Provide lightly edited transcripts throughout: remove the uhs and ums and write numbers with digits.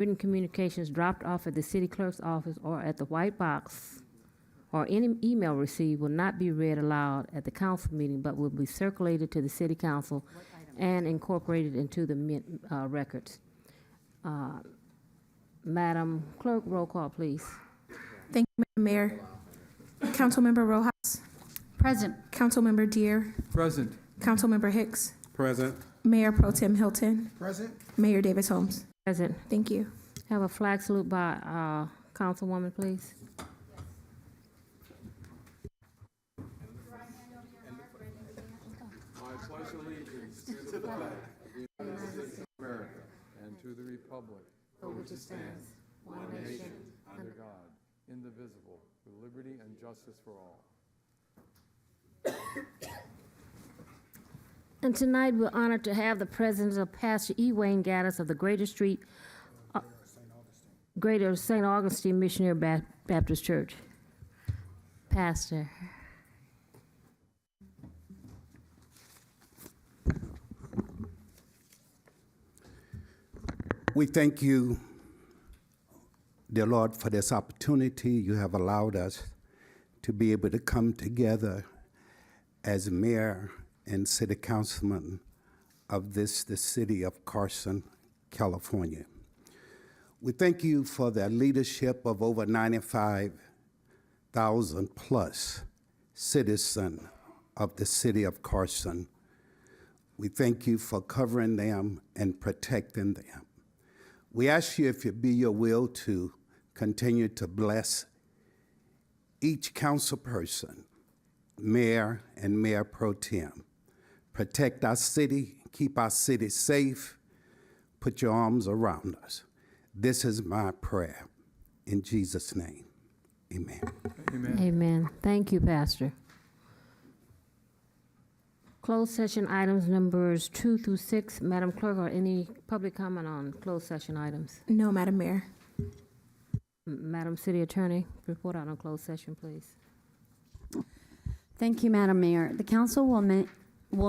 Written communications dropped off at the city clerk's office or at the white box or any email received will not be read aloud at the council meeting, but will be circulated to the city council and incorporated into the records. Madam Clerk, roll call, please. Thank you, Madam Mayor. Councilmember Rojas. Present. Councilmember Deere. Present. Councilmember Hicks. Present. Mayor Pro Tem Hilton. Present. Mayor Davis Holmes. Present. Thank you. Have a flag salute by Councilwoman, please. I pledge allegiance to the flag of the United States of America and to the republic for which it stands, one nation, under God, indivisible, with liberty and justice for all. And tonight we're honored to have the presence of Pastor E. Wayne Gaddis of the Greater St. Augustine Missionary Baptist Church. Pastor. We thank you, dear Lord, for this opportunity you have allowed us to be able to come together as mayor and city councilman of the city of Carson, California. We thank you for the leadership of over 95,000 plus citizens of the city of Carson. We thank you for covering them and protecting them. We ask you, if it be your will, to continue to bless each council person, mayor and mayor pro tem. Protect our city, keep our city safe, put your arms around us. This is my prayer. In Jesus' name, amen. Amen. Amen. Thank you, Pastor. Closed session items numbers 2 through 6. Madam Clerk, are any public comment on closed session items? No, Madam Mayor. Madam City Attorney, report out on closed session, please. Thank you, Madam Mayor. The council will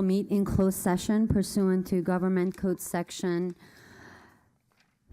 meet in closed session pursuant to Government Code Section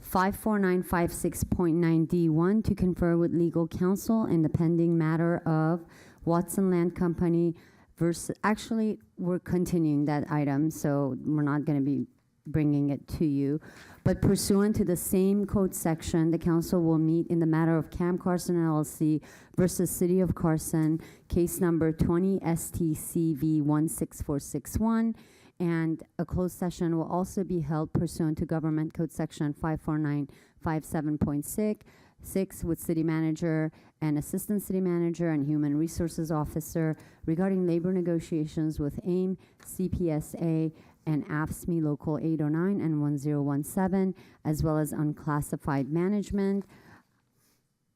54956.9D1 to confer with legal counsel in the pending matter of Watson Land Company versus, actually, we're continuing that item, so we're not going to be bringing it to you. But pursuant to the same code section, the council will meet in the matter of Cam Carson LLC versus City of Carson, case number 20 STCV 16461. And a closed session will also be held pursuant to Government Code Section 54957.6 with City Manager and Assistant City Manager and Human Resources Officer regarding labor negotiations with AIM, CPSA, and AFSCME Local 809 and 1017, as well as unclassified management.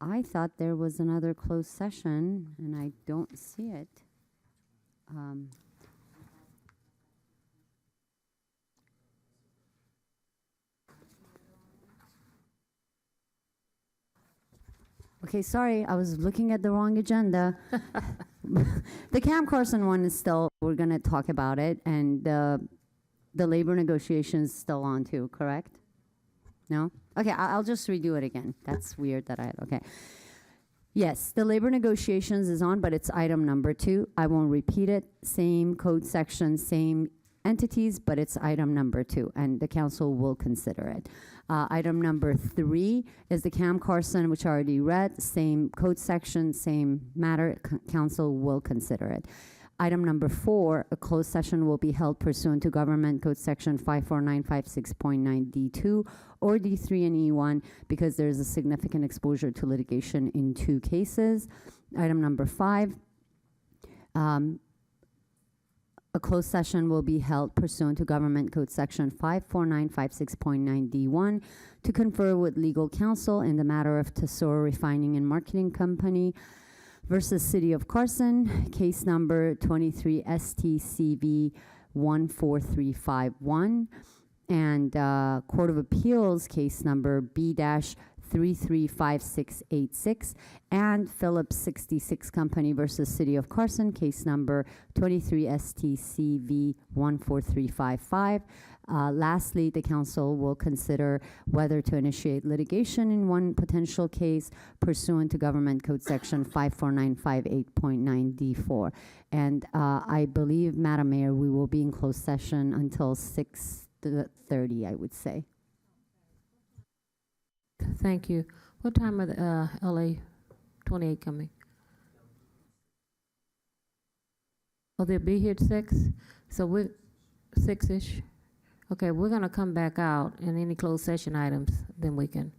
I thought there was another closed session, and I don't see it. Okay, sorry, I was looking at the wrong agenda. The Cam Carson one is still, we're going to talk about it, and the labor negotiations still on too, correct? No? Okay, I'll just redo it again. That's weird that okay. Yes, the labor negotiations is on, but it's item number 2. I won't repeat it. Same code section, same entities, but it's item number 2, and the council will consider it. Item number 3 is the Cam Carson, which I already read. Same code section, same matter. Council will consider it. Item number 4, a closed session will be held pursuant to Government Code Section 54956.9D2 or D3 and E1 because there is a significant exposure to litigation in 2 cases. Item number 5, a closed session will be held pursuant to Government Code Section 54956.9D1 to confer with legal counsel in the matter of Tesoro Refining and Marketing Company versus City of Carson, case number 23 STCV 14351, and Court of Appeals case number B-335686, and Phillips 66 Company versus City of Carson, case number 23 STCV 14355. Lastly, the council will consider whether to initiate litigation in one potential case pursuant to Government Code Section 54958.9D4. And I believe, Madam Mayor, we will be in closed session until 6:30, I would say. Thank you. What time are the LA 28 coming? Oh, they'll be here at 6? So we're 6-ish? Okay, we're gonna come back out, and any closed session items, then we can,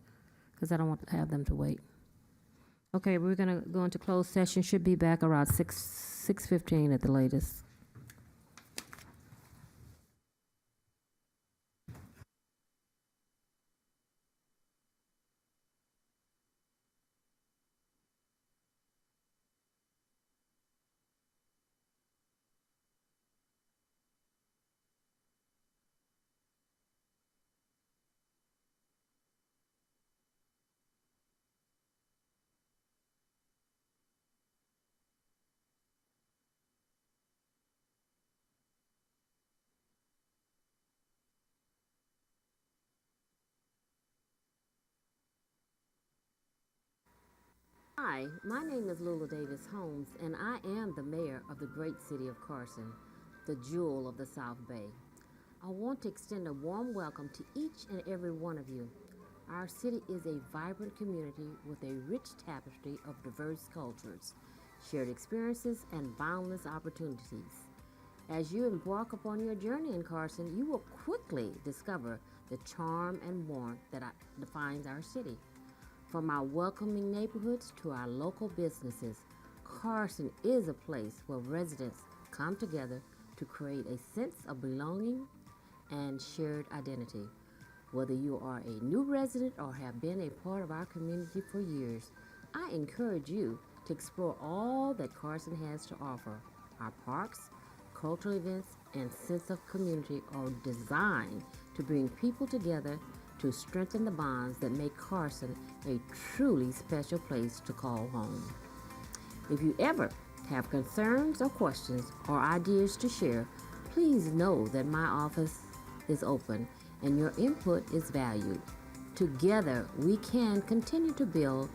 because I don't want to have them to wait. Okay, we're gonna go into closed session, should be back around 6:15 at the latest. Hi, my name is Lula Davis Holmes, and I am the mayor of the great city of Carson, the jewel of the South Bay. I want to extend a warm welcome to each and every one of you. Our city is a vibrant community with a rich tapestry of diverse cultures, shared experiences, and boundless opportunities. As you embark upon your journey in Carson, you will quickly discover the charm and warmth that defines our city. From our welcoming neighborhoods to our local businesses, Carson is a place where residents come together to create a sense of belonging and shared identity. Whether you are a new resident or have been a part of our community for years, I encourage you to explore all that Carson has to offer. Our parks, cultural events, and sense of community are designed to bring people together to strengthen the bonds that make Carson a truly special place to call home. If you ever have concerns or questions or ideas to share, please know that my office is open and your input is valued. Together, we can continue to build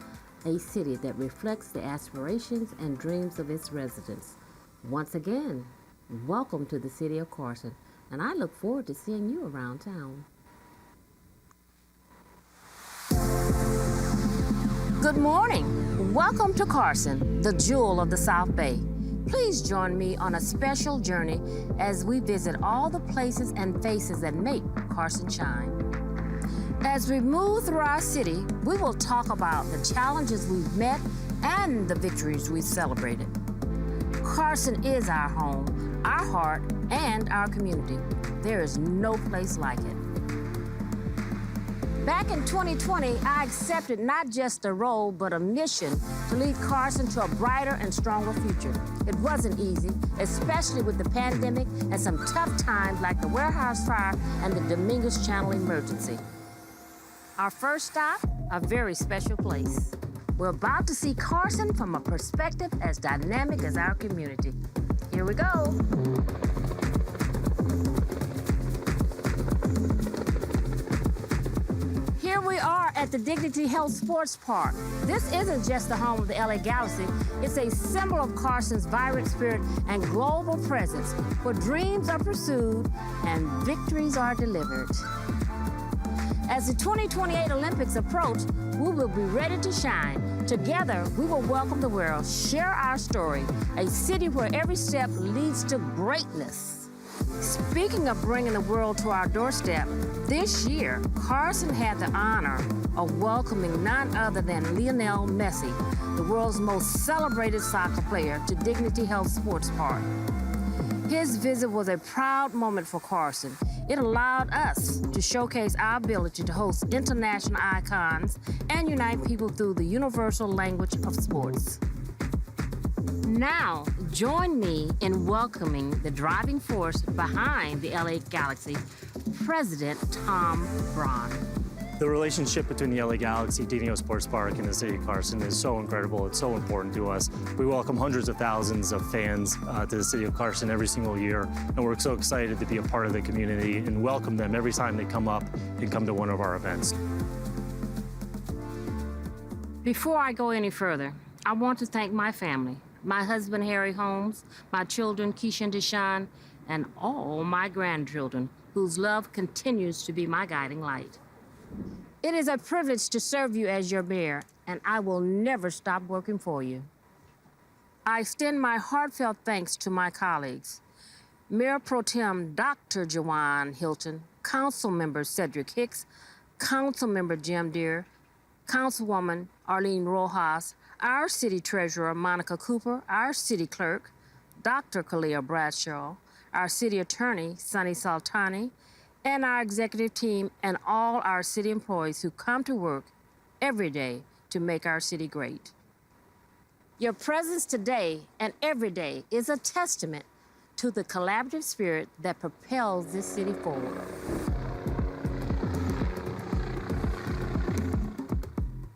a city that reflects the aspirations and dreams of its residents. Once again, welcome to the city of Carson, and I look forward to seeing you around town. Good morning. Welcome to Carson, the jewel of the South Bay. Please join me on a special journey as we visit all the places and faces that make Carson shine. As we move through our city, we will talk about the challenges we've met and the victories we've celebrated. Carson is our home, our heart, and our community. There is no place like it. Back in 2020, I accepted not just a role, but a mission to lead Carson to a brighter and stronger future. It wasn't easy, especially with the pandemic and some tough times like the warehouse fire and the Dominguez Channel emergency. Our first stop, a very special place. We're about to see Carson from a perspective as dynamic as our community. Here we go. Here we are at the Dignity Health Sports Park. This isn't just the home of the LA Galaxy, it's a symbol of Carson's vibrant spirit and global presence, where dreams are pursued and victories are delivered. As the 2028 Olympics approach, we will be ready to shine. Together, we will welcome the world, share our story, a city where every step leads to greatness. Speaking of bringing the world to our doorstep, this year, Carson had the honor of welcoming none other than Lionel Messi, the world's most celebrated soccer player, to Dignity Health Sports Park. His visit was a proud moment for Carson. It allowed us to showcase our ability to host international icons and unite people through the universal language of sports. Now, join me in welcoming the driving force behind the LA Galaxy, President Tom Braun. The relationship between the LA Galaxy, Dino Sports Park, and the city of Carson is so incredible. It's so important to us. We welcome hundreds of thousands of fans to the city of Carson every single year, and we're so excited to be a part of the community and welcome them every time they come up and come to one of our events. Before I go any further, I want to thank my family, my husband, Harry Holmes, my children, Keisha and Deshaun, and all my grandchildren, whose love continues to be my guiding light. It is a privilege to serve you as your mayor, and I will never stop working for you. I extend my heartfelt thanks to my colleagues, Mayor Pro Tem Dr. Jawan Hilton, Councilmember Cedric Hicks, Councilmember Jim Deere, Councilwoman Arlene Rojas, our City Treasurer Monica Cooper, our City Clerk Dr. Kalia Bradshaw, our City Attorney Sunny Saltani, and our executive team and all our city employees who come to work every day to make our city great. Your presence today and every day is a testament to the collaborative spirit that propels this city forward.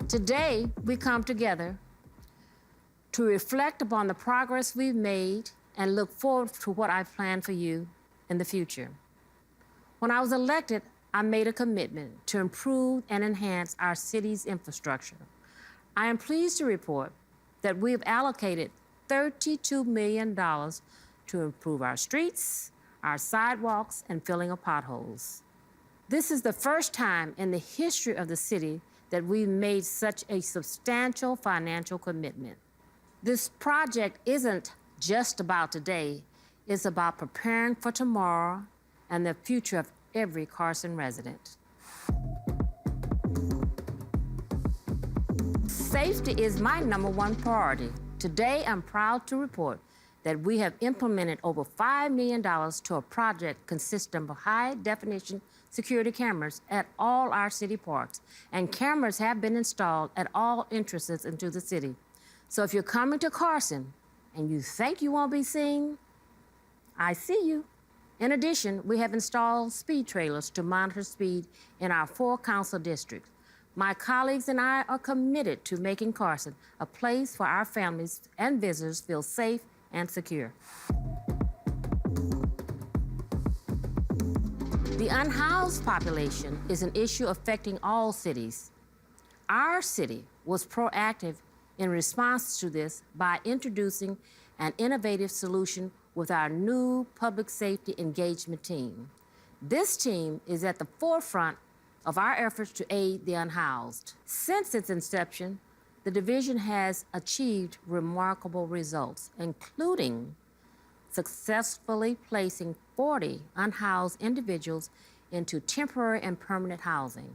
Today, we come together to reflect upon the progress we've made and look forward to what I've planned for you in the future. When I was elected, I made a commitment to improve and enhance our city's infrastructure. I am pleased to report that we have allocated $32 million to improve our streets, our sidewalks, and filling of potholes. This is the first time in the history of the city that we've made such a substantial financial commitment. This project isn't just about today, it's about preparing for tomorrow and the future of every Carson resident. Safety is my #1 priority. Today, I'm proud to report that we have implemented over $5 million to a project consisting of high-definition security cameras at all our city parks, and cameras have been installed at all entrances into the city. So if you're coming to Carson and you think you won't be seen, I see you. In addition, we have installed speed trailers to monitor speed in our 4 council districts. My colleagues and I are committed to making Carson a place where our families and visitors feel safe and secure. The unhoused population is an issue affecting all cities. Our city was proactive in response to this by introducing an innovative solution with our new public safety engagement team. This team is at the forefront of our efforts to aid the unhoused. Since its inception, the division has achieved remarkable results, including successfully placing 40 unhoused individuals into temporary and permanent housing.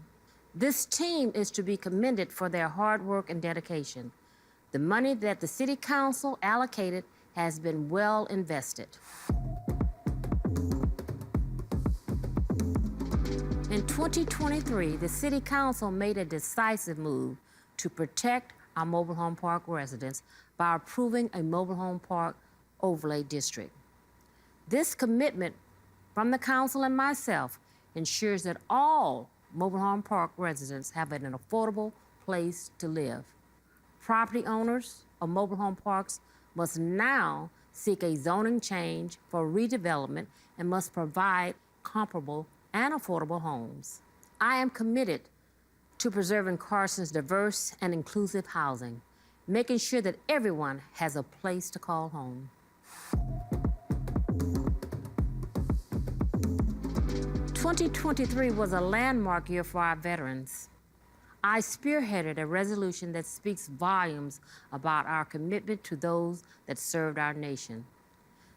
This team is to be commended for their hard work and dedication. The money that the City Council allocated has been well invested. In 2023, the City Council made a decisive move to protect our mobile home park residents by approving a mobile home park overlay district. This commitment from the council and myself ensures that all mobile home park residents have an affordable place to live. Property owners of mobile home parks must now seek a zoning change for redevelopment and must provide comparable and affordable homes. I am committed to preserving Carson's diverse and inclusive housing, making sure that everyone has a place to call home. 2023 was a landmark year for our veterans. I spearheaded a resolution that speaks volumes about our commitment to those that served our nation.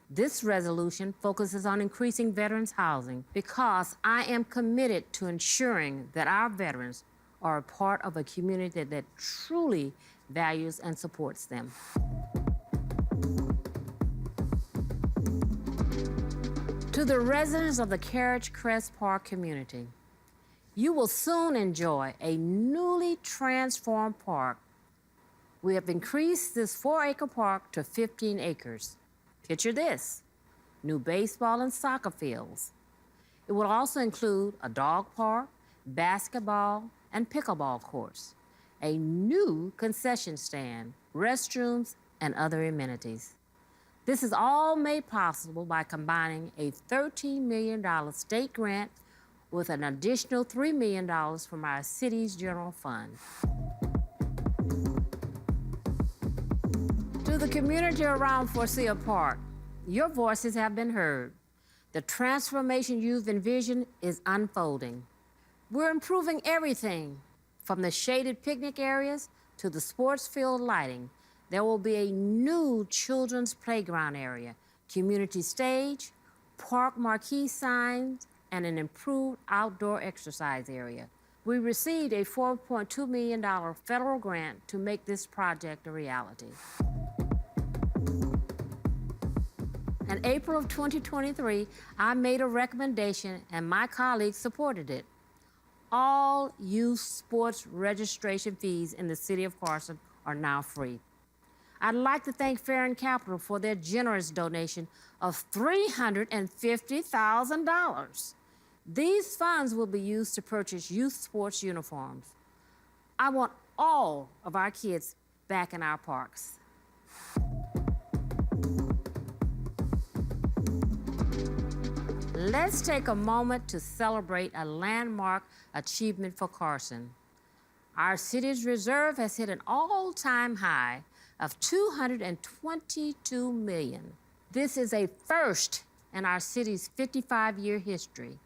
This resolution focuses on increasing veterans' housing because I am committed to ensuring that our veterans are a part of a community that truly values and supports them. To the residents of the Carriage Crest Park community, you will soon enjoy a newly transformed park. We have increased this 4-acre park to 15 acres. Picture this, new baseball and soccer fields. It will also include a dog park, basketball, and pickleball courts, a new concession stand, restrooms, and other amenities. This is all made possible by combining a $13 million state grant with an additional $3 million from our city's general fund. To the community around Forsyth Park, your voices have been heard. The transformation you've envisioned is unfolding. We're improving everything from the shaded picnic areas to the sports field lighting. There will be a new children's playground area, community stage, park marquee signs, and an improved outdoor exercise area. We received a $4.2 million federal grant to make this project a reality. In April of 2023, I made a recommendation and my colleagues supported it. All youth sports registration fees in the city of Carson are now free. I'd like to thank Farron Capital for their generous donation of $350,000. These funds will be used to purchase youth sports uniforms. I want all of our kids back in our parks. Let's take a moment to celebrate a landmark achievement for Carson. Our city's reserve has hit an all-time high of $222 million. This is a first in our city's 55-year history.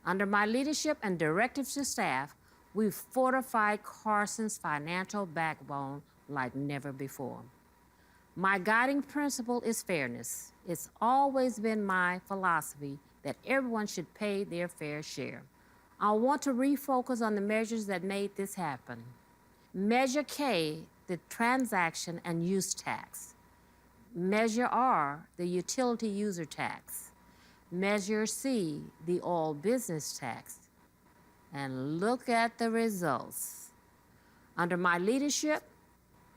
Under my leadership and directives to staff, we've fortified Carson's financial backbone like never before. My guiding principle is fairness. It's always been my philosophy that everyone should pay their fair share. I want to refocus on the measures that made this happen. Measure K, the transaction and use tax. Measure R, the utility user tax. Measure C, the all business tax. And look at the results. Under my leadership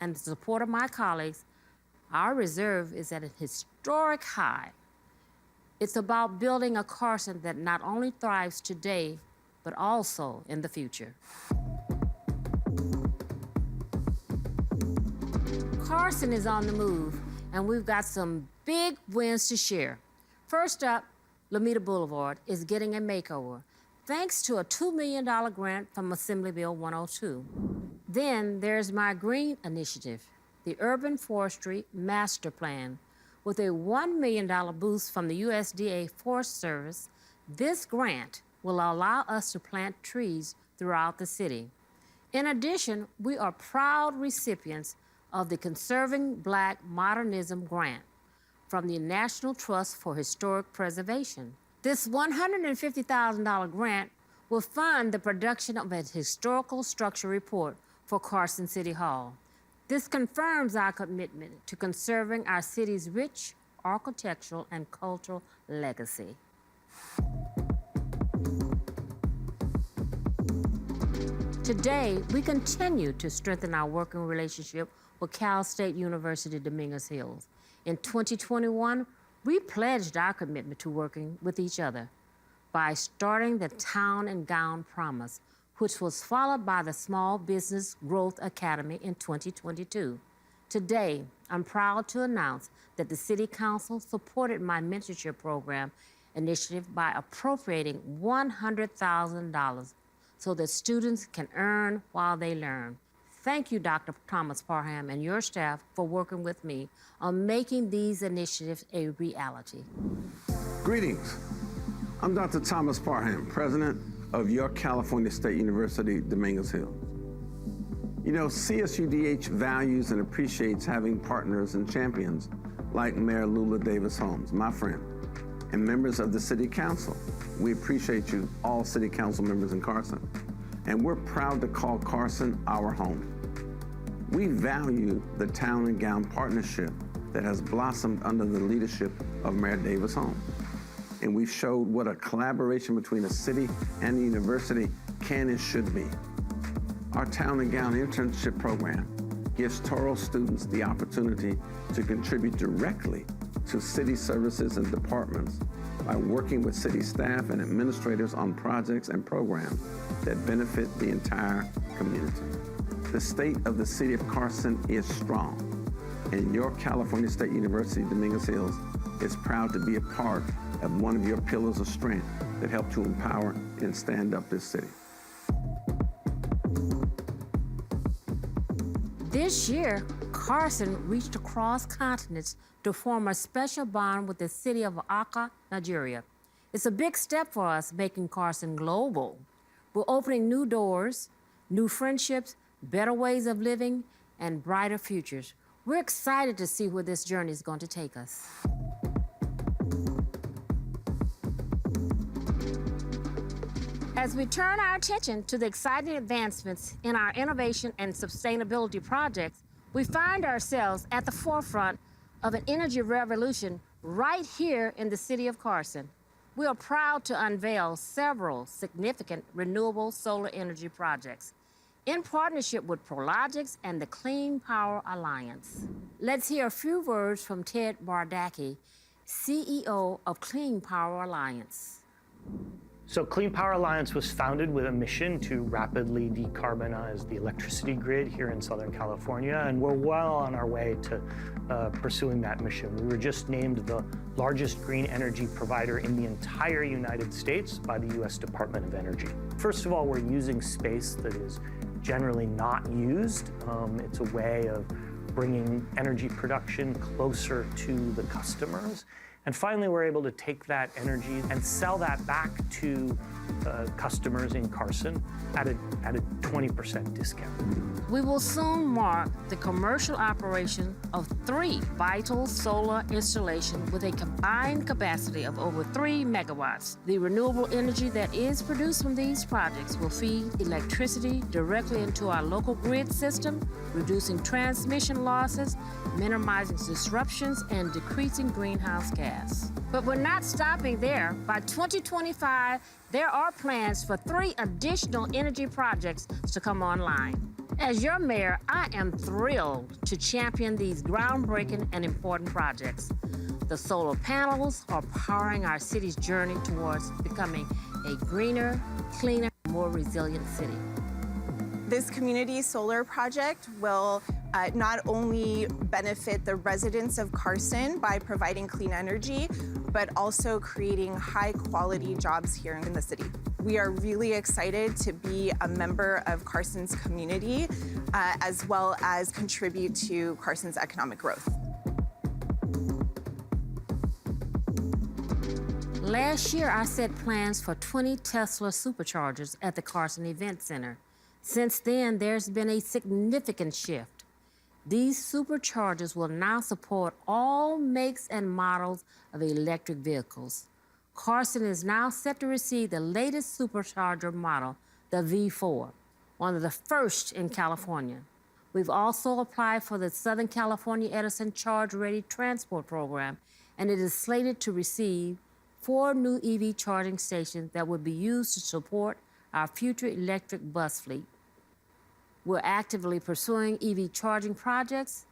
and the support of my colleagues, our reserve is at a historic high. It's about building a Carson that not only thrives today, but also in the future. Carson is on the move, and we've got some big wins to share. First up, Lameda Boulevard is getting a makeover, thanks to a $2 million grant from Assembly Bill 102. Then there's my green initiative, the Urban Forestry Master Plan. With a $1 million boost from the USDA Forest Service, this grant will allow us to plant trees throughout the city. In addition, we are proud recipients of the Conserving Black Modernism Grant from the National Trust for Historic Preservation. This $150,000 grant will fund the production of a historical structure report for Carson City Hall. This confirms our commitment to conserving our city's rich architectural and cultural legacy. Today, we continue to strengthen our working relationship with Cal State University Dominguez Hills. In 2021, we pledged our commitment to working with each other by starting the Town and Gown Promise, which was followed by the Small Business Growth Academy in 2022. Today, I'm proud to announce that the City Council supported my mentorship program initiative by appropriating $100,000 so that students can earn while they learn. Thank you, Dr. Thomas Parham and your staff for working with me on making these initiatives a reality. Greetings. I'm Dr. Thomas Parham, president of your California State University, Dominguez Hills. You know, CSUDH values and appreciates having partners and champions like Mayor Lula Davis Holmes, my friend, and members of the City Council. We appreciate you, all City Council members in Carson, and we're proud to call Carson our home. We value the Town and Gown partnership that has blossomed under the leadership of Mayor Davis Holmes. And we've showed what a collaboration between a city and a university can and should be. Our Town and Gown internship program gives Touro students the opportunity to contribute directly to city services and departments by working with city staff and administrators on projects and programs that benefit the entire community. The state of the city of Carson is strong, and your California State University Dominguez Hills is proud to be a part of one of your pillars of strength that help to empower and stand up this city. This year, Carson reached across continents to form a special bond with the city of Accra, Nigeria. It's a big step for us, making Carson global. We're opening new doors, new friendships, better ways of living, and brighter futures. We're excited to see where this journey is going to take us. As we turn our attention to the exciting advancements in our innovation and sustainability projects, we find ourselves at the forefront of an energy revolution right here in the city of Carson. We are proud to unveil several significant renewable solar energy projects in partnership with Prologix and the Clean Power Alliance. Let's hear a few words from Ted Bardacki, CEO of Clean Power Alliance. So Clean Power Alliance was founded with a mission to rapidly decarbonize the electricity grid here in Southern California, and we're well on our way to pursuing that mission. We were just named the largest green energy provider in the entire United States by the U.S. Department of Energy. First of all, we're using space that is generally not used. It's a way of bringing energy production closer to the customers. And finally, we're able to take that energy and sell that back to customers in Carson at a 20% discount. We will soon mark the commercial operation of 3 vital solar installations with a combined capacity of over 3 megawatts. The renewable energy that is produced from these projects will feed electricity directly into our local grid system, reducing transmission losses, minimizing disruptions, and decreasing greenhouse gas. But we're not stopping there. By 2025, there are plans for 3 additional energy projects to come online. As your mayor, I am thrilled to champion these groundbreaking and important projects. The solar panels are powering our city's journey towards becoming a greener, cleaner, more resilient city. This community solar project will not only benefit the residents of Carson by providing clean energy, but also creating high-quality jobs here in the city. We are really excited to be a member of Carson's community, as well as contribute to Carson's economic growth. Last year, I set plans for 20 Tesla superchargers at the Carson Event Center. Since then, there's been a significant shift. These superchargers will now support all makes and models of electric vehicles. Carson is now set to receive the latest supercharger model, the V4, one of the first in California. We've also applied for the Southern California Edison Charge Ready Transport Program, and it is slated to receive 4 new EV charging stations that will be used to support our future electric bus fleet. We're actively pursuing EV charging projects,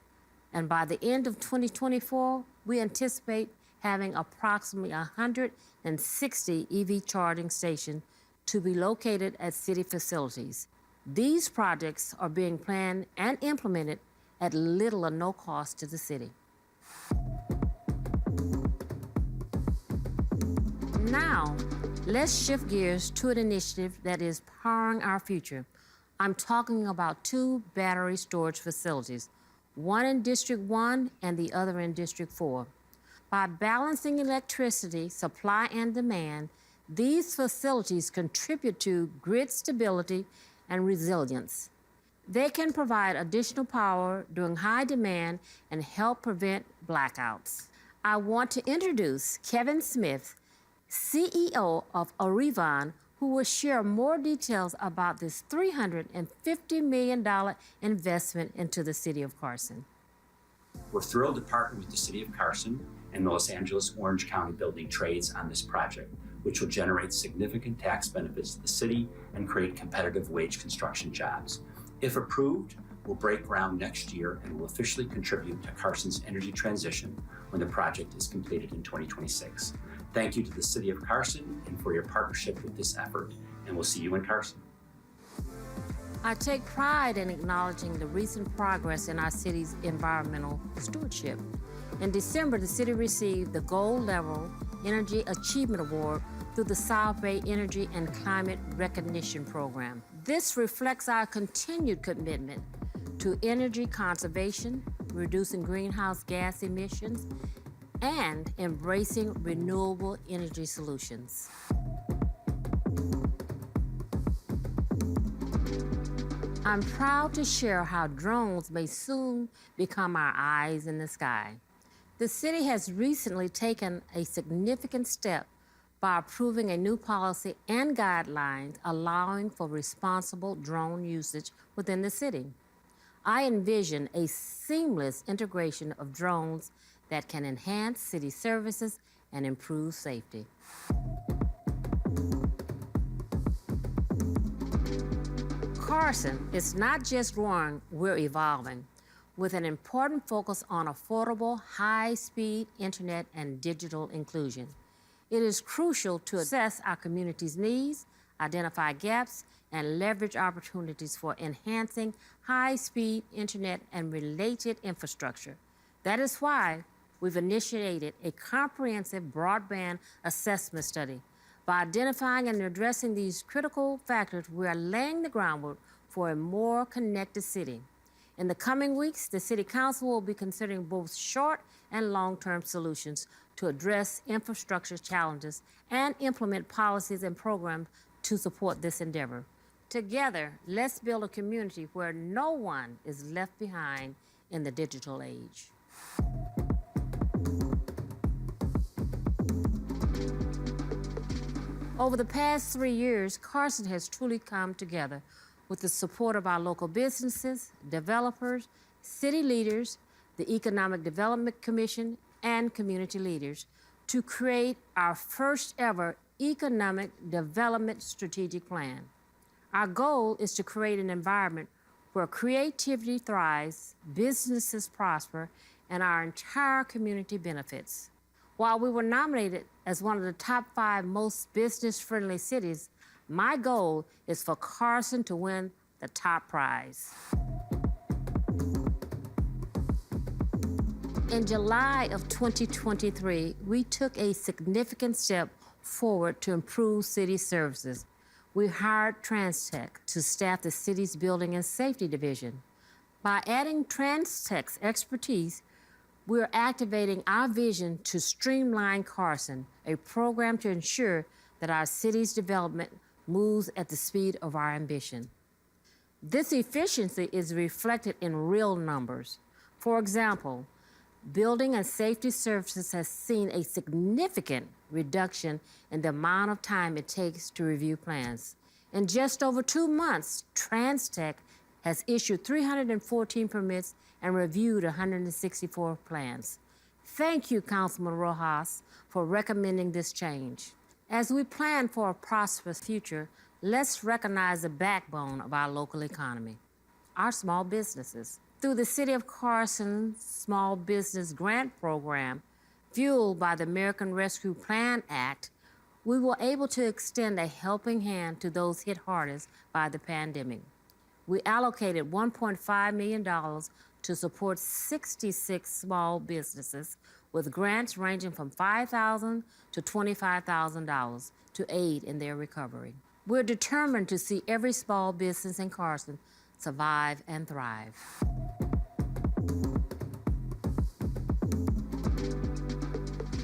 and by the end of 2024, we anticipate having approximately 160 EV charging stations to be located at city facilities. These projects are being planned and implemented at little or no cost to the city. Now, let's shift gears to an initiative that is powering our future. I'm talking about 2 battery storage facilities, one in District 1 and the other in District 4. By balancing electricity supply and demand, these facilities contribute to grid stability and resilience. They can provide additional power during high demand and help prevent blackouts. I want to introduce Kevin Smith, CEO of Arivon, who will share more details about this $350 million investment into the city of Carson. We're thrilled to partner with the city of Carson and the Los Angeles Orange County Building Trades on this project, which will generate significant tax benefits to the city and create competitive wage construction jobs. If approved, will break ground next year and will officially contribute to Carson's energy transition when the project is completed in 2026. Thank you to the City of Carson and for your partnership with this effort, and we'll see you in Carson. I take pride in acknowledging the recent progress in our city's environmental stewardship. In December, the city received the Gold Level Energy Achievement Award through the South Bay Energy and Climate Recognition Program. This reflects our continued commitment to energy conservation, reducing greenhouse gas emissions, and embracing renewable energy solutions. I'm proud to share how drones may soon become our eyes in the sky. The city has recently taken a significant step by approving a new policy and guidelines allowing for responsible drone usage within the city. I envision a seamless integration of drones that can enhance city services and improve safety. Carson is not just growing, we're evolving, with an important focus on affordable, high-speed internet and digital inclusion. It is crucial to assess our community's needs, identify gaps, and leverage opportunities for enhancing high-speed internet and related infrastructure. That is why we've initiated a comprehensive broadband assessment study. By identifying and addressing these critical factors, we are laying the groundwork for a more connected city. In the coming weeks, the City Council will be considering both short and long-term solutions to address infrastructure challenges and implement policies and programs to support this endeavor. Together, let's build a community where no one is left behind in the digital age. Over the past 3 years, Carson has truly come together with the support of our local businesses, developers, city leaders, the Economic Development Commission, and community leaders to create our first ever Economic Development Strategic Plan. Our goal is to create an environment where creativity thrives, businesses prosper, and our entire community benefits. While we were nominated as one of the top 5 most business-friendly cities, my goal is for Carson to win the top prize. In July of 2023, we took a significant step forward to improve city services. We hired TransTech to staff the city's Building and Safety Division. By adding TransTech's expertise, we're activating our vision to streamline Carson, a program to ensure that our city's development moves at the speed of our ambition. This efficiency is reflected in real numbers. For example, Building and Safety Services has seen a significant reduction in the amount of time it takes to review plans. In just over 2 months, TransTech has issued 314 permits and reviewed 164 plans. Thank you, Councilman Rojas, for recommending this change. As we plan for a prosperous future, let's recognize the backbone of our local economy, our small businesses. Through the City of Carson's Small Business Grant Program, fueled by the American Rescue Plan Act, we were able to extend a helping hand to those hit hardest by the pandemic. We allocated $1.5 million to support 66 small businesses with grants ranging from $5,000 to $25,000 to aid in their recovery. We're determined to see every small business in Carson survive and thrive.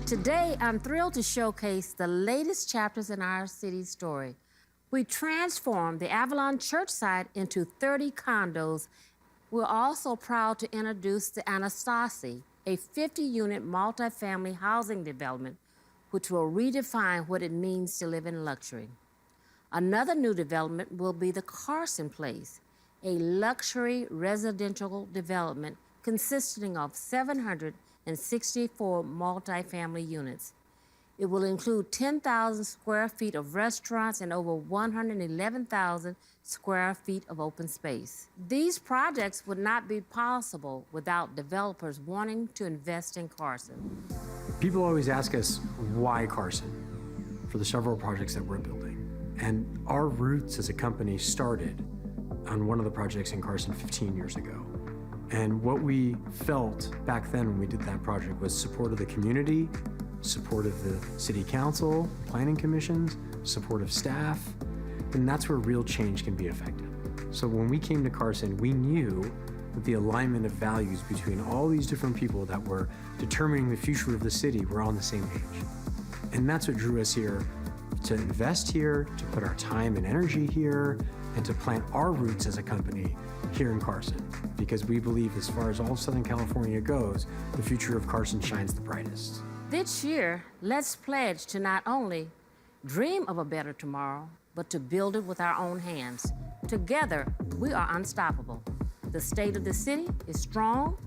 Today, I'm thrilled to showcase the latest chapters in our city's story. We transformed the Avalon Church site into 30 condos. We're also proud to introduce the Anastasi, a 50-unit multifamily housing development, which will redefine what it means to live in luxury. Another new development will be the Carson Place, a luxury residential development consisting of 764 multifamily units. It will include 10,000 square feet of restaurants and over 111,000 square feet of open space. These projects would not be possible without developers wanting to invest in Carson. People always ask us, why Carson, for the several projects that we're building. And our roots as a company started on one of the projects in Carson 15 years ago. And what we felt back then when we did that project was support of the community, support of the city council, planning commissions, support of staff, and that's where real change can be effective. So when we came to Carson, we knew that the alignment of values between all these different people that were determining the future of the city were on the same page. And that's what drew us here, to invest here, to put our time and energy here, and to plant our roots as a company here in Carson, because we believe as far as all of Southern California goes, the future of Carson shines the brightest. This year, let's pledge to not only dream of a better tomorrow, but to build it with our own hands. Together, we are unstoppable. The state of the city is strong,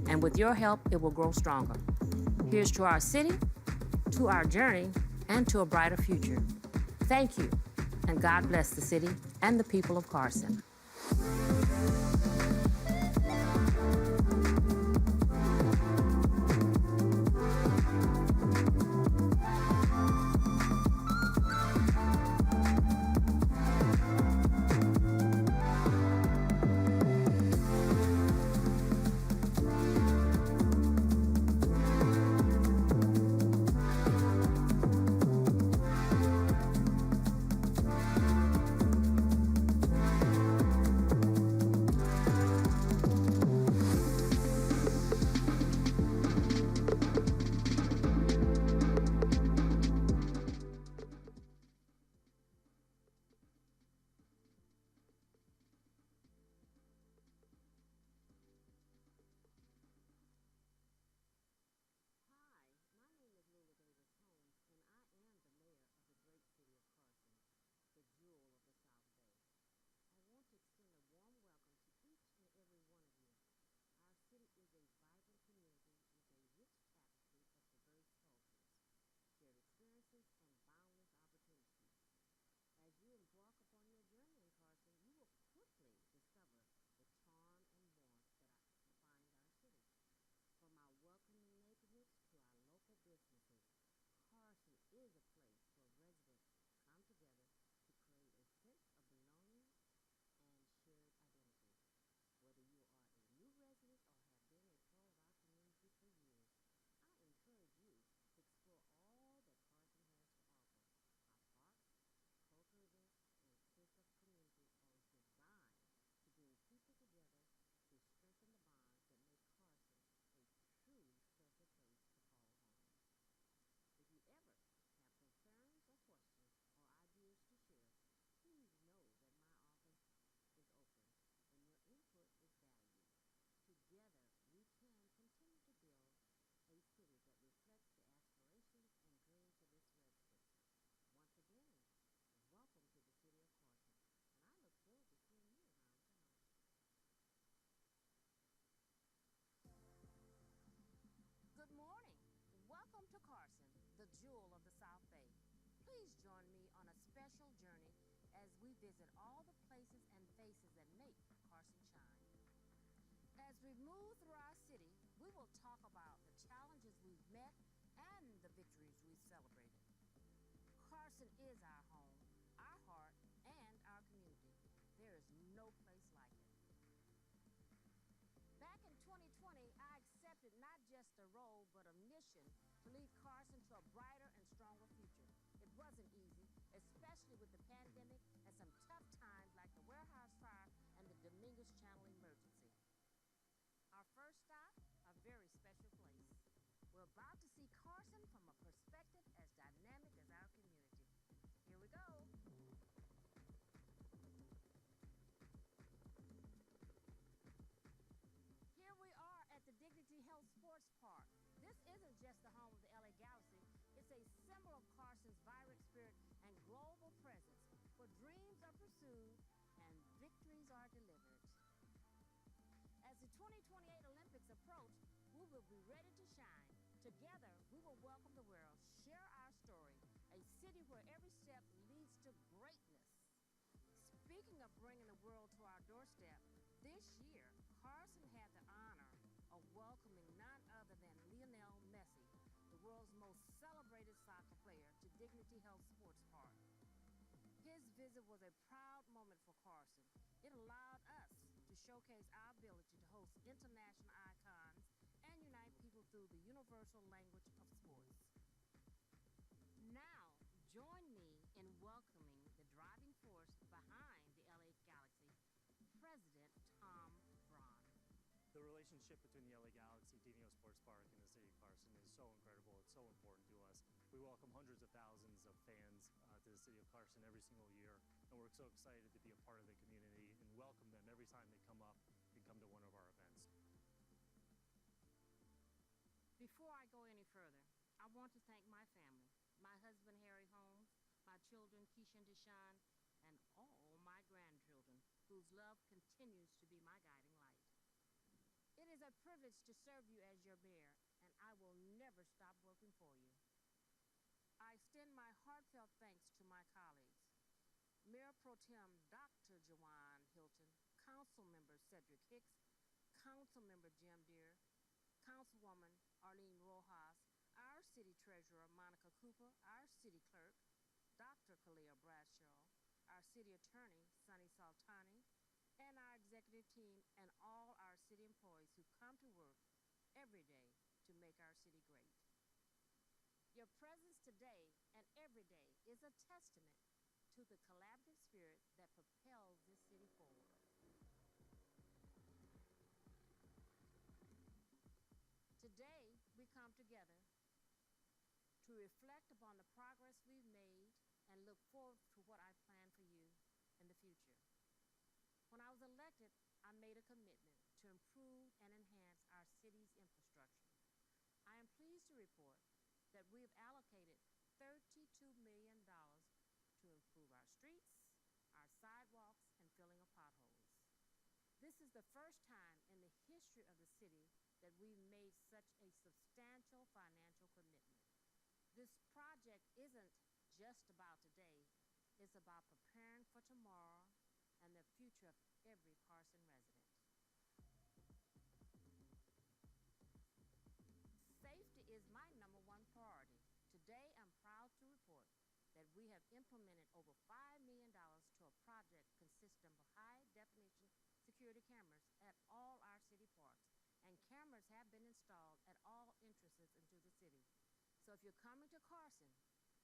and with your help, it will grow stronger. Here's to our city, to our journey, and to a brighter future. Thank you, and God bless the city and the people of Carson. Good morning. Welcome to Carson, the jewel of the South Bay. Please join me on a special journey as we visit all the places and faces that make Carson shine. As we move through our city, we will talk about the challenges we've met and the victories we've celebrated. Carson is our home, our heart, and our community. There is no place like it. Back in 2020, I accepted not just a role, but a mission to lead Carson to a brighter and stronger future. It wasn't easy, especially with the pandemic and some tough times like the warehouse fire and the Dominguez Channel emergency. Our first stop, a very special place. We're about to see Carson from a perspective as dynamic as our community. Here we go. Here we are at the Dignity Health Sports Park. This isn't just the home of the LA Galaxy. It's a symbol of Carson's vibrant spirit and global presence, where dreams are pursued and victories are delivered. As the 2028 Olympics approach, we will be ready to shine. Together, we will welcome the world, share our city where every step leads to greatness. Speaking of bringing the world to our doorstep, this year, Carson had the honor of welcoming none other than Lionel Messi, the world's most celebrated soccer player, to Dignity Health Sports Park. His visit was a proud moment for Carson. It allowed us to showcase our ability to host international icons and unite people through the universal language of sports. Now, join me in welcoming the driving force behind the LA Galaxy, President Tom Braun. The relationship between the LA Galaxy, DVO Sports Park, and the city of Carson is so incredible. It's so important to us. We welcome hundreds of thousands of fans to the city of Carson every single year, and we're so excited to be a part of the community and welcome them every time they come up and come to one of our events. Before I go any further, I want to thank my family, my husband Harry Holmes, my children Keisha and Deshaun, and all my grandchildren, whose love continues to be my guiding light. It is a privilege to serve you as your mayor, and I will never stop working for you. I extend my heartfelt thanks to my colleagues, Mayor Pro Tem Dr. Jawan Hilton, Councilmember Cedric Hicks, Councilmember Jim Deere, Councilwoman Arlene Rojas, our City Treasurer Monica Cooper, our City Clerk Dr. Kalia Bradshaw, our City Attorney Sunny Saltani, and our executive team and all our city employees who come to work every day to make our city great. Your presence today and every day is a testament to the collaborative spirit that propels this city forward. Today, we come together to reflect upon the progress we've made and look forward to what I plan for you in the future. When I was elected, I made a commitment to improve and enhance our city's infrastructure. I am pleased to report that we have allocated $32 million to improve our streets, our sidewalks, and filling of potholes. This is the first time in the history of the city that we've made such a substantial financial commitment. This project isn't just about today, it's about preparing for tomorrow and the future of every Carson resident. Safety is my #1 priority. Today, I'm proud to report that we have implemented over $5 million to a project consisting of high-definition security cameras at all our city parks, and cameras have been installed at all entrances into the city. So if you're coming to Carson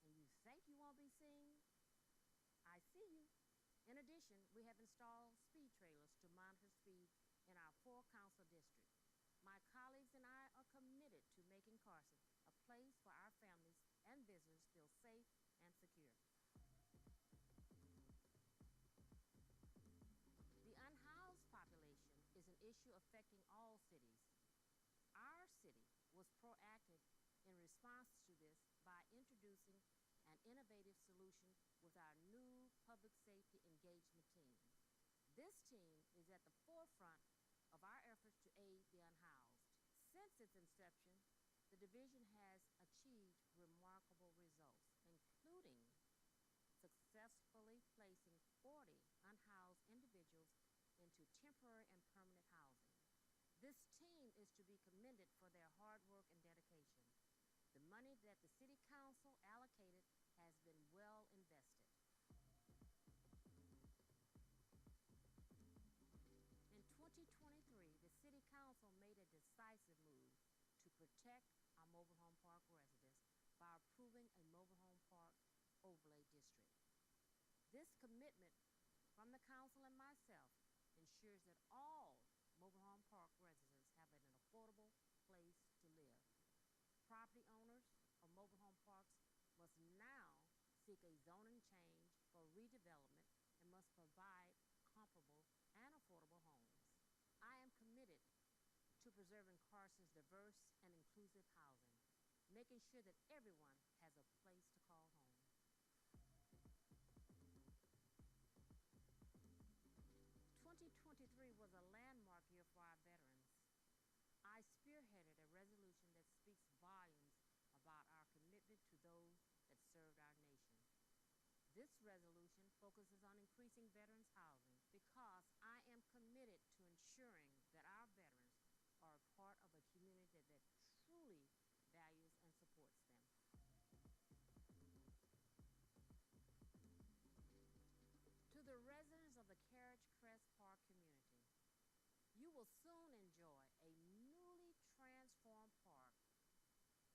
and you think you won't be seen, I see you. In addition, we have installed speed trailers to monitor speed in our 4 council districts. My colleagues and I are committed to making Carson a place for our families and visitors feel safe and secure. The unhoused population is an issue affecting all cities. Our city was proactive in response to this by introducing an innovative solution with our new public safety engagement team. This team is at the forefront of our efforts to aid the unhoused. Since its inception, the division has achieved remarkable results, including successfully placing 40 unhoused individuals into temporary and permanent housing. This team is to be commended for their hard work and dedication. The money that the City Council allocated has been well invested. In 2023, the City Council made a decisive move to protect our mobile home park residents by approving a mobile home park overlay district. This commitment from the council and myself ensures that all mobile home park residents have an affordable place to live. Property owners of mobile home parks must now seek a zoning change for redevelopment and must provide comparable and affordable homes. I am committed to preserving Carson's diverse and inclusive housing, making sure that everyone has a place to call home. "2023 was a landmark year for our veterans. I spearheaded a resolution that speaks volumes about our commitment to those that served our nation. This resolution focuses on increasing veterans housing because I am committed to ensuring that our veterans are a part of a community that truly values and supports them. To the residents of the Carriage Crest Park community, you will soon enjoy a newly transformed park.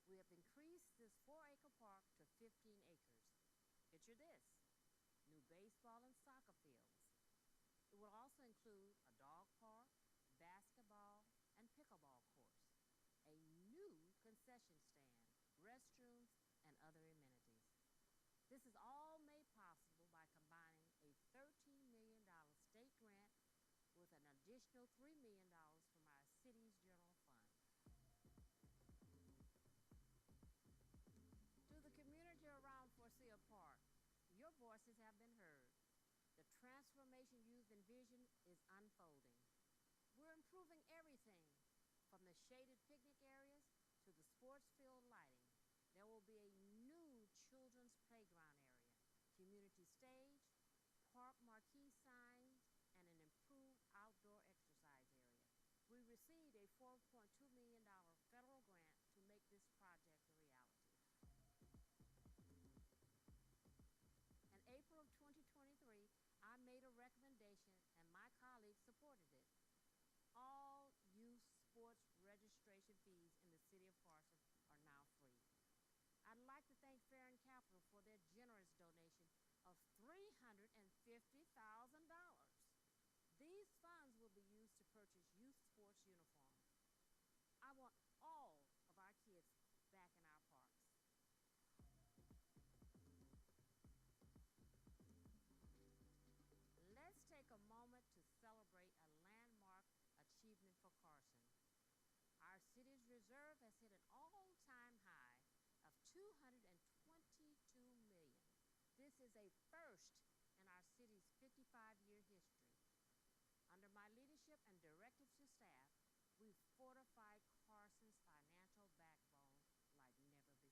We have increased this 4-acre park to 15 acres. Picture this: new baseball and soccer fields. It will also include a dog park, basketball, and pickleball courts, a new concession stand, restrooms, and other amenities. This is all made possible by combining a $13 million state grant with an additional $3 million from our city's general fund. To the community around Forsyth Park, your voices have been heard. The transformation you've envisioned is unfolding. We're improving everything from the shaded picnic areas to the sports field lighting. There will be a new children's playground area, community stage, park marquee signs, and an improved outdoor exercise area. We received a $4.2 million federal grant to make this project a reality. In April of 2023, I made a recommendation and my colleagues supported it. All youth sports registration fees in the city of Carson are now free. I'd like to thank Farron Capital for their generous donation of $350,000. These funds will be used to purchase youth sports uniforms. I want all of our kids back in our parks. Let's take a moment to celebrate a landmark achievement for Carson. Our city's reserve has hit an all-time high of $222 million. This is a first in our city's 55-year history. Under my leadership and directives to staff, we've fortified Carson's financial backbone like never before.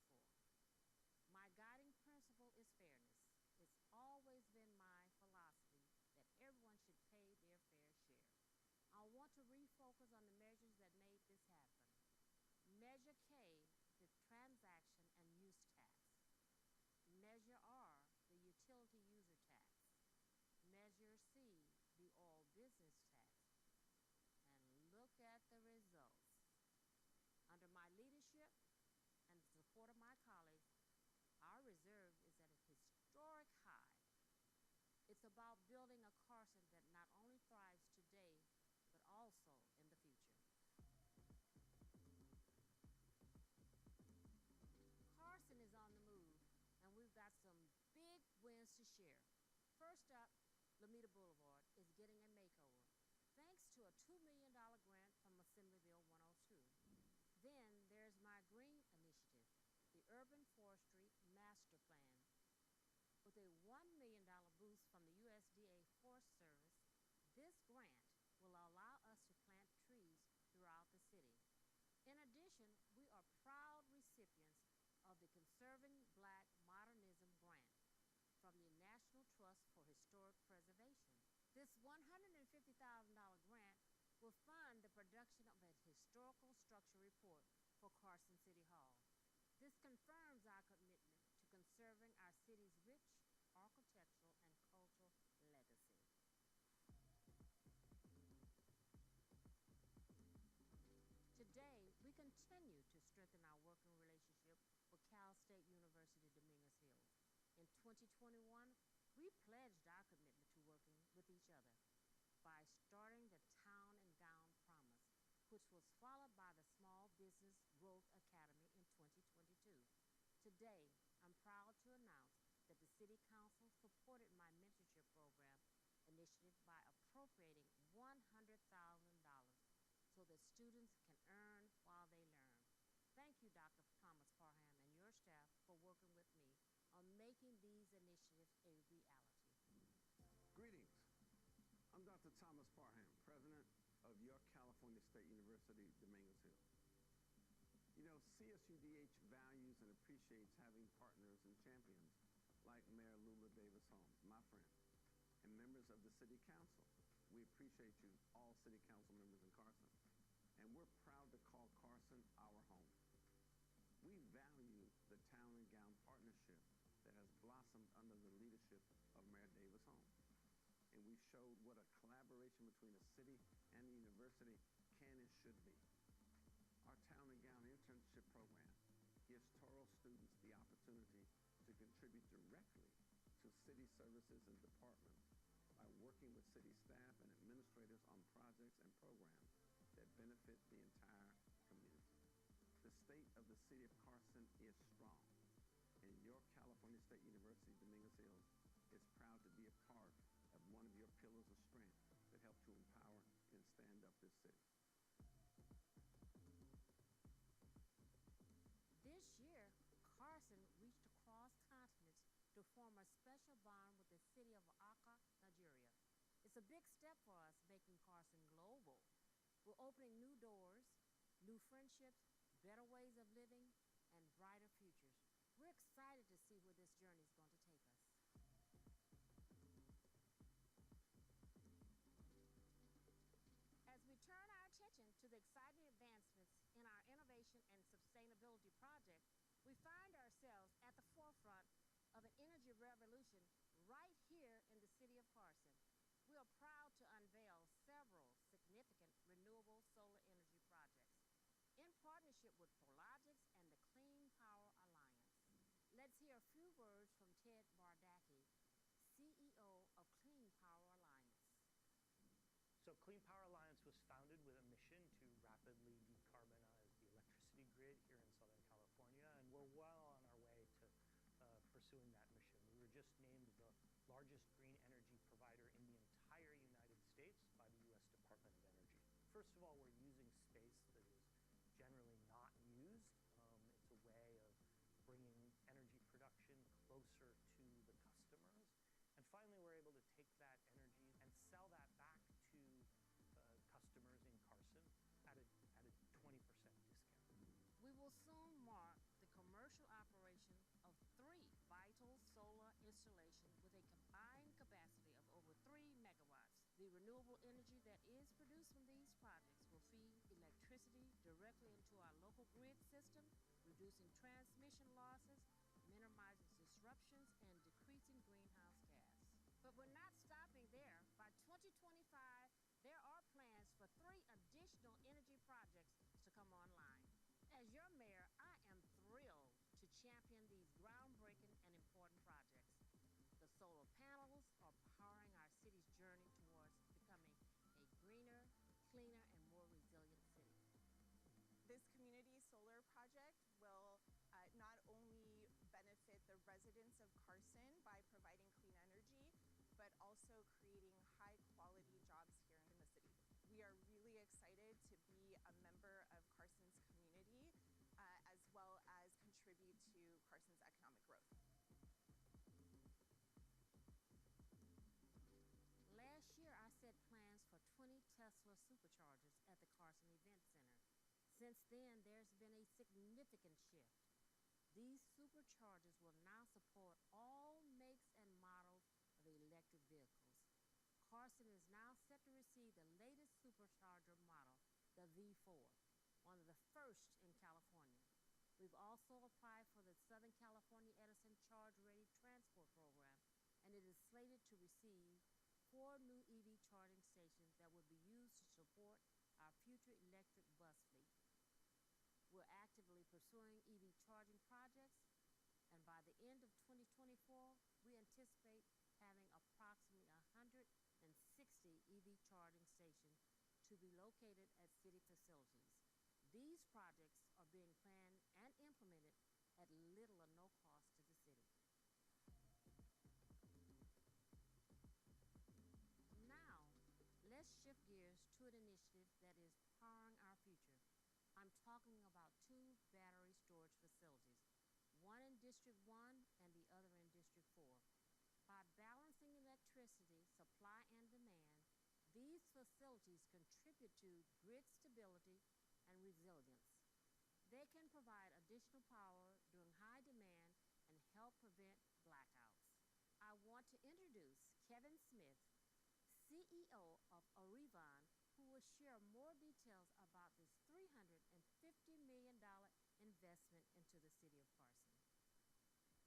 My guiding principle is fairness. It's always been my philosophy that everyone should pay their fair share. I want to refocus on the measures that made this happen. Measure K, the transaction and use tax. Measure R, the utility user tax. Measure C, the oil business tax. And look at the results. Under my leadership and the support of my colleagues, our reserve is at a historic high. It's about building a Carson that not only thrives today, but also in the future. Carson is on the move, and we've got some big wins to share. First up, Lameda Boulevard is getting a makeover, thanks to a $2 million grant from Assembly Bill 102. Then there's my Green Initiative, the Urban Forestry Master Plan. With a $1 million boost from the USDA Forest Service, this grant will allow us to plant trees throughout the city. In addition, we are proud recipients of the Conserving Black Modernism Grant from the National Trust for Historic Preservation. This $150,000 grant will fund the production of a historical structure report for Carson City Hall. This confirms our commitment to conserving our city's rich architectural and cultural legacy. Today, we continue to strengthen our working relationship with Cal State University Dominguez Hills. In 2021, we pledged our commitment to working with each other by starting the Town and Gown Promise, which was followed by the Small Business Growth Academy in 2022. Today, I'm proud to announce that the City Council supported my mentorship program initiative by appropriating $100,000 so that students can earn while they learn. Thank you, Dr. Thomas Parham and your staff for working with me on making these initiatives a reality. Greetings. I'm Dr. Thomas Parham, president of your California State University, Dominguez Hills. You know, CSUDH values and appreciates having partners and champions like Mayor Lula Davis Holmes, my friend, and members of the City Council. We appreciate you, all City Council members in Carson, and we're proud to call Carson our home. We value the Town and Gown partnership that has blossomed under the leadership of Mayor Davis Holmes. And we showed what a collaboration between the city and the university can and should be. Our Town and Gown internship program gives Toro students the opportunity to contribute directly to city services and departments by working with city staff and administrators on projects and programs that benefit the entire community. The state of the city of Carson is strong, and your California State University, Dominguez Hills, is proud to be a part of one of your pillars of strength that help to empower and stand up this city. This year, Carson reached across continents to form a special bond with the city of Accra, Nigeria. It's a big step for us, making Carson global. We're opening new doors, new friendships, better ways of living, and brighter futures. We're excited to see where this journey is going to take us. As we turn our attention to the exciting advancements in our innovation and sustainability project, we find ourselves at the forefront of an energy revolution right here in the city of Carson. We are proud to unveil several significant renewable solar energy projects in partnership with Prologix and the Clean Power Alliance. Let's hear a few words from Ted Bardacki, CEO of Clean Power Alliance. So Clean Power Alliance was founded with a mission to rapidly decarbonize the electricity grid here in Southern California, and we're well on our way to pursuing that mission. We were just named the largest green energy provider in the entire United States by the U.S. Department of Energy. First of all, we're using space that is generally not used. It's a way of bringing energy production closer to the customers. And finally, we're able to take that energy and sell that back to customers in Carson at a 20% discount. We will soon mark the commercial operation of 3 vital solar installations with a combined capacity of over 3 megawatts. The renewable energy that is produced from these projects will feed electricity directly into our local grid system, reducing transmission losses, minimizing disruptions, and decreasing greenhouse gas. But we're not stopping there. By 2025, there are plans for 3 additional energy projects to come online. As your mayor, I am thrilled to champion these groundbreaking and important projects. The solar panels are powering our city's journey towards becoming a greener, cleaner, and more resilient city. This community solar project will not only benefit the residents of Carson by providing clean energy, but also creating high-quality jobs here in the city. We are really excited to be a member of Carson's community, as well as contribute to Carson's economic growth. Last year, I set plans for 20 Tesla superchargers at the Carson Event Center. Since then, there's been a significant shift. These superchargers will now support all makes and models of electric vehicles. Carson is now set to receive the latest supercharger model, the V4, one of the first in California. We've also applied for the Southern California Edison Charge Ready Transport Program, and it is slated to receive 4 new EV charging stations that will be used to support our future electric bus fleet. We're actively pursuing EV charging projects, and by the end of 2024, we anticipate having approximately 160 EV charging stations to be located at city facilities. These projects are being planned and implemented at little or no cost to the city. Now, let's shift gears to an initiative that is powering our future. I'm talking about 2 battery storage facilities, one in District 1 and the other in District 4. By balancing electricity supply and demand, these facilities contribute to grid stability and resilience. They can provide additional power during high demand and help prevent blackouts. want to introduce Kevin Smith, CEO of Orevon, who will share more details about this $350 million investment into the city of Carson.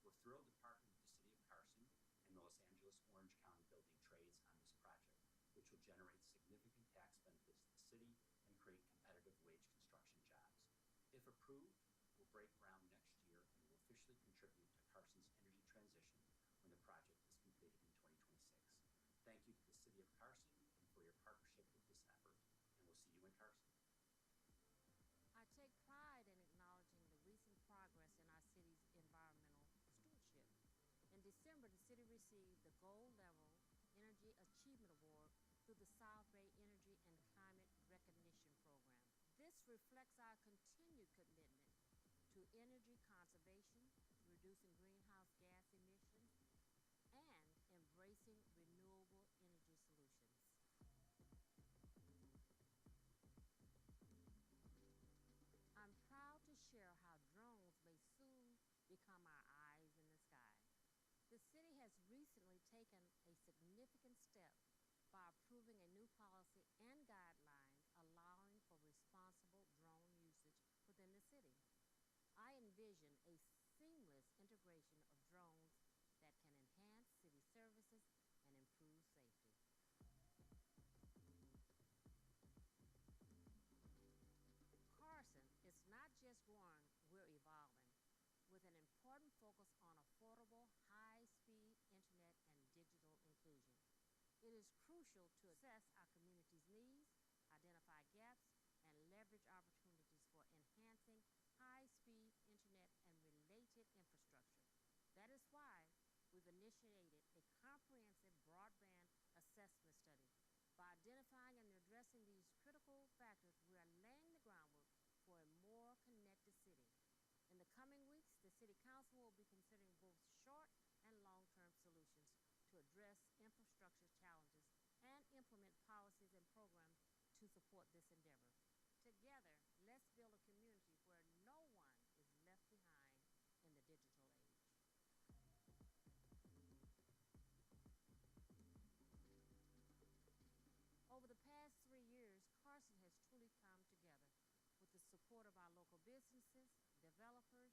We're thrilled to partner with the City of Carson and the Los Angeles Orange County Building Trades on this project, which will generate significant tax benefits to the city and create competitive wage construction jobs. If approved, we'll break ground next year and will officially contribute to Carson's energy transition when the project is completed in 2026. Thank you to the City of Carson and for your partnership with this effort, and we'll see you in Carson. I take pride in acknowledging the recent progress in our city's environmental stewardship. In December, the city received the Gold Level Energy Achievement Award through the South Bay Energy and Climate Recognition Program. This reflects our continued commitment to energy conservation, reducing greenhouse gas emissions, and embracing renewable energy solutions. I'm proud to share how drones may soon become our eyes in the sky. The city has recently taken a significant step by approving a new policy and guidelines allowing for responsible drone usage within the city. I envision a seamless integration of drones that can enhance city services and improve safety. Carson is not just growing, we're evolving, with an important focus on affordable, high-speed internet and digital inclusion. It is crucial to assess our community's needs, identify gaps, and leverage opportunities for enhancing high-speed internet and related infrastructure. That is why we've initiated a comprehensive broadband assessment study. By identifying and addressing these critical factors, we are laying the groundwork for a more connected city. In the coming weeks, the City Council will be considering both short and long-term solutions to address infrastructure challenges and implement policies and programs to support this endeavor. Together, let's build a community where no one is left behind in the digital age. Over the past 3 years, Carson has truly come together with the support of our local businesses, developers,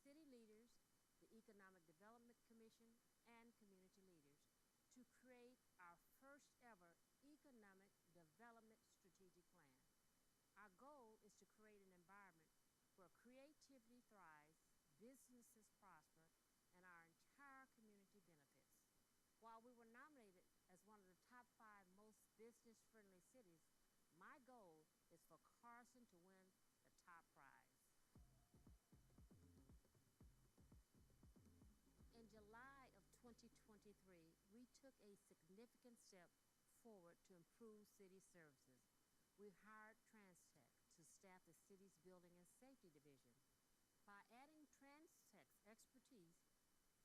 city leaders, the Economic Development Commission, and community leaders to create our first ever Economic Development Strategic Plan. Our goal is to create an environment where creativity thrives, businesses prosper, and our entire community benefits. While we were nominated as one of the top 5 most business-friendly cities, my goal is for Carson to win the top prize. In July of 2023, we took a significant step forward to improve city services. We hired TransTech to staff the city's Building and Safety Division. By adding TransTech's expertise,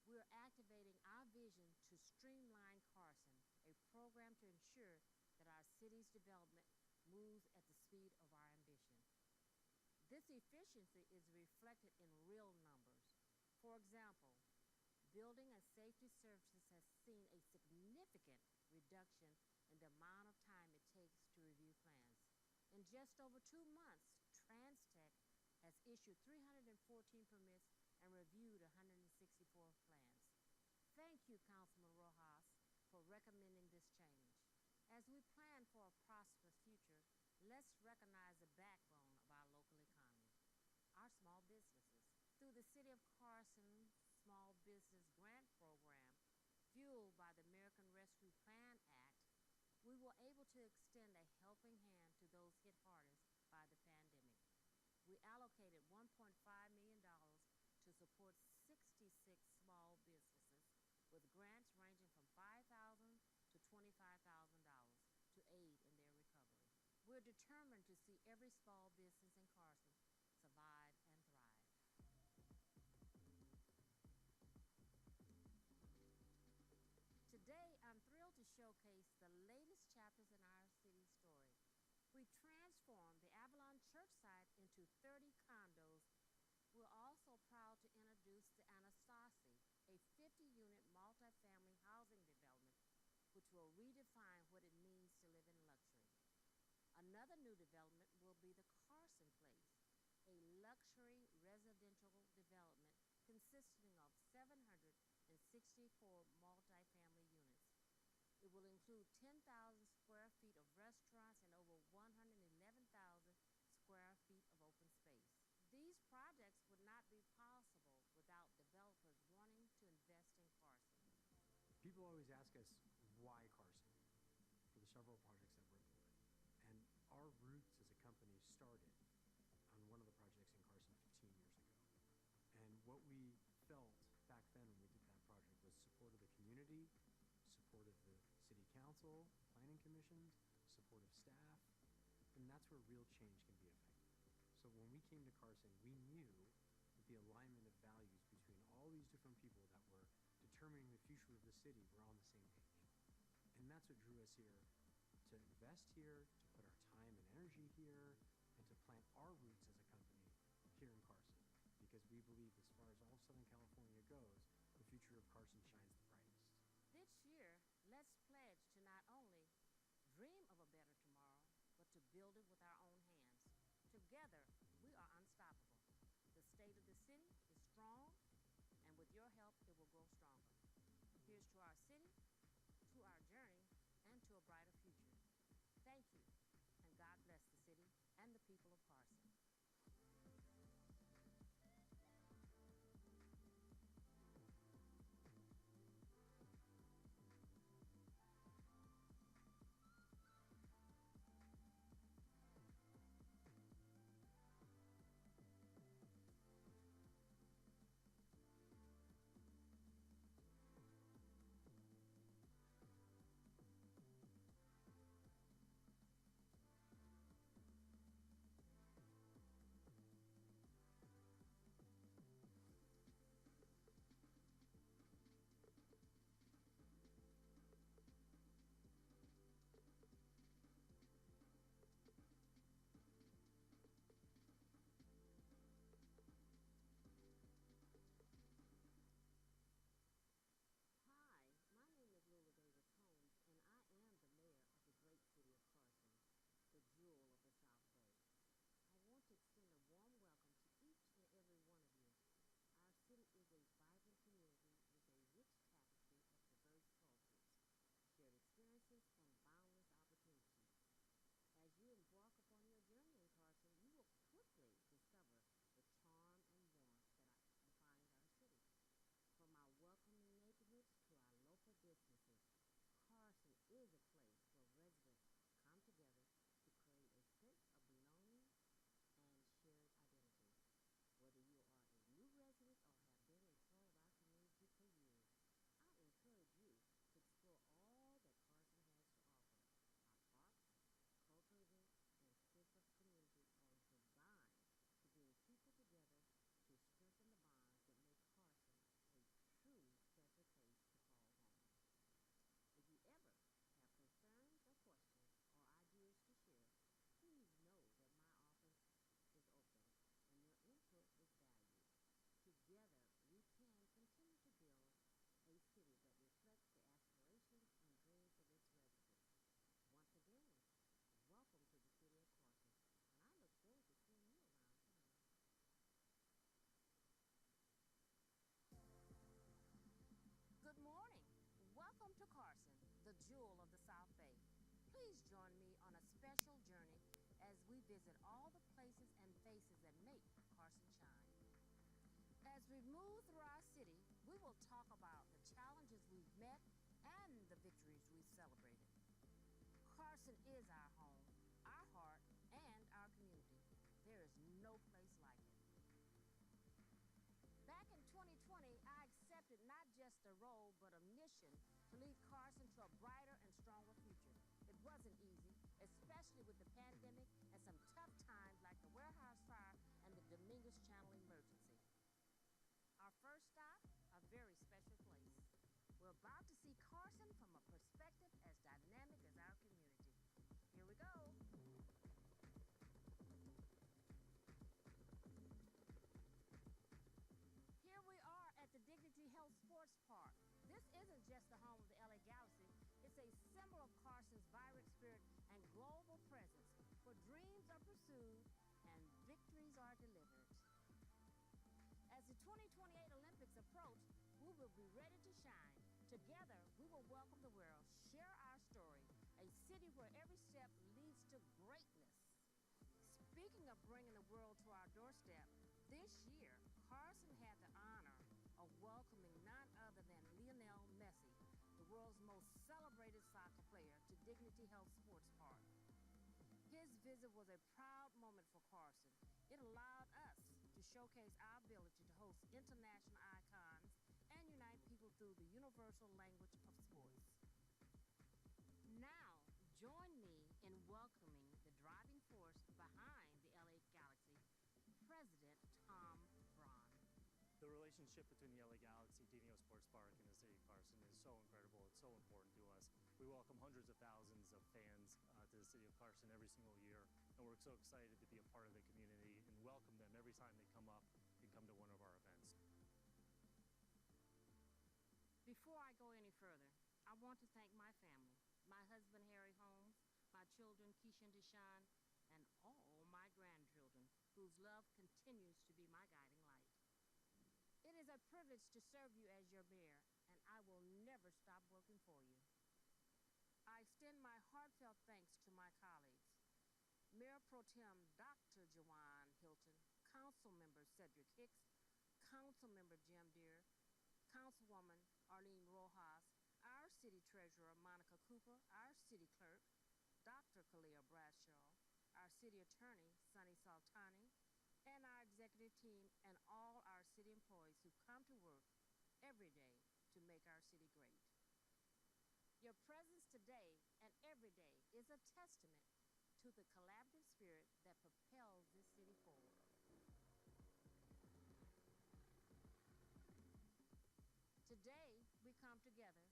we're activating our vision to streamline Carson, a program to ensure that our city's development moves at the speed of our ambition. This efficiency is reflected in real numbers. For example, Building and Safety Services has seen a significant reduction in the amount of time it takes to review plans. In just over 2 months, TransTech has issued 314 permits and reviewed 164 plans. Thank you, Councilman Rojas, for recommending this change. As we plan for a prosperous future, let's recognize the backbone of our local economy, our small businesses. Through the City of Carson Small Business Grant Program, fueled by the American Rescue Plan Act, we were able to extend a helping hand to those hit hardest by the pandemic. We allocated $1.5 million to support 66 small businesses with grants ranging from $5,000 to $25,000 to aid in their recovery. We're determined to see every small business in Carson survive and thrive. Today, I'm thrilled to showcase the latest chapters in our city story. We transformed the Avalon Church site into 30 condos. We're also proud to introduce the Anastasi, a 50-unit multifamily housing will redefine what it means to live in luxury. Another new development will be the Carson Place, a luxury residential development consisting of 764 multifamily units. It will include 10,000 square feet of restaurants and over 111,000 square feet of open space. These projects would not be possible without developers wanting to invest in Carson. People always ask us, why Carson, for the several projects that we're building. And our roots as a company started on one of the projects in Carson 15 years ago. And what we felt back then when we did that project was support of the community, support of the city council, planning commissions, support of staff, and that's where real change can be effective. So when we came to Carson, we knew that the alignment of values between all these different people that were determining the future of the city were on the same page. And that's what drew us here, to invest here, to put our time and energy here, and to plant our roots as a company here in Carson. Because we believe as far as all of Southern California goes, the future of Carson shines the brightest. This year, let's pledge to not only dream of a better tomorrow, but to build it with our own hands. Together, we are unstoppable. The state of the city is strong, and with your help, it will grow stronger. Here's to our city, to our journey, and to a brighter future. Thank you, and God bless the city and the people of Carson. And I am the mayor of the great city of Carson, the jewel of the South Bay. I want to extend a warm welcome to each and every one of you. Our city is a vibrant community with a rich tapestry of diverse cultures, shared experiences, and boundless opportunities. As you embark upon your journey in Carson, you will quickly discover the charm and warmth that defines our city. From our welcoming neighborhoods to our local businesses, Carson is a place where residents come together to create a sense of belonging and shared identity. Whether you are a new resident or have been a part of our community for years, I encourage you to explore all that Carson has to offer. Our parks, cultural events, and sense of community are designed to bring people together to strengthen the bonds that make Carson a truly special place to call home. If you ever have concerns or questions or ideas to share, please know that my office is open and your input is valued. Together, we can continue to build a city that reflects the aspirations and dreams of its residents. Once again, welcome to the city of Carson, and I look forward to seeing you around town. Good morning. Welcome to Carson, the jewel of the South Bay. Please join me on a special journey as we visit all the places and faces that make Carson shine. As we move through our city, we will talk about the challenges we've met and the victories we've celebrated. Carson is our home, our heart, and our community. There is no place like it. Back in 2020, I accepted not just a role, but a mission to lead Carson to a brighter and stronger future. It wasn't easy, especially with the pandemic and some tough times like the warehouse fire and the Dominguez Channel emergency. Our first stop, a very special place. We're about to see Carson from a perspective as dynamic as our community. Here we go. Here we are at the Dignity Health Sports Park. This isn't just the home of the LA Galaxy. It's a the 2028 Olympics approach, we will be ready to shine. Together, we will welcome the world, share our story, a city where every step leads to greatness. Speaking of bringing the world to our doorstep, this year, Carson had the honor of welcoming none other than Lionel Messi, the world's most celebrated soccer player, to Dignity Health Sports Park. His visit was a proud moment for Carson. It allowed us to showcase our ability to host international icons and unite people through the universal language of sports. Now, join me in welcoming the driving force behind the LA Galaxy, President Tom Braun. The relationship between the LA Galaxy, DVO Sports Park, and the city of Carson is so incredible. It's so important to us. We welcome hundreds of thousands of fans to the city of Carson every single year, and we're so excited to be a part of the community and welcome them every time they come up and come to one of our events. Before I go any further, I want to thank my family, my husband Harry Holmes, my children Keisha and Deshaun, and all my grandchildren, whose love continues to be my guiding light. It is a privilege to serve you as your mayor, and I will never stop working for you. I extend my heartfelt thanks to my colleagues, Mayor Pro Tem Dr. Jawan Hilton, Councilmember Cedric Hicks, Councilmember Jim Deere, Councilwoman Arlene Rojas, our City Treasurer Monica Cooper, our City Clerk Dr. Kalia Bradshaw, our City Attorney Sunny Saltani, and our executive team and all our city employees who come to work every day to make our city great. Your presence today and every day is a testament to the collaborative spirit that propels this city forward. Today, we come together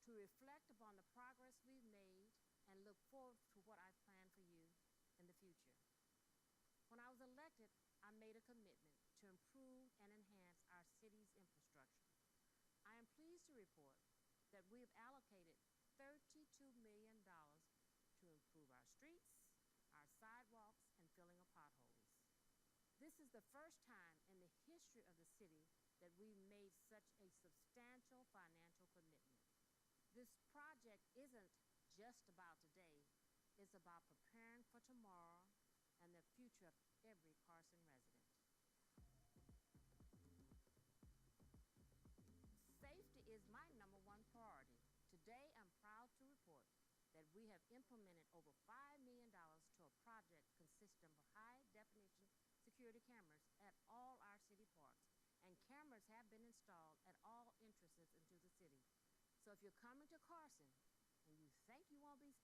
to reflect upon the progress we've made and look forward to what I plan for you in the future. When I was elected, I made a commitment to improve and enhance our city's infrastructure. I am pleased to report that we have allocated $32 million to improve our streets, our sidewalks, and filling of potholes. This is the first time in the history of the city that we've made such a substantial financial commitment. This project isn't just about today, it's about preparing for tomorrow and the future of every Carson resident. Safety is my #1 priority. Today, I'm proud to report that we have implemented over $5 million to a project consisting of high-definition security cameras at all our city parks, and cameras have been installed at all entrances into the city. So if you're coming to Carson and you think you won't be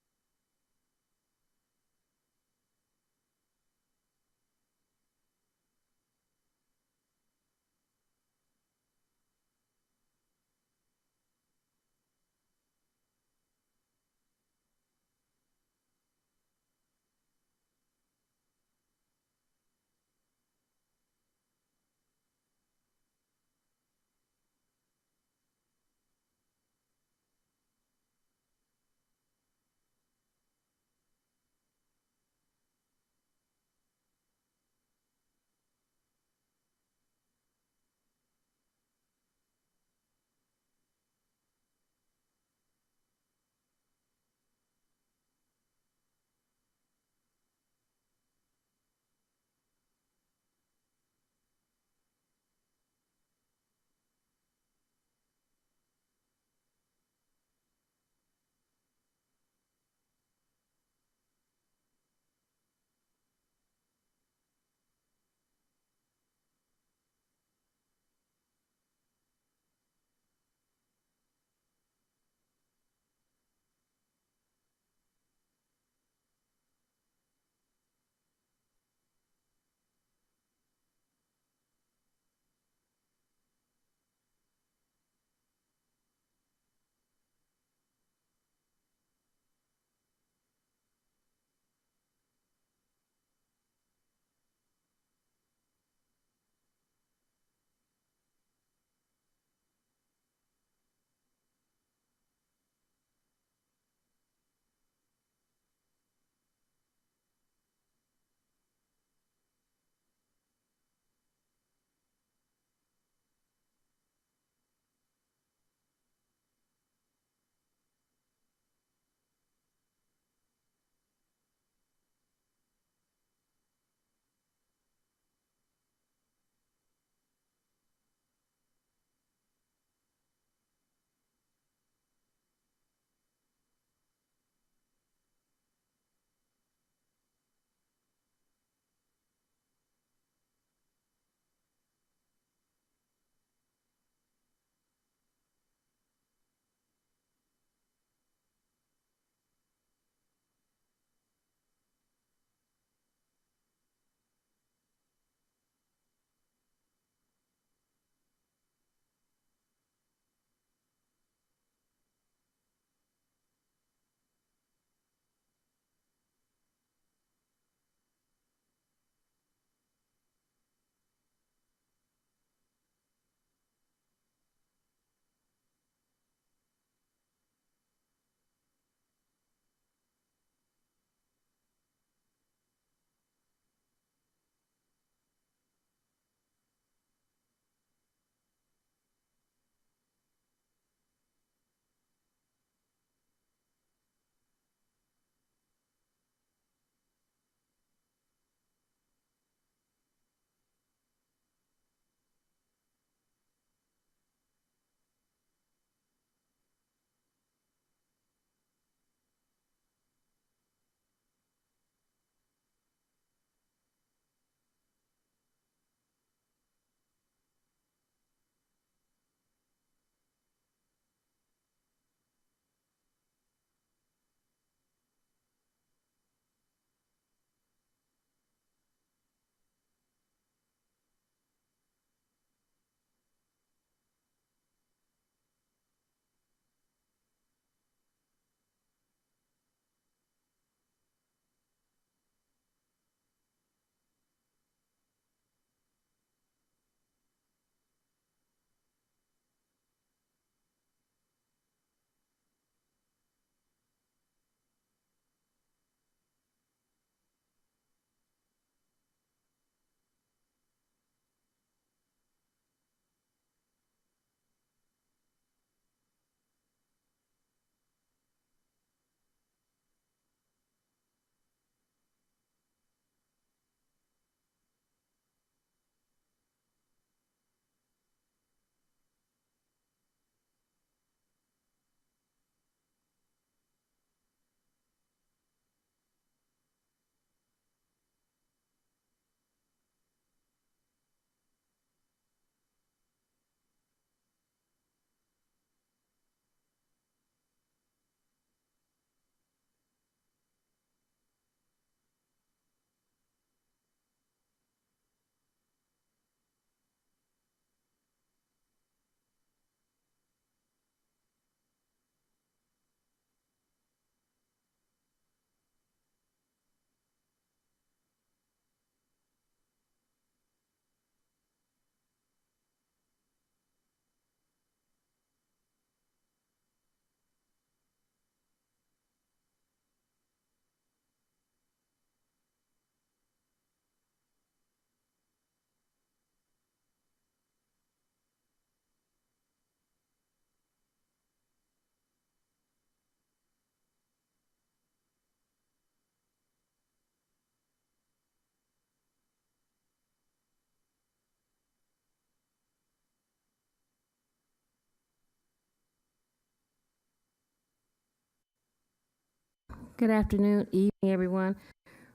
Good afternoon, evening, everyone.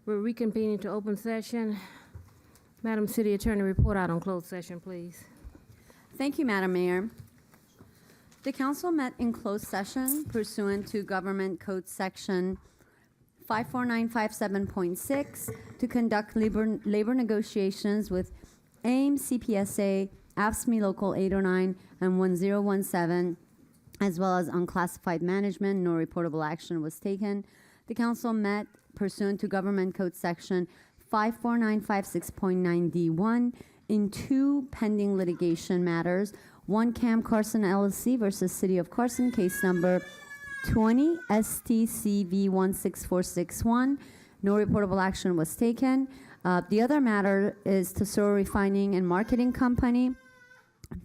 We're reconvening to open session. Madam City Attorney, report out on closed session, please. Thank you, Madam Mayor. The council met in closed session pursuant to Government Code Section 54957.6 to conduct labor negotiations with AIM, CPSA, AFSCME Local 809 and 1017, as well as unclassified management. No reportable action was taken. The council met pursuant to Government Code Section 54956.9D1 in 2 pending litigation matters. One, Cam Carson LLC versus City of Carson, case number 20 STCV 16461. No reportable action was taken. The other matter is Tesoro Refining and Marketing Company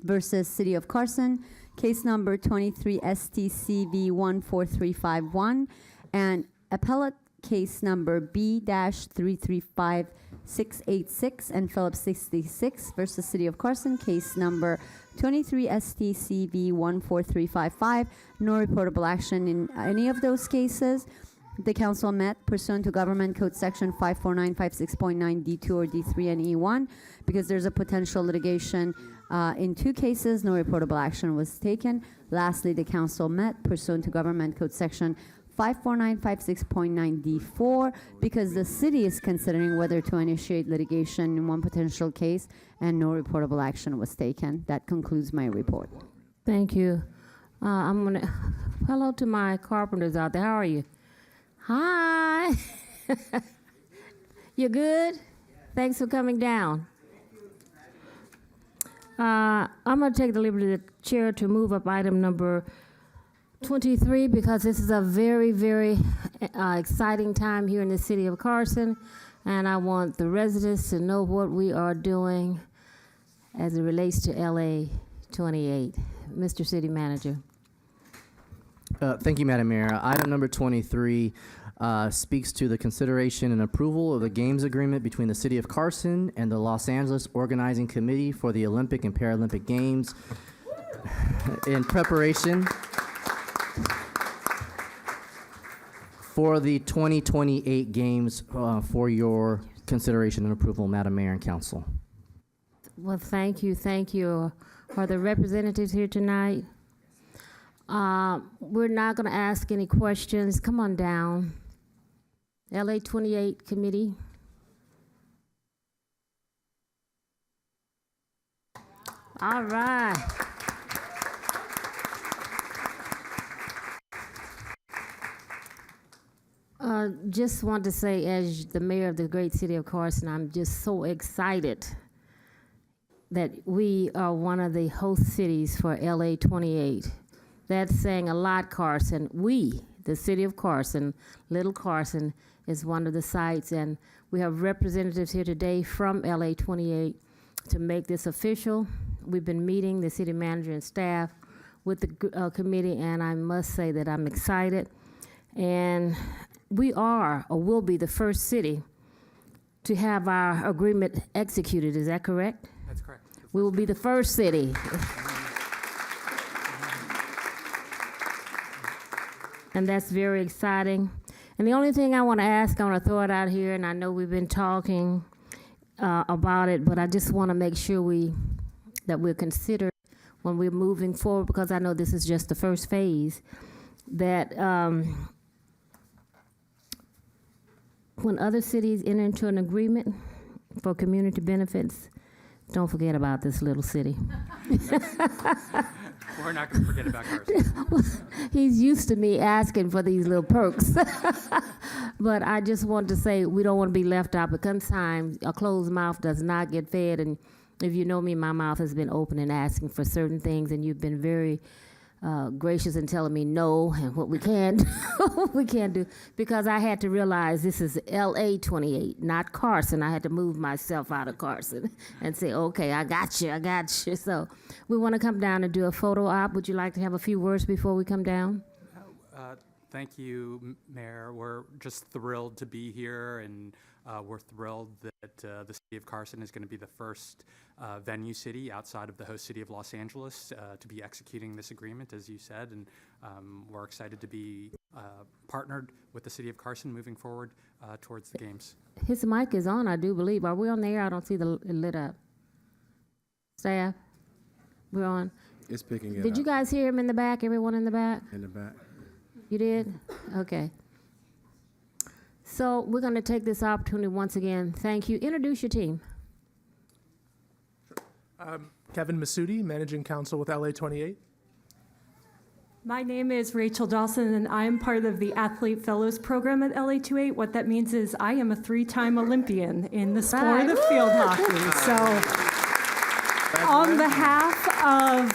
versus City of Carson, case number 23 STCV 14351, and appellate case number B-335686 and Phillips 66 versus City of Carson, case number 23 STCV 14355. No reportable action in any of those cases. The council met pursuant to Government Code Section 54956.9 D2 or D3 and E1 because there's a potential litigation in 2 cases. No reportable action was taken. Lastly, the council met pursuant to Government Code Section 54956.9 D4 because the city is considering whether to initiate litigation in one potential case, and no reportable action was taken. That concludes my report. Thank you. I'm gonna, hello to my carpenters out there. How are you? Hi. You good? Thanks for coming down. I'm going to take the liberty of the chair to move up item number 23 because this is a very, very exciting time here in the city of Carson, and I want the residents to know what we are doing as it relates to LA 28. Mr. City Manager. Thank you, Madam Mayor. Item number 23 speaks to the consideration and approval of the games agreement between the City of Carson and the Los Angeles Organizing Committee for the Olympic and Paralympic Games in preparation for the 2028 Games for your consideration and approval, Madam Mayor and Council. Well, thank you, thank you. Are the representatives here tonight? We're not going to ask any questions. Come on down. LA 28 committee. All right. Just want to say, as the mayor of the great city of Carson, I'm just so excited that we are one of the host cities for LA 28. That's saying a lot, Carson. We, the city of Carson, Little Carson, is one of the sites, and we have representatives here today from LA 28 to make this official. We've been meeting, the city manager and staff, with the committee, and I must say that I'm excited. And we are, or will be, the first city to have our agreement executed. Is that correct? That's correct. We will be the first city. And that's very exciting. And the only thing I want to ask, I want to throw it out here, and I know we've been talking about it, but I just want to make sure that we're considered when we're moving forward, because I know this is just the first phase, that when other cities enter into an agreement for community benefits, don't forget about this little city. We're not going to forget about Carson. He's used to me asking for these little perks. But I just want to say we don't want to be left out, because sometimes a closed mouth does not get fed. And if you know me, my mouth has been open and asking for certain things, and you've been very gracious in telling me no and what we can't we can't do, because I had to realize this is LA 28, not Carson. I had to move myself out of Carson and say, okay, I got you. So we want to come down and do a photo op. Would you like to have a few words before we come down? Thank you, Mayor. We're just thrilled to be here, and we're thrilled that the city of Carson is going to be the first venue city outside of the host city of Los Angeles to be executing this agreement, as you said, and we're excited to be partnered with the city of Carson moving forward towards the games. His mic is on, I do believe. Are we on the air? I don't see it lit up. Staff, we're on. It's picking it Did up. you guys hear him in the back? Everyone in the back? In the back. You did? Okay. So we're going to take this opportunity once again. Thank you. Introduce your team. Kevin Masudi, Managing Counsel with LA28. My name is Rachel Dawson, and I am part of the Athlete Fellows Program at LA28. What that means is I am a 3-time Olympian in the sport of field hockey. So on behalf of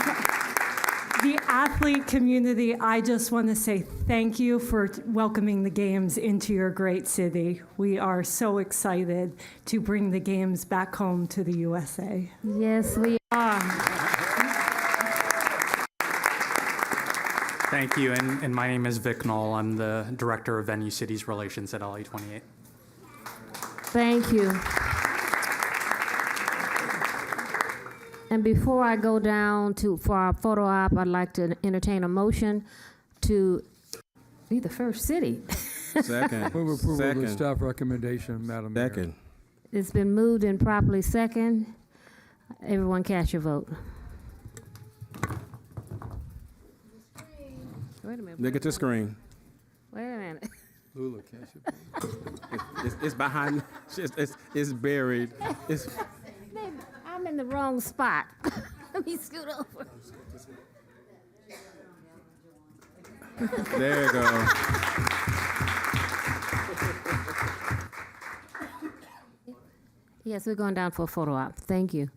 the athlete community, I just want to say thank you for welcoming the games into your great city. We are so excited to bring the games back home to the USA. Yes, we are. Thank you, and my name is Vic Knoll. I'm the Director of Venue Cities Relations at LA28. Thank you. And before I go down for our photo op, I'd like to entertain a motion to be the first city. Second. Move approval of the Second. staff recommendation, Madam Mayor. Second. It's been moved and properly second. Everyone cast your vote. Wait a minute. Look at the screen. Wait a minute. Lula, catch your It's behind. It's buried. I'm in the wrong spot. Let me scoot over. There you go. Yes, we're going down for a photo op. Thank you.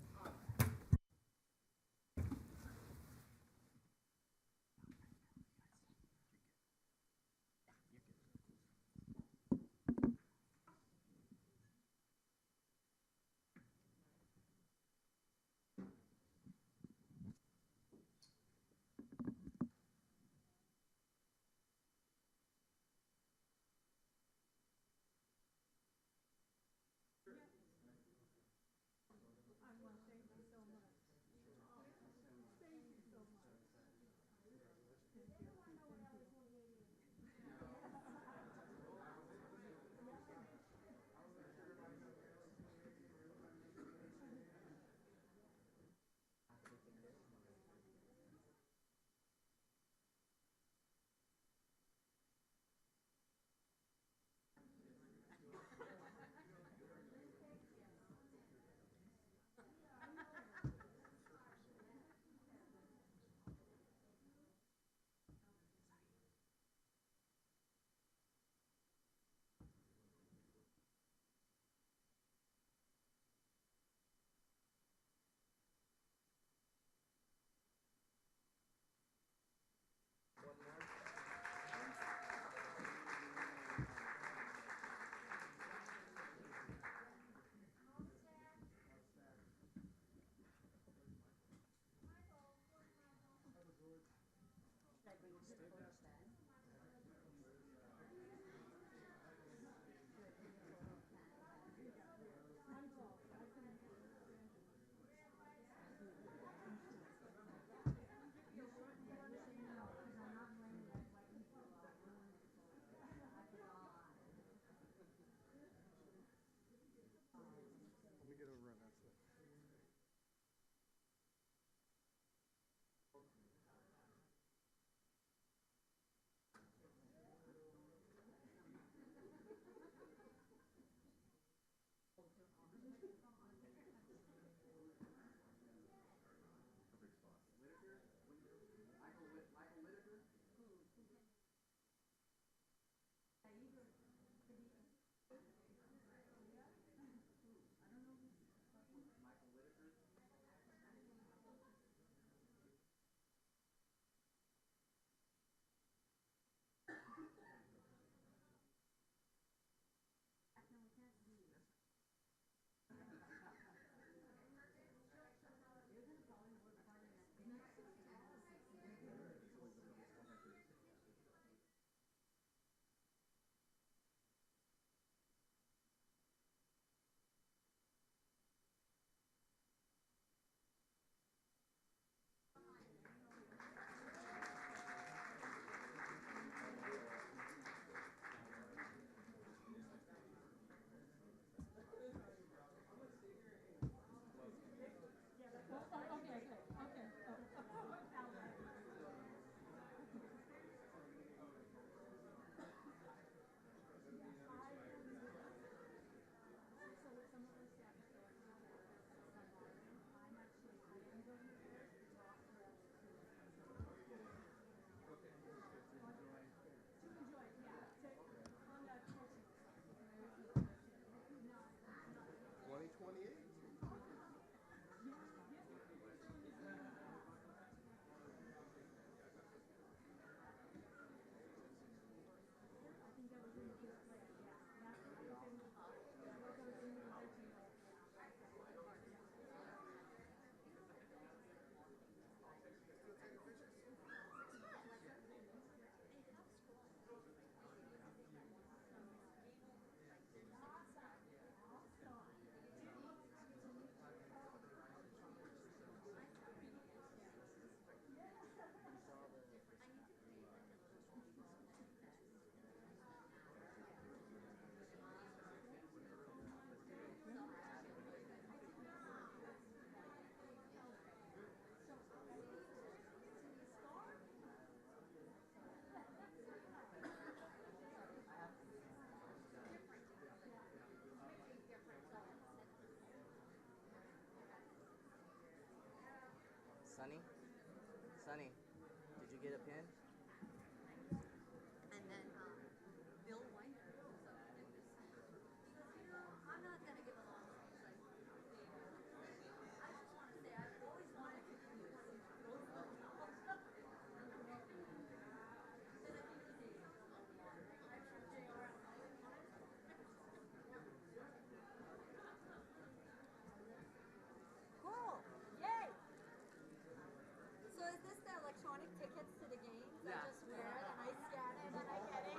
Sunny? Sunny, did you get a pen? And then Bill Weiner. I'm not going to give a long speech. I just want to say I've always wanted to do this. Cool. Yay. So is this the electronic tickets to the games? Yeah. I just wear it and I scan it and I get it.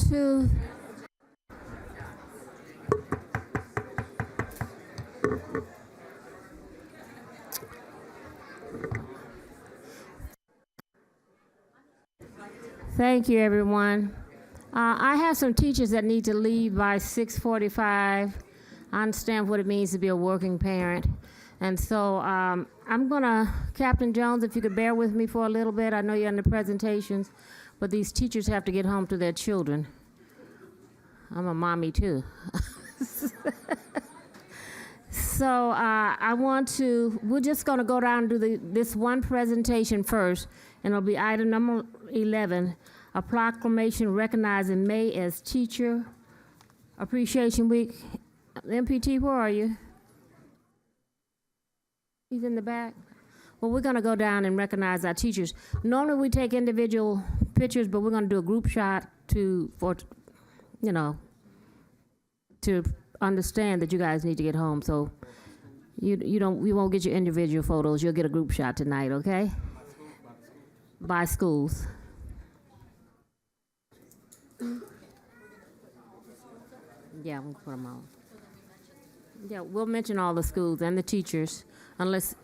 To Thank you, everyone. I have some teachers that need to leave by 6:45. I understand what it means to be a working parent. And so I'm gonna, Captain Jones, if you could bear with me for a little bit. I know you're in the presentations, but these teachers have to get home to their children. I'm a mommy too. So we're just gonna go down and do this one presentation first, and it'll be item number 11, a proclamation recognizing May as Teacher Appreciation Week. MPT, where are you? He's in the back. Well, we're gonna go down and recognize our teachers. Normally we take individual pictures, but we're gonna do a group shot to understand that you guys need to get home. So you won't get your individual photos. You'll get a group shot tonight, okay? By schools. Yeah, we'll put them on. Yeah, we'll mention all the schools and the teachers, unless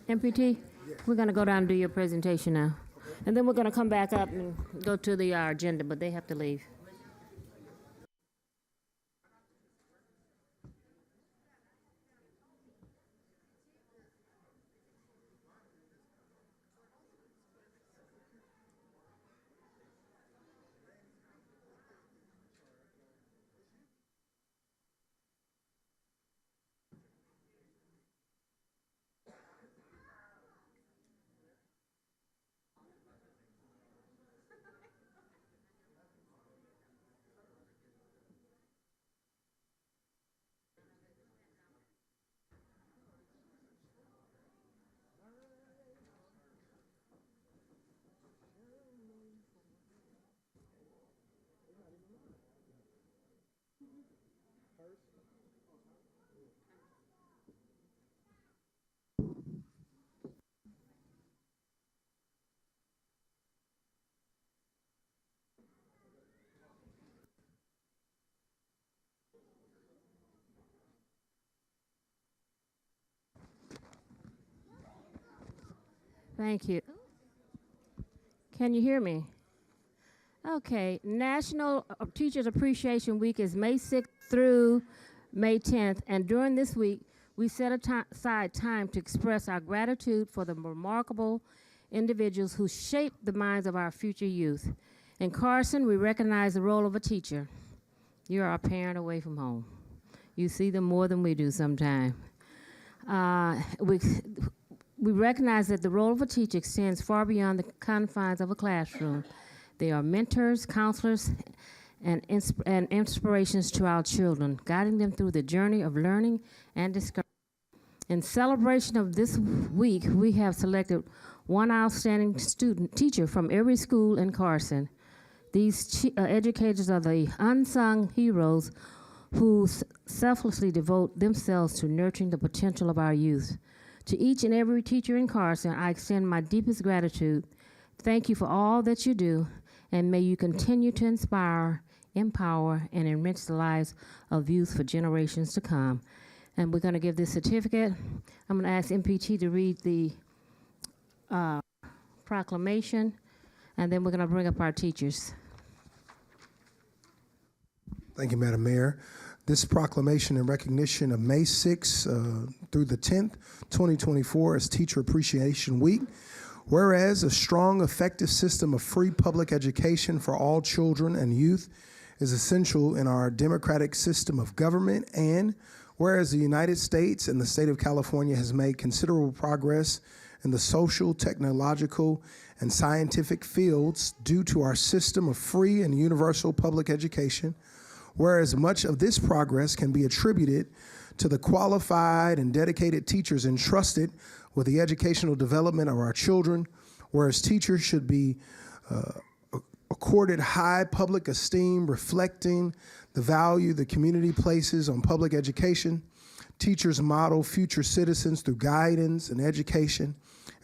MPT, we're gonna go down and do your presentation now. And then we're gonna come back up and go to the agenda, but they have to leave. Thank you. Can you hear me? Okay, National Teachers Appreciation Week is May 6th through May 10th, and during this week, we set aside time to express our gratitude for the remarkable individuals who shape the minds of our future youth. In Carson, we recognize the role of a teacher. You are a parent away from home. You see them more than we do sometimes. We recognize that the role of a teacher extends far beyond the confines of a classroom. They are mentors, counselors, and inspirations to our children, guiding them through the journey of learning and discovery. In celebration of this week, we have selected one outstanding teacher from every school in Carson. These educators are the unsung heroes who selflessly devote themselves to nurturing the potential of our youth. To each and every teacher in Carson, I extend my deepest gratitude. Thank you for all that you do, and may you continue to inspire, empower, and enrich the lives of youth for generations to come. And we're going to give this certificate. I'm going to ask MPT to read the proclamation, and then we're going to bring up our teachers. Thank you, Madam Mayor. This proclamation in recognition of May 6th through the 10th, 2024 is Teacher Appreciation Week. Whereas a strong, effective system of free public education for all children and youth is essential in our democratic system of government, and whereas the United States and the state of California has made considerable progress in the social, technological, and scientific fields due to our system of free and universal public education, whereas much of this progress can be attributed to the qualified and dedicated teachers entrusted with the educational development of our children, whereas teachers should be accorded high public esteem, reflecting the value the community places on public education. Teachers model future citizens through guidance and education,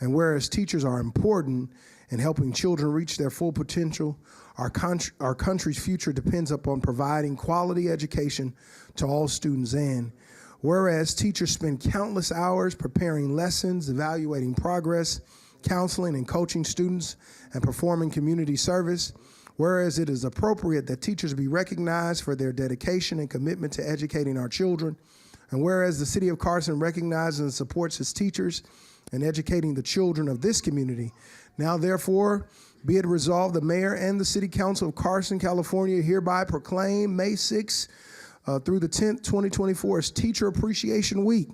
and whereas teachers are important in helping children reach their full potential, our country's future depends upon providing quality education to all students. And whereas teachers spend countless hours preparing lessons, evaluating progress, counseling and coaching students, and performing community service, whereas it is appropriate that teachers be recognized for their dedication and commitment to educating our children, and whereas the City of Carson recognizes and supports its teachers in educating the children of this community, now therefore be it resolved, the Mayor and the City Council of Carson, California hereby proclaim May 6th through the 10th, 2024 as Teacher Appreciation Week.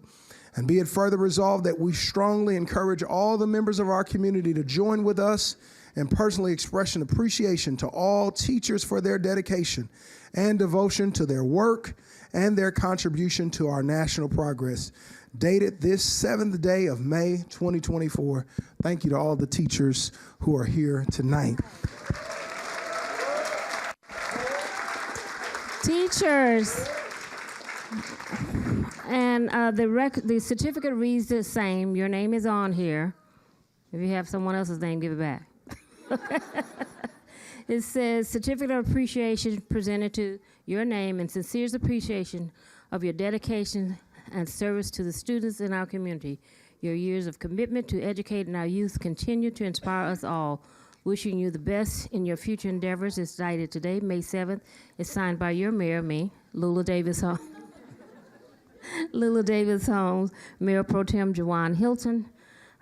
And be it further resolved that we strongly encourage all the members of our community to join with us in personally expressing appreciation to all teachers for their dedication and devotion to their work and their contribution to our national progress. Dated this 7th day of May, 2024. Thank you to all the teachers who are here tonight. Teachers. And the certificate reads the same. Your name is on here. If you have someone else's name, give it back. It says, Certificate of Appreciation presented to your name and sincere appreciation of your dedication and service to the students in our community. Your years of commitment to educating our youth continue to inspire us all. Wishing you the best in your future endeavors is cited today, May 7th. It's signed by your mayor, me, Lula Davis Holmes. Lula Davis Holmes, Mayor Pro Tem Jawan Hilton,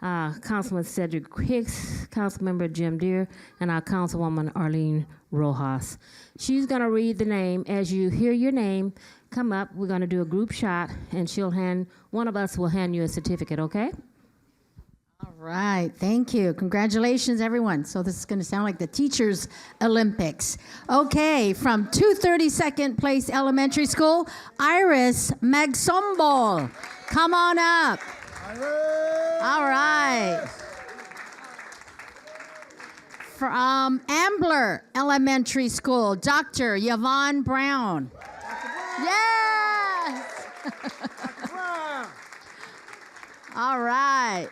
Councilman Cedric Hicks, Councilmember Jim Deere, and our Councilwoman Arlene Rojas. She's going to read the name. As you hear your name come up, we're going to do a group shot, and one of us will hand you a certificate, okay? All right, thank you. Congratulations, everyone. So this is going to sound like the Teachers Olympics. Okay, from 232nd Place Elementary School, Iris Magsombol. Come on up. All right. From Ambler Elementary School, Dr. Yvonne Brown. Yes! All right.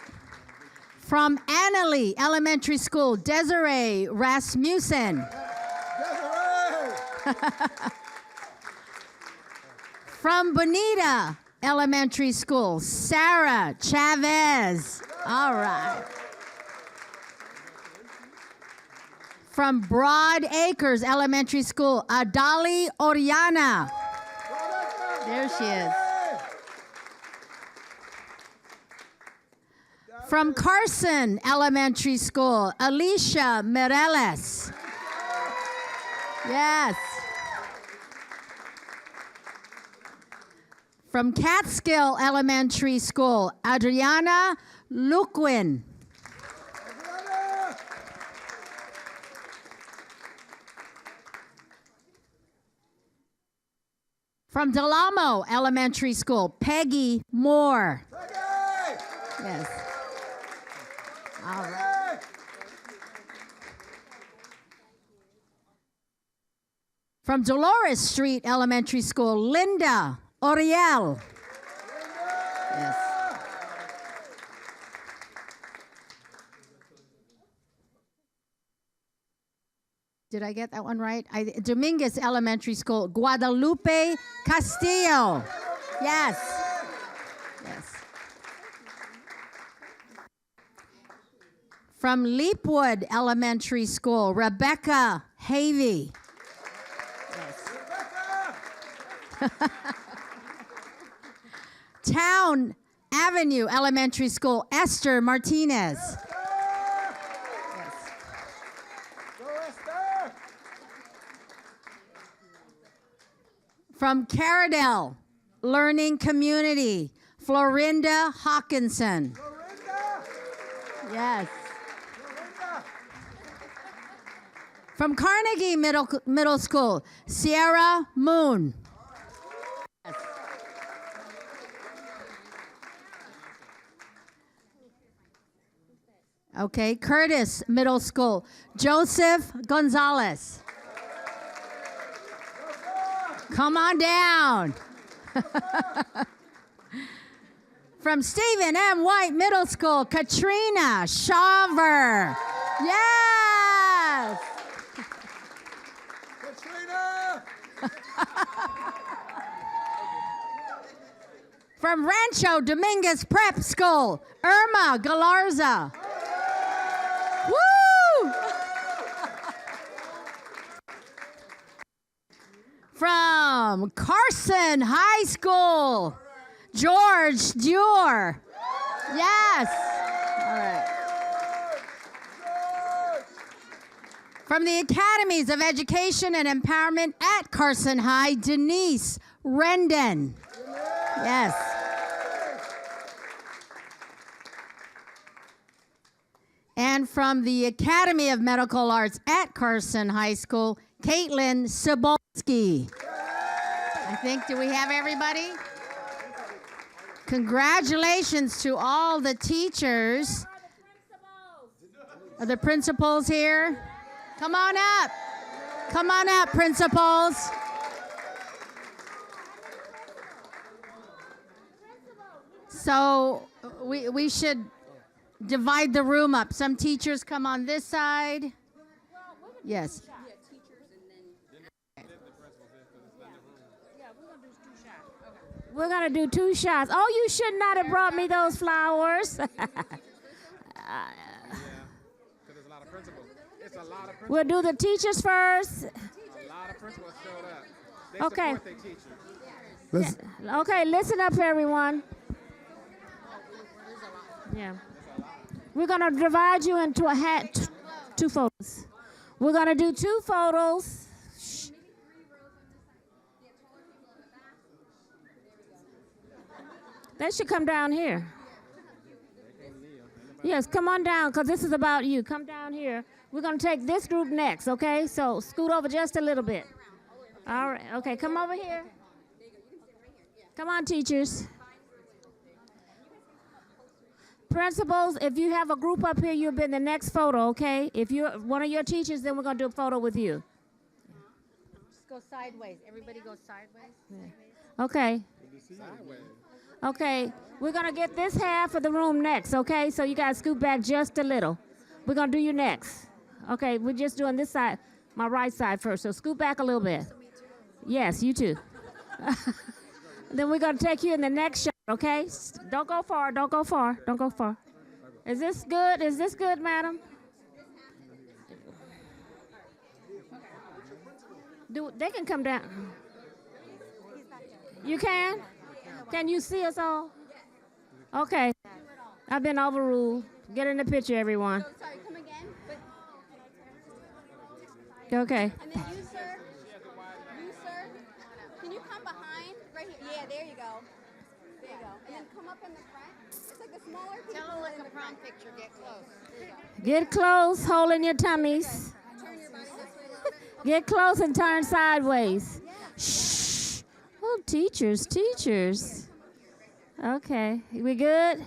From Annalee Elementary School, Desiree Rasmussen. From Bonita Elementary School, Sarah Chavez. All right. From Broad Acres Elementary School, Adali Oriana. There she is. From Carson Elementary School, Alicia Mireles. Yes. From Catskill Elementary School, Adriana Luquin. From Delamo Elementary School, Peggy Moore. Yes. All right. From Dolores Street Elementary School, Linda Oriel. Yes. Did I get that one right? Dominguez Elementary School, Guadalupe Castillo. Yes. Yes. From Leapwood Elementary School, Rebecca Havey. Yes. Town Avenue Elementary School, Esther Martinez. From Caradell Learning Community, Florinda Hawkinson. Yes. From Carnegie Middle School, Sierra Moon. Yes. Okay, Curtis Middle School, Joseph Gonzalez. Come on down. From Stephen M. White Middle School, Katrina Shaver. Yes. Katrina. From Rancho Dominguez Prep School, Irma Galarza. Woo! From Carson High School, George Dewar. Yes. All right. From the Academies of Education and Empowerment at Carson High, Denise Rendon. Yes. And from the Academy of Medical Arts at Carson High School, Caitlin Cebulski. I think, do we have everybody? Congratulations to all the teachers. Are the principals here? Come on up. Come on up, principals. So we should divide the room up. Some teachers come on this side. Yes. We're going to do 2 shots. Oh, you should not have brought me those flowers. We'll do the teachers first. A lot of principals showed up. They Okay. support their teachers. Okay, listen up, everyone. Yeah. We're going to divide you into a hat, 2 photos. We're going to do 2 photos. Shh. They should come down here. Yes, come on down, because this is about you. Come down here. We're going to take this group next, okay? So scoot over just a little bit. All right, okay, come over here. Come on, teachers. Principals, if you have a group up here, you'll be in the next photo, okay? If you're one of your teachers, then we're going to do a photo with you. Just go sideways. Everybody go sideways. Yeah. Okay. Okay, we're going to get this half of the room next, okay? So you guys scoot back just a little. We're going to do you next. Okay, we're just doing this side, my right side first. So scoot back a little bit. Yes, you too. Then we're going to take you in the next shot, okay? Don't go far, don't go far, don't go far. Is this good? Is this good, madam? They can come down. You can? Can you see us all? Okay. I've been overruled. Get in the picture, everyone. Oh, sorry, come again. Okay. And then you, sir. You, sir. Can you come behind? Right here. Yeah, there you go. There you go. And then come up in the front. It's like the smaller people. Tell them like a prom picture. Get close. There you go. Get close, holding your tummies. Turn your body this way a little bit. Get close and turn sideways. Shh. Oh, teachers, teachers. Okay, we good?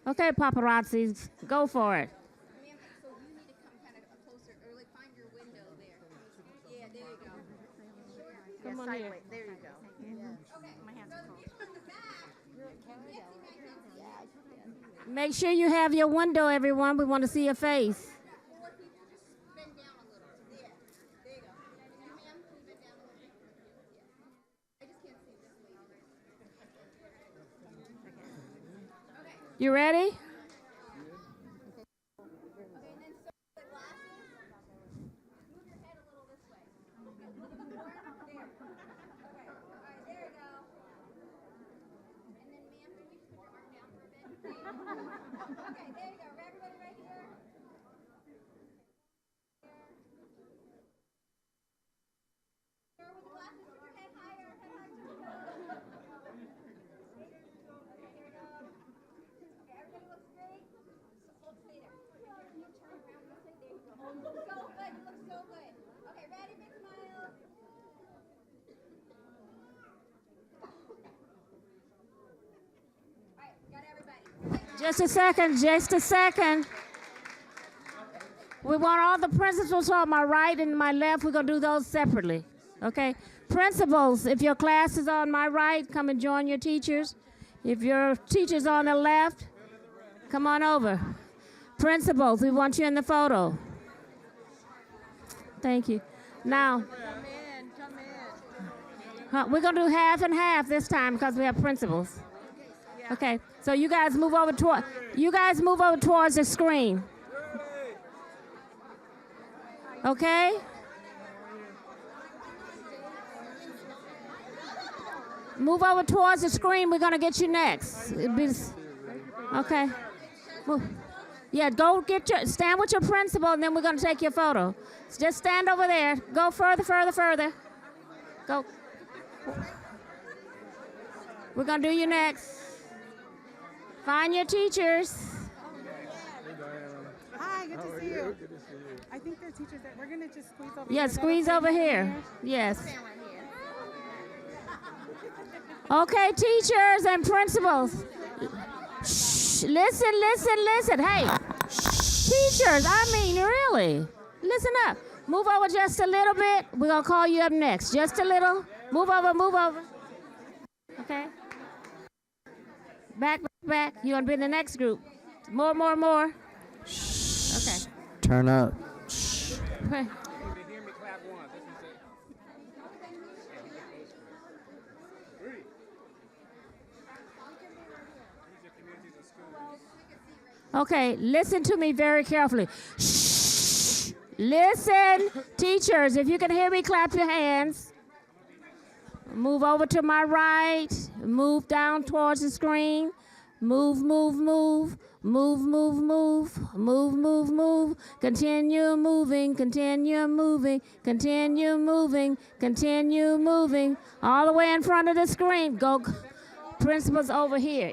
Okay, paparazzis, go for it. So you need to come kind of closer, or like find your window there. Yeah, there you go. Come on here. There you go. Okay. My hands are cold. Make sure you have your window, everyone. We want to see your face. You ready? Okay, there you go. Everybody right here. With the glasses, put your head higher, head high to the Okay, here we go. Okay, everybody looks great. Stay there. Can you turn around and say, there you go. You look so good, you look so good. Okay, ready, big smile. All right, got everybody. Just a second, just a second. We want all the principals on my right and my left. We're going to do those separately, okay? Principals, if your class is on my right, come and join your teachers. If your teacher's on the left, come on over. Principals, we want you in the photo. Thank you. Now, we're going to do half and half this time because we have principals. Okay, so you guys move over towards the screen. Okay? Move over towards the screen. We're going to get you next. Okay. Move. Yeah, stand with your principal, and then we're going to take your photo. Just stand over there. Go further, further, further. Go. We're going to do you next. Find your teachers. Hi, good to see you. I think they're teachers that we're going to just squeeze over Yeah, here. squeeze over here. Yes. Okay, teachers and principals. Shh, listen. Hey, teachers, I mean, really. Listen up. Move over just a little bit. We're going to call you up next. Just a little. Move over. Okay. Back. You're going to be in the next group. More. Okay. Turn up. Okay. Okay, listen to me very carefully. Shh. Listen, teachers, if you can hear me, clap your hands. Move over to my right. Move down towards the screen. Move. Continue moving. All the way in front of the screen. Go. Principal's over here.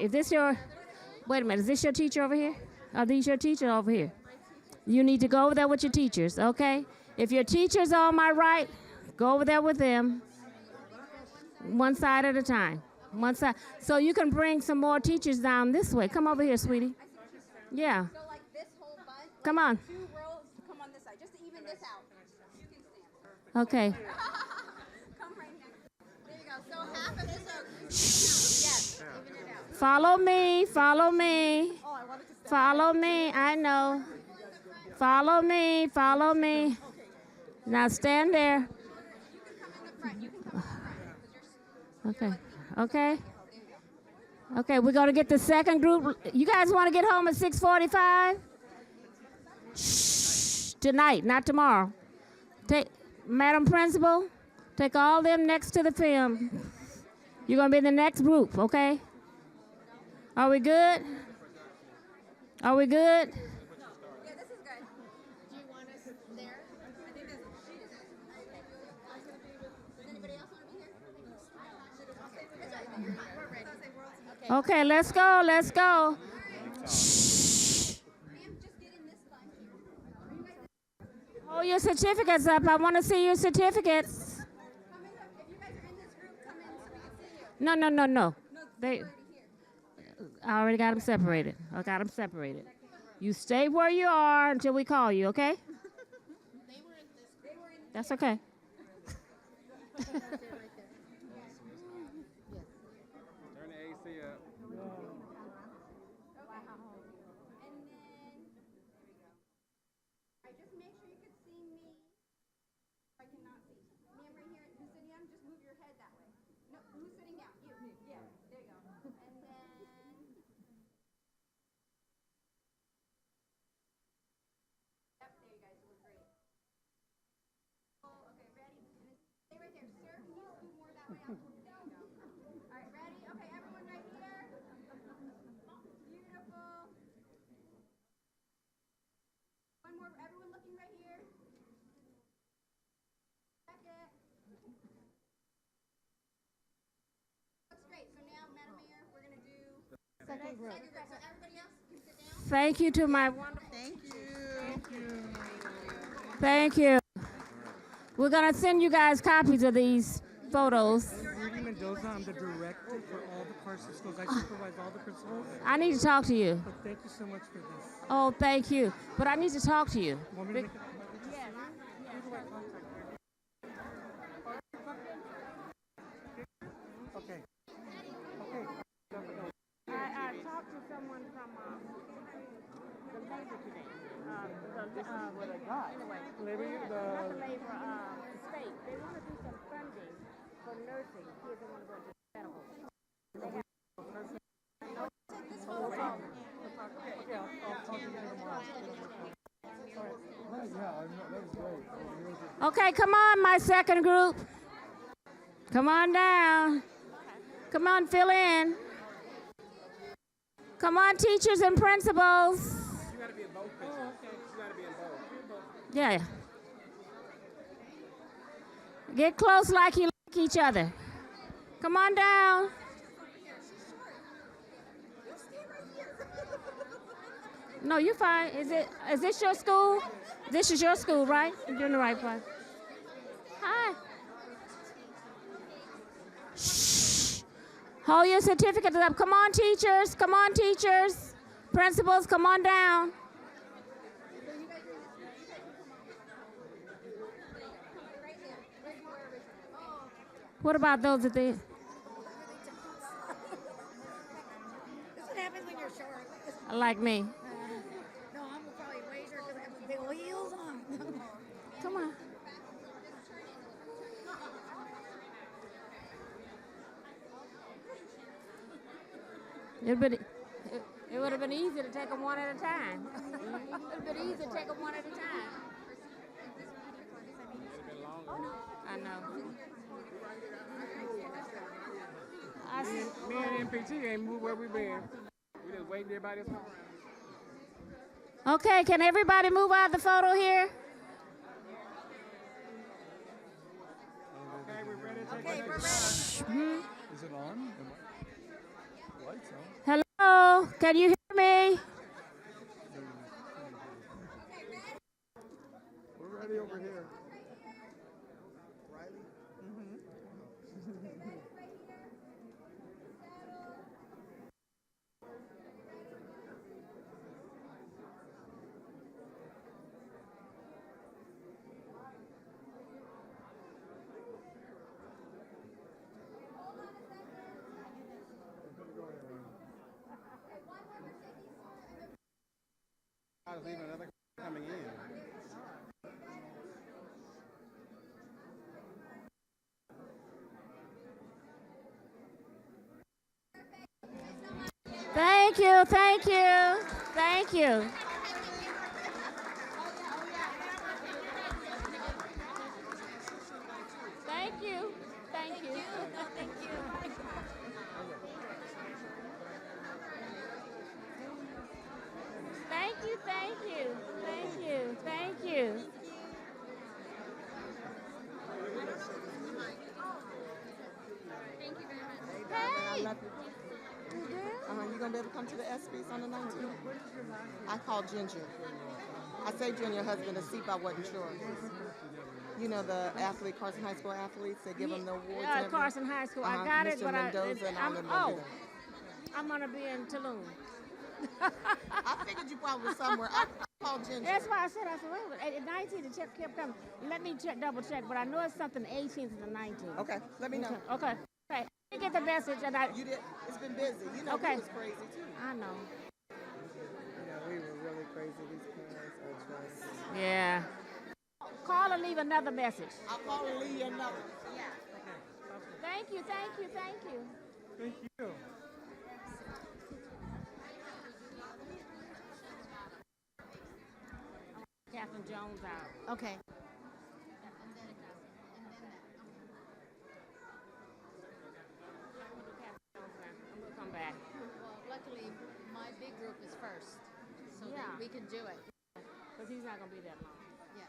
Wait a minute, is this your teacher over here? Are these your teachers over here? You need to go over there with your teachers, okay? If your teacher's on my right, go over there with them. One side at a time. One side. So you can bring some more teachers down this way. Come over here, sweetie. Yeah. So like this whole bunch. Come on. 2 rows, come on this side, just to even this out. You can stand. Okay. Come right next. There you go. So half of this are. Yes. Even it out. Follow me. I know. Follow me. Now stand there. Okay, we're going to get the second group. You guys want to get home at 6:45? Shh. Tonight, not tomorrow. Madam Principal, take all them next to the film. You're going to be in the next group, okay? Are we good? Are we good? Okay, let's go, let's go. Shh. Hold your certificates up. I want to see your certificates. No, no, no, no. I already got them separated. I got them separated. You stay where you are until we call you, okay? That's okay. Turn the AC up. Thank you to my wonderful. Thank you. We're going to send you guys copies of these photos. Rudy Mendoza, I'm the director for all the Carson schools. I supervise all the principals. I need to talk to you. But thank you so much for this. Oh, thank you. But I need to talk to you. Want me to make it? Who do I contact? Okay. I talked to someone from the labor today. What I got. Anyway, Labor, not the labor, the state. They want to do some funding for nursing. Kids that want to go to medical. Okay, I'll talk to you tomorrow. Okay, come on, my second group. Come on down. Come on, fill in. Come on, teachers and principals. You gotta be in both pictures. You gotta be in both. Yeah. Get close like you like each other. Come on down. No, you're fine. Is this your school? This is your school, right? You're doing the right place. Hi. Shh. Hold your certificates up. Come on, teachers. Come on, teachers. Principals, come on down. What about those at the end? That's what happens when you're short. Like me. No, I'm probably way short because I have big old heels on. Come on. It would have been easy to take them one at a time. It would have been easy to take them one at a time. I know. Me and MPT ain't moved where we been. We just waiting everybody to come around. Okay, can everybody move out the photo here? Okay, we're ready to take Okay, a we're picture. Mhm. Is it on? Lights on. Hello, can you hear me? We're ready over here. I was leaving another coming in. Thank you, thank you, thank you. Thank you, thank you. Thank you. Thank you. Thank you. Thank you. I love you. You're gonna be able to come to the ESPYs on the 19th. I called Ginger. I saved you and your husband a seat, but I wasn't sure. You know the athlete, Carson High School athletes, they give them the awards. Yeah, and everything? Carson High School. I got it, Mr. but Mendoza and all them gonna be there. I'm gonna be in Tulum. I figured you probably were somewhere. I called Ginger. That's why I said, wait, 19, the check kept coming. Let me double check, but I know it's something 18th to the 19th. Okay, let me know. Okay. Let me get the message. And You did. It's been busy. You know, Okay. it was crazy too. I know. You know, we were really crazy. These parents are just. Yeah. Call and leave another message. I'll call and leave you another. Yeah. Thank you, thank you, thank you. Thank you. Catherine Jones out. Okay. I'm gonna come back. Well, luckily, my big group is first, so Yeah. that we can do it. Because he's not gonna be that long. Yeah.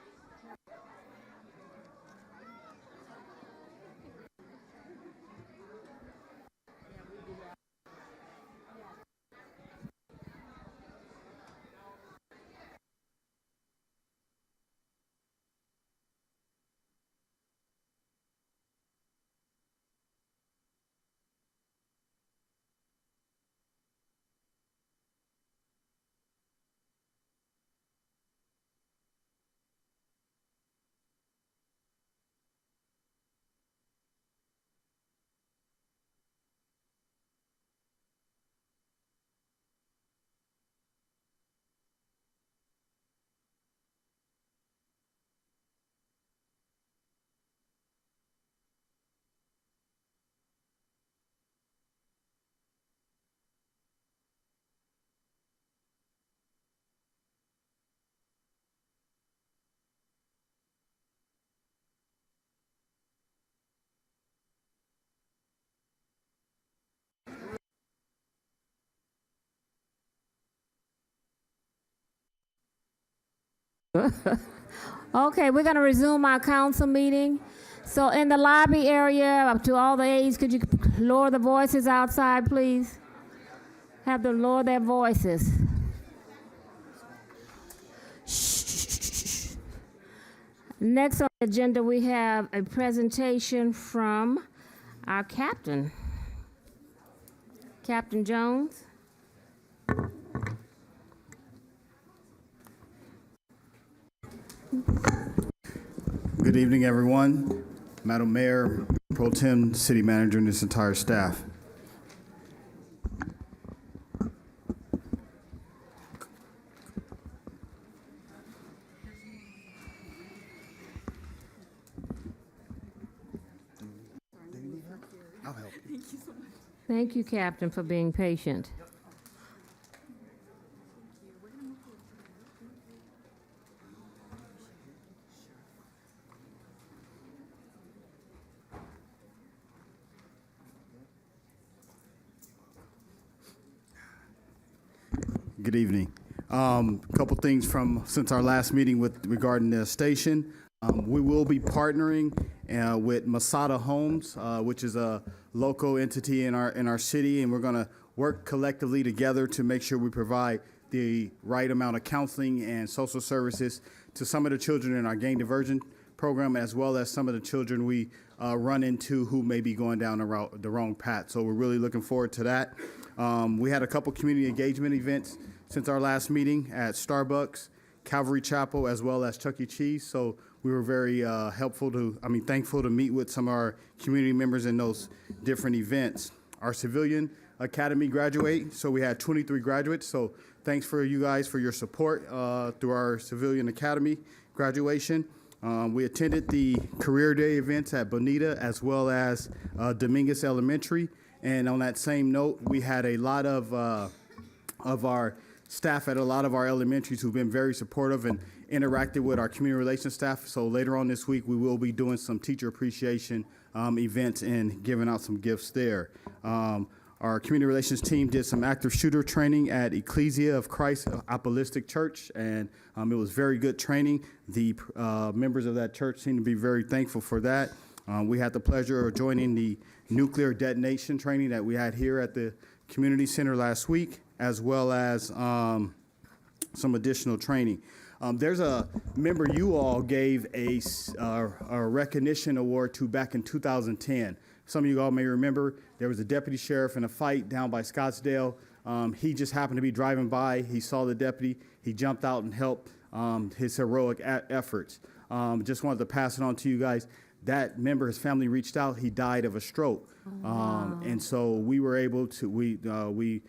Okay, we're gonna resume our council meeting. So in the lobby area, up to all the aides, could you lower the voices outside, please? Have them lower their voices. Shh. Next on the agenda, we have a presentation from our captain, Captain Jones. Good evening, everyone. Madam Mayor, Pro Tem, City Manager, and this entire staff. I'll help you. Thank you so much. Thank you, Captain, for being patient. Good evening. Couple things from since our last meeting regarding the station. We will be partnering with Masada Homes, which is a local entity in our city, and we're going to work collectively together to make sure we provide the right amount of counseling and social services to some of the children in our gang diversion program, as well as some of the children we run into who may be going down the wrong path. So we're really looking forward to that. We had a couple community engagement events since our last meeting at Starbucks, Calvary Chapel, as well as Chuck E. Cheese. So we were very thankful to meet with some of our community members in those different events. Our civilian academy graduate, so we had 23 graduates. So thanks for you guys for your support through our civilian academy graduation. We attended the career day events at Bonita as well as Dominguez Elementary. And on that same note, we had a lot of our staff at a lot of our elementaries who've been very supportive and interacted with our community relations staff. So later on this week, we will be doing some teacher appreciation events and giving out some gifts there. our community relations team did some active shooter training at Ecclesia of Christ Apostolic Church, and it was very good training. The members of that church seem to be very thankful for that. We had the pleasure of joining the nuclear detonation training that we had here at the community center last week, as well as some additional training. There's a member you all gave a recognition award to back in 2010. Some of you all may remember there was a deputy sheriff in a fight down by Scottsdale. He just happened to be driving by. He saw the deputy. He jumped out and helped his heroic efforts. Just wanted to pass it on to you guys. That member, his family reached out. He died of a stroke. And so we were able to, we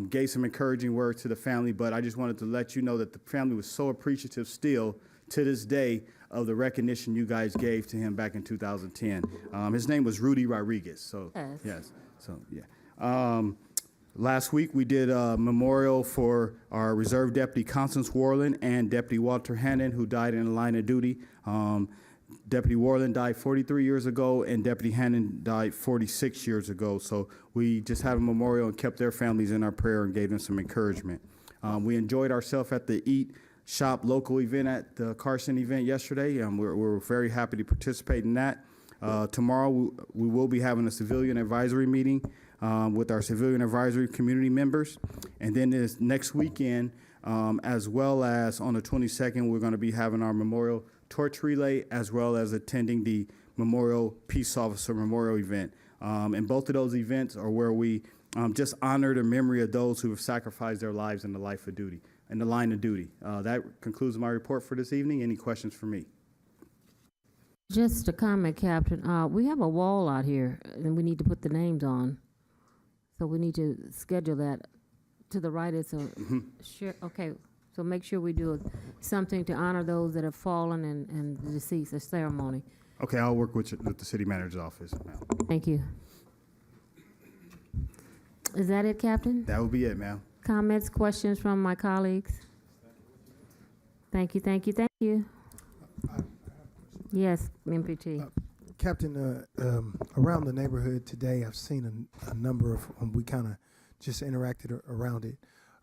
gave some encouraging words to the family, but I just wanted to let you know that the family was so appreciative still to this day of the recognition you guys gave to him back in 2010. His name was Rudy Rodriguez. So, yes. So, yeah. Last week we did a memorial for our Reserve Deputy Constance Warland and Deputy Walter Hannon, who died in the line of duty. Deputy Warland died 43 years ago, and Deputy Hannon died 46 years ago. So we just had a memorial and kept their families in our prayer and gave them some encouragement. We enjoyed ourselves at the Eat Shop local event at the Carson event yesterday. We're very happy to participate in that. Tomorrow we will be having a civilian advisory meeting with our civilian advisory community members. And then this next weekend, as well as on the 22nd, we're going to be having our memorial torch relay, as well as attending the Memorial Peace Officer Memorial event. And both of those events are where we just honor the memory of those who have sacrificed their lives in the life of duty, in the line of duty. That concludes my report for this evening. Any questions for me? Just a comment, Captain. We have a wall out here, and we need to put the names on. So we need to schedule that. To the right, it's a sure. Okay, so make sure we do something to honor those that have fallen and the deceased, a ceremony. Okay, I'll work with the city manager's office now. Thank you. Is that it, Captain? That will be it, ma'am. Comments, questions from my colleagues? Thank you, thank you, thank you. Yes, MPT. Captain, around the neighborhood today, I've seen a number of, we kind of just interacted around it,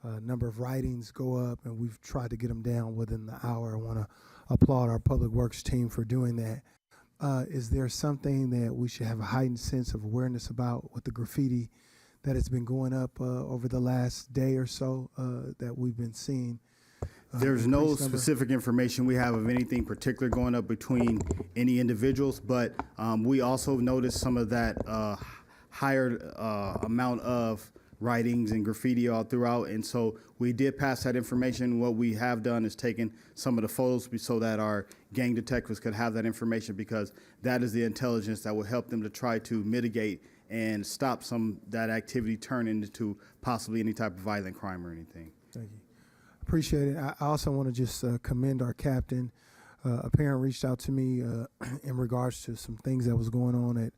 a number of writings go up, and we've tried to get them down within the hour. I want to applaud our public works team for doing that. Is there something that we should have a heightened sense of awareness about with the graffiti that has been going up over the last day or so that we've been seeing? There's no specific information we have of anything particular going up between any individuals, but we also noticed some of that higher amount of writings and graffiti all throughout, and so we did pass that information. What we have done is taken some of the photos so that our gang detectives could have that information, because that is the intelligence that will help them to try to mitigate and stop that activity turning into possibly any type of violent crime or anything. Thank you. Appreciate it. I also want to just commend our captain. A parent reached out to me in regards to some things that was going on at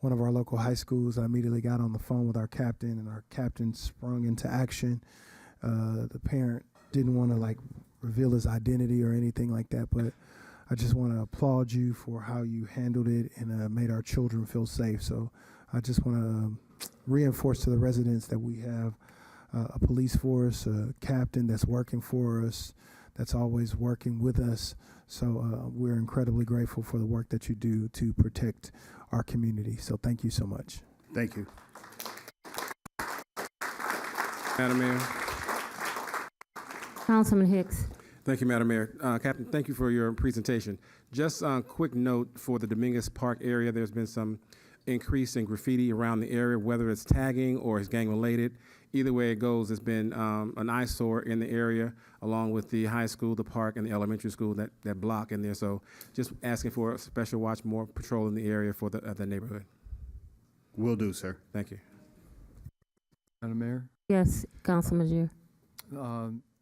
one of our local high schools. I immediately got on the phone with our captain, and our captain sprung into action. The parent didn't want to reveal his identity or anything like that, but I just want to applaud you for how you handled it and made our children feel safe. So I just want to reinforce to the residents that we have a police force, a captain that's working for us, that's always working with us. So we're incredibly grateful for the work that you do to protect our community. So thank you so much. Thank you. Madam Mayor. Councilman Hicks. Thank you, Madam Mayor. Captain, thank you for your presentation. Just a quick note for the Dominguez Park area, there's been some increase in graffiti around the area, whether it's tagging or it's gang related. Either way it goes, it's been an eyesore in the area, along with the high school, the park, and the elementary school that block in there. So just asking for a special watch, more patrol in the area for the neighborhood. Will do, sir. Thank you. Madam Mayor? Yes, Councilman Gier.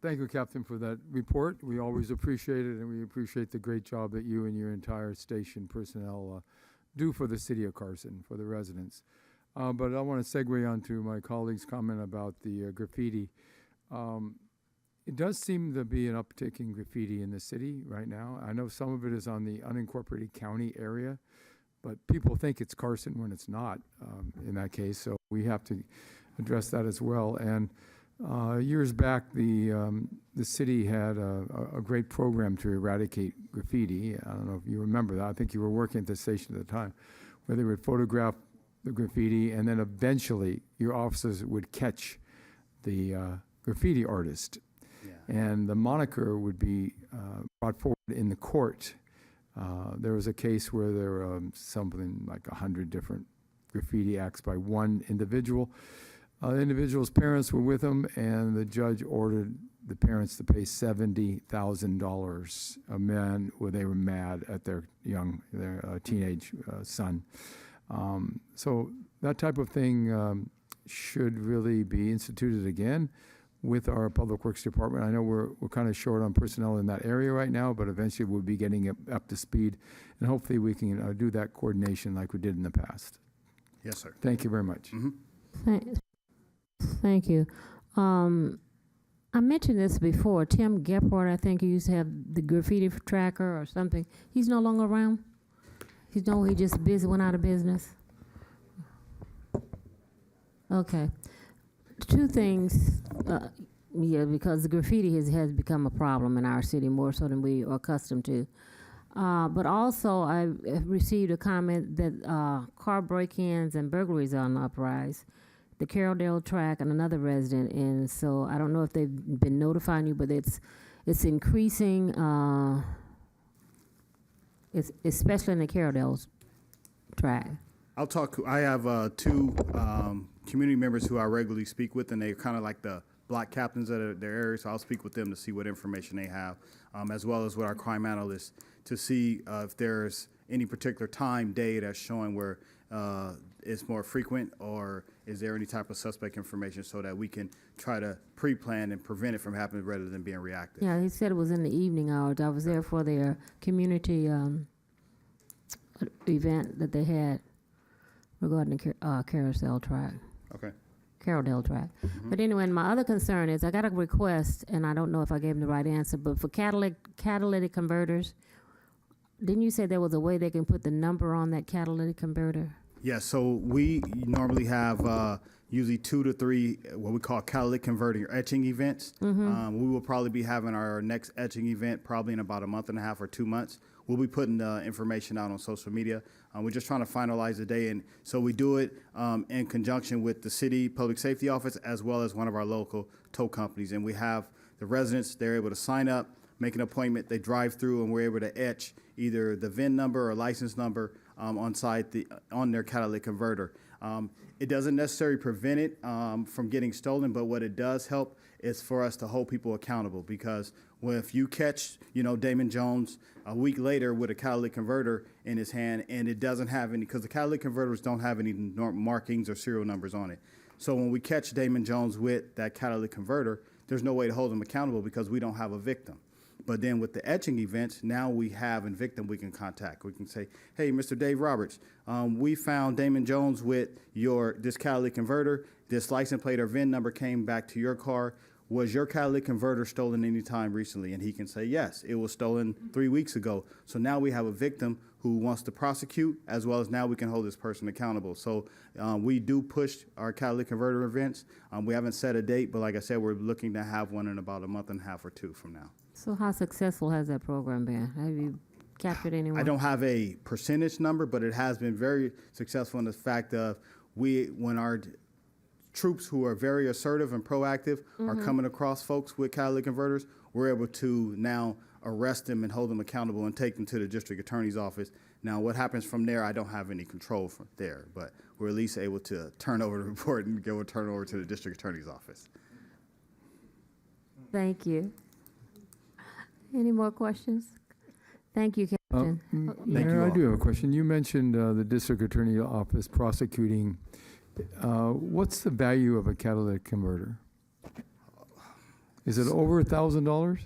Thank you, Captain, for that report. We always appreciate it, and we appreciate the great job that you and your entire station personnel do for the city of Carson, for the residents. But I want to segue on to my colleague's comment about the graffiti. It does seem to be an uptick in graffiti in the city right now. I know some of it is on the unincorporated county area, but people think it's Carson when it's not in that case. So we have to address that as well. And years back, the city had a great program to eradicate graffiti. I don't know if you remember that. I think you were working at the station at the time, where they would photograph the graffiti, and then eventually your officers would catch the graffiti artist. And the moniker would be brought forward in the court. There was a case where there were something like 100 different graffiti acts by one individual. The individual's parents were with him, and the judge ordered the parents to pay $70,000 a man where they were mad at their teenage son. So that type of thing should really be instituted again with our Public Works Department. I know we're kind of short on personnel in that area right now, but eventually we'll be getting it up to speed, and hopefully we can do that coordination like we did in the past. Yes, sir. Thank you very much. Thank you. I mentioned this before. Tim Gephardt, I think, he used to have the graffiti tracker or something. He's no longer around? He just went out of business? Okay. Two things, because the graffiti has become a problem in our city more so than we are accustomed to. But also, I received a comment that car break-ins and burglaries are on the uprise. The Carroldale track and another resident, and so I don't know if they've been notifying you, but it's increasing, it's especially in the Carroldale track. I'll talk. I have two community members who I regularly speak with, and they're kind of like the block captains of their area, so I'll speak with them to see what information they have, as well as with our crime analysts to see if there's any particular time, day that's showing where it's more frequent, or is there any type of suspect information so that we can try to pre-plan and prevent it from happening rather than being reactive. Yeah, he said it was in the evening hours. I was there for their community event that they had regarding the carousel track. Okay. Carroldale track. But anyway, my other concern is I got a request, and I don't know if I gave them the right answer, but for catalytic converters, didn't you say there was a way they can put the number on that catalytic converter? Yeah, so we normally have usually 2 to 3 what we call catalytic converting or etching events. We will probably be having our next etching event probably in about a month and a half or 2 months. We'll be putting the information out on social media. We're just trying to finalize the day, and so we do it in conjunction with the city public safety office as well as one of our local tow companies. And we have the residents, they're able to sign up, make an appointment, they drive through, and we're able to etch either the VIN number or license number on their catalytic converter. It doesn't necessarily prevent it from getting stolen, but what it does help is for us to hold people accountable, because if you catch, Damon Jones a week later with a catalytic converter in his hand and it doesn't have any, because the catalytic converters don't have any markings or serial numbers on it. So when we catch Damon Jones with that catalytic converter, there's no way to hold him accountable because we don't have a victim. But then with the etching events, now we have a victim we can contact. We can say, hey, Mr. Dave Roberts, we found Damon Jones with this catalytic converter. This license plate or VIN number came back to your car. Was your catalytic converter stolen any time recently? And he can say, yes, it was stolen 3 weeks ago. So now we have a victim who wants to prosecute, as well as now we can hold this person accountable. So we do push our catalytic converter events. We haven't set a date, but like I said, we're looking to have one in about a month and a half or 2 from now. So how successful has that program been? Have you captured anyone? I don't have a percentage number, but it has been very successful in the fact of when our troops who are very assertive and proactive are coming across folks with catalytic converters, we're able to now arrest them and hold them accountable and take them to the district attorney's office. Now, what happens from there, I don't have any control from there, but we're at least able to turn over the report and turn over to the district attorney's office. Thank you. Any more questions? Thank you, Captain. Mayor, I do have a question. You mentioned the district attorney office prosecuting. What's the value of a catalytic converter? Is it over $1,000?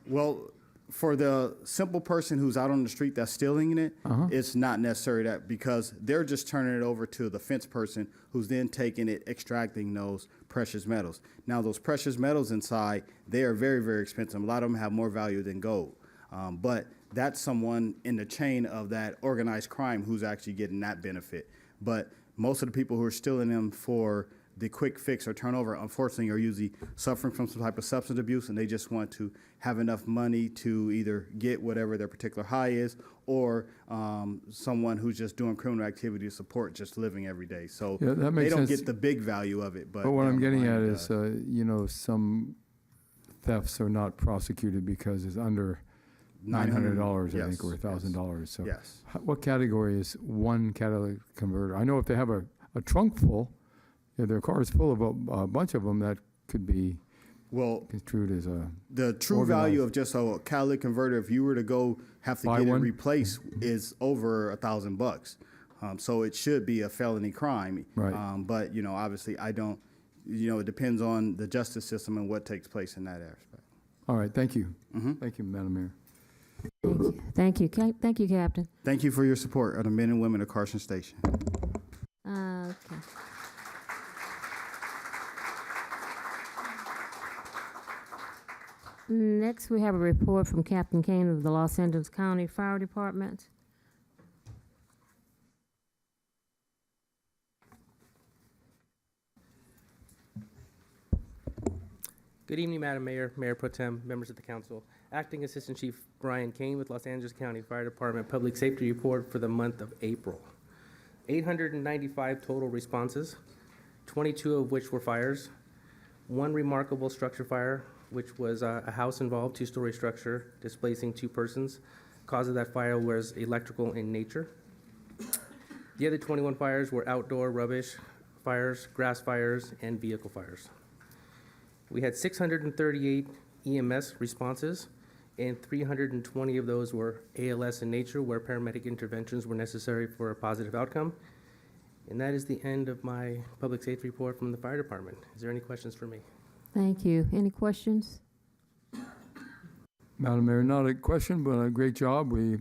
Well, for the simple person who's out on the street that's stealing it, it's not necessary that, because they're just turning it over to the fence person who's then taking it, extracting those precious metals. Now, those precious metals inside, they are very, very expensive. A lot of them have more value than gold. But that's someone in the chain of that organized crime who's actually getting that benefit. But most of the people who are stealing them for the quick fix or turnover, unfortunately, are usually suffering from some type of substance abuse, and they just want to have enough money to either get whatever their particular high is, or someone who's just doing criminal activity to support just living every day. So Yeah, that they makes don't sense. get the big value of it. But But what down I'm the getting line at it is, does. some thefts are not prosecuted because it's under $900, I think, or $1,000. So Yes. what category is one catalytic converter? I know if they have a trunk full, their car is full of a bunch of them, that could be construed as a The true organized. value of just a catalytic converter, if you were to go have to Buy get one? it replaced, is over $1,000. So it should be a felony crime. Right. But obviously, I don't. It depends on the justice system and what takes place in that aspect. All right, thank you. Thank you, Madam Mayor. Thank you. Thank you, Captain. Thank you for your support of the men and women of Carson Station. Okay. Next, we have a report from Captain Kane of the Los Angeles County Fire Department. Good evening, Madam Mayor, Mayor Pro Tem, members of the council. Acting Assistant Chief Brian Kane with Los Angeles County Fire Department Public Safety Report for the month of April. 895 total responses, 22 of which were fires. One remarkable structure fire, which was a house involved, two-story structure, displacing 2 persons. Cause of that fire was electrical in nature. The other 21 fires were outdoor rubbish fires, grass fires, and vehicle fires. We had 638 EMS responses, and 320 of those were ALS in nature, where paramedic interventions were necessary for a positive outcome. And that is the end of my public safety report from the fire department. Is there any questions for me? Thank you. Any questions? Madam Mayor, not a question, but a great job. We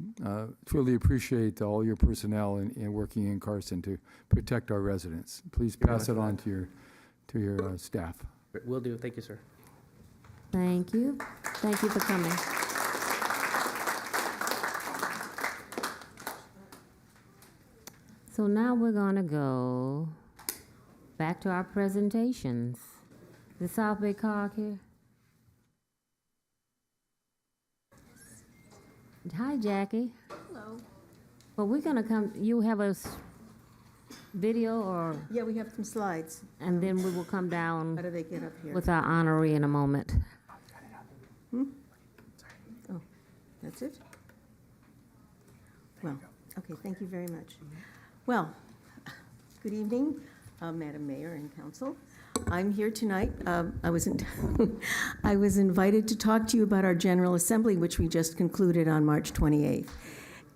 truly appreciate all your personnel in working in Carson to protect our residents. Please pass it on to your staff. Will do. Thank you, sir. Thank you. Thank you for coming. So now we're going to go back to our presentations. The South Bay Cog here. Hi, Jackie. Hello. Well, we're going to come, you have a video or? Yeah, we have some slides. And then we will come down How do they get up here? with our honoree in a moment. Oh, that's it? Well, okay, thank you very much. Well, good evening, Madam Mayor and Council. I'm here tonight. I was invited to talk to you about our General Assembly, which we just concluded on March 28th.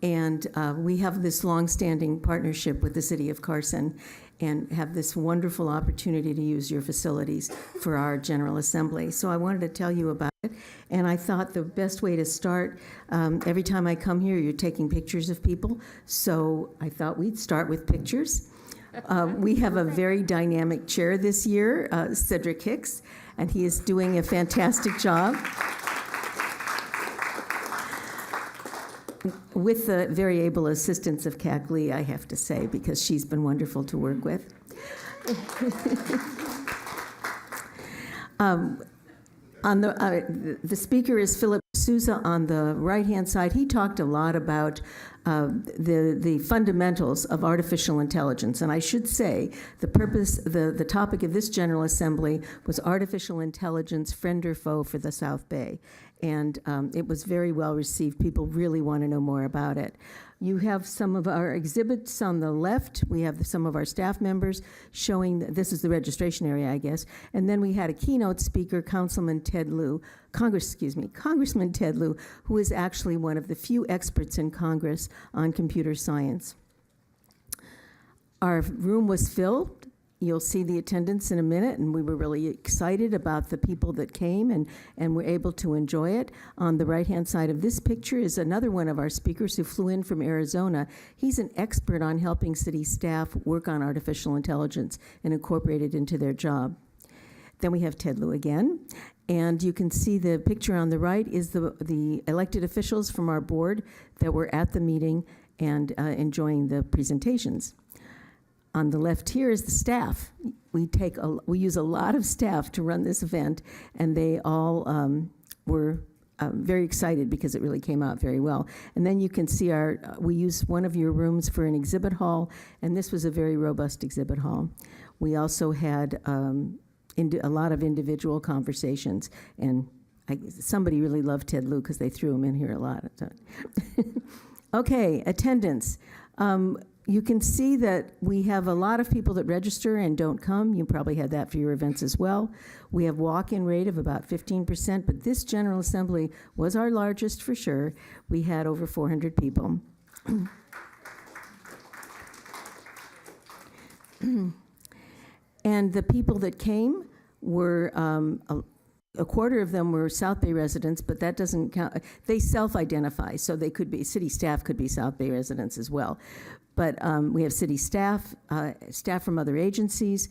And we have this longstanding partnership with the City of Carson and have this wonderful opportunity to use your facilities for our General Assembly. So I wanted to tell you about it. And I thought the best way to start, every time I come here, you're taking pictures of people. So I thought we'd start with pictures. We have a very dynamic chair this year, Cedric Hicks, and he is doing a fantastic job. With the very able assistance of Kat Lee, I have to say, because she's been wonderful to work with. The speaker is Philip Sousa on the right-hand side. He talked a lot about the fundamentals of artificial intelligence. And I should say, the topic of this General Assembly was artificial intelligence, friend or foe for the South Bay. And it was very well received. People really want to know more about it. You have some of our exhibits on the left. We have some of our staff members showing, this is the registration area, I guess. And then we had a keynote speaker, Congressman Ted Lieu, who is actually one of the few experts in Congress on computer science. Our room was filled. You'll see the attendance in a minute, and we were really excited about the people that came and were able to enjoy it. On the right-hand side of this picture is another one of our speakers who flew in from Arizona. He's an expert on helping city staff work on artificial intelligence and incorporate it into their job. Then we have Ted Lieu again, and you can see the picture on the right is the elected officials from our board that were at the meeting and enjoying the presentations. On the left here is the staff. We use a lot of staff to run this event, and they all were very excited because it really came out very well. And then you can see we used one of your rooms for an exhibit hall, and this was a very robust exhibit hall. We also had a lot of individual conversations, and somebody really loved Ted Lieu because they threw him in here a lot. Okay, attendance. You can see that we have a lot of people that register and don't come. You probably had that for your events as well. We have walk-in rate of about 15%, but this General Assembly was our largest for sure. We had over 400 people. And the people that came were, a quarter of them were South Bay residents, but that doesn't count. They self-identify, so they could be, city staff could be South Bay residents as well. But we have city staff, staff from other agencies.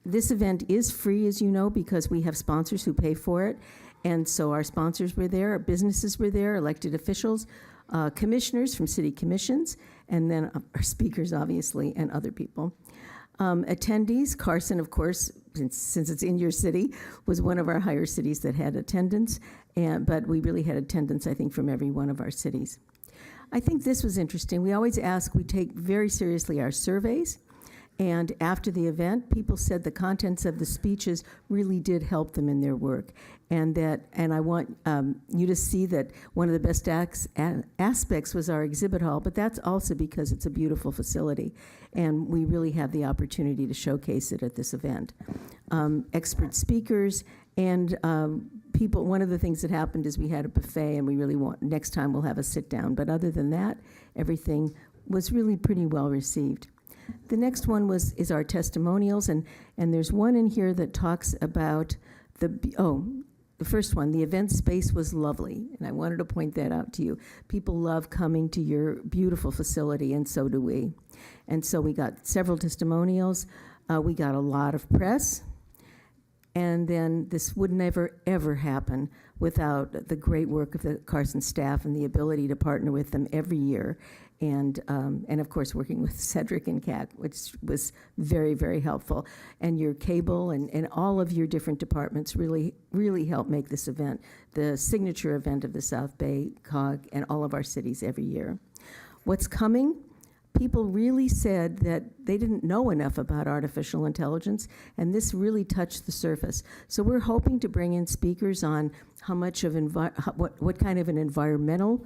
This event is free, as you know, because we have sponsors who pay for it. And so our sponsors were there, our businesses were there, elected officials, commissioners from city commissions, and then our speakers, obviously, and other people. Attendees, Carson, of course, since it's in your city, was one of our higher cities that had attendance, but we really had attendance, I think, from every one of our cities. I think this was interesting. We always ask, we take very seriously our surveys, and after the event, people said the contents of the speeches really did help them in their work, and I want you to see that one of the best aspects was our exhibit hall, but that's also because it's a beautiful facility, and we really have the opportunity to showcase it at this event. Expert speakers and people, one of the things that happened is we had a buffet, and we really next time we'll have a sit down, but other than that, everything was really pretty well received. The next one is our testimonials, and there's one in here that talks about the first one, the event space was lovely, and I wanted to point that out to you. People love coming to your beautiful facility, and so do we. And so we got several testimonials. We got a lot of press, and then this would never, ever happen without the great work of the Carson staff and the ability to partner with them every year. And of course, working with Cedric and CAC, which was very, very helpful. And your cable and all of your different departments really, really helped make this event the signature event of the South Bay COG and all of our cities every year. What's coming? People really said that they didn't know enough about artificial intelligence, and this really touched the surface. So we're hoping to bring in speakers on how much of what kind of an environmental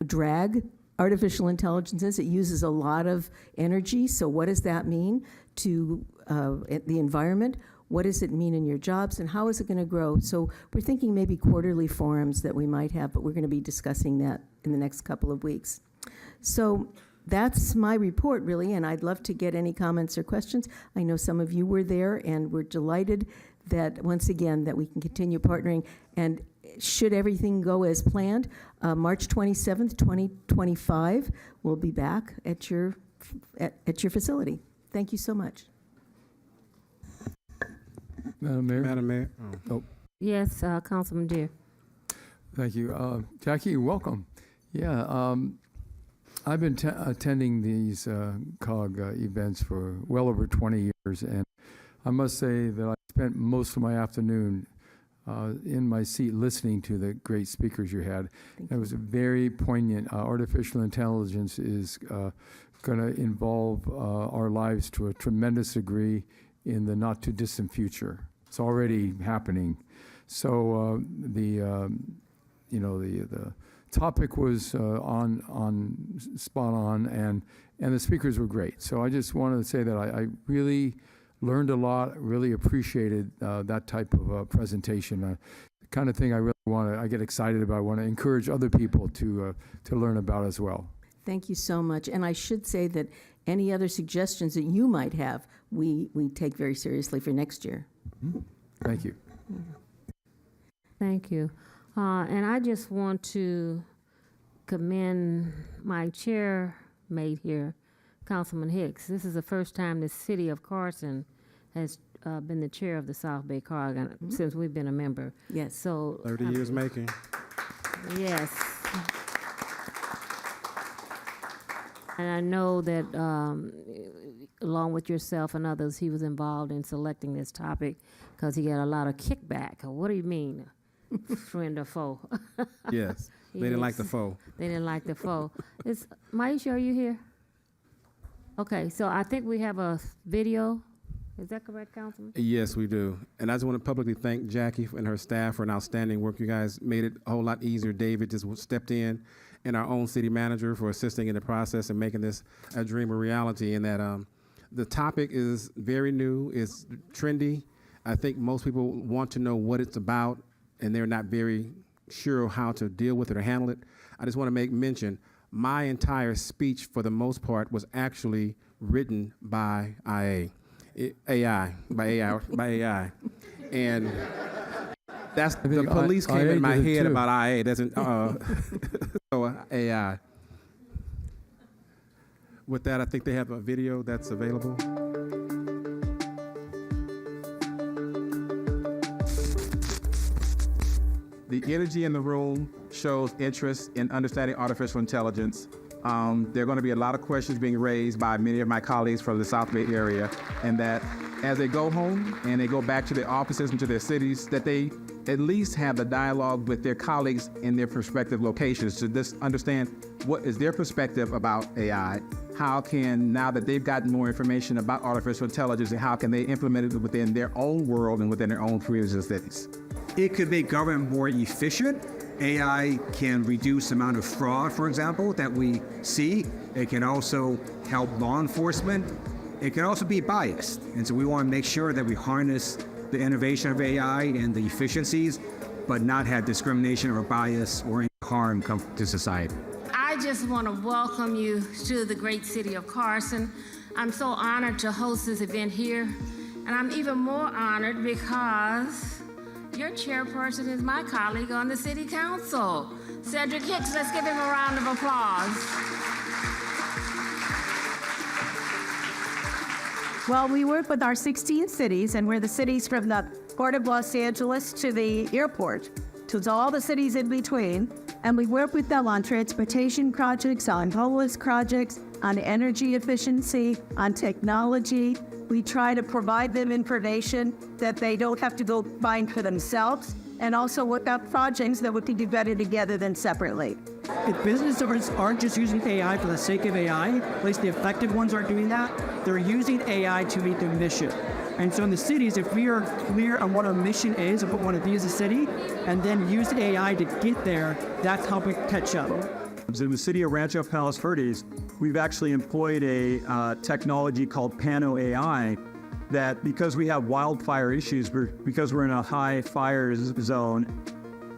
drag artificial intelligence is. It uses a lot of energy, so what does that mean to the environment? What does it mean in your jobs, and how is it going to grow? So we're thinking maybe quarterly forums that we might have, but we're going to be discussing that in the next couple of weeks. So that's my report, really, and I'd love to get any comments or questions. I know some of you were there, and we're delighted that, once again, that we can continue partnering. And should everything go as planned, March 27th, 2025, we'll be back at your facility. Thank you so much. Madam Mayor? Madam Mayor? Oh, Yes, Councilman Deere. thank you. Jackie, welcome. Yeah, I've been attending these COG events for well over 20 years, and I must say that I spent most of my afternoon in my seat listening to the great speakers you had. It was very poignant. Artificial intelligence is going to involve our lives to a tremendous degree in the not too distant future. It's already happening. So the topic was spot on, and the speakers were great. So I just wanted to say that I really learned a lot, really appreciated that type of presentation. The kind of thing I get excited about, I want to encourage other people to learn about as well. Thank you so much. And I should say that any other suggestions that you might have, we take very seriously for next year. Mm-hmm. Thank you. Thank you. And I just want to commend my chairmate here, Councilman Hicks. This is the first time the city of Carson has been the chair of the South Bay COG since we've been a member. Yes. So 30 years making. Yes. And I know that along with yourself and others, he was involved in selecting this topic because he got a lot of kickback. What do you mean, friend or foe? Yes, they didn't like the foe. They didn't like the foe. Maisha, are you here? Okay, so I think we have a video. Is that correct, Councilman? Yes, we do. And I just want to publicly thank Jackie and her staff for an outstanding work. You guys made it a whole lot easier. David just stepped in, and our own city manager for assisting in the process and making this a dream a reality. And that the topic is very new, it's trendy. I think most people want to know what it's about, and they're not very sure how to deal with it or handle it. I just want to make mention, my entire speech, for the most part, was actually written by AI. And that's the police came in my head about IA. Doesn't so AI. With that, I think they have a video that's available. The energy in the room shows interest in understanding artificial intelligence. There are going to be a lot of questions being raised by many of my colleagues from the South Bay area, and that as they go home and they go back to their offices and to their cities, that they at least have the dialogue with their colleagues in their respective locations to just understand what is their perspective about AI. How can, now that they've gotten more information about artificial intelligence, and how can they implement it within their own world and within their own communities and cities? It could make government more efficient. AI can reduce the amount of fraud, for example, that we see. It can also help law enforcement. It can also be biased. And so we want to make sure that we harness the innovation of AI and the efficiencies, but not have discrimination or bias or any harm come to society. I just want to welcome you to the great city of Carson. I'm so honored to host this event here, and I'm even more honored because your chairperson is my colleague on the city council, Cedric Hicks. Let's give him a round of applause. Well, we work with our 16 cities, and we're the cities from the Port of Los Angeles to the airport, to all the cities in between. And we work with them on transportation projects, on homeless projects, on energy efficiency, on technology. We try to provide them information that they don't have to go find for themselves, and also work out projects that we can do better together than separately. If business owners aren't just using AI for the sake of AI, at least the effective ones aren't doing that, they're using AI to meet their mission. And so in the cities, if we are clear on what our mission is and what we want to be as a city, and then use AI to get there, that's how we catch up. In the city of Rancho Palos Verdes, we've actually employed a technology called Pano AI that, because we have wildfire issues, because we're in a high fire zone,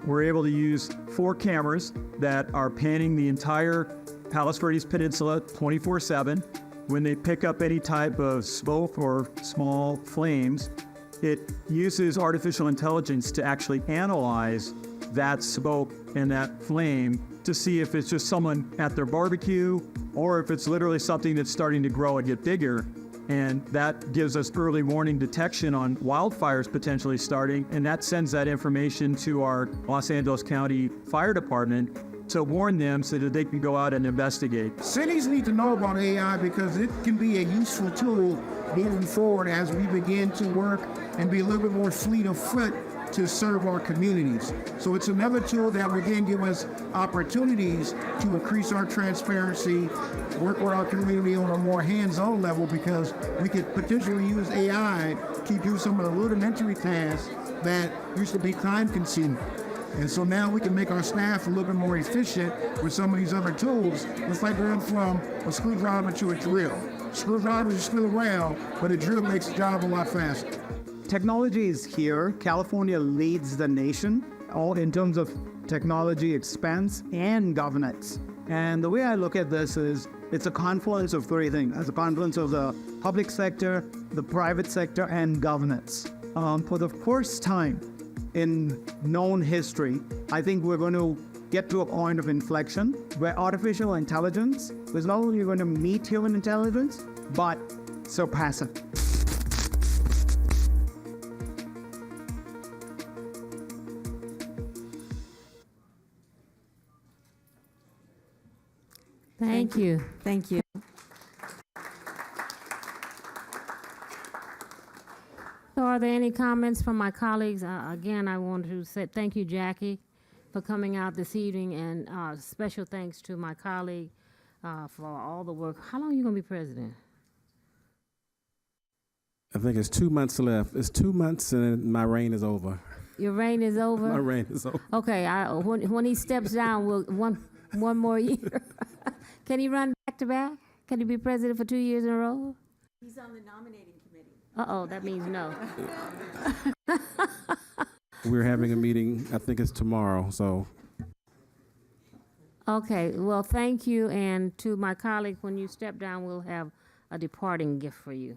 we're able to use 4 cameras that are panning the entire Palos Verdes Peninsula 24/7. When they pick up any type of smoke or small flames, it uses artificial intelligence to actually analyze that smoke and that flame to see if it's just someone at their barbecue or if it's literally something that's starting to grow and get bigger. And that gives us early warning detection on wildfires potentially starting, and that sends that information to our Los Angeles County Fire Department to warn them so that they can go out and investigate. Cities need to know about AI because it can be a useful tool moving forward as we begin to work and be a little bit more fleet of foot to serve our communities. So it's another tool that will again give us opportunities to increase our transparency, work with our community on a more hands-on level, because we could potentially use AI to do some of the rudimentary tasks that used to be time-consuming. And so now we can make our staff a little bit more efficient with some of these other tools. It's like going from a screwdriver to a drill. Screwdrivers are still around, but a drill makes the job a lot faster. Technology is here. California leads the nation, all in terms of technology expense and governance. And the way I look at this is it's a confluence of 3 things. It's a confluence of the public sector, the private sector, and governance. For the first time in known history, I think we're going to get to a point of inflection where artificial intelligence is not only going to meet human intelligence, but surpass it. Thank you. Thank you. Are there any comments from my colleagues? Again, I want to say thank you, Jackie, for coming out this evening, and special thanks to my colleague for all the work. How long are you going to be president? I think it's 2 months left. It's 2 months and then my reign is over. Your reign is over? My reign is over. Okay, when he steps down, we'll one more year. Can he run back to back? Can he be president for 2 years in a row? He's on the nominating committee. Uh-oh, that means no. We're having a meeting, I think it's tomorrow, so. Okay, well, thank you, and to my colleague, when you step down, we'll have a departing gift for you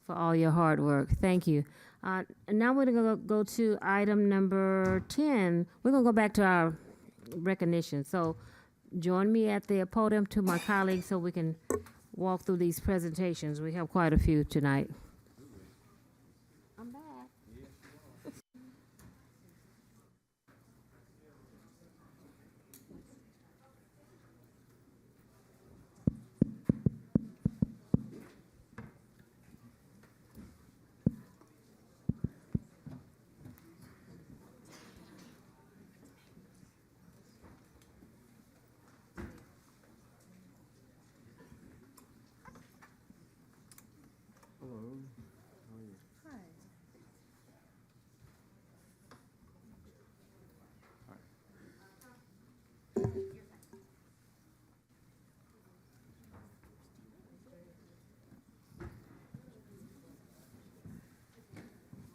for all your hard work. Thank you. And now we're going to go to item number 10. We're going to go back to our recognition. So join me at the podium to my colleagues so we can walk through these presentations. We have quite a few tonight. I'm back.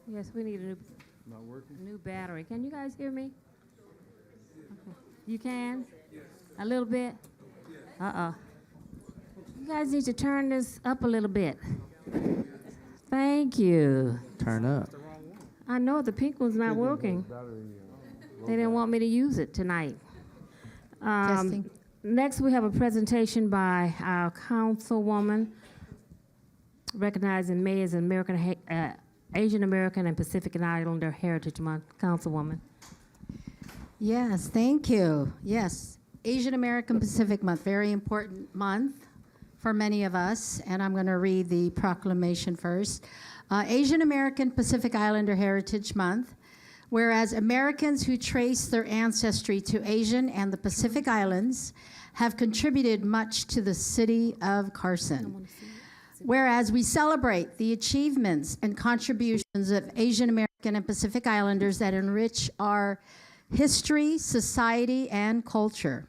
Yes, we need a new battery. Can you guys hear me? Okay. You can? A little bit? Uh-oh. You guys need to turn this up a little bit. Thank you. Turn up. I know the pink one's not working. They didn't want me to use it tonight. Testing. Next, we have a presentation by our councilwoman recognizing May as Asian American and Pacific Islander Heritage Month. Councilwoman. Yes, thank you. Yes, Asian American Pacific Month, very important month for many of us, and I'm going to read the proclamation first. Asian American Pacific Islander Heritage Month, whereas Americans who trace their ancestry to Asian and the Pacific Islands have contributed much to the city of Carson. Whereas we celebrate the achievements and contributions of Asian American and Pacific Islanders that enrich our history, society, and culture.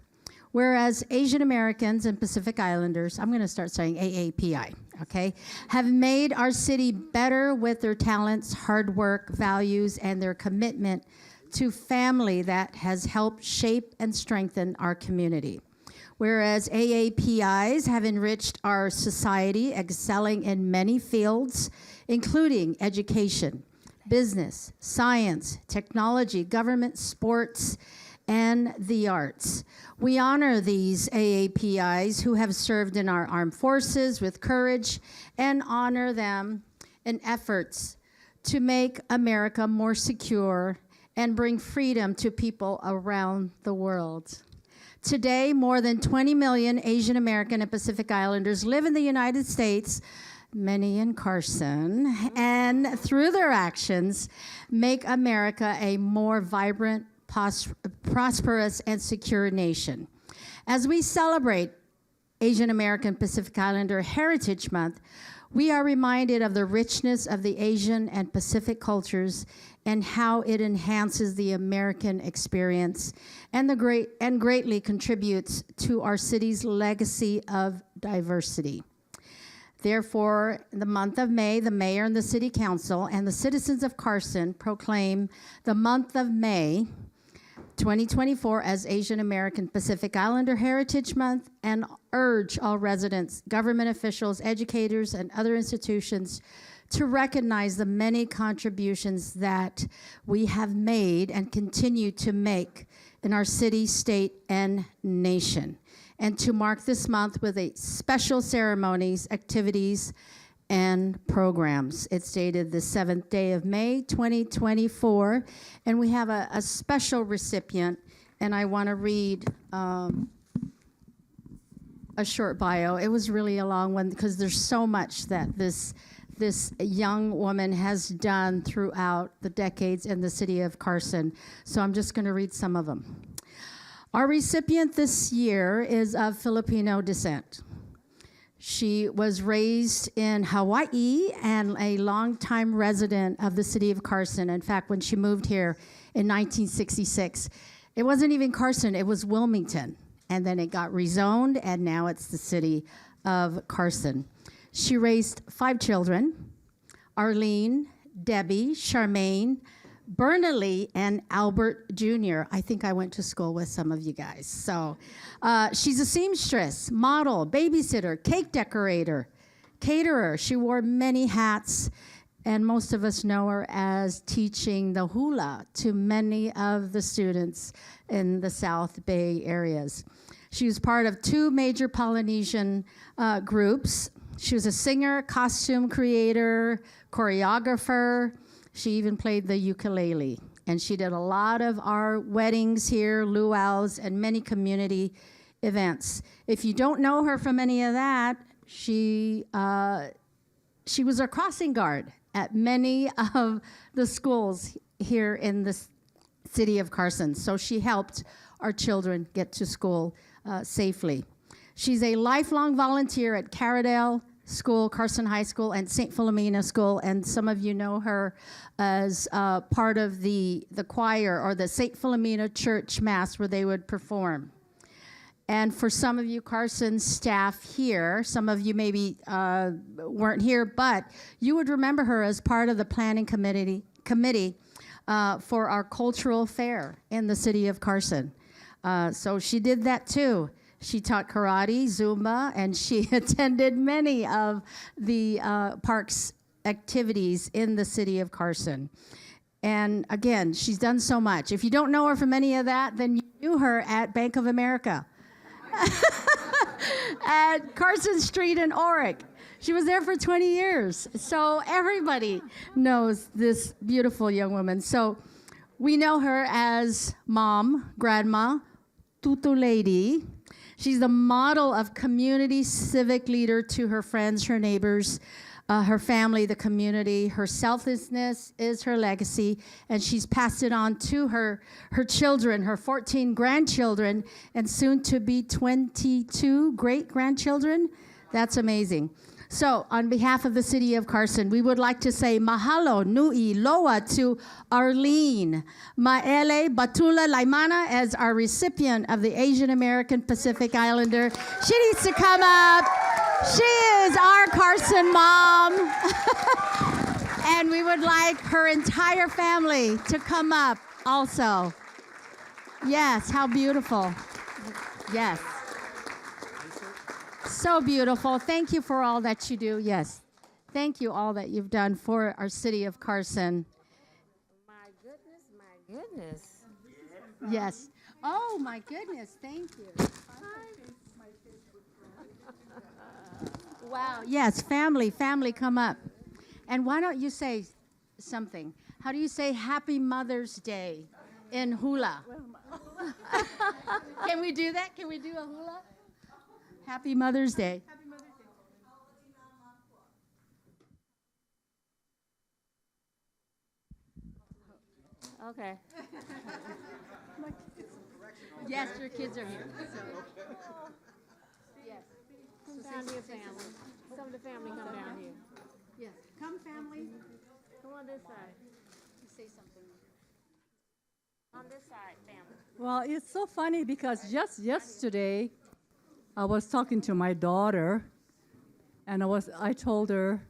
Whereas Asian Americans and Pacific Islanders, I'm going to start saying AAPI, okay, have made our city better with their talents, hard work, values, and their commitment to family that has helped shape and strengthen our community. Whereas AAPIs have enriched our society, excelling in many fields, including education, business, science, technology, government, sports, and the arts. We honor these AAPIs who have served in our armed forces with courage and honor them in efforts to make America more secure and bring freedom to people around the world. Today, more than 20 million Asian American and Pacific Islanders live in the United States, many in Carson, and through their actions, make America a more vibrant, prosperous, and secure nation. As we celebrate Asian American Pacific Islander Heritage Month, we are reminded of the richness of the Asian and Pacific cultures and how it enhances the American experience and greatly contributes to our city's legacy of diversity. Therefore, in the month of May, the mayor and the city council and the citizens of Carson proclaim the month of May 2024 as Asian American Pacific Islander Heritage Month and urge all residents, government officials, educators, and other institutions to recognize the many contributions that we have made and continue to make in our city, state, and nation, and to mark this month with a special ceremonies, activities, and programs. It's dated the 7th day of May, 2024, and we have a special recipient, and I want to read a short bio. It was really a long one because there's so much that this this young woman has done throughout the decades in the city of Carson. So I'm just going to read some of them. Our recipient this year is of Filipino descent. She was raised in Hawaii and a longtime resident of the city of Carson. In fact, when she moved here in 1966, it wasn't even Carson, it was Wilmington. And then it got rezoned, and now it's the city of Carson. She raised 5 children: Arlene, Debbie, Charmaine, Bernalee, and Albert Jr. I think I went to school with some of you guys. So she's a seamstress, model, babysitter, cake decorator, caterer. She wore many hats, and most of us know her as teaching the hula to many of the students in the South Bay areas. She was part of 2 major Polynesian groups. She was a singer, costume creator, choreographer. She even played the ukulele. And she did a lot of our weddings here, luau's, and many community events. If you don't know her from any of that, she was a crossing guard at many of the schools here in the city of Carson. So she helped our children get to school safely. She's a lifelong volunteer at Caradale School, Carson High School, and St. Philomena School, and some of you know her as part of the choir or the St. Philomena Church Mass where they would perform. And for some of you Carson staff here, some of you maybe weren't here, but you would remember her as part of the planning committee for our cultural fair in the city of Carson. So she did that too. She taught karate, Zumba, and she attended many of the parks activities in the city of Carson. And again, she's done so much. If you don't know her from any of that, then you knew her at Bank of America. At Carson Street in Oric. She was there for 20 years. So everybody knows this beautiful young woman. So we know her as mom, grandma, tutu lady. She's the model of community civic leader to her friends, her neighbors, her family, the community. Her selflessness is her legacy, and she's passed it on to her children, her 14 grandchildren, and soon to be 22 great-grandchildren. That's amazing. So on behalf of the city of Carson, we would like to say mahalo nui loa to Arlene Maele Batula Laimana as our recipient of the Asian American Pacific Islander. She needs to come up. She is our Carson mom. And we would like her entire family to come up also. Yes, how beautiful. Yes. So beautiful. Thank you for all that you do. Yes. Thank you all that you've done for our city of Carson. My goodness. Yes. Oh, my goodness. Thank you. Wow. Yes, family, come up. And why don't you say something? How do you say Happy Mother's Day in hula? Can we do that? Can we do a hula? Happy Mother's Day. Happy Mother's Day. Okay. Yes, your kids are here. So. Yes. Come down here, family. Some of the family come down here. Yes. Come, family. Come on this side. Say something. On this side, family. Well, it's so funny because just yesterday, I was talking to my daughter, and I told her,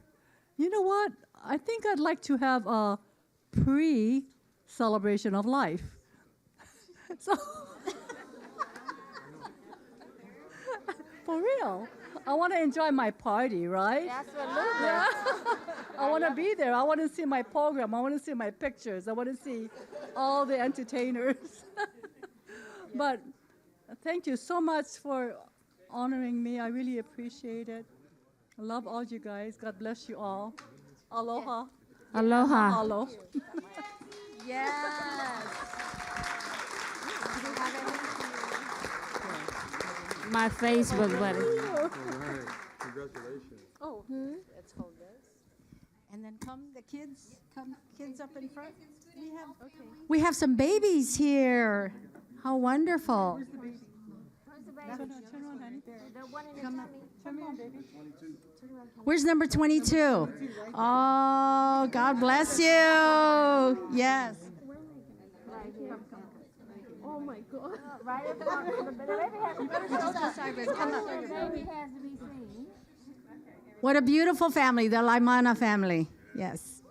you know what? I think I'd like to have a pre-celebration of life. So, for real, I want to enjoy my party, right? Absolutely. Yeah. I want to be there. I want to see my program. I want to see my pictures. I want to see all the entertainers. But thank you so much for honoring me. I really appreciate it. I love all you guys. God bless you all. Aloha. Aloha. Aloha. Yes. My Facebook buddy. Congratulations. Oh, let's hold this. And then kids up in front. We have some babies here. How wonderful. Where's number 22? Oh, God bless you. Yes. Oh my God. What a beautiful family, the Laimana family. Yes.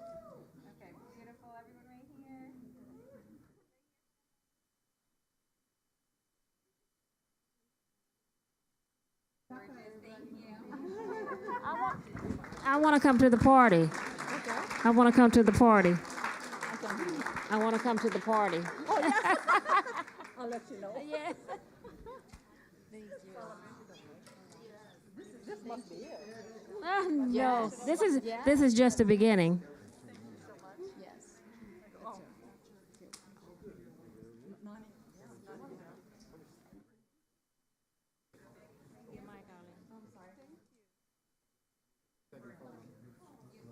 I want to come to the party. I want to come to the party. I want to come to the party. Oh, yes. I'll let you know. Yeah. This must be it. No, this is just the beginning.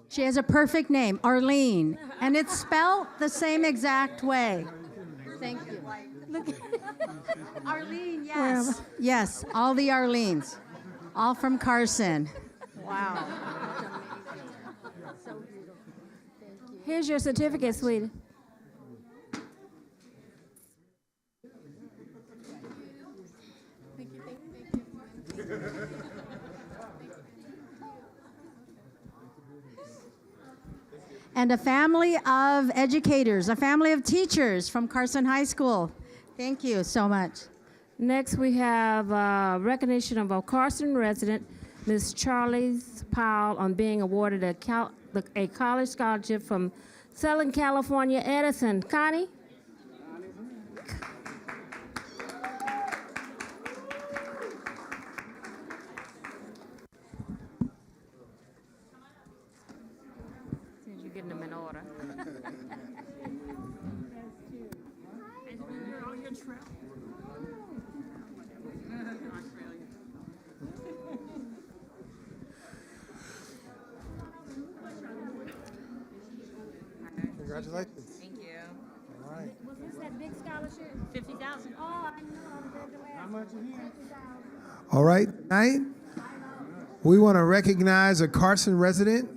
She has a perfect name, Arlene, and it's spelled the same exact way. Thank you. Look, Arlene, yes. Yes, all the Arlenes, all from Carson. Wow. Here's your certificate, sweetie. And a family of educators, a family of teachers from Carson High School. Thank you so much. Next, we have recognition of a Carson resident, Ms. Charlize Powell, on being awarded a college scholarship from Southern California Edison. Connie? You're getting them in order. Congratulations. Thank you. All right. Was this that big scholarship? 50,000. Oh, I know. How much is here? All right, tonight we want to recognize a Carson resident,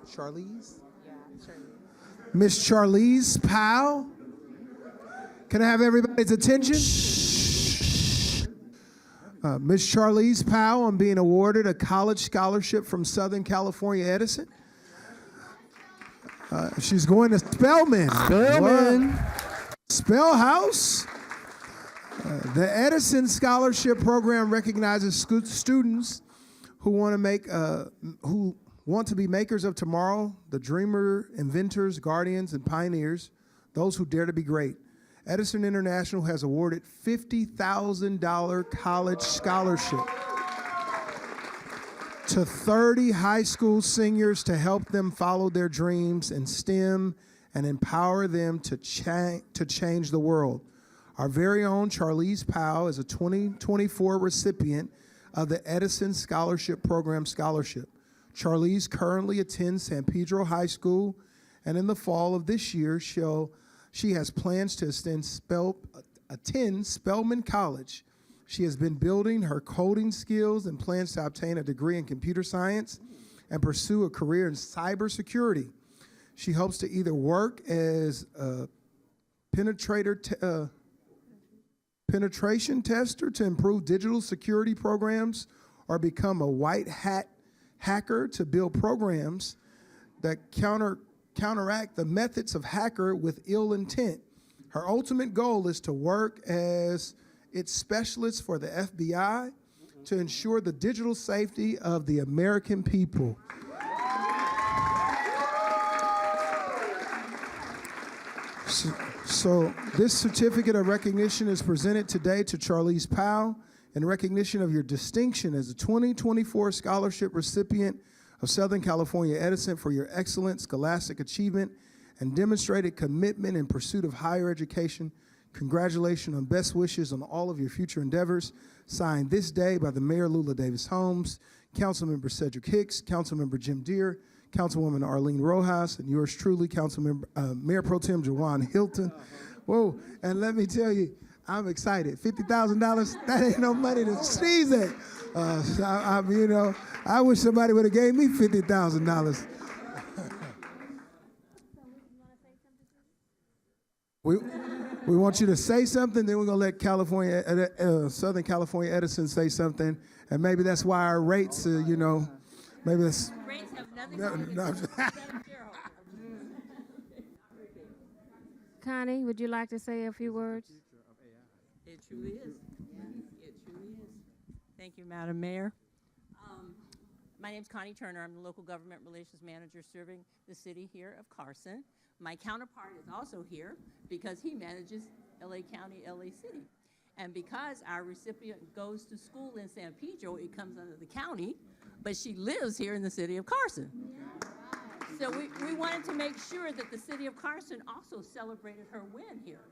Charlize. Miss Charlize Powell. Can I have everybody's attention? Miss Charlize Powell on being awarded a college scholarship from Southern California Edison. She's going to Spelman. Spellhouse. The Edison Scholarship Program recognizes students who want to be makers of tomorrow, the dreamer, inventors, guardians, and pioneers, those who dare to be great. Edison International has awarded $50,000 college scholarship to 30 high school seniors to help them follow their dreams in STEM and empower them to change the world. Our very own Charlize Powell is a 2024 recipient of the Edison Scholarship Program scholarship. Charlize currently attends San Pedro High School, and in the fall of this year, she has plans to attend Spelman College. She has been building her coding skills and plans to obtain a degree in computer science and pursue a career in cybersecurity. She hopes to either work as a penetration tester to improve digital security programs or become a white hat hacker to build programs that counteract the methods of hacker with ill intent. Her ultimate goal is to work as its specialist for the FBI to ensure the digital safety of the American people. So this certificate of recognition is presented today to Charlize Powell in recognition of your distinction as a 2024 scholarship recipient of Southern California Edison for your excellent scholastic achievement and demonstrated commitment in pursuit of higher education. Congratulations and best wishes on all of your future endeavors. Signed this day by the Mayor Lula Davis Holmes, Councilmember Cedric Hicks, Councilmember Jim Deere, Councilwoman Arlene Rojas, and yours truly, Mayor Pro Tem Jawan Hilton. Whoa, and let me tell you, I'm excited. $50,000, that ain't no money to sneeze at. I wish somebody would have gave me $50,000. We want you to say something, then we're gonna let Southern California Edison say something, and maybe that's why our rates, maybe that's. Rates have nothing to do with Connie, would you like to say a few words? It truly is. It truly is. Thank you, Madam Mayor. My name's Connie Turner. I'm the Local Government Relations Manager serving the city here of Carson. My counterpart is also here because he manages LA County, LA City. And because our recipient goes to school in San Pedro, it comes under the county, but she lives here in the city of Carson. So we wanted to make sure that the city of Carson also celebrated her win here,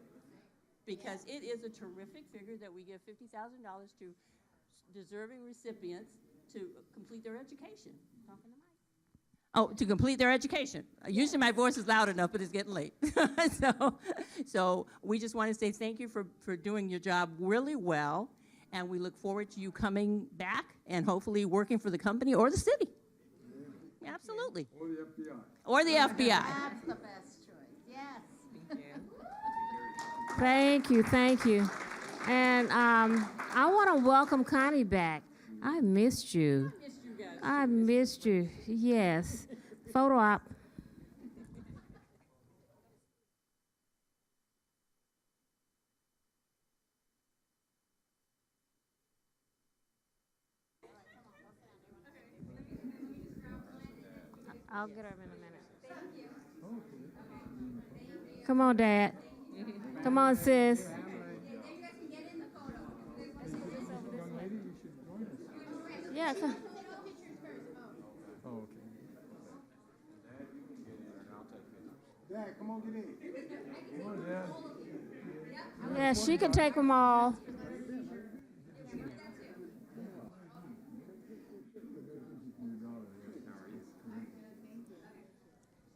because it is a terrific figure that we give $50,000 to deserving recipients to complete their education. Oh, to complete their education. Usually my voice is loud enough, but it's getting late. So we just want to say thank you for doing your job really well, and we look forward to you coming back and hopefully working for the company or the city. Yeah, absolutely. Or the FBI. Or the FBI. That's the best choice. Yes. Thank you, thank you. And I want to welcome Connie back. I missed you. I missed you, yes. Photo op. I'll get her in a minute. Come on, Dad. Come on, sis. Yeah, come. Oh, okay. Dad, come on, get in. Come on, Dad. Yeah, she can take them all.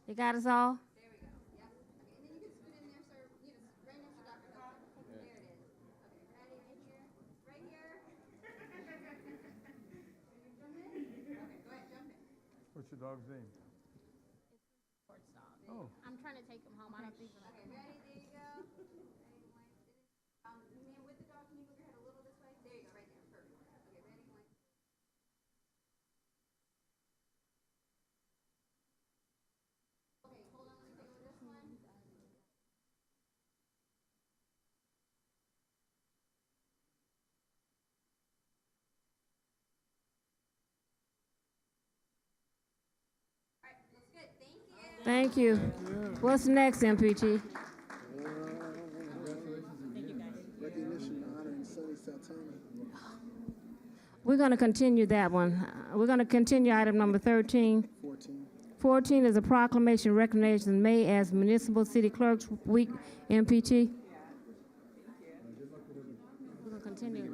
You got us all? What's your dog's name? Oh. I'm trying to take him home. I don't think. Okay, ready? There you go. With the dog, can you move your head a little this way? There you go, right there. Perfect. Okay, ready? One. Okay, hold on. Let me take over this one. All right, looks good. Thank you. Thank you. What's next, MPT? We're going to continue that one. We're going to continue item number 13. 14 is a proclamation recognizing May as Municipal City Clerks Week, MPT. We're going to continue.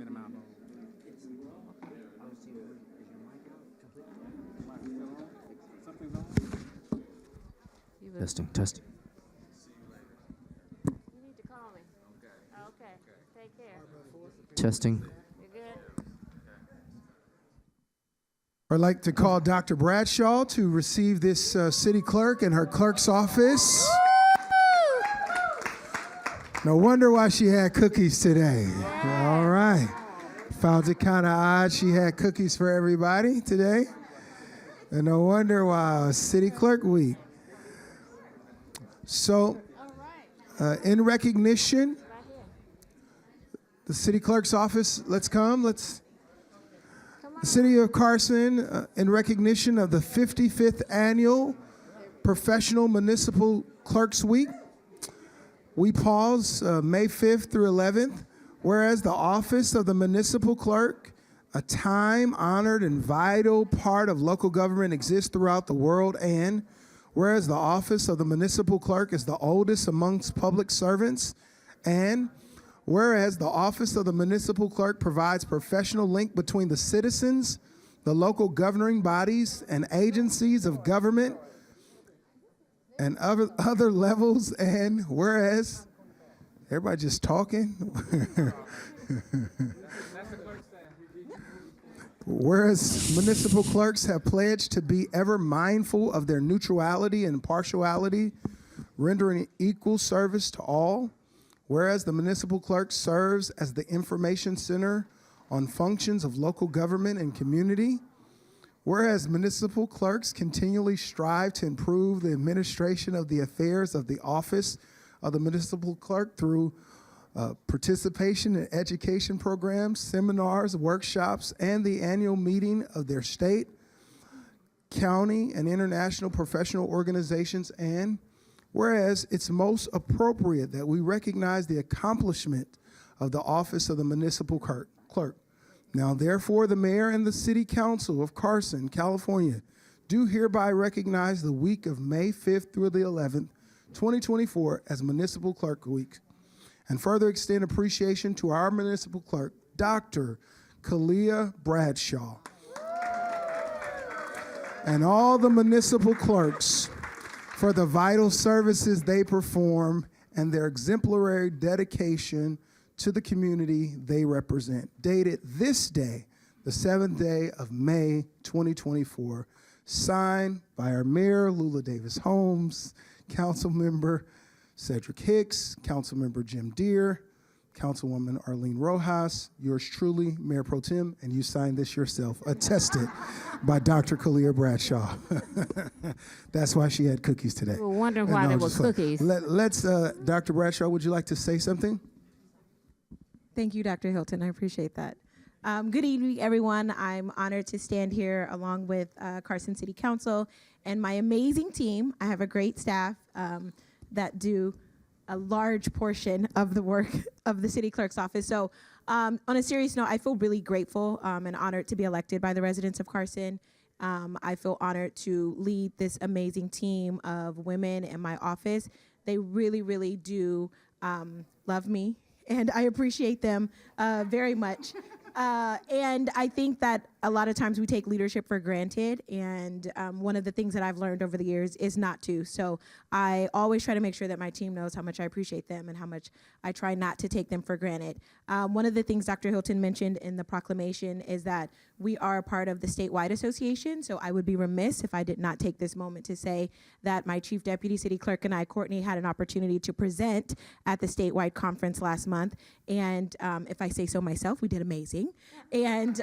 Testing, testing. You need to call me. Okay. Take care. Testing. You good? I'd like to call Dr. Bradshaw to receive this city clerk in her clerk's office. No wonder why she had cookies today. All right. Found it kind of odd she had cookies for everybody today. And no wonder why, City Clerk Week. So, in recognition, the city clerk's office, let's come. The City of Carson, in recognition of the 55th Annual Professional Municipal Clerks Week, we pause May 5th through 11th, whereas the office of the municipal clerk, a time-honored and vital part of local government, exists throughout the world, and whereas the office of the municipal clerk is the oldest amongst public servants, and whereas the office of the municipal clerk provides professional link between the citizens, the local governing bodies and agencies of government and other levels, and whereas, everybody just talking? Whereas municipal clerks have pledged to be ever mindful of their neutrality and impartiality, rendering equal service to all. Whereas the municipal clerk serves as the information center on functions of local government and community. Whereas municipal clerks continually strive to improve the administration of the affairs of the office of the municipal clerk through participation in education programs, seminars, workshops, and the annual meeting of their state, county, and international professional organizations. And whereas it's most appropriate that we recognize the accomplishment of the office of the municipal clerk. Now, therefore, the mayor and the city council of Carson, California, do hereby recognize the week of May 5th through the 11th, 2024 as Municipal Clerk Week, and further extend appreciation to our municipal clerk, Dr. Kalia Bradshaw, and all the municipal clerks for the vital services they perform and their exemplary dedication to the community they represent. Dated this day, the 7th day of May, 2024, signed by our Mayor, Lula Davis Holmes, Council Member Cedric Hicks, Councilmember Jim Deere, Councilwoman Arlene Rojas, yours truly, Mayor Pro Tem, and you signed this yourself, attested by Dr. Kalia Bradshaw. That's why she had cookies today. We were wondering why there were cookies. Let's, Dr. Bradshaw, would you like to say something? Thank you, Dr. Hilton. I appreciate that. Good evening, everyone. I'm honored to stand here along with Carson City Council and my amazing team. I have a great staff that do a large portion of the work of the city clerk's office. So on a serious note, I feel really grateful and honored to be elected by the residents of Carson. I feel honored to lead this amazing team of women in my office. They really, really do love me, and I appreciate them very much. And I think that a lot of times we take leadership for granted, and one of the things that I've learned over the years is not to. So I always try to make sure that my team knows how much I appreciate them and how much I try not to take them for granted. One of the things Dr. Hilton mentioned in the proclamation is that we are a part of the statewide association, so I would be remiss if I did not take this moment to say that my Chief Deputy City Clerk and I, Courtney, had an opportunity to present at the statewide conference last month, and if I say so myself, we did amazing. And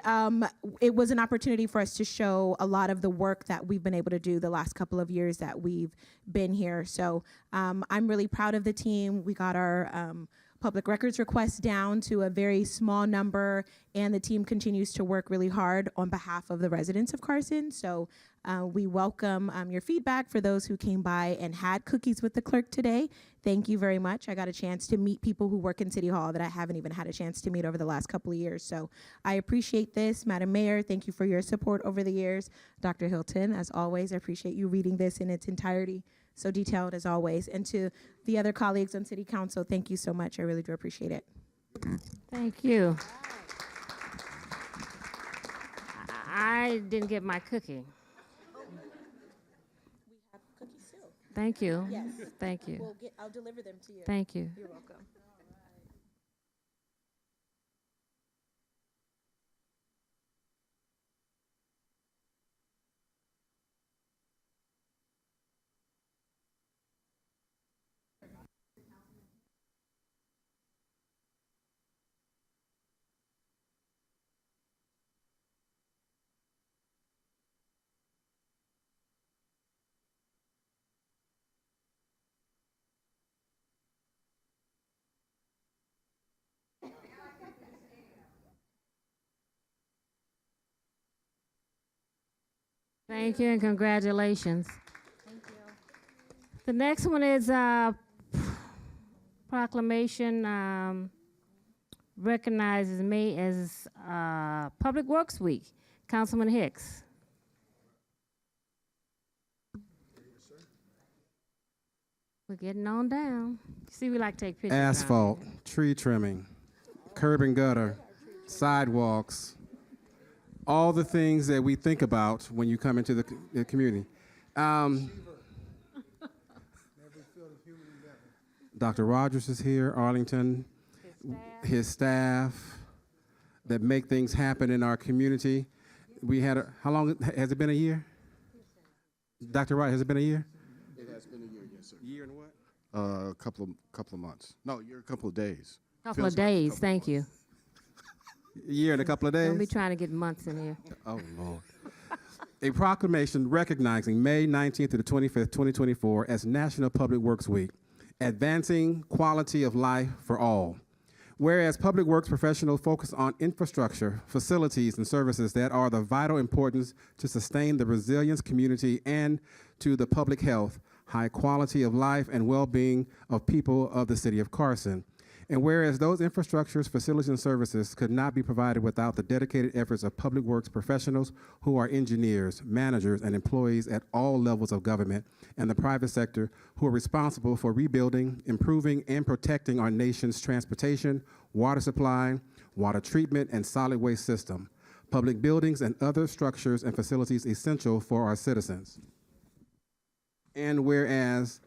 it was an opportunity for us to show a lot of the work that we've been able to do the last couple of years that we've been here. So I'm really proud of the team. We got our public records requests down to a very small number, and the team continues to work really hard on behalf of the residents of Carson. So we welcome your feedback. For those who came by and had cookies with the clerk today, thank you very much. I got a chance to meet people who work in City Hall that I haven't even had a chance to meet over the last couple of years. So I appreciate this. Madam Mayor, thank you for your support over the years. Dr. Hilton, as always, I appreciate you reading this in its entirety. So detailed as always. And to the other colleagues on City Council, thank you so much. I really do appreciate it. Thank you. I didn't get my cookie. We have cookies too. Thank you. Yes. Thank you. I'll deliver them to you. Thank you. You're welcome. Thank you and congratulations. Thank you. The next one is proclamation recognizes May as Public Works Week. Councilman Hicks. We're getting on down. See, we like to take pictures. Asphalt, tree trimming, curb and gutter, sidewalks, all the things that we think about when you come into the community. Dr. Rogers is here, Arlington, his staff that make things happen in our community. We had, how long, has it been a year? Dr. Wright, has it been a year? It has been a year, yes, sir. Year and what? A couple of months. No, a couple of days. Couple of days, thank you. A year and a couple of days? Don't be trying to get months in here. Oh, Lord. A proclamation recognizing May 19th to the 25th, 2024 as National Public Works Week, advancing quality of life for all. Whereas public works professionals focus on infrastructure, facilities, and services that are of vital importance to sustain the resilience community and to the public health, high quality of life, and well-being of people of the city of Carson. And whereas those infrastructures, facilities, and services could not be provided without the dedicated efforts of public works professionals who are engineers, managers, and employees at all levels of government and the private sector who are responsible for rebuilding, improving, and protecting our nation's transportation, water supply, water treatment, and solid waste system, public buildings, and other structures and facilities essential for our citizens. And whereas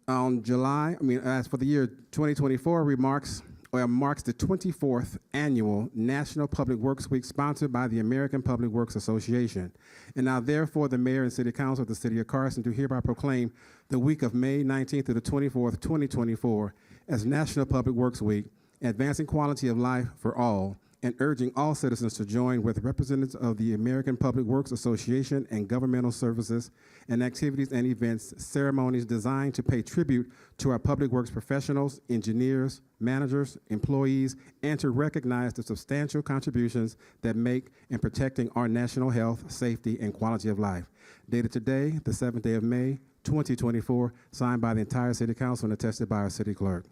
as for the year 2024 marks the 24th annual National Public Works Week sponsored by the American Public Works Association. And now therefore the Mayor and City Council of the City of Carson do hereby proclaim the week of May 19th to the 24th, 2024 as National Public Works Week, advancing quality of life for all, and urging all citizens to join with representatives of the American Public Works Association and governmental services and activities and events, ceremonies designed to pay tribute to our public works professionals, engineers, managers, employees, and to recognize the substantial contributions that make in protecting our national health, safety, and quality of life. Dated today, the 7th day of May, 2024, signed by the entire City Council and attested by our City Clerk.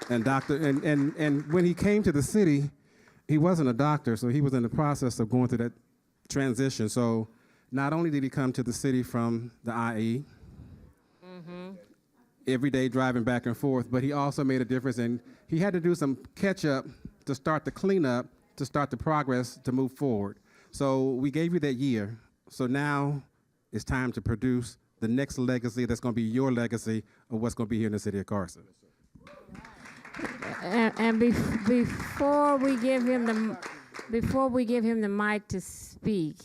And when he came to the city, he wasn't a doctor, so he was in the process of going through that transition. So not only did he come to the city from the IE, every day driving back and forth, but he also made a difference, and he had to do some catch-up to start the cleanup, to start the progress, to move forward. So we gave you that year. So now it's time to produce the next legacy that's going to be your legacy of what's going to be here in the city of Carson. Before we give him the mic to speak,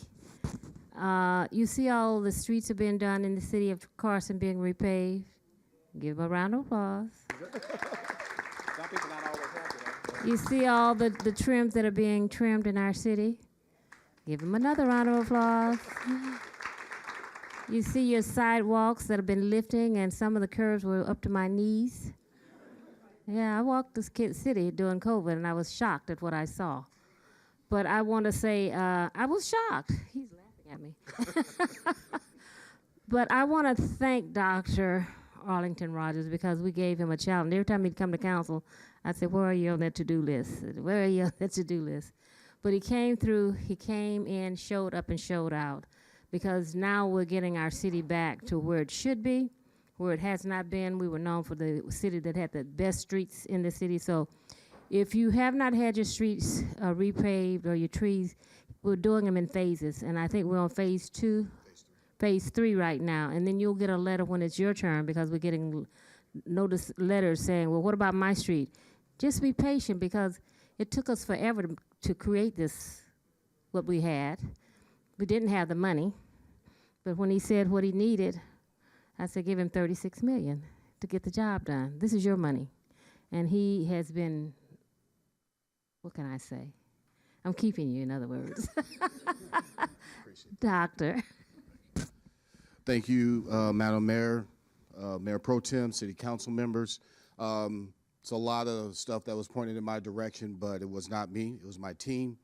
you see all the streets have been done in the city of Carson being repaved. Give him a round of applause. You see all the trims that are being trimmed in our city. Give him another round of applause. You see your sidewalks that have been lifting, and some of the curves were up to my knees. Yeah, I walked this city during COVID, and I was shocked at what I saw. But I want to say I was shocked. He's laughing at me. But I want to thank Dr. Arlington Rogers because we gave him a challenge. Every time he'd come to council, I'd say, where are you on that to-do list? Where are you on that to-do list? But he came through, he came in, showed up, and showed out. Because now we're getting our city back to where it should be, where it has not been. We were known for the city that had the best streets in the city. So if you have not had your streets repaved or your trees, we're doing them in phases. And I think we're on phase 2, phase 3 right now. And then you'll get a letter when it's your turn because we're getting notice letters saying, well, what about my street? Just be patient because it took us forever to create this, what we had. We didn't have the money. But when he said what he needed, I said, give him $36 million to get the job done. This is your money. And he has been, what can I say? I'm keeping you, in other words. Doctor. Thank you, Madam Mayor, Mayor Pro Tem, City Council members. It's a lot of stuff that was pointed in my direction, but it was not me. It was my team.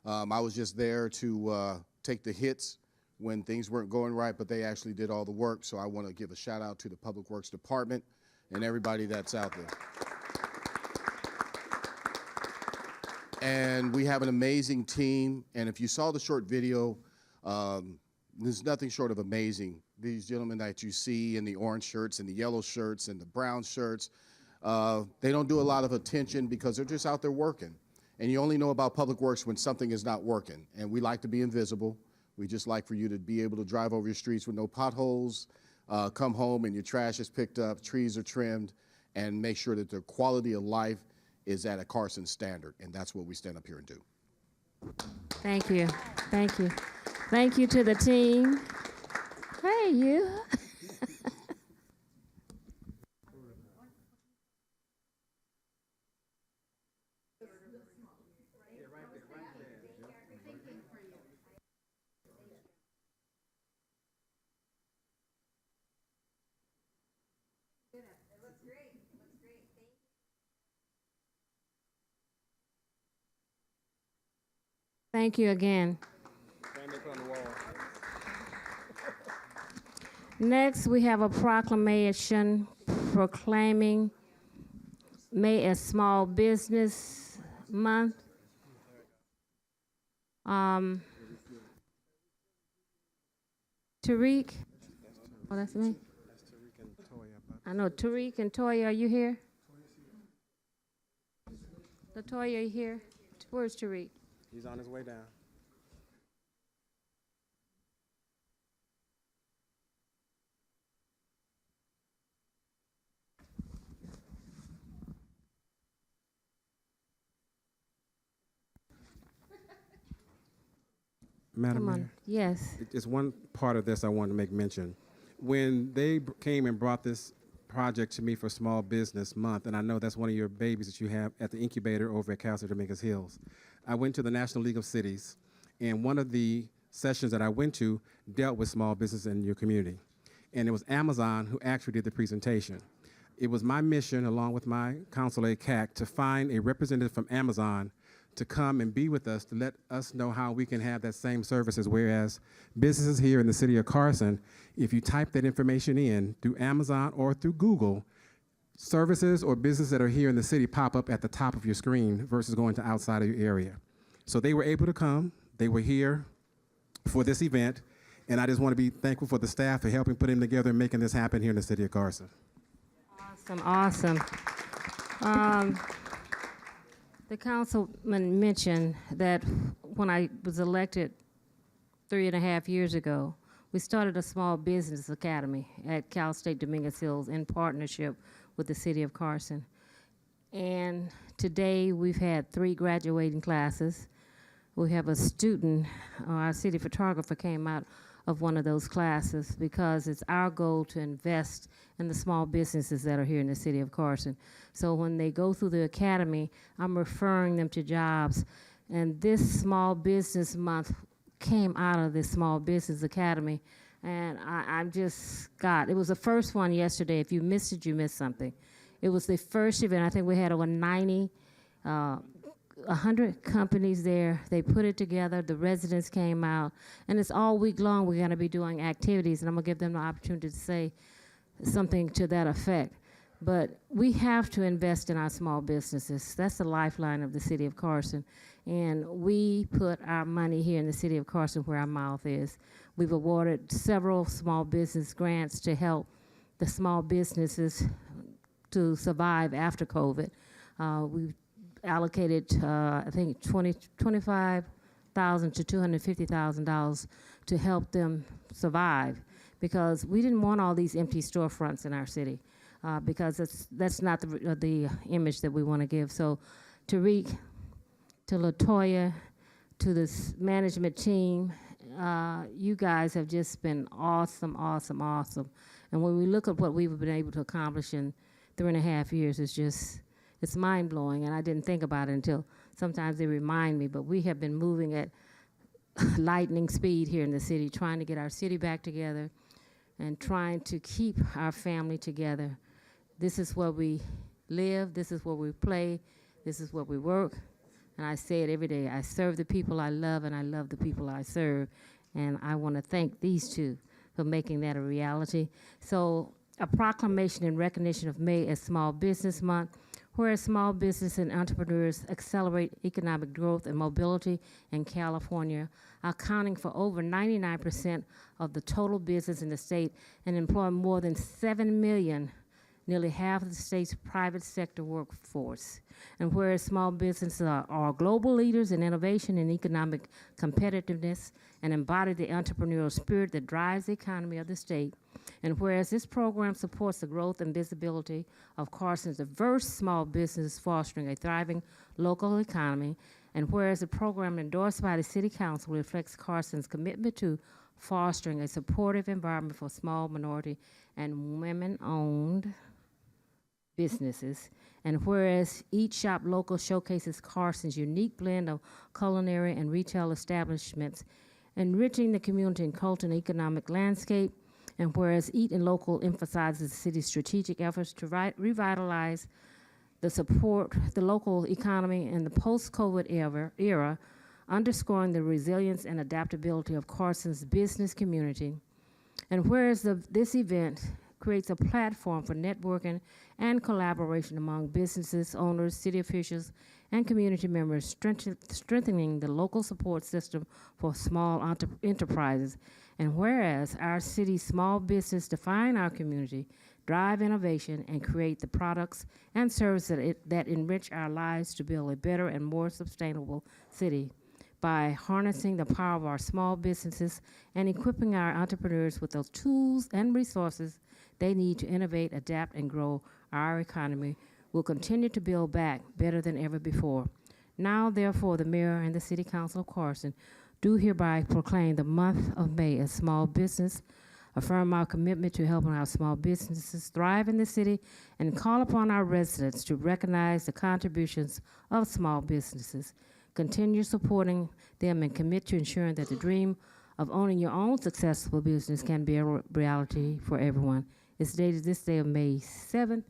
I was just there to take the hits when things weren't going right, but they actually did all the work. So I want to give a shout out to the Public Works Department and everybody that's out there. And we have an amazing team. And if you saw the short video, there's nothing short of amazing. These gentlemen that you see in the orange shirts and the yellow shirts and the brown shirts, they don't do a lot of attention because they're just out there working. And you only know about Public Works when something is not working. And we like to be invisible. We just like for you to be able to drive over your streets with no potholes, come home and your trash is picked up, trees are trimmed, and make sure that the quality of life is at a Carson standard. And that's what we stand up here and do. Thank you. Thank you. Thank you to the team. Hey, you. Thank you again. Next, we have a proclamation proclaiming May as Small Business Month. Tariq? Oh, that's me? I know, Tariq and Toya, are you here? LaToya, are you here? Where's Tariq? He's on his way down. Madam Come on. Mayor, Yes. it's one part of this I wanted to make mention. When they came and brought this project to me for Small Business Month, and I know that's one of your babies that you have at the incubator over at Castle Dominguez Hills, I went to the National League of Cities, and one of the sessions that I went to dealt with small business in your community. And it was Amazon who actually did the presentation. It was my mission, along with my council aide CAC, to find a representative from Amazon to come and be with us to let us know how we can have that same services, whereas businesses here in the city of Carson, if you type that information in through Amazon or through Google, services or businesses that are here in the city pop up at the top of your screen versus going to outside of your area. So they were able to come, they were here for this event, and I just want to be thankful for the staff for helping put them together and making this happen here in the city of Carson. Awesome, awesome. The councilman mentioned that when I was elected 3.5 years ago, we started a small business academy at Cal State Dominguez Hills in partnership with the city of Carson. And today we've had 3 graduating classes. We have a student, our city photographer came out of one of those classes because it's our goal to invest in the small businesses that are here in the city of Carson. So when they go through the academy, I'm referring them to jobs. And this Small Business Month came out of this Small Business Academy. And I'm just, it was the first one yesterday. If you missed it, you missed something. It was the first event. I think we had over 100 companies there. They put it together. The residents came out. And it's all week long we're going to be doing activities. And I'm going to give them the opportunity to say something to that effect. But we have to invest in our small businesses. That's the lifeline of the city of Carson. And we put our money here in the city of Carson where our mouth is. We've awarded several small business grants to help the small businesses to survive after COVID. We've allocated, I think, $25,000 to $250,000 to help them survive, because we didn't want all these empty storefronts in our city, because that's not the image that we want to give. So Tariq, to LaToya, to this management team, you guys have just been awesome, awesome, awesome. And when we look at what we've been able to accomplish in 3.5 years, it's mind-blowing, and I didn't think about it until sometimes they remind me, but we have been moving at lightning speed here in the city, trying to get our city back together and trying to keep our family together. This is where we live, this is where we play, this is where we work, and I say it every day. I serve the people I love, and I love the people I serve, and I want to thank these two for making that a reality. So a proclamation in recognition of May as Small Business Month, whereas small business and entrepreneurs accelerate economic growth and mobility in California, accounting for over 99% of the total business in the state and employ more than 7 million nearly half of the state's private sector workforce. And whereas small businesses are global leaders in innovation and economic competitiveness and embody the entrepreneurial spirit that drives the economy of the state, and whereas this program supports the growth and visibility of Carson's diverse small businesses fostering a thriving local economy, and whereas the program endorsed by the City Council reflects Carson's commitment to fostering a supportive environment for small, minority, and women-owned businesses, and whereas each shop local showcases Carson's unique blend of culinary and retail establishments, enriching the community and cultural and economic landscape, and whereas Eat and Local emphasizes the city's strategic efforts to revitalize the local economy in the post-COVID era, underscoring the resilience and adaptability of Carson's business community. And whereas this event creates a platform for networking and collaboration among businesses, owners, city officials, and community members, strengthening the local support system for small enterprises. And whereas our city's small business define our community, drive innovation, and create the products and services that enrich our lives to build a better and more sustainable city. By harnessing the power of our small businesses and equipping our entrepreneurs with those tools and resources they need to innovate, adapt, and grow our economy, we'll continue to build back better than ever before. Now, therefore, the Mayor and the City Council of Carson do hereby proclaim the month of May as Small Business, affirm our commitment to helping our small businesses thrive in the city, and call upon our residents to recognize the contributions of small businesses, continue supporting them, and commit to ensuring that the dream of owning your own successful business can be a reality for everyone. It's dated this day of May 7th.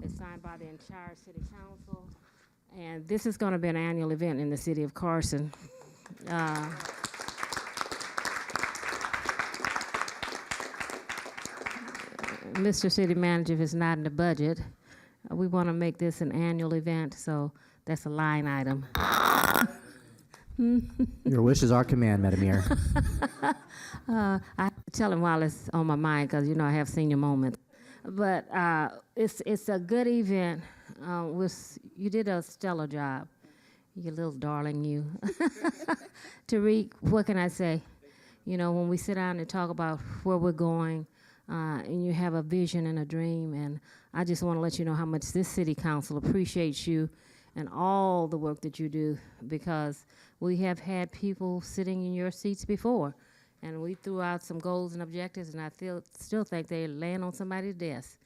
It's signed by the entire City Council, and this is going to be an annual event in the city of Carson. Mr. City Manager, if it's not in the budget, we want to make this an annual event, so that's a line item. Your wish is our command, Madam Mayor. I have to tell him while it's on my mind, because you know I have senior moments. But it's a good event. You did a stellar job. You little darling, you. Tariq, what can I say? You know, when we sit down and talk about where we're going, and you have a vision and a dream, and I just want to let you know how much this city council appreciates you and all the work that you do, because we have had people sitting in your seats before, and we threw out some goals and objectives, and I still think they land on somebody's desk.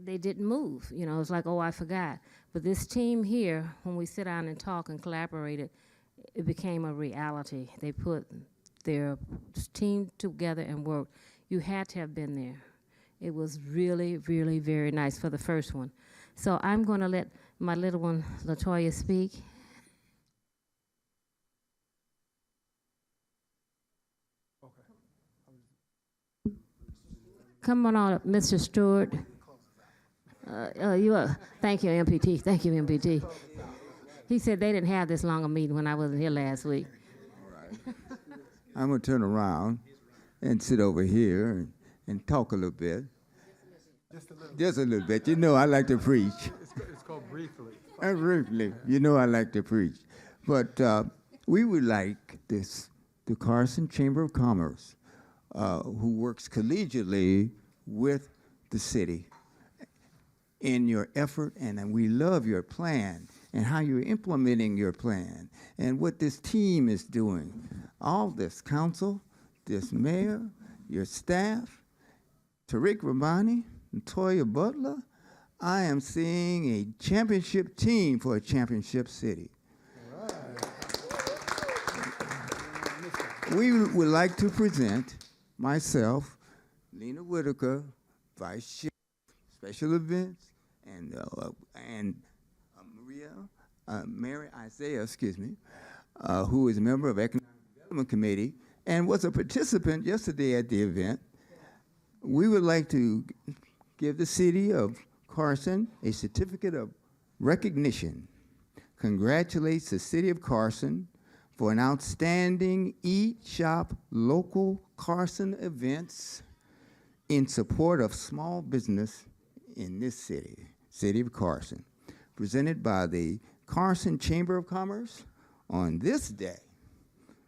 They didn't move. You know, it's like, oh, I forgot. But this team here, when we sit down and talk and collaborated, it became a reality. They put their team together and worked. You had to have been there. It was really, really very nice for the first one. So I'm going to let my little one, LaToya, speak. Come on up, Mr. Stewart. Thank you, MPT. Thank you, MPT. He said they didn't have this long a meeting when I wasn't here last week. I'm going to turn around and sit over here and talk a little bit. Just a little bit. You know I like to preach. It's called briefly. Briefly. You know I like to preach. But we would like the Carson Chamber of Commerce, who works collegially with the city in your effort, and we love your plan and how you're implementing your plan and what this team is doing. All this council, this mayor, your staff, Tariq Ramani, and Toya Butler, I am seeing a championship team for a championship city. We would like to present myself, Lena Whitaker, Vice Chair, Special Events, and Mary Isaiah, who is a member of Economic Development Committee and was a participant yesterday at the event. We would like to give the city of Carson a certificate of recognition. Congratulates the city of Carson for an outstanding Eat, Shop, Local Carson events in support of small business in this city, city of Carson, presented by the Carson Chamber of Commerce on this day,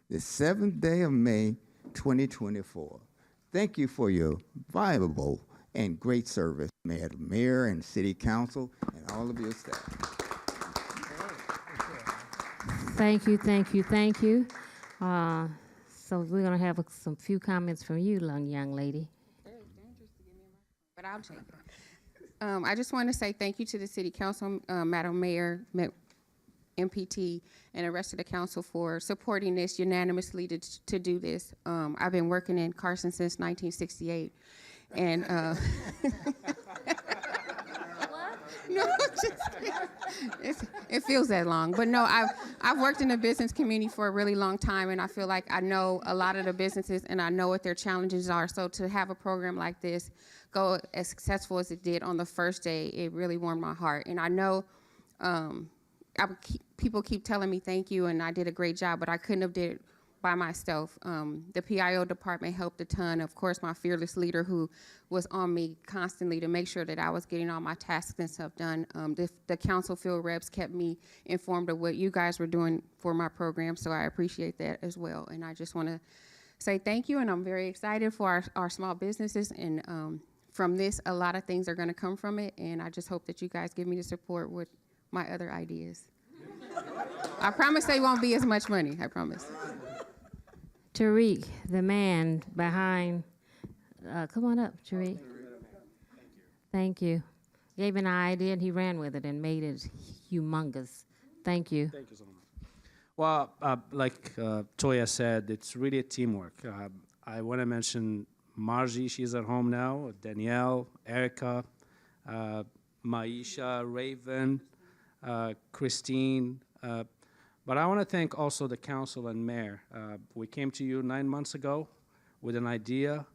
the 7th day of May, 2024. Thank you for your valuable and great service, Madam Mayor and City Council, and all of your staff. Thank you, thank you, thank you. So we're gonna have some few comments from you, young lady. But I'll take it. I just want to say thank you to the City Council, Madam Mayor, MPT, and the rest of the council for supporting this unanimously to do this. I've been working in Carson since 1968, and no, it feels that long. But no, I've worked in the business community for a really long time, and I feel like I know a lot of the businesses, and I know what their challenges are. So to have a program like this go as successful as it did on the first day, it really warmed my heart. And I know people keep telling me thank you, and I did a great job, but I couldn't have did it by myself. The PIO department helped a ton. Of course, my fearless leader who was on me constantly to make sure that I was getting all my tasks and stuff done. The council field reps kept me informed of what you guys were doing for my program, so I appreciate that as well. And I just want to say thank you, and I'm very excited for our small businesses, and from this, a lot of things are going to come from it, and I just hope that you guys give me the support with my other ideas. I promise they won't be as much money, I promise. Tariq, the man behind, come on up, Tariq. Thank you. Gave an idea and he ran with it and made it humongous. Thank you. Thank you so much. Well, like Toya said, it's really a teamwork. I want to mention Margie, she's at home now, Danielle, Erica, Maisha, Raven, Christine, but I want to thank also the council and mayor. We came to you 9 months ago with an idea,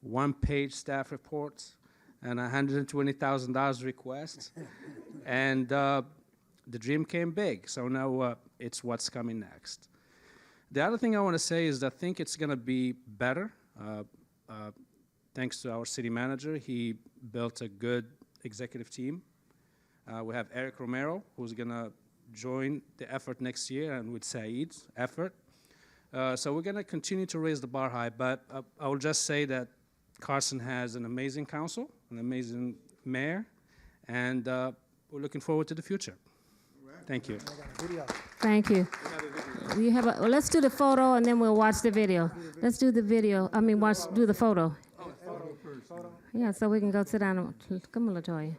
1-page staff reports, and $120,000 request, and the dream came big. So now it's what's coming next. The other thing I want to say is that I think it's going to be better. Thanks to our city manager, he built a good executive team. We have Eric Romero, who's going to join the effort next year, and with Saeed's effort. So we're going to continue to raise the bar high, but I will just say that Carson has an amazing council, an amazing mayor, and we're looking forward to the future. Thank you. Thank you. You have well, let's do the photo and then we'll watch the video. Let's do the video. I mean, do the photo. Yeah, so we can go sit down. Come on, LaToya.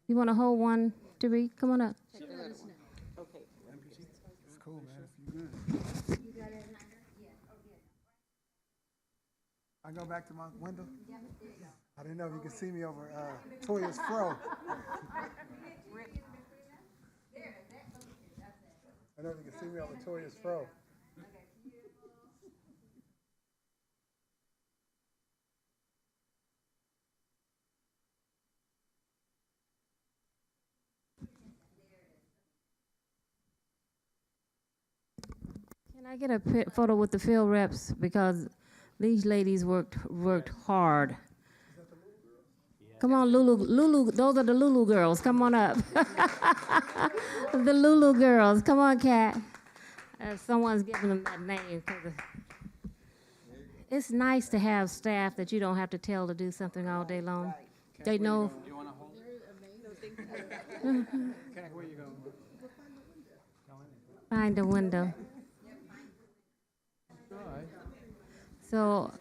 You want to hold one, Tariq? Come on up. Okay. It's cool, man. You good? I go back to my window? I didn't know if you could see me over Toya's fro. I know if you can see me over Toya's fro. Can I get a photo with the field reps? Because these ladies worked hard. Come on, Lulu, those are the Lulu girls. Come on up. The Lulu girls. Come on, Kat. Someone's giving them that name. It's nice to have staff that you don't have to tell to do something all day long. They know. You want to hold? Where you going? Find a window. So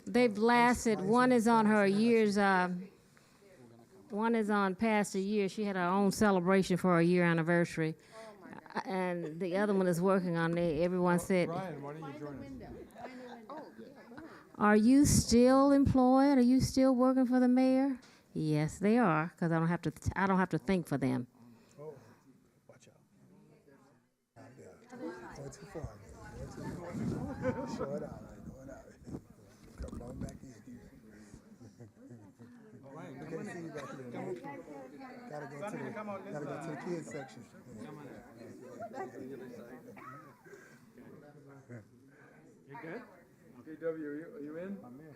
they've lasted. One is on her year's. One is on past a year. She had her own celebration for her year anniversary, and the other one is working on it. Everyone said, Brian, why don't you join us? "Are you still employed? Are you still working for the mayor?" Yes, they are, because I don't have to think for them. Oh, watch out. Going too far. Show it out. Come on back in here. Can't see you back here. Gotta go to the kids section. You good? KW, are you in? I'm in.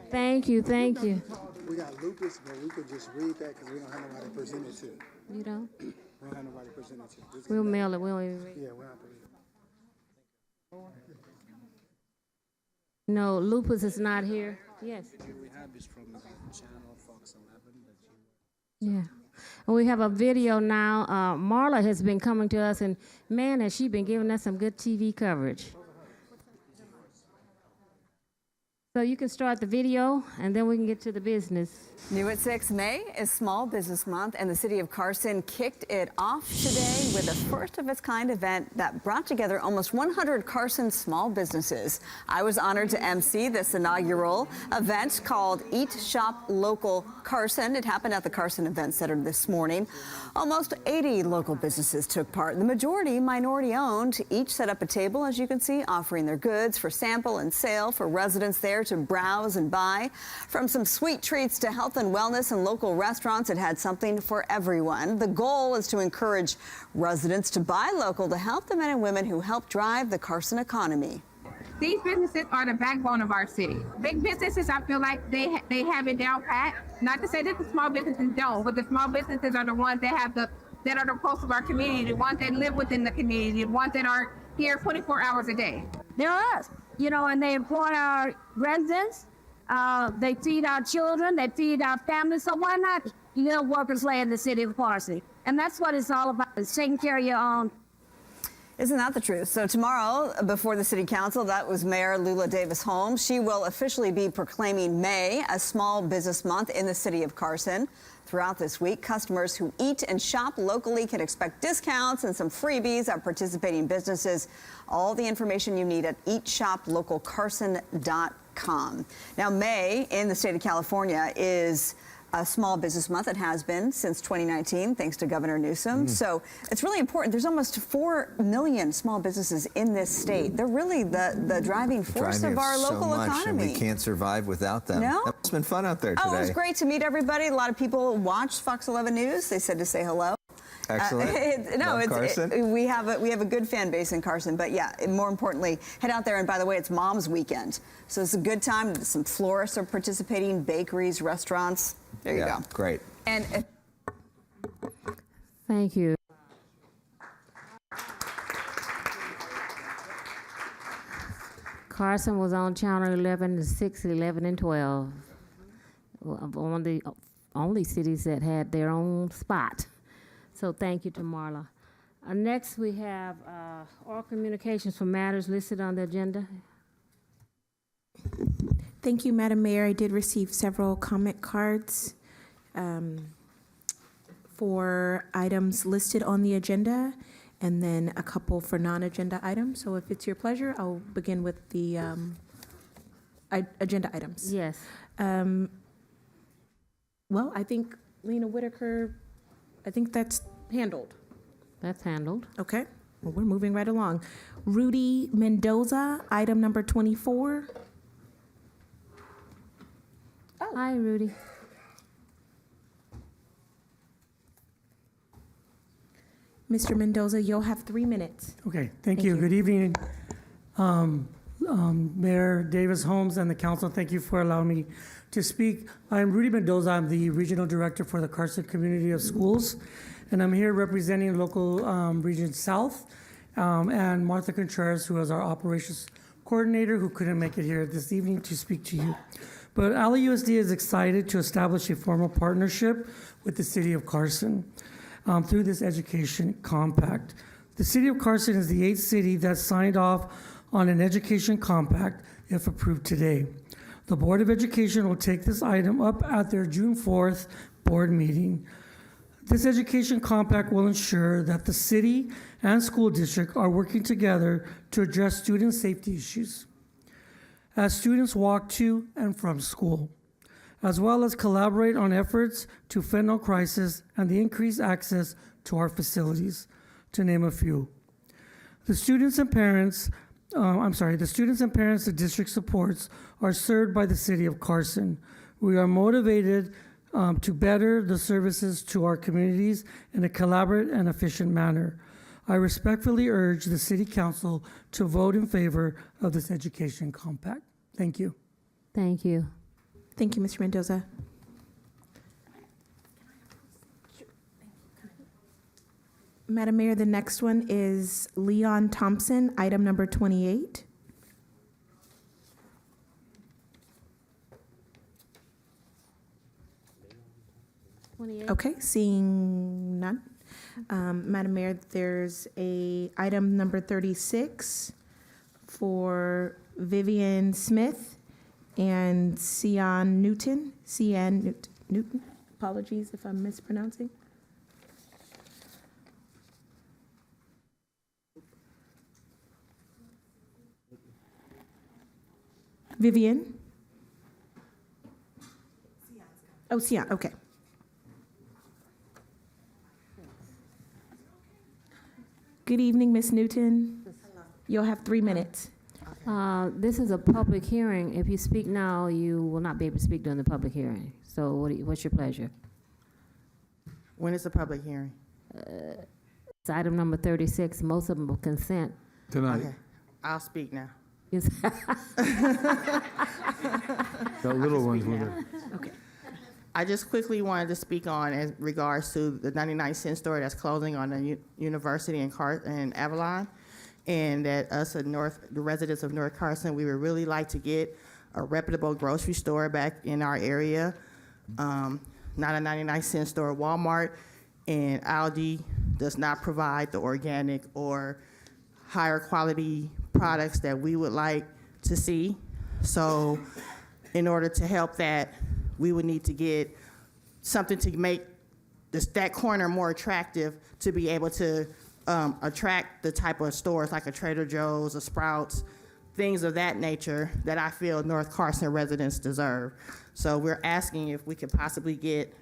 Thank you, thank you. We got lupus, but we could just read that because we don't have nobody to present it to. You don't? We don't have nobody to present it to. We'll mail it, we don't even read. Yeah, we'll have to read it. No, Lupus is not here. Yes. We have this from channel Fox 11 that Yeah. And we have a video now. Marla has been coming to us, and man, has she been giving us some good TV coverage. So you can start the video, and then we can get to the business. New at 6, May is Small Business Month, and the city of Carson kicked it off today with a first-of-its-kind event that brought together almost 100 Carson small businesses. I was honored to MC this inaugural event called Eat, Shop, Local Carson. It happened at the Carson Event Center this morning. Almost 80 local businesses took part, the majority minority-owned. Each set up a table, as you can see, offering their goods for sample and sale for residents there to browse and buy. From some sweet treats to health and wellness and local restaurants, it had something for everyone. The goal is to encourage residents to buy local to help the men and women who help drive the Carson economy. These businesses are the backbone of our city. Big businesses, I feel like they have it down pat. Not to say that the small businesses don't, but the small businesses are the ones that are the pulse of our community, the ones that live within the community, the ones that are here 24 hours a day. They're us, you know, and they employ our residents. They feed our children, they feed our families. So why not little workers lay in the city of Carson? And that's what it's all about, is taking care of your own. Isn't that the truth? So tomorrow, before the City Council, that was Mayor Lula Davis Holmes. She will officially be proclaiming May as Small Business Month in the city of Carson. Throughout this week, customers who eat and shop locally can expect discounts and some freebies at participating businesses. All the information you need at eatshoplocalcarson.com. Now, May in the state of California is a small business month. It has been since 2019, thanks to Governor Newsom. So it's really important. There's almost 4 million small businesses in this state. They're really the driving force of our local economy. And we can't survive without them. No? It's been fun out there today. Oh, it was great to meet everybody. A lot of people watched Fox 11 News. They said to say hello. Excellent. We have a good fan base in Carson, but yeah, more importantly, head out there. And by the way, it's Mom's Weekend, so it's a good time. Some florists are participating, bakeries, restaurants. There you go. Great. And Thank you. Carson was on Channel 11 and 6, 11, and 12. One of the only cities that had their own spot. So thank you to Marla. Next, we have oral communications for matters listed on the agenda. Thank you, Madam Mayor. I did receive several comment cards for items listed on the agenda, and then a couple for non-agenda items. So if it's your pleasure, I'll begin with the agenda items. Yes. Well, I think Lena Whitaker, I think that's handled. That's handled. Okay. Well, we're moving right along. Rudy Mendoza, item number 24. Oh. Hi, Rudy. Mr. Mendoza, you'll have 3 minutes. Okay, thank you. Good evening, Mayor Davis Holmes and the council. Thank you for allowing me to speak. I'm Rudy Mendoza. I'm the Regional Director for the Carson Community of Schools, and I'm here representing local Region South, and Martha Contreras, who is our Operations Coordinator, who couldn't make it here this evening to speak to you. But ALA-USD is excited to establish a formal partnership with the City of Carson through this education compact. The City of Carson is the 8th city that signed off on an education compact if approved today. The Board of Education will take this item up at their June 4th board meeting. This education compact will ensure that the city and school district are working together to address student safety issues as students walk to and from school, as well as collaborate on efforts to fentanyl crisis and the increased access to our facilities, to name a few. The students and parents the district supports are served by the City of Carson. We are motivated to better the services to our communities in a collaborative and efficient manner. I respectfully urge the City Council to vote in favor of this education compact. Thank you. Thank you. Thank you, Mr. Mendoza. Madam Mayor, the next one is Leon Thompson, item number 28. Okay, seeing none. Madam Mayor, there's a item number 36 for Vivian Smith and Cian Newton. Newton. Apologies if I'm mispronouncing. Vivian? Oh, Cian, okay. Good evening, Ms. Newton. You'll have 3 minutes. This is a public hearing. If you speak now, you will not be able to speak during the public hearing. So what's your pleasure? When is the public hearing? It's item number 36. Most of them will consent. Tonight. Okay, I'll speak now. Yes. Got little ones with her. Okay. I just quickly wanted to speak on in regards to the 99-cent store that's closing on the University in Avalon, and that us the residents of North Carson, we would really like to get a reputable grocery store back in our area, not a 99-cent store. Walmart and Aldi does not provide the organic or higher quality products that we would like to see. So in order to help that, we would need to get something to make that corner more attractive to be able to attract the type of stores like a Trader Joe's, a Sprouts, things of that nature that I feel North Carson residents deserve. So we're asking if we could possibly get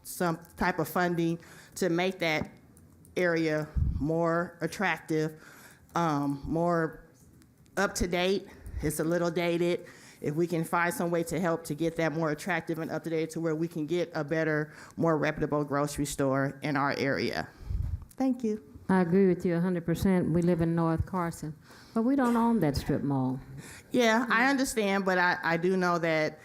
some type of funding to make that area more attractive, more up to date. It's a little dated. If we can find some way to help to get that more attractive and up to date to where we can get a better, more reputable grocery store in our area. Thank you. I agree with you 100%. We live in North Carson, but we don't own that strip mall. Yeah, I understand, but I do know that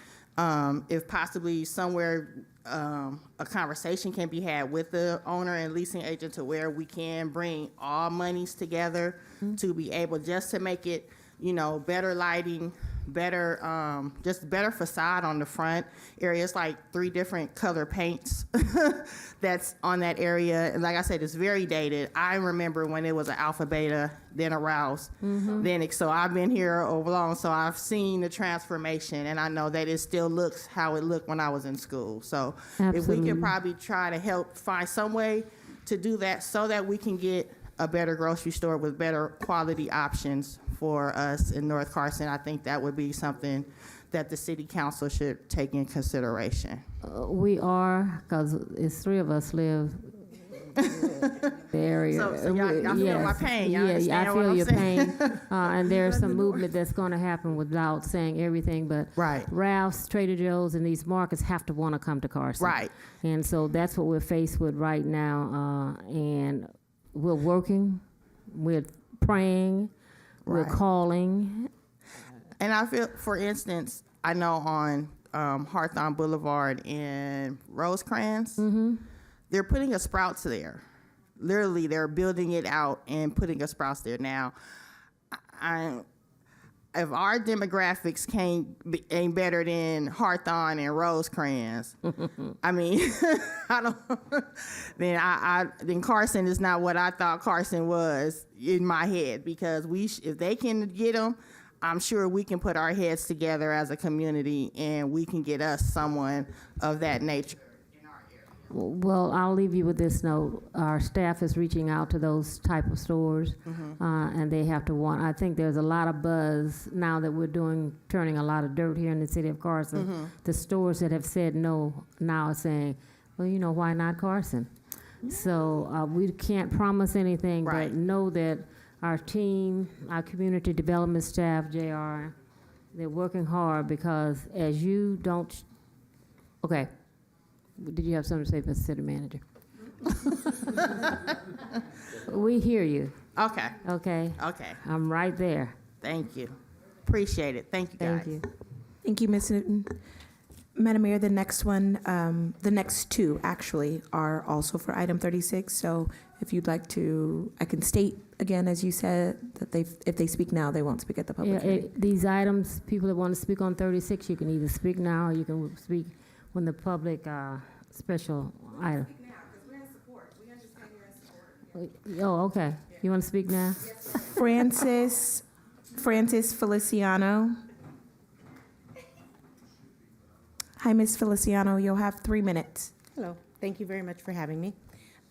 if possibly somewhere a conversation can be had with the owner and leasing agent to where we can bring all monies together to be able just to make it, better lighting, better, just better facade on the front area. It's like 3 different color paints that's on that area. And like I said, it's very dated. I remember when it was an Alpha Beta, then a Rouse. So I've been here over long, so I've seen the transformation, and I know that it still looks how it looked when I was in school. So if we could probably try to help find some way to do that so that we can get a better grocery store with better quality options for us in North Carson, I think that would be something that the city council should take in consideration. We are, because it's 3 of us live the area. So y'all feel my pain. Y'all understand I what feel I'm your saying? pain. And there's some movement that's going to happen without saying everything, but Ralph's, Trader Joe's, and these markets have to want to come to Carson. Right. And so that's what we're faced with right now. And we're working, we're praying, we're calling. And I feel, for instance, I know on Hawthorne Boulevard in Rosecrans, they're putting a Sprouts there. Literally, they're building it out and putting a Sprouts there. Now, if our demographics ain't better than Hawthorne and Rosecrans, I mean, then Carson is not what I thought Carson was in my head, because if they can get them, I'm sure we can put our heads together as a community and we can get us someone of that nature. Well, I'll leave you with this note. Our staff is reaching out to those type of stores, and they have to want. I think there's a lot of buzz now that we're turning a lot of dirt here in the city of Carson. The stores that have said no now are saying, well, why not Carson? So we can't promise anything, but know that our team, our community development staff, JR, they're working hard, because as you don't, okay. Did you have something to say, Mr. City Manager? We hear you. Okay. Okay. Okay. I'm right there. Thank you. Appreciate it. Thank you, guys. Thank you. Thank you, Ms. Newton. Madam Mayor, the next one, the next two actually are also for item 36. So if you'd like to, I can state again, as you said, that if they speak now, they won't speak at the public hearing. These items, people that want to speak on 36, you can either speak now or you can speak when the public special item. Oh, okay. You want to speak now? Francis Feliciano. Hi, Ms. Feliciano. You'll have 3 minutes. Hello. Thank you very much for having me.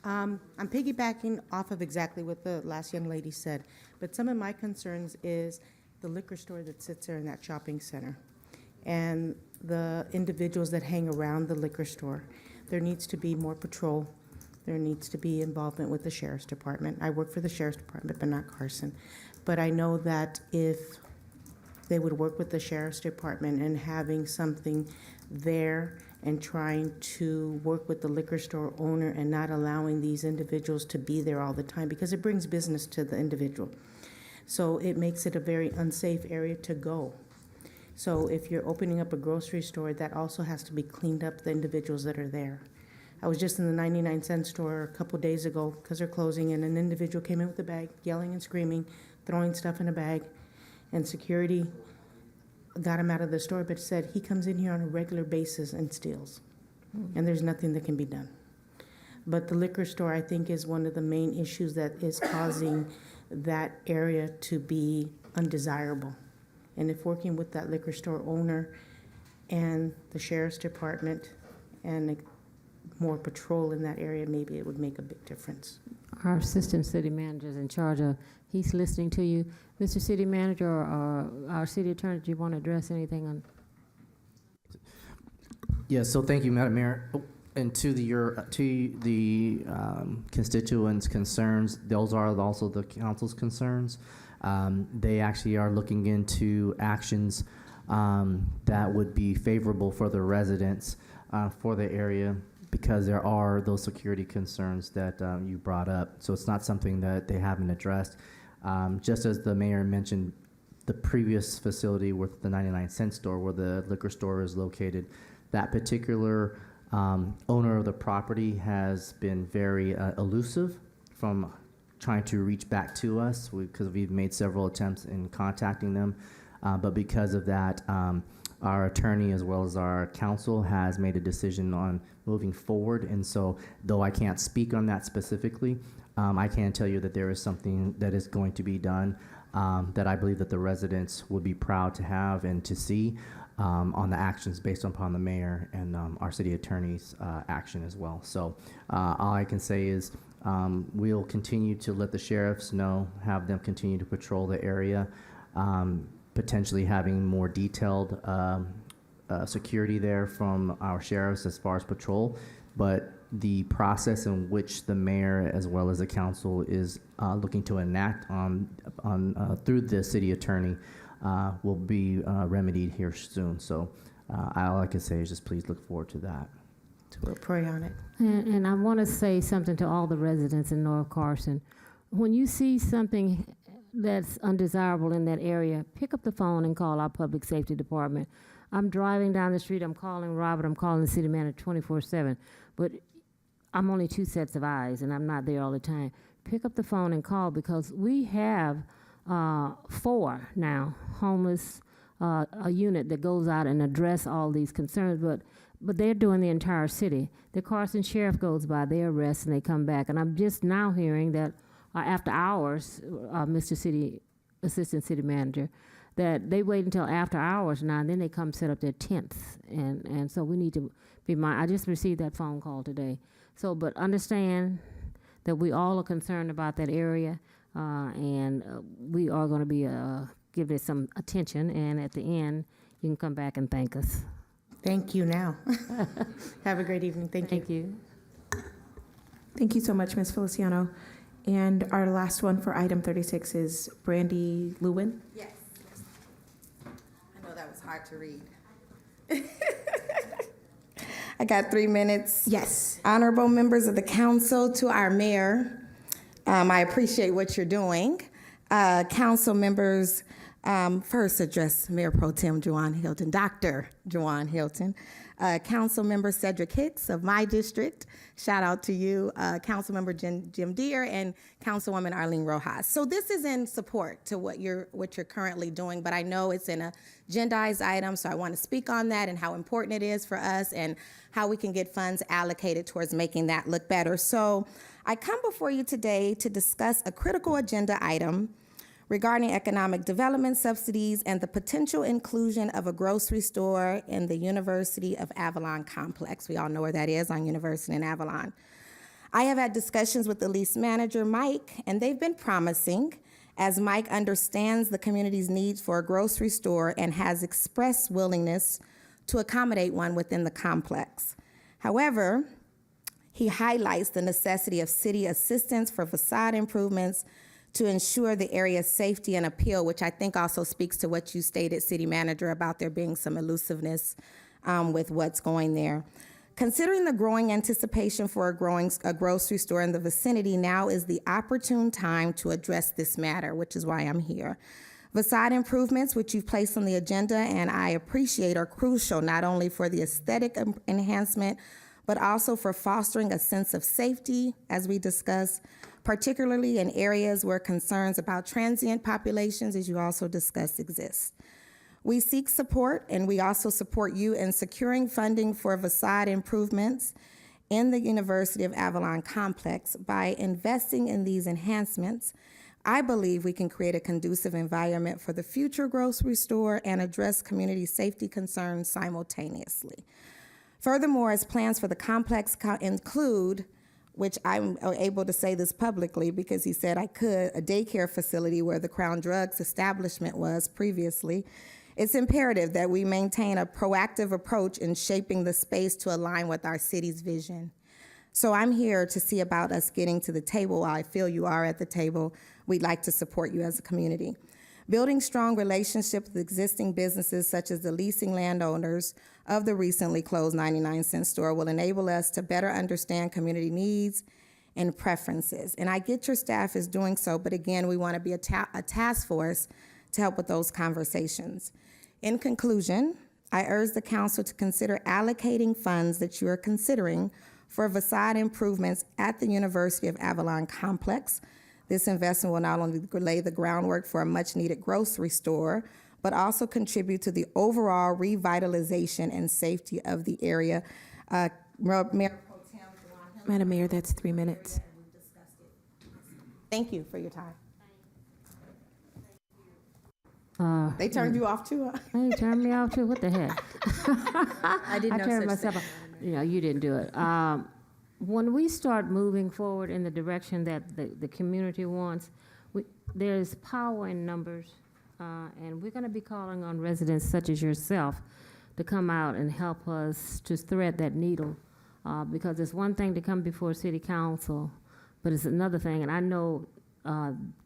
I'm piggybacking off of exactly what the last young lady said, but some of my concerns is the liquor store that sits there in that shopping center and the individuals that hang around the liquor store. There needs to be more patrol. There needs to be involvement with the Sheriff's Department. I work for the Sheriff's Department, but not Carson. But I know that if they would work with the Sheriff's Department and having something there and trying to work with the liquor store owner and not allowing these individuals to be there all the time, because it brings business to the individual. So it makes it a very unsafe area to go. So if you're opening up a grocery store, that also has to be cleaned up, the individuals that are there. I was just in the 99-cent store a couple days ago because they're closing, and an individual came in with a bag, yelling and screaming, throwing stuff in a bag, and security got him out of the store, but said he comes in here on a regular basis and steals, and there's nothing that can be done. But the liquor store, I think, is one of the main issues that is causing that area to be undesirable. And if working with that liquor store owner and the Sheriff's Department and more patrol in that area, maybe it would make a big difference. Our assistant city manager is in charge of, he's listening to you. Mr. City Manager or our city attorney, do you want to address anything on? Yes, so thank you, Madam Mayor. Oh, and to the constituents' concerns, those are also the council's concerns. They actually are looking into actions that would be favorable for the residents for the area, because there are those security concerns that you brought up. So it's not something that they haven't addressed. Just as the mayor mentioned, the previous facility with the 99-cent store where the liquor store is located, that particular owner of the property has been very elusive from trying to reach back to us, because we've made several attempts in contacting them. But because of that, our attorney as well as our council has made a decision on moving forward. And so, though I can't speak on that specifically, I can tell you that there is something that is going to be done that I believe that the residents would be proud to have and to see on the actions based upon the mayor and our city attorney's action as well. So all I can say is we'll continue to let the sheriffs know, have them continue to patrol the area, potentially having more detailed security there from our sheriffs as far as patrol. But the process in which the mayor as well as the council is looking to enact on through the city attorney will be remedied here soon. So all I can say is just please look forward to that. We'll pray on it. And I want to say something to all the residents in North Carson. When you see something that's undesirable in that area, pick up the phone and call our public safety department. I'm driving down the street, I'm calling Robert, I'm calling the city manager 24/7, but I'm only 2 sets of eyes and I'm not there all the time. Pick up the phone and call, because we have 4 now homeless, a unit that goes out and address all these concerns, but they're doing the entire city. The Carson Sheriff goes by, they arrest and they come back. And I'm just now hearing that after hours, Mr. Assistant City Manager, that they wait until after hours now, and then they come set up their tents. And so we need to be mindful. I just received that phone call today. So, but understand that we all are concerned about that area, and we are going to be give it some attention. And at the end, you can come back and thank us. Thank you now. Have a great evening. Thank you. Thank you. Thank you so much, Ms. Feliciano. And our last one for item 36 is Brandy Lewin. Yes. I know that was hard to read. I got 3 minutes. Yes. Honorable members of the council, to our mayor, I appreciate what you're doing. Council members, first address Mayor Pro Tem Juwan Hilton, Dr. Juwan Hilton. Council member Cedric Hicks of my district, shout out to you. Council member Jim Deere and Councilwoman Arlene Rojas. So this is in support to what you're currently doing, but I know it's an agendized item, so I want to speak on that and how important it is for us and how we can get funds allocated towards making that look better. So I come before you today to discuss a critical agenda item regarding economic development subsidies and the potential inclusion of a grocery store in the University of Avalon complex. We all know where that is, on University in Avalon. I have had discussions with the lease manager, Mike, and they've been promising, as Mike understands the community's needs for a grocery store and has expressed willingness to accommodate one within the complex. However, he highlights the necessity of city assistance for facade improvements to ensure the area's safety and appeal, which I think also speaks to what you stated, City Manager, about there being some elusiveness with what's going there. Considering the growing anticipation for a grocery store in the vicinity, now is the opportune time to address this matter, which is why I'm here. Facade improvements, which you've placed on the agenda and I appreciate, are crucial not only for the aesthetic enhancement, but also for fostering a sense of safety, as we discussed, particularly in areas where concerns about transient populations, as you also discussed, exist. We seek support, and we also support you in securing funding for facade improvements in the University of Avalon complex. By investing in these enhancements, I believe we can create a conducive environment for the future grocery store and address community safety concerns simultaneously. Furthermore, as plans for the complex include, which I'm able to say this publicly because he said I could, a daycare facility where the Crown Drugs establishment was previously, it's imperative that we maintain a proactive approach in shaping the space to align with our city's vision. So I'm here to see about us getting to the table. I feel you are at the table. We'd like to support you as a community. Building strong relationships with existing businesses such as the leasing landowners of the recently closed 99-cent store will enable us to better understand community needs and preferences. And I get your staff is doing so, but again, we want to be a task force to help with those conversations. In conclusion, I urge the council to consider allocating funds that you are considering for facade improvements at the University of Avalon complex. This investment will not only lay the groundwork for a much-needed grocery store, but also contribute to the overall revitalization and safety of the area. Mayor Pro Tem Juwan, Madam Mayor, that's 3 minutes. thank you for your time. They turned you off too, huh? They turned me off too. What the heck? I didn't know turned such myself thing. off. You know, you didn't do it. When we start moving forward in the direction that the community wants, there's power in numbers, and we're going to be calling on residents such as yourself to come out and help us to thread that needle, because it's one thing to come before City Council, but it's another thing, and I know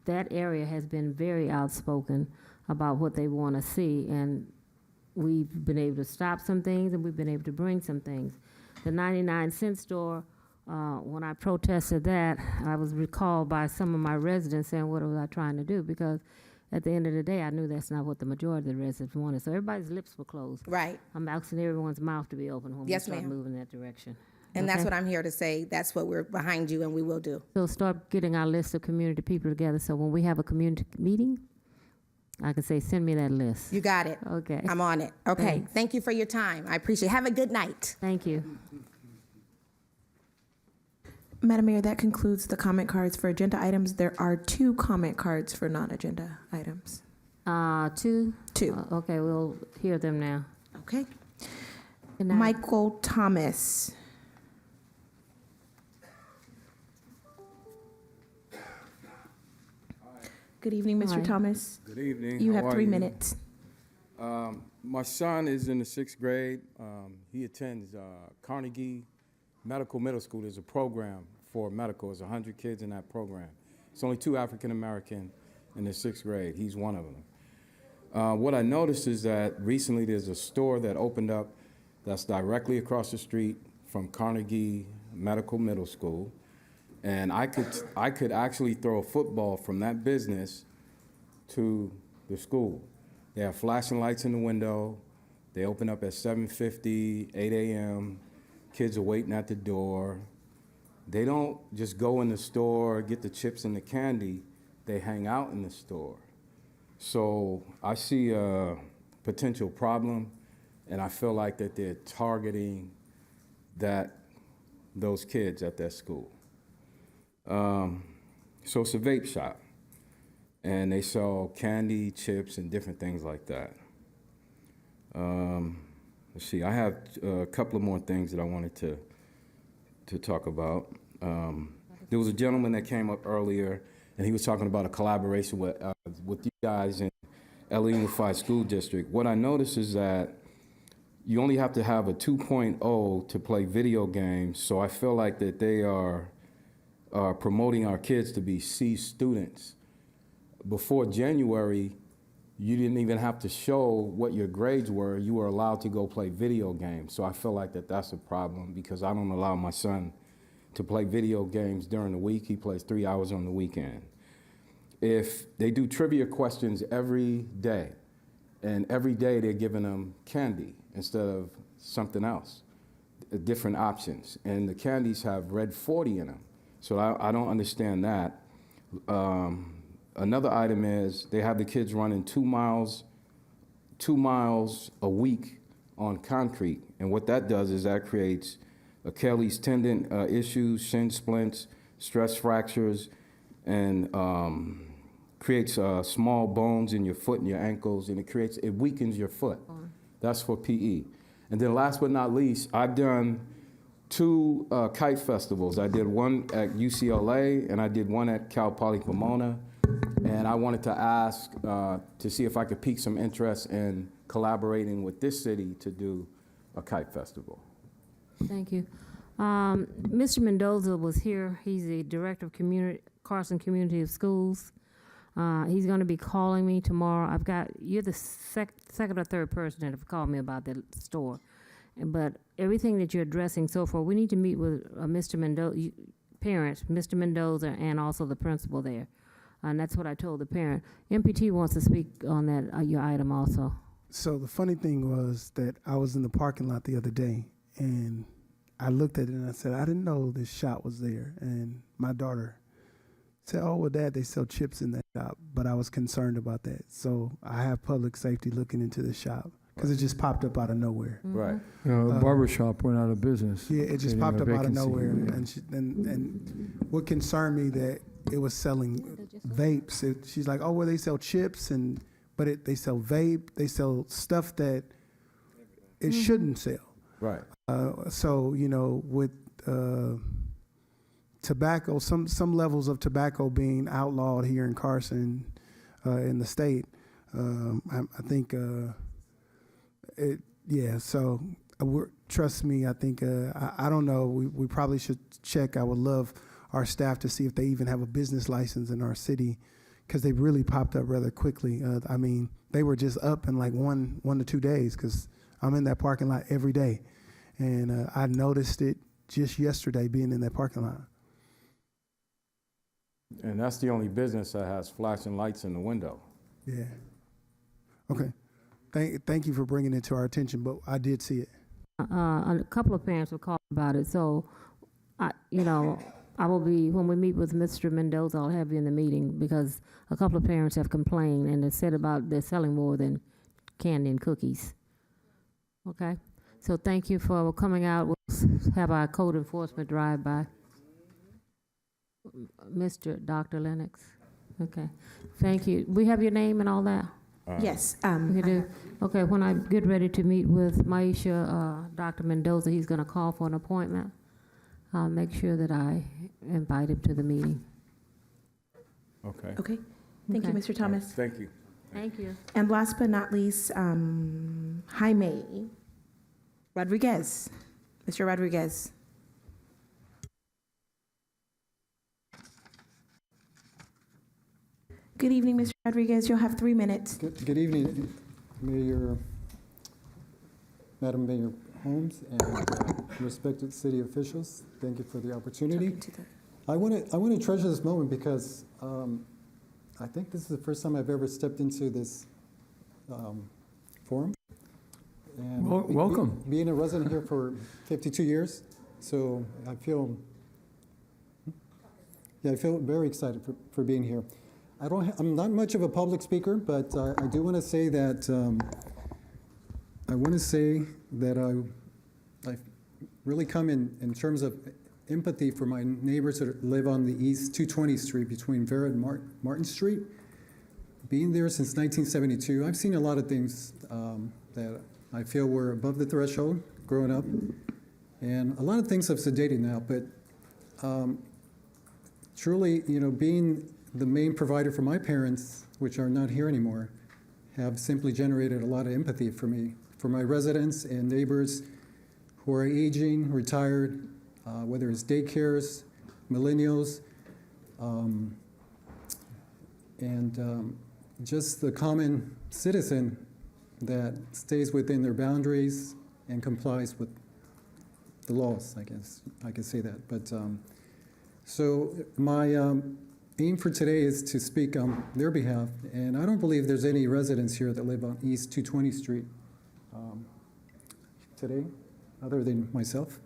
that area has been very outspoken about what they want to see, and we've been able to stop some things, and we've been able to bring some things. The 99-cent store, when I protested that, I was recalled by some of my residents saying, what was I trying to do? Because at the end of the day, I knew that's not what the majority of the residents wanted. So everybody's lips were closed. Right. I'm asking everyone's mouth to be open when Yes, we start ma'am. moving that direction. And that's Okay? what I'm here to say. That's what we're behind you, and we will do. So start getting our list of community people together, so when we have a community meeting, I can say, send me that list. You got it. Okay. I'm on it. Okay. Thanks. Thank you for your time. I appreciate it. Have a good night. Thank you. Madam Mayor, that concludes the comment cards for agenda items. There are 2 comment cards for non-agenda items. 2? 2. Okay, we'll hear them now. Okay. Good night. Michael Thomas. Good evening, Mr. Hi. Thomas. Good evening. You How have are 3 you? minutes. My son is in the 6th grade. He attends Carnegie Medical Middle School. There's a program for medical. There's 100 kids in that program. It's only 2 African American in the 6th grade. He's one of them. What I noticed is that recently there's a store that opened up that's directly across the street from Carnegie Medical Middle School. And I could actually throw a football from that business to the school. They have flashing lights in the window. They open up at 7:50, 8 a.m. Kids are waiting at the door. They don't just go in the store, get the chips and the candy. They hang out in the store. So I see a potential problem, and I feel like that they're targeting those kids at that school. So it's a vape shop, and they sell candy, chips, and different things like that. Let's see, I have a couple of more things that I wanted to talk about. There was a gentleman that came up earlier, and he was talking about a collaboration with you guys in LA Unified School District. What I noticed is that you only have to have a 2.0 to play video games, so I feel like that they are promoting our kids to be C students. Before January, you didn't even have to show what your grades were. You were allowed to go play video games. So I feel like that's a problem because I don't allow my son to play video games during the week. He plays 3 hours on the weekend. If they do trivia questions every day, and every day they're giving them candy instead of something else, different options, and the candies have red 40 in them. So I don't understand that. Another item is they have the kids running 2 miles a week on concrete. And what that does is that creates Achilles tendon issues, shin splints, stress fractures, and creates small bones in your foot and your ankles, and it weakens your foot. That's for PE. And then last but not least, I've done 2 kite festivals. I did one at UCLA and I did one at Cal Poly Pomona. And I wanted to ask to see if I could pique some interest in collaborating with this city to do a kite festival. Thank you. Mr. Mendoza was here. He's the director of Carson Community of Schools. He's going to be calling me tomorrow. You're the second or third person that have called me about the store. But everything that you're addressing so far, we need to meet with Mr. Mendoza, parents, Mr. Mendoza, and also the principal there. And that's what I told the parent. MPT wants to speak on that, your item also. So the funny thing was that I was in the parking lot the other day, and I looked at it and I said, I didn't know this shop was there. And my daughter said, oh, well, Dad, they sell chips in that shop. But I was concerned about that. So I have public safety looking into the shop because it just popped up out of nowhere. Right. A barber shop went out of business. Yeah, it just popped up out of nowhere. And what concerned me that it was selling vapes. She's like, oh, well, they sell chips, but they sell vape. They sell stuff that it shouldn't sell. Right. So, with tobacco, some levels of tobacco being outlawed here in Carson, in the state, I think, so trust me, I think, I don't know, we probably should check. I would love our staff to see if they even have a business license in our city, because they really popped up rather quickly. I mean, they were just up in like 1 to 2 days, because I'm in that parking lot every day. And I noticed it just yesterday being in that parking lot. And that's the only business that has flashing lights in the window. Yeah. Okay. Thank you for bringing it to our attention, but I did see it. A couple of parents will call about it. So, I will be, when we meet with Mr. Mendoza, I'll have you in the meeting, because a couple of parents have complained and they said about they're selling more than candy and cookies. Okay? So thank you for coming out. We'll have our code enforcement drive by. Dr. Lennox. Okay. Thank you. We have your name and all that? Yes. You do? Okay, when I get ready to meet with Maisha, Dr. Mendoza, he's going to call for an appointment. I'll make sure that I invite him to the meeting. Okay. Okay. Thank you, Mr. Thomas. Thank you. Thank you. And last but not least, Jaime Rodriguez. Mr. Rodriguez. Good evening, Mr. Rodriguez. You'll have 3 minutes. Good evening, Mayor, Madam Mayor Holmes and respected city officials. Thank you for the opportunity. I want to treasure this moment because I think this is the first time I've ever stepped into this forum. And welcome. Being a resident here for 52 years, so I feel very excited for being here. I'm not much of a public speaker, but I do want to say that I really come in terms of empathy for my neighbors that live on the East 220th Street between Vera and Martin Street. Being there since 1972, I've seen a lot of things that I feel were above the threshold growing up, and a lot of things have sedated now. But truly, being the main provider for my parents, which are not here anymore, have simply generated a lot of empathy for me, for my residents and neighbors who are aging, retired, whether it's daycares, millennials, and just the common citizen that stays within their boundaries and complies with the laws, I guess I could say that. But so my aim for today is to speak on their behalf, and I don't believe there's any residents here that live on East 220th Street today, other than myself.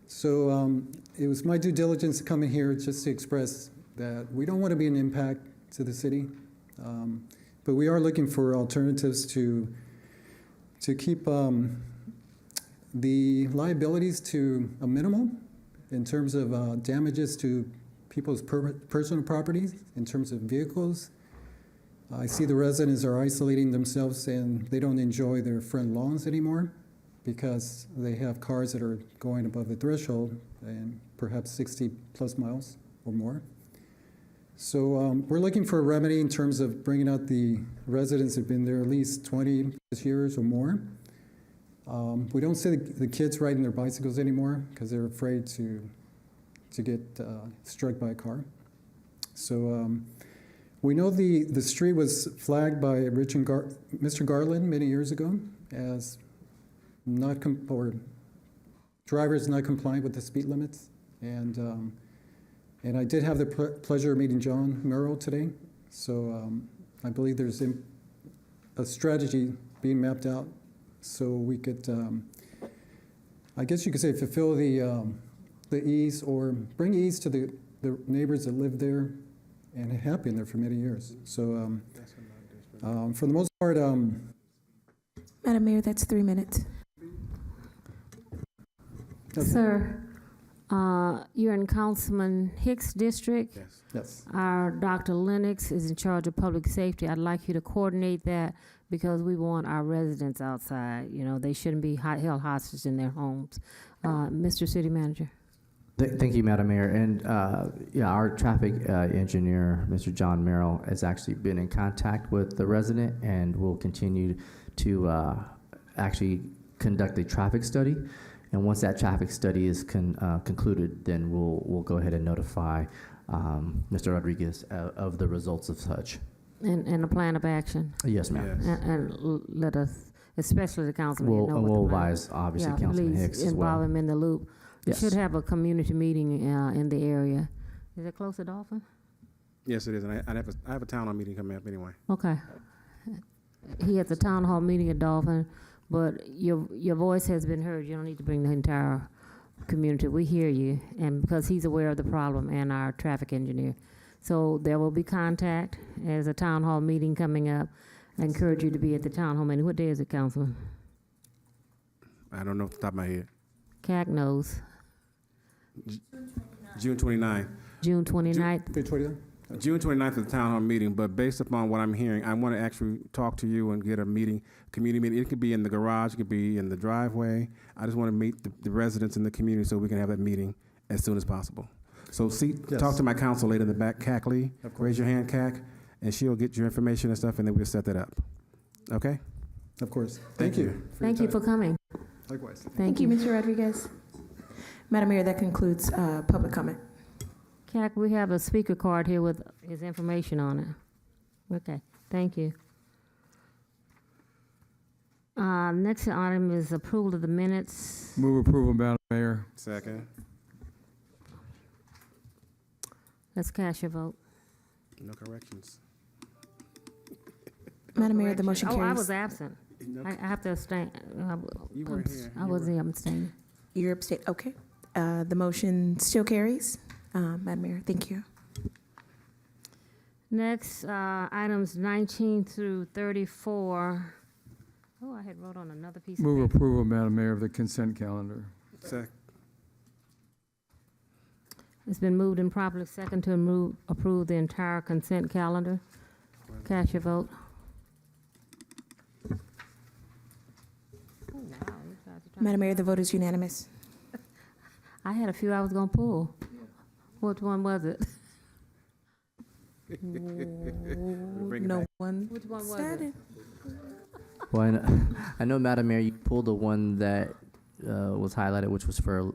So it was my due diligence to come in here just to express that we don't want to be an impact to the city, but we are looking for alternatives to keep the liabilities to a minimum in terms of damages to people's personal properties, in terms of vehicles. I see the residents are isolating themselves and they don't enjoy their front lawns anymore because they have cars that are going above the threshold and perhaps 60 plus miles or more. So we're looking for a remedy in terms of bringing out the residents who've been there at least 20 years or more. We don't see the kids riding their bicycles anymore because they're afraid to get struck by a car. So we know the street was flagged by Mr. Garland many years ago as drivers not compliant with the speed limits. And I did have the pleasure of meeting John Merrill today. So I believe there's a strategy being mapped out so we could, I guess you could say, fulfill the ease or bring ease to the neighbors that live there and have been there for many years. So for the most part, Madam Mayor, that's 3 minutes. okay. Sir, you're in Councilman Hicks' district. Yes. Our Dr. Lennox is in charge of public safety. I'd like you to coordinate that because we want our residents outside. They shouldn't be held hostage in their homes. Mr. City Manager. Thank you, Madam Mayor. And our traffic engineer, Mr. John Merrill, has actually been in contact with the resident and will continue to actually conduct a traffic study. And once that traffic study is concluded, then we'll go ahead and notify Mr. Rodriguez of the results of such. And a plan of action. Yes, ma'am. Yes. And let us, especially the councilman, know what We'll the plan. advise, obviously, Councilman please Hicks as involve well. him in the loop. We Yes. should have a community meeting in the area. Is it close to Dolphin? Yes, it is, and I have a town hall meeting coming up anyway. Okay. He has a town hall meeting at Dolphin, but your voice has been heard. You don't need to bring the entire community. We hear you, and because he's aware of the problem and our traffic engineer. So there will be contact. There's a town hall meeting coming up. I encourage you to be at the town hall meeting. What day is it, Councilman? I don't know off the top of my head. CAC knows. June 29th. June 29th. June 29th is the town hall meeting, but based upon what I'm hearing, I want to actually talk to you and get a meeting, community meeting. It could be in the garage, it could be in the driveway. I just want to meet the residents in the community so we can have that meeting as soon as possible. So talk to my council lady in the back, CAC Lee. Raise your hand, CAC, and she'll get your information and stuff, and then we'll set that up. Okay? Of course. Thank you. Thank you for coming. Likewise. Thank you, Mr. Rodriguez. Madam Mayor, that concludes public comment. CAC, we have a speaker card here with his information on it. Okay, thank you. Next item is approval of the minutes. Move approval, Madam Mayor. Second. Let's cast your vote. No corrections. Madam Mayor, the motion Oh, carries. I was absent. I have to abstain. You weren't here. I wasn't abstaining. You're abstaining. Okay. The motion still carries. Madam Mayor, thank you. Next, items 19 through 34. Oh, I had wrote on another piece of Move paper. approval, Madam Mayor, of the consent calendar. Second. It's been moved and properly second to approve the entire consent calendar. Cast your vote. Oh, wow, you guys are trying Madam Mayor, the vote is unanimous. I had a few I was gonna pull. Which one was it? No one Which one was said it? it. Well, I know, Madam Mayor, you pulled the one that was highlighted, which was for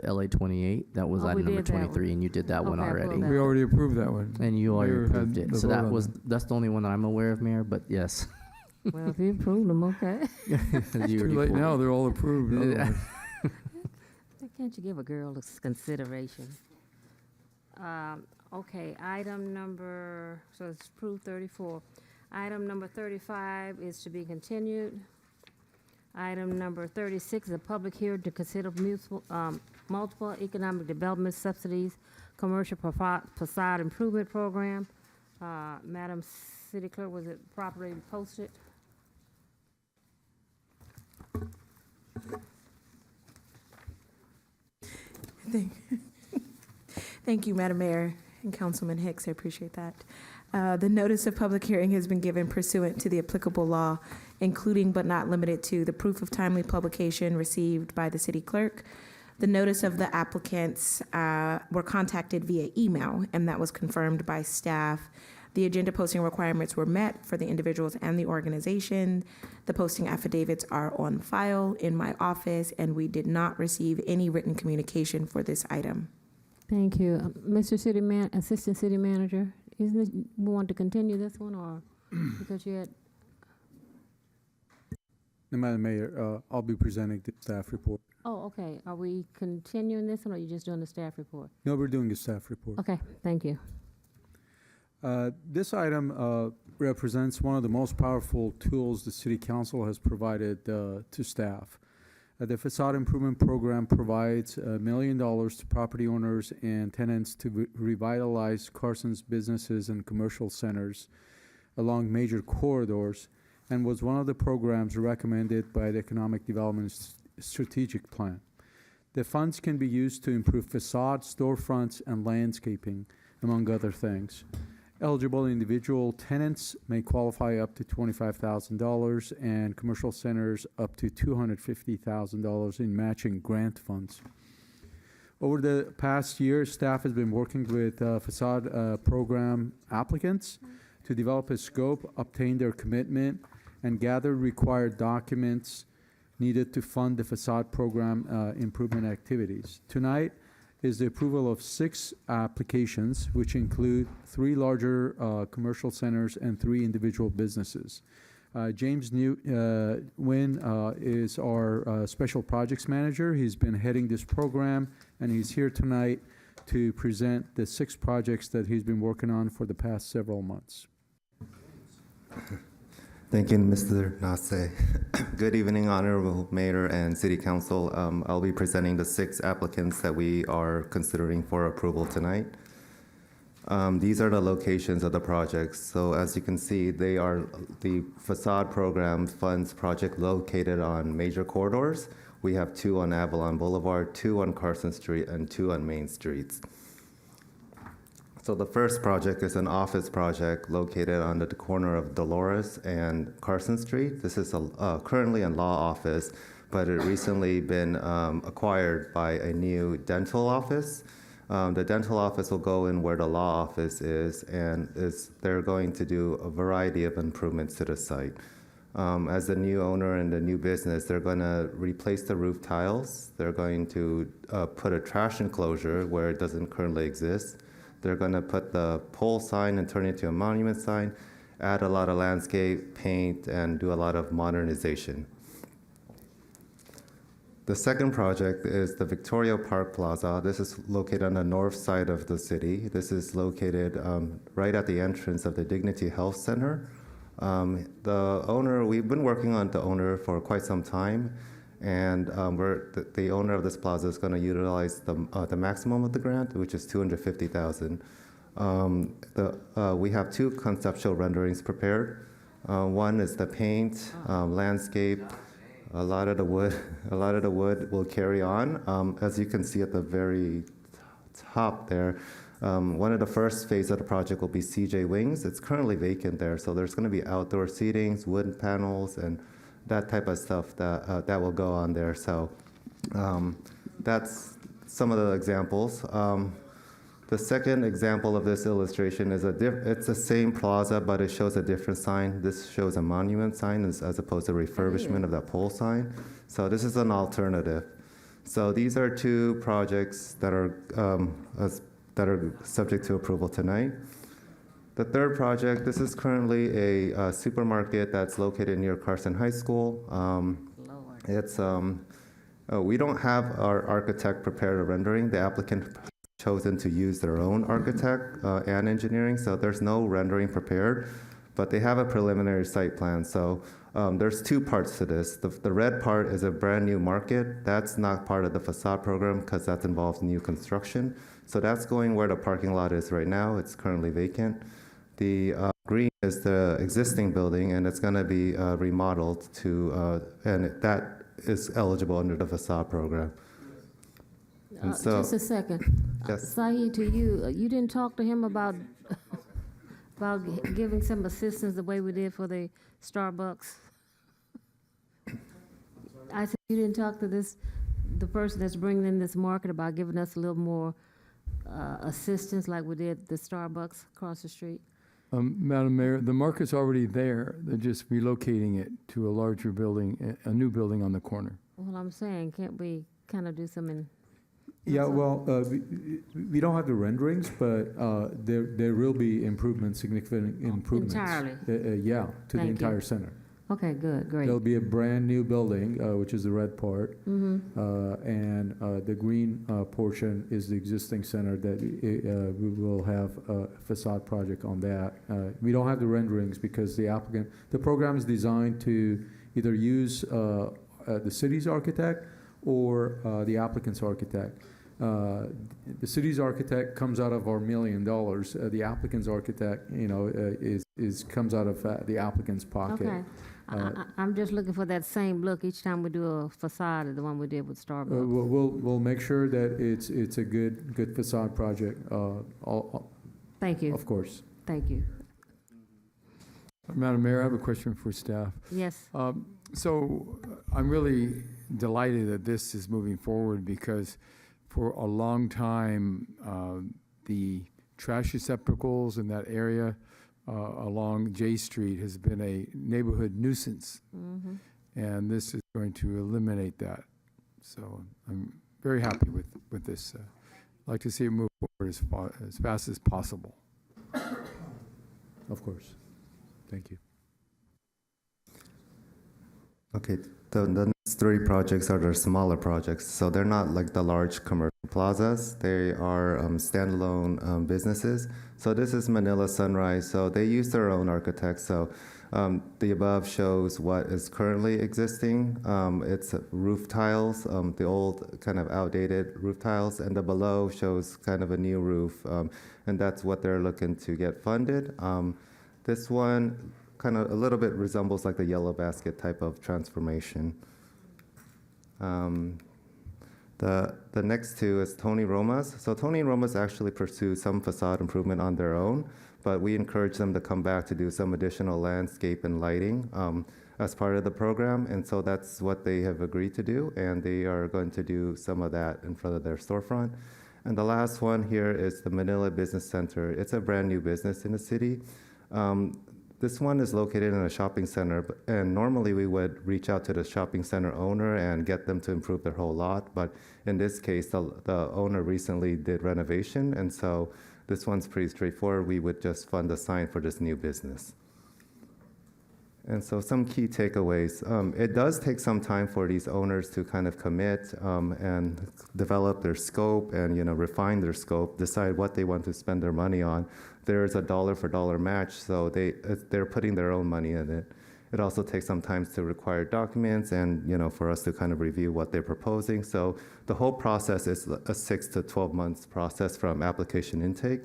LA 28. That was Oh, we item number did that one. 23, and you did that one Okay, I already. pulled that. We already approved that one. And you already Mayor approved had it. the So vote that on was that. that's the only one that I'm aware of, Mayor. But yes, Well, if you approved them, okay. you Too already late pulled now, it. they're all approved. otherwise. Can't you give a girl this consideration? Okay, item number, so it's approved 34. Item number 35 is to be continued. Item number 36 is a public hearing to consider multiple economic development subsidies, commercial facade improvement program. Madam City Clerk, was it properly posted? Thank you, Madam Mayor and Councilman Hicks. I appreciate that. The notice of public hearing has been given pursuant to the applicable law, including but not limited to the proof of timely publication received by the city clerk. The notice of the applicants were contacted via email, and that was confirmed by staff. The agenda posting requirements were met for the individuals and the organization. The posting affidavits are on file in my office, and we did not receive any written communication for this item. Thank you. Mr. Assistant City Manager, isn't it, we want to continue this one, or because you had, Madam Mayor, I'll be presenting the staff report. oh, okay. Are we continuing this one, or are you just doing the staff report? No, we're doing a staff report. Okay, thank you. This item represents one of the most powerful tools the City Council has provided to staff. The facade improvement program provides $1 million to property owners and tenants to revitalize Carson's businesses and commercial centers along major corridors, and was one of the programs recommended by the Economic Development Strategic Plan. The funds can be used to improve facades, storefronts, and landscaping, among other things. Eligible individual tenants may qualify up to $25,000 and commercial centers up to $250,000 in matching grant funds. Over the past year, staff has been working with facade program applicants to develop a scope, obtain their commitment, and gather required documents needed to fund the facade program improvement activities. Tonight is the approval of 6 applications, which include 3 larger commercial centers and 3 individual businesses. James Wynn is our Special Projects Manager. He's been heading this program, and he's here tonight to present the 6 projects that he's been working on for the past several months. Thank you, Mr. Nasse. Good evening, Honorable Mayor and City Council. I'll be presenting the 6 applicants that we are considering for approval tonight. These are the locations of the projects. So as you can see, they are the facade program funds project located on major corridors. We have 2 on Avalon Boulevard, 2 on Carson Street, and 2 on Main Streets. So the first project is an office project located on the corner of Dolores and Carson Street. This is currently a law office, but it recently been acquired by a new dental office. The dental office will go in where the law office is, and they're going to do a variety of improvements to the site. As the new owner and the new business, they're going to replace the roof tiles. They're going to put a trash enclosure where it doesn't currently exist. They're going to put the pole sign and turn it into a monument sign, add a lot of landscape, paint, and do a lot of modernization. The second project is the Victoria Park Plaza. This is located on the north side of the city. This is located right at the entrance of the Dignity Health Center. The owner, we've been working on the owner for quite some time, and the owner of this plaza is going to utilize the maximum of the grant, which is $250,000. We have two conceptual renderings prepared. One is the paint, landscape. A lot of the wood will carry on. As you can see at the very top there, one of the first phase of the project will be CJ Wings. It's currently vacant there, so there's going to be outdoor seatings, wood panels, and that type of stuff that will go on there. So that's some of the examples. The second example of this illustration is it's the same plaza, but it shows a different sign. This shows a monument sign as opposed to refurbishment of that pole sign. So this is an alternative. So these are two projects that are subject to approval tonight. The third project, this is currently a supermarket that's located near Carson High School. We don't have our architect prepare a rendering. The applicant chosen to use their own architect and engineering, so there's no rendering prepared, but they have a preliminary site plan. So there's two parts to this. The red part is a brand new market. That's not part of the facade program because that involves new construction. So that's going where the parking lot is right now. It's currently vacant. The green is the existing building, and it's going to be remodeled and that is eligible under the facade program. And so, just a second. Yes. Saeed, to you, you didn't talk to him about giving some assistance the way we did for the Starbucks? I said you didn't talk to the person that's bringing in this market about giving us a little more assistance like we did the Starbucks across the street? Madam Mayor, the market's already there. They're just relocating it to a larger building, a new building on the corner. Well, I'm saying, can't we kind of do some Yeah, well, we don't have the renderings, but there will be improvements, significant improvements. Entirely? Yeah, to the Thank entire you. center. Okay, good, great. There'll be a brand-new building, which is the red part, and the green portion is the existing center that we will have a facade project on that. We don't have the renderings because the program is designed to either use the city's architect or the applicant's architect. The city's architect comes out of our $1 million. The applicant's architect, comes out of the applicant's pocket. Okay. I'm just looking for that same look each time we do a facade of the one we did with Starbucks. We'll make sure that it's a good facade project. Thank you. Of course. Thank you. Madam Mayor, I have a question for staff. Yes. So I'm really delighted that this is moving forward because for a long time, the trash receptacles in that area along J Street has been a neighborhood nuisance. And this is going to eliminate that. So I'm very happy with this. I'd like to see it move forward as fast as possible. Of course. Thank you. Okay, the next three projects are the smaller projects. So they're not like the large commercial plazas. They are standalone businesses. So this is Manila Sunrise. So they use their own architects. So the above shows what is currently existing. It's roof tiles, the old kind of outdated roof tiles, and the below shows kind of a new roof. And that's what they're looking to get funded. This one kind of a little bit resembles like the Yellow Basket type of transformation. The next two is Tony Roma's. So Tony Roma's actually pursue some facade improvement on their own, but we encourage them to come back to do some additional landscape and lighting as part of the program. And so that's what they have agreed to do, and they are going to do some of that in front of their storefront. And the last one here is the Manila Business Center. It's a brand new business in the city. This one is located in a shopping center, and normally we would reach out to the shopping center owner and get them to improve their whole lot, but in this case, the owner recently did renovation, and so this one's pretty straightforward. We would just fund the sign for this new business. And so some key takeaways. It does take some time for these owners to kind of commit and develop their scope and refine their scope, decide what they want to spend their money on. There's a dollar for dollar match, so they're putting their own money in it. It also takes some time to require documents and for us to kind of review what they're proposing. So the whole process is a 6 to 12 months process from application intake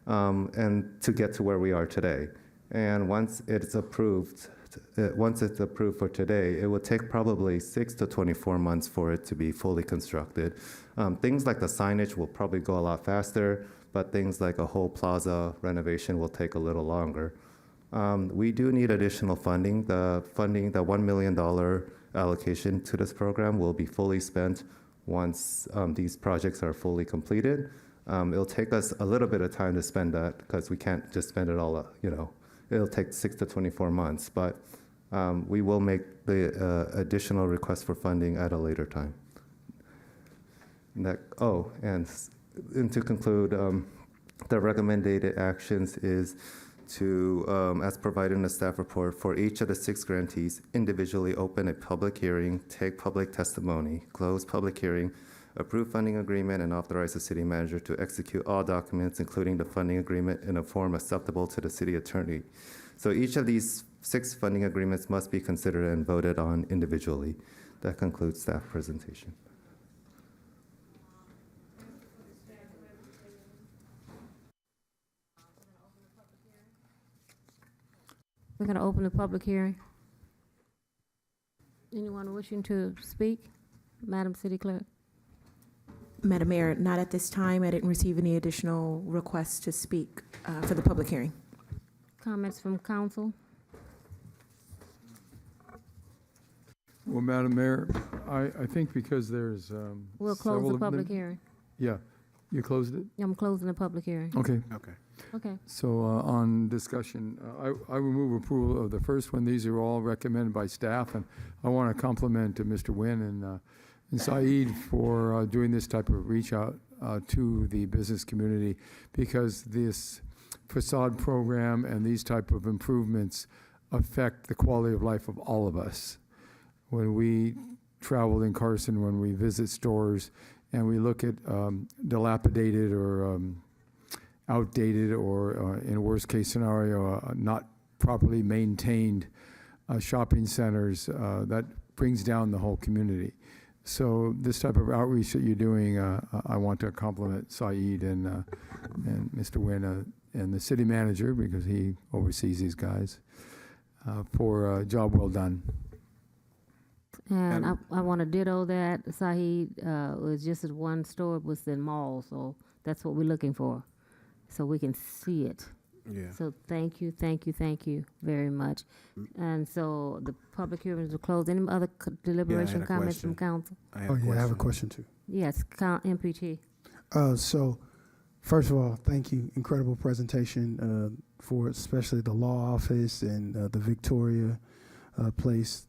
and to get to where we are today. And once it's approved for today, it will take probably 6 to 24 months for it to be fully constructed. Things like the signage will probably go a lot faster, but things like a whole plaza renovation will take a little longer. We do need additional funding. The $1 million allocation to this program will be fully spent once these projects are fully completed. It'll take us a little bit of time to spend that because we can't just spend it all, It'll take 6 to 24 months, but we will make the additional request for funding at a later time. And to conclude, the recommended actions is to, as provided in the staff report, for each of the 6 grantees, individually open a public hearing, take public testimony, close public hearing, approve funding agreement, and authorize the city manager to execute all documents, including the funding agreement, in a form acceptable to the city attorney. So each of these 6 funding agreements must be considered and voted on individually. That concludes staff presentation. We're going to open the public hearing. Anyone wishing to speak? Madam City Clerk. Madam Mayor, not at this time. I didn't receive any additional requests to speak for the public hearing. Comments from council? Well, Madam Mayor, I think because there's We'll close the public hearing. Yeah, you closed it? I'm closing the public hearing. Okay. Okay. So on discussion, I will move approval of the first one. These are all recommended by staff, and I want to compliment Mr. Nguyen and Saeed for doing this type of reach out to the business community, because this facade program and these type of improvements affect the quality of life of all of us. When we travel in Carson, when we visit stores and we look at dilapidated or outdated or in worst case scenario, not properly maintained shopping centers, that brings down the whole community. So this type of outreach that you're doing, I want to compliment Saeed and Mr. Nguyen and the city manager, because he oversees these guys, for a job well done. And I want to ditto that. Saeed was just at one store, it was in mall, so that's what we're looking for, so we can see it. Yeah. So thank you very much. And so the public hearings are closed. Any other deliberation comments from council? I have a question too. Yes, MPT. So, first of all, thank you. Incredible presentation for especially the law office and the Victoria place.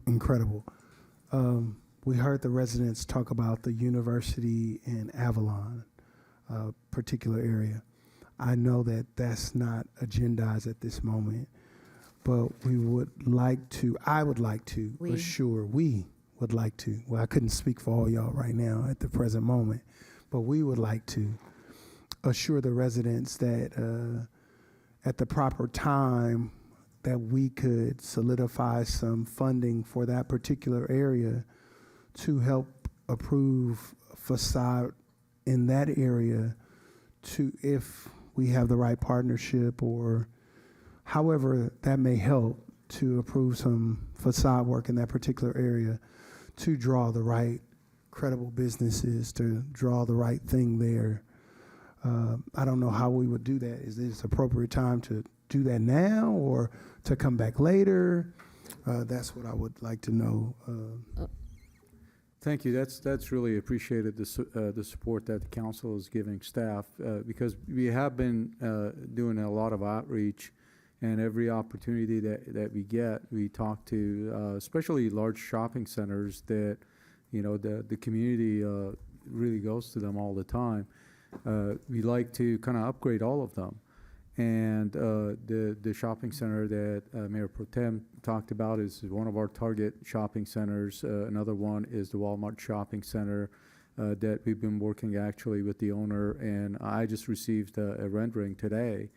Incredible. We heard the residents talk about the university in Avalon, particular area. I know that that's not agendized at this moment, but we would like to, I would like to assure, we would like to, well, I couldn't speak for all y'all right now at the present moment, but we would like to assure the residents that at the proper time that we could solidify some funding for that particular area to help approve facade in that area, to, if we have the right partnership or however that may help, to approve some facade work in that particular area to draw the right credible businesses, to draw the right thing there. I don't know how we would do that. Is this appropriate time to do that now or to come back later? That's what I would like to know. Thank you. That's really appreciated, the support that the council is giving staff, because we have been doing a lot of outreach, and every opportunity that we get, we talk to, especially large shopping centers that, the community really goes to them all the time. We like to kind of upgrade all of them. And the shopping center that Mayor Pro Tem talked about is one of our target shopping centers. Another one is the Walmart Shopping Center that we've been working actually with the owner. And I just received a rendering today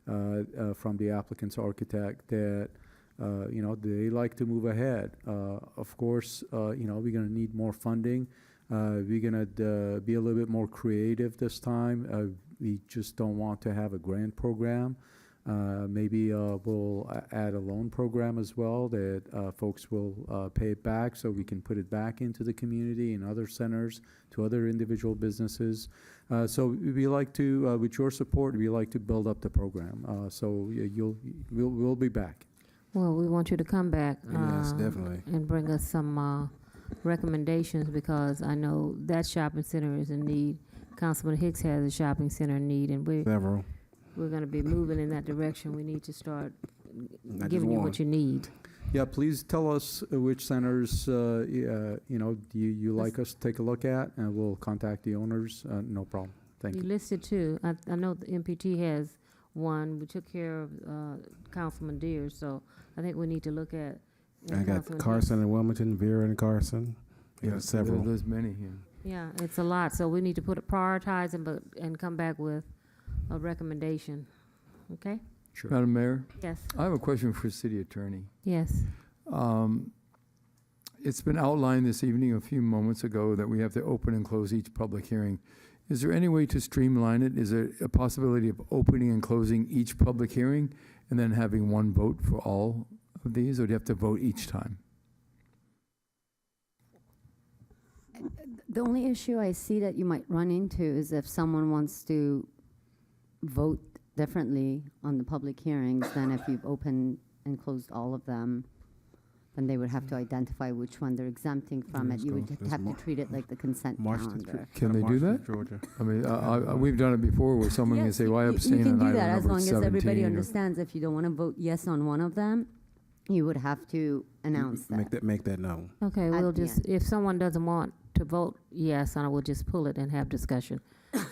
from the applicant's architect that they like to move ahead. Of course, we're going to need more funding. We're going to be a little bit more creative this time. We just don't want to have a grant program. Maybe we'll add a loan program as well that folks will pay it back so we can put it back into the community and other centers to other individual businesses. So we like to, with your support, we like to build up the program. We'll be back. Well, we want you to come back. Yes, definitely. And bring us some recommendations, because I know that shopping center is in need. Councilman Hicks has a shopping center in need, and we're going to be moving in that direction. We need to start giving you what you need. Yeah, please tell us which centers you like us to take a look at, and we'll contact the owners. No problem. Thank you. You listed two. I know the MPT has one. We took care of Councilman Deere, so I think we need to look at. I got Carson and Wilmington, Vera and Carson. Yeah, several. There's many here. Yeah, it's a lot, so we need to prioritize and come back with a recommendation. Okay? Sure. Madam Mayor? Yes. I have a question for City Attorney. Yes. It's been outlined this evening a few moments ago that we have to open and close each public hearing. Is there any way to streamline it? Is there a possibility of opening and closing each public hearing and then having one vote for all of these, or do you have to vote each time? The only issue I see that you might run into is if someone wants to vote differently on the public hearings than if you've opened and closed all of them, then they would have to identify which one they're exempting from it. You would have to treat it like the consent calendar. Can they do that? Georgia. I mean, we've done it before where someone can say, well, I abstain on item number 17. You can do that as long as everybody or- understands. If you don't want to vote yes on one of them, you would have to announce that. Make that known. Okay, At we'll the just, if someone doesn't want to vote yes, I will just pull it and have discussion.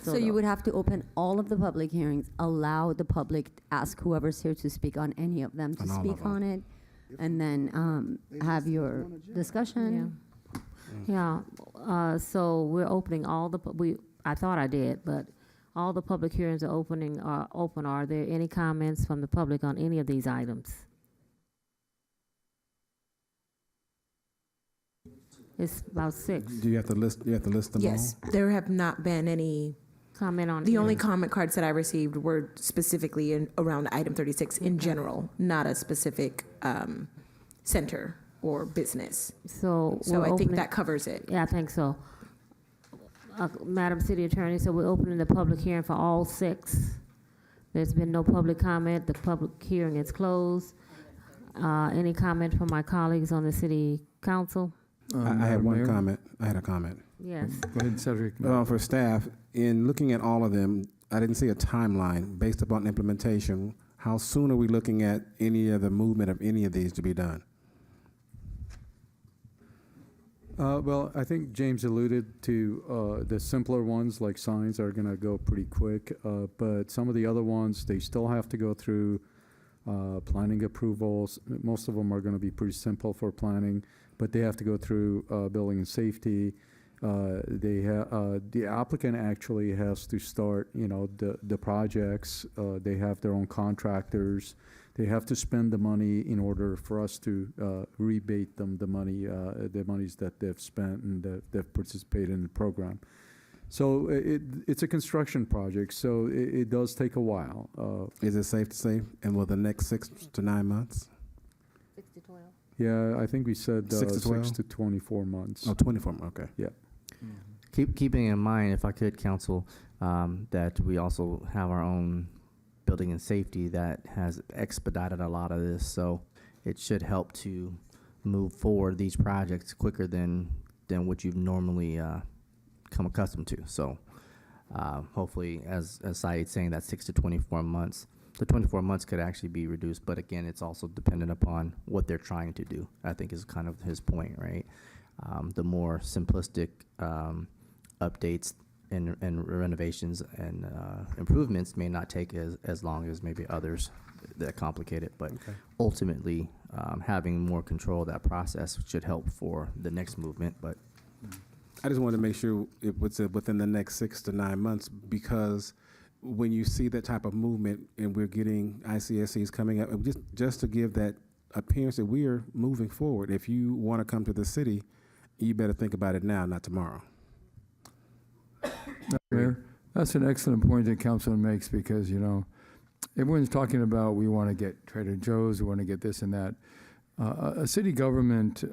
So you would have to open all of the public hearings, allow the public, ask whoever's here to speak on any of them to On all speak of them. on it, and then have your discussion. Yeah, so we're opening all the, I thought I did, but all the public hearings are open. Are there any comments from the public on any of these items? It's about 6. Do you have to list? You have to list them Yes, all. there have not been any. Comment on The only comment cards that I received were specifically around item 36 in general, not a specific center or business. So So we're I think opening- that covers it. Yeah, I think so. Madam City Attorney, so we're opening the public hearing for all 6. There's been no public comment. The public hearing is closed. Any comment from my colleagues on the city council? I had Madam one Mayor? comment. I had a comment. Yes. Go ahead, Cedric. For staff, in looking at all of them, I didn't see a timeline based upon implementation. How soon are we looking at any of the movement of any of these to be done? Well, I think James alluded to the simpler ones like signs are going to go pretty quick, but some of the other ones, they still have to go through planning approvals. Most of them are going to be pretty simple for planning, but they have to go through building and safety. The applicant actually has to start, the projects. They have their own contractors. They have to spend the money in order for us to rebate them the monies that they've spent and that they've participated in the program. So it's a construction project, so it does take a while. Is it safe to say, and will the next 6 to 9 months? 6 to 12. Yeah, I think we said 6 to 12? 6 to 24 months. Oh, 24, okay. Yeah. Keeping in mind, if I could, Council, that we also have our own building and safety that has expedited a lot of this, so it should help to move forward these projects quicker than what you've normally come accustomed to. So hopefully, as Saeed's saying, that 6 to 24 months, the 24 months could actually be reduced, but again, it's also dependent upon what they're trying to do, I think is kind of his point, right? The more simplistic updates and renovations and improvements may not take as long as maybe others that complicate it. But ultimately, having more control of that process should help for the next movement. But I just wanted to make sure it was within the next 6 to 9 months, because when you see that type of movement and we're getting ICSCs coming up, just to give that appearance that we are moving forward. If you want to come to the city, you better think about it now, not tomorrow. Mayor, that's an excellent point that Councilman makes, because, you know, everyone's talking about we want to get Trader Joe's, we want to get this and that. A city government,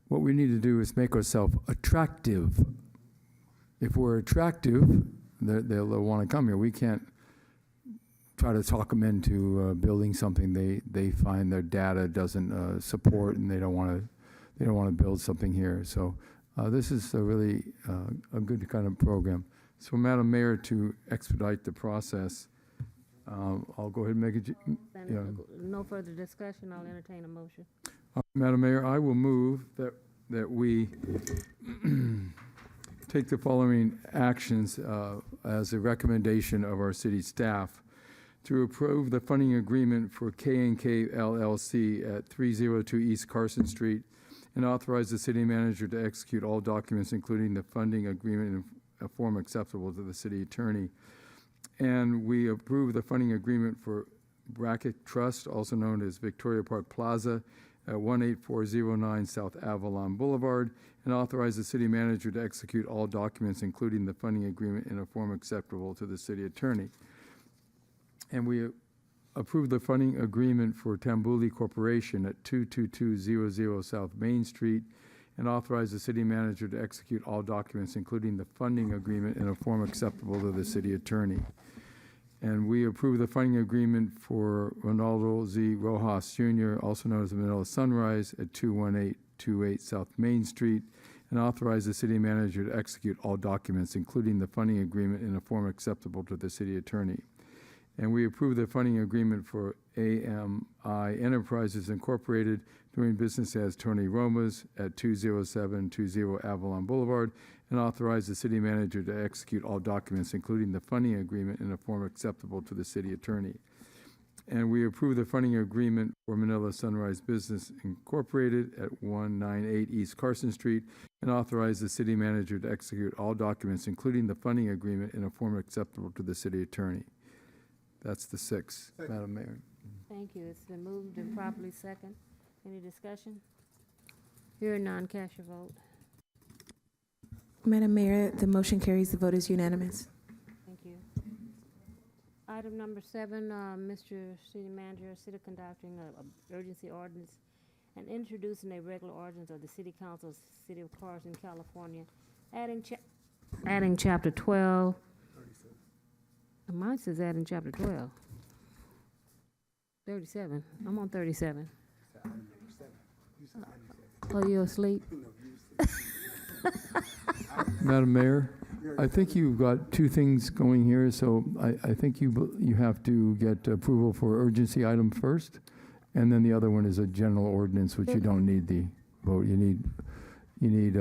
what we need to do is make ourselves attractive. If we're attractive, they'll want to come here. We can't try to talk them into building something they find their data doesn't support, and they don't want to build something here. So this is a really a good kind of program. So, Madam Mayor, to expedite the process, I'll go ahead and make it. No further discussion, I'll entertain a motion. Madam Mayor, I will move that we take the following actions as a recommendation of our city staff: to approve the funding agreement for K&K LLC at 302 East Carson Street, and authorize the city manager to execute all documents, including the funding agreement, in a form acceptable to the city attorney. And we approve the funding agreement for Brackett Trust, also known as Victoria Park Plaza, at 18409 South Avalon Boulevard, and authorize the city manager to execute all documents, including the funding agreement, in a form acceptable to the city attorney. And we approve the funding agreement for Tambuli Corporation at 22200 South Main Street, and authorize the city manager to execute all documents, including the funding agreement, in a form acceptable to the city attorney. And we approve the funding agreement for Ronaldo Z. Rojas Jr., also known as Manila Sunrise, at 21828 South Main Street, and authorize the city manager to execute all documents, including the funding agreement, in a form acceptable to the city attorney. And we approve the funding agreement for AMI Enterprises Incorporated, doing business as Tony Romas, at 20720 Avalon Boulevard, and authorize the city manager to execute all documents, including the funding agreement, in a form acceptable to the city attorney. And we approve the funding agreement for Manila Sunrise Business Incorporated at 198 East Carson Street, and authorize the city manager to execute all documents, including the funding agreement, in a form acceptable to the city attorney. That's the 6, Madam Mayor. Thank you. It's been moved and properly second. Any discussion? Hearing none, cast your vote. Madam Mayor, the motion carries. The vote is unanimous. Thank you. Item number 7, Mr. City Manager, city conducting a urgency ordinance and introducing a regular ordinance of the City Council of the City of Carson, California, adding chapter 12. Mine says adding chapter 12. 37. I'm on 37. Oh, you asleep? Madam Mayor, I think you've got 2 things going here, so I think you have to get approval for urgency item first, and then the other one is a general ordinance, which you don't need the vote. You need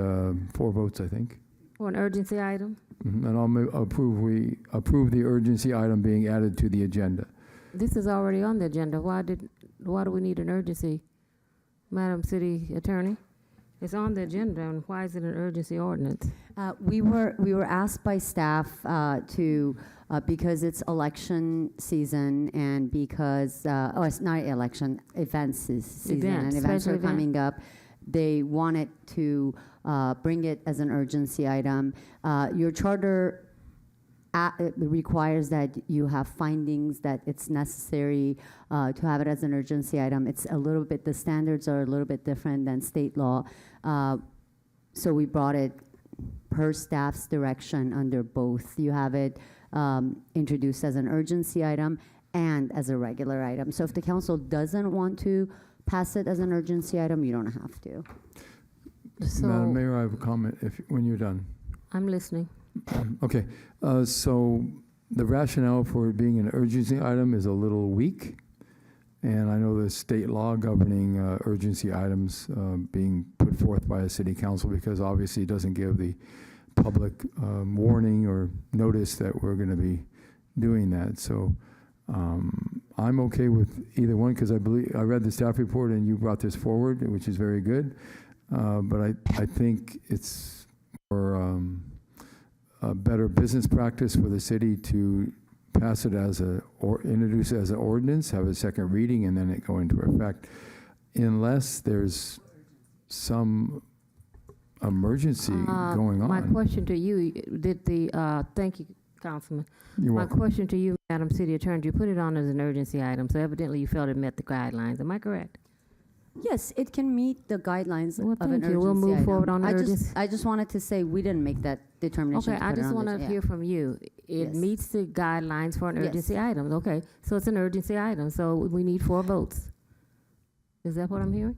4 votes, I think. For an urgency item? And we approve the urgency item being added to the agenda. This is already on the agenda. Why do we need an urgency, Madam City Attorney? It's on the agenda, and why is it an urgency ordinance? We were asked by staff to because it's election season, and because it's not election, events season, and events are coming up. They wanted to bring it as an urgency item. Your charter requires that you have findings that it's necessary to have it as an urgency item. It's a little bit, the standards are a little bit different than state law. So we brought it per staff's direction under both. You have it introduced as an urgency item and as a regular item. So if the council doesn't want to pass it as an urgency item, you don't have to. So, Madam Mayor, I have a comment when you're done. I'm listening. Okay, so the rationale for it being an urgency item is a little weak, and I know the state law governing urgency items being put forth by a city council, because obviously it doesn't give the public warning or notice that we're going to be doing that. So I'm okay with either one because I believe I read the staff report and you brought this forward, which is very good. But I think it's more a better business practice for the city to pass it as or introduce it as an ordinance, have a second reading, and then it go into effect, unless there's some emergency going on. My question to you, thank you, Councilman. You're My welcome. question to you, Madam City Attorney, you put it on as an urgency item, so evidently you felt it met the guidelines. Am I correct? Yes, it can meet the guidelines Well, of an thank urgency you. We'll move item. forward on the urgency. I just wanted to say we didn't make that determination. Okay, to I put it just on want this- to yeah. hear from you. It Yes. meets the guidelines for an Yes. urgency item. Okay, so it's an urgency item, so we need 4 votes. Is that what I'm hearing?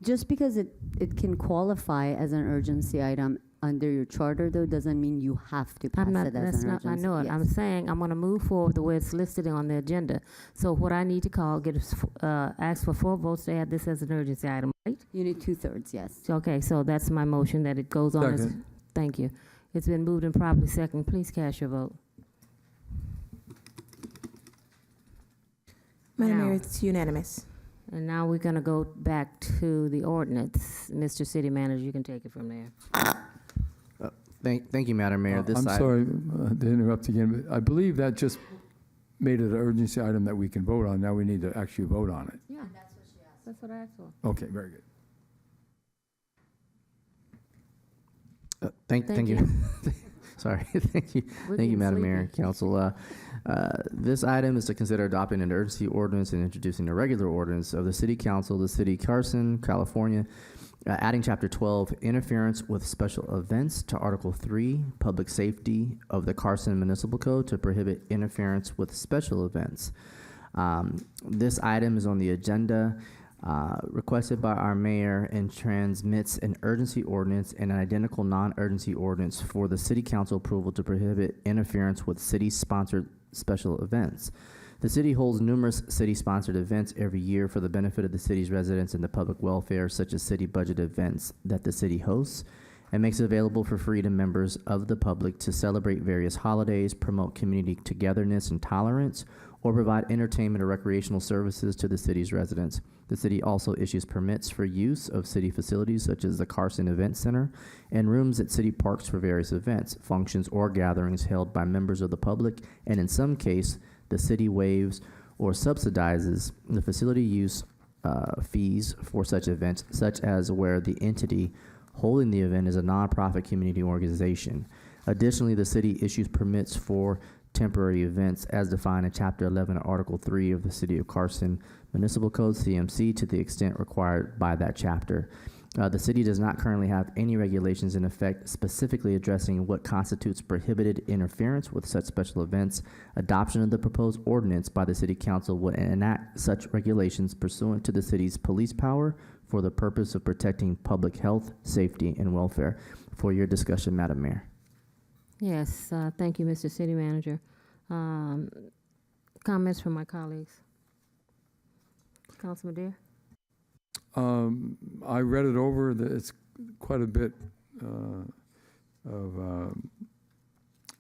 Just because it can qualify as an urgency item under your charter, though, doesn't mean you have to pass I'm not, it as that's an not, I urgency. know it. I'm Yes. saying I'm going to move forward the way it's listed on the agenda. So what I need to ask for 4 votes to add this as an urgency item, right? You need 2/3, yes. Okay, so that's my motion that it goes on as, Second. thank you. It's been moved and properly second. Please cast your vote. Madam Now. Mayor, it's unanimous. And now we're going to go back to the ordinance. Mr. City Manager, you can take it from there. Thank you, Madam Mayor. This I'm item- sorry to interrupt again, but I believe that just made it an urgency item that we can vote on. Now we need to actually vote on it. Yeah, that's what I asked for. Okay, very good. Thank you. Sorry, thank you, We're thank you, getting Madam Mayor and sleepy. Council. This item is to consider adopting an urgency ordinance and introducing a regular ordinance of the City Council, the City of Carson, California, adding Chapter 12, Interference with Special Events, to Article 3, Public Safety of the Carson Municipal Code to prohibit interference with special events. This item is on the agenda, requested by our mayor, and transmits an urgency ordinance and an identical non-urgency ordinance for the City Council approval to prohibit interference with city-sponsored special events. The city holds numerous city-sponsored events every year for the benefit of the city's residents and the public welfare, such as city budget events that the city hosts, and makes it available for free to members of the public to celebrate various holidays, promote community togetherness and tolerance, or provide entertainment or recreational services to the city's residents. The city also issues permits for use of city facilities such as the Carson Event Center and rooms at city parks for various events, functions, or gatherings held by members of the public, and in some case, the city waives or subsidizes the facility use fees for such events, such as where the entity holding the event is a nonprofit community organization. Additionally, the city issues permits for temporary events as defined in Chapter 11 of Article 3 of the City of Carson Municipal Code, CMC, to the extent required by that chapter. The city does not currently have any regulations in effect specifically addressing what constitutes prohibited interference with such special events. Adoption of the proposed ordinance by the City Council would enact such regulations pursuant to the city's police power for the purpose of protecting public health, safety, and welfare. For your discussion, Madam Mayor. Yes, thank you, Mr. City Manager. Comments from my colleagues? Councilman Deere? I read it over. It's quite a bit of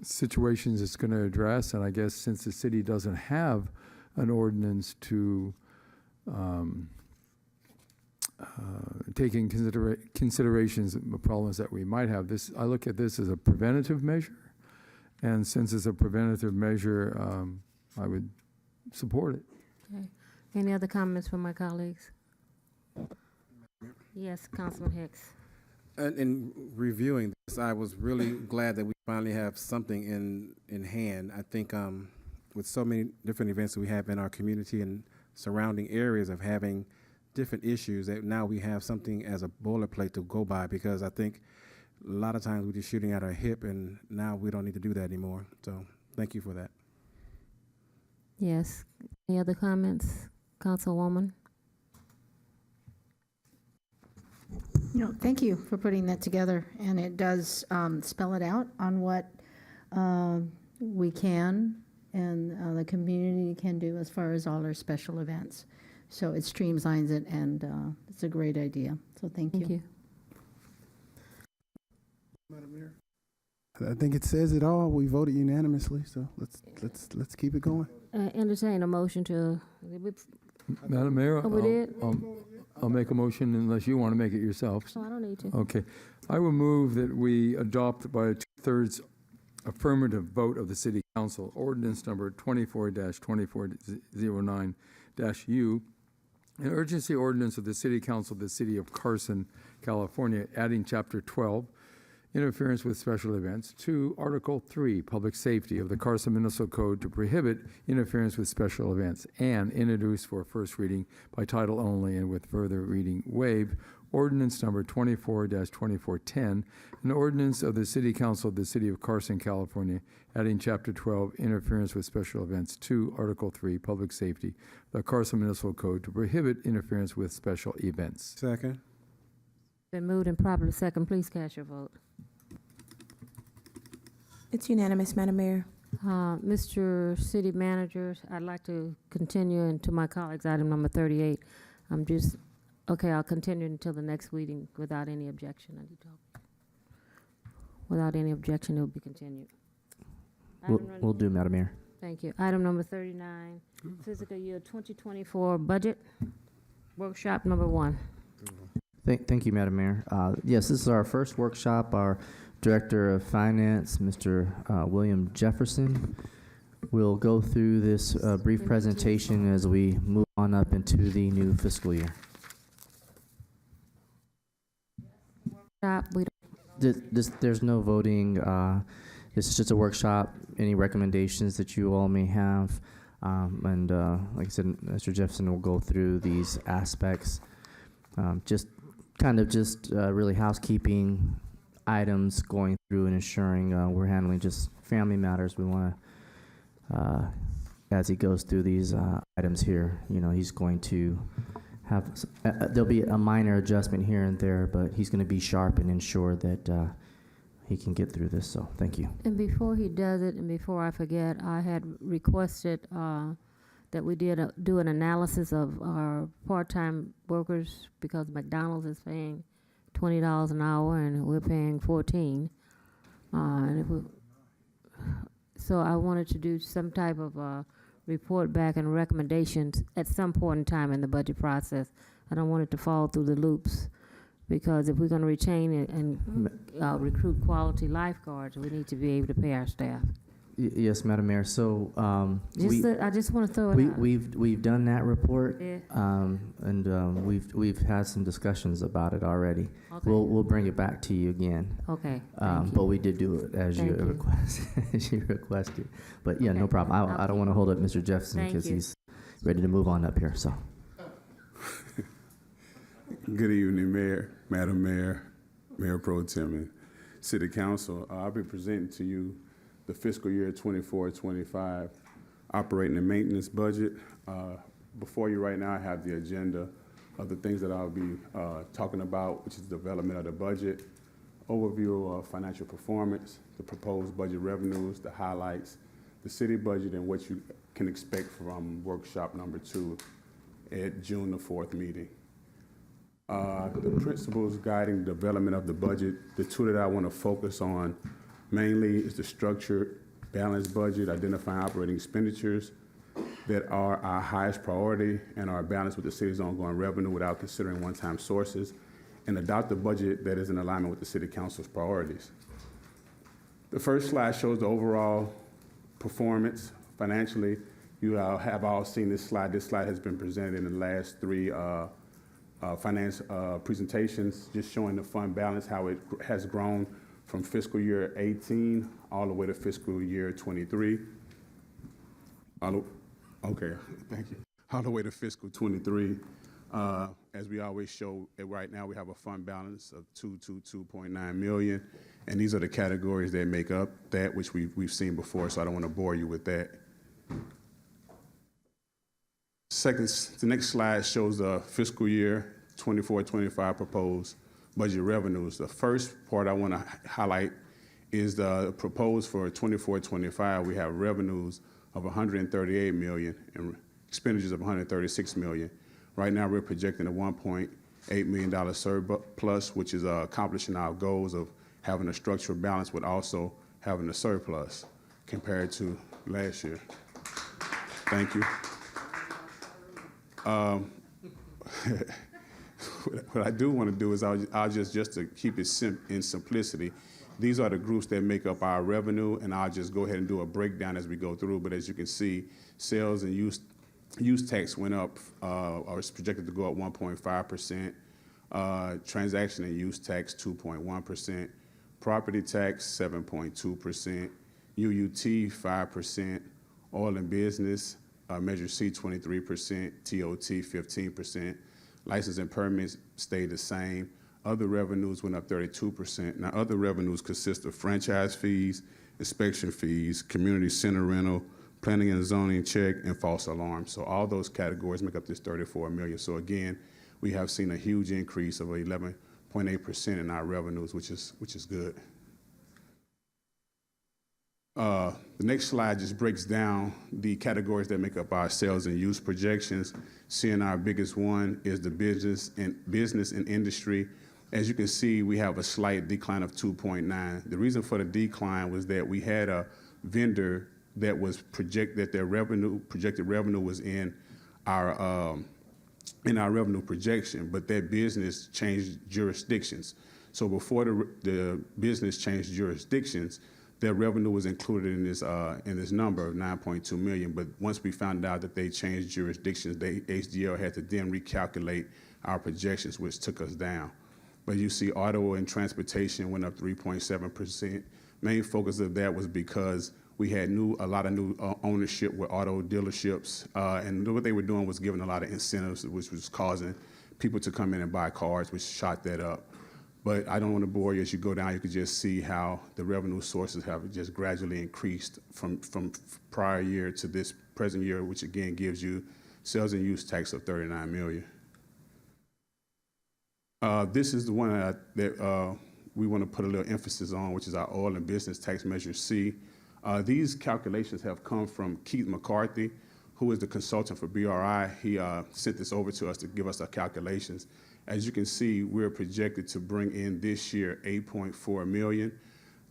situations it's going to address, and I guess since the city doesn't have an ordinance to take in considerations the problems that we might have, I look at this as a preventative measure, and since it's a preventative measure, I would support it. Okay. Any other comments from my colleagues? Yes, Councilman Hicks. In reviewing this, I was really glad that we finally have something in hand. I think with so many different events that we have in our community and surrounding areas of having different issues, that now we have something as a boilerplate to go by, because I think a lot of times we're just shooting at our hip, and now we don't need to do that anymore. So thank you for that. Yes. Any other comments, Councilwoman? No, thank you for putting that together, and it does spell it out on what we can and the community can do as far as all our special events. So it streamlines it, and it's a great idea. So thank you. Thank you. Madam Mayor? I think it says it all. We voted unanimously, so let's keep it going. Entertain a motion to, Madam Mayor, Oh, we did? I'll make a motion unless you want to make it yourself. no, I don't need to. Okay. I will move that we adopt by a 2/3 affirmative vote of the City Council ordinance number 24-2409-U, an urgency ordinance of the City Council of the City of Carson, California, adding Chapter 12, interference with special events, to Article 3, public safety of the Carson Municipal Code to prohibit interference with special events, and introduce for first reading by title only and with further reading waived, ordinance number 24-2410, an ordinance of the City Council of the City of Carson, California, adding Chapter 12, interference with special events, to Article 3, public safety of the Carson Municipal Code to prohibit interference with special events. Second. Been moved and properly second. Please cast your vote. It's unanimous, Madam Mayor. Mr. City Manager, I'd like to continue into my colleagues' item number 38. I'll continue until the next meeting without any objection. Without any objection, it will be continued. We'll do, Madam Mayor. Thank you. Item number 39, fiscal year 2024 budget, workshop number 1. Thank you, Madam Mayor. Yes, this is our first workshop. Our Director of Finance, Mr. William Jefferson, will go through this brief presentation as we move on up into the new fiscal year. There's no voting. This is just a workshop. Any recommendations that you all may have, and like I said, Mr. Jefferson will go through these aspects. Just really housekeeping items, going through and ensuring we're handling just family matters. We want to, as he goes through these items here, he's going to have, there'll be a minor adjustment here and there, but he's going to be sharp and ensure that he can get through this. So thank you. And before he does it, and before I forget, I had requested that we do an analysis of our part-time workers, because McDonald's is paying $20 an hour and we're paying $14. So I wanted to do some type of report back and recommendations at some point in time in the budget process. I don't want it to fall through the loops, because if we're going to retain and recruit quality lifeguards, we need to be able to pay our staff. Yes, Madam Mayor. So I just want to throw it out. We've done that report, Yeah. and we've had some discussions about it already. Okay. We'll bring it back to you again. Okay. But we did do it as you requested. But yeah, no problem. I don't want to hold up Mr. Jefferson because he's ready to move on up here. So. Good evening, Mayor, Madam Mayor, Mayor Pro Tem, and City Council. I'll be presenting to you the fiscal year 24-25 operating and maintenance budget. Before you right now, I have the agenda of the things that I'll be talking about, which is development of the budget, overview of financial performance, the proposed budget revenues, the highlights, the city budget, and what you can expect from workshop number 2 at June the 4th meeting. The principles guiding development of the budget, the 2 that I want to focus on mainly is the structured, balanced budget, identifying operating expenditures that are our highest priority and are balanced with the city's ongoing revenue without considering one-time sources, and adopt a budget that is in alignment with the City Council's priorities. The first slide shows the overall performance financially. You have all seen this slide. This slide has been presented in the last 3 finance presentations, just showing the fund balance, how it has grown from fiscal year 18 all the way to fiscal year 23. Okay, thank you. All the way to fiscal 23. As we always show, right now we have a fund balance of $222.9 million, and these are the categories that make up that, which we've seen before, so I don't want to bore you with that. The next slide shows the fiscal year 24-25 proposed budget revenues. The first part I want to highlight is the proposed for 24-25. We have revenues of $138 million and expenditures of $136 million. Right now, we're projecting a $1.8 million surplus, which is accomplishing our goals of having a structural balance, but also having a surplus compared to last year. Thank you. What I do want to do is I'll just to keep it in simplicity. These are the groups that make up our revenue, and I'll just go ahead and do a breakdown as we go through. But as you can see, sales and use tax went up, or is projected to go up 1.5%. Transaction and use tax 2.1%. Property tax 7.2%. UUT 5%. Oil and business, Measure C 23%. TOT 15%. License and permits stayed the same. Other revenues went up 32%. Now, other revenues consist of franchise fees, inspection fees, community center rental, planning and zoning check, and false alarms. So all those categories make up this $34 million. So again, we have seen a huge increase of 11.8% in our revenues, which is good. The next slide just breaks down the categories that make up our sales and use projections. Seeing our biggest one is the business and industry. As you can see, we have a slight decline of 2.9. The reason for the decline was that we had a vendor that was projected revenue was in our revenue projection, but that business changed jurisdictions. So before the business changed jurisdictions, their revenue was included in this number of 9.2 million. But once we found out that they changed jurisdictions, HDL had to then recalculate our projections, which took us down. But you see auto and transportation went up 3.7%. Main focus of that was because we had a lot of new ownership with auto dealerships, and what they were doing was giving a lot of incentives, which was causing people to come in and buy cars, which shot that up. But I don't want to bore you. As you go down, you can just see how the revenue sources have just gradually increased from prior year to this present year, which again gives you sales and use tax of $39 million. This is the one that we want to put a little emphasis on, which is our oil and business tax measure C. These calculations have come from Keith McCarthy, who is the consultant for BRI. He sent this over to us to give us our calculations. As you can see, we're projected to bring in this year $8.4 million.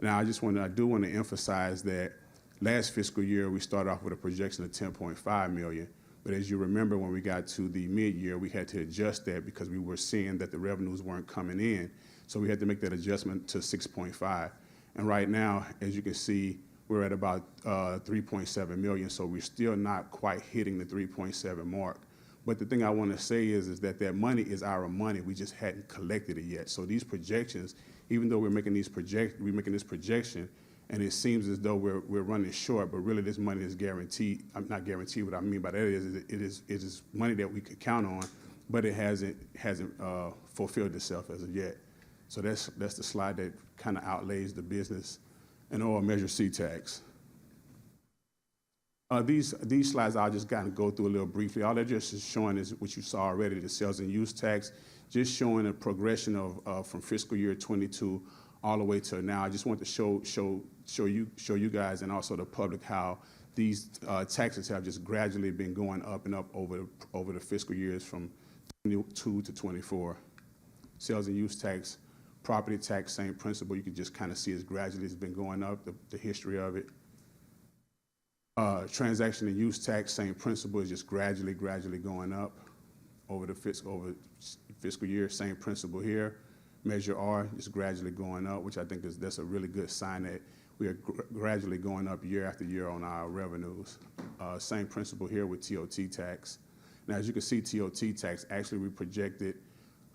Now, I do want to emphasize that last fiscal year, we started off with a projection of $10.5 million. But as you remember, when we got to the mid-year, we had to adjust that because we were seeing that the revenues weren't coming in. So we had to make that adjustment to 6.5. And right now, as you can see, we're at about 3.7 million. So we're still not quite hitting the 3.7 mark. But the thing I want to say is that money is our money. We just hadn't collected it yet. So these projections, even though we're making this projection, and it seems as though we're running short, but really this money is guaranteed. I'm not guaranteed. What I mean by that is it is money that we could count on, but it hasn't fulfilled itself as of yet. So that's the slide that kind of outlays the business and oil measure C tax. These slides I'll just kind of go through a little briefly. All they're just showing is what you saw already, the sales and use tax, just showing a progression of from fiscal year 22 all the way to now. I just want to show you guys and also the public how these taxes have just gradually been going up and up over the fiscal years from 22 to 24. Sales and use tax, property tax, same principle. You can just kind of see it gradually has been going up, the history of it. Transaction and use tax, same principle, is just gradually going up over the fiscal year. Same principle here. Measure R is gradually going up, which I think that's a really good sign that we are gradually going up year after year on our revenues. Same principle here with TOT tax. Now, as you can see, TOT tax, actually we projected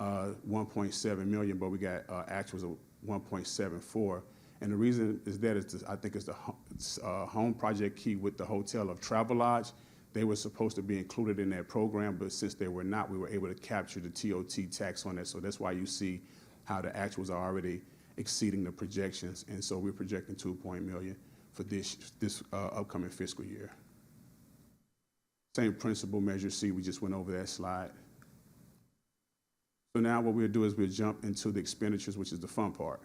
1.7 million, but we got actuals of 1.74. And the reason is that I think it's the home project key with the hotel of Travelodge. They were supposed to be included in that program, but since they were not, we were able to capture the TOT tax on that. So that's why you see how the actuals are already exceeding the projections. And so we're projecting $2 million for this upcoming fiscal year. Same principle, measure C, we just went over that slide. So now what we'll do is we'll jump into the expenditures, which is the fun part.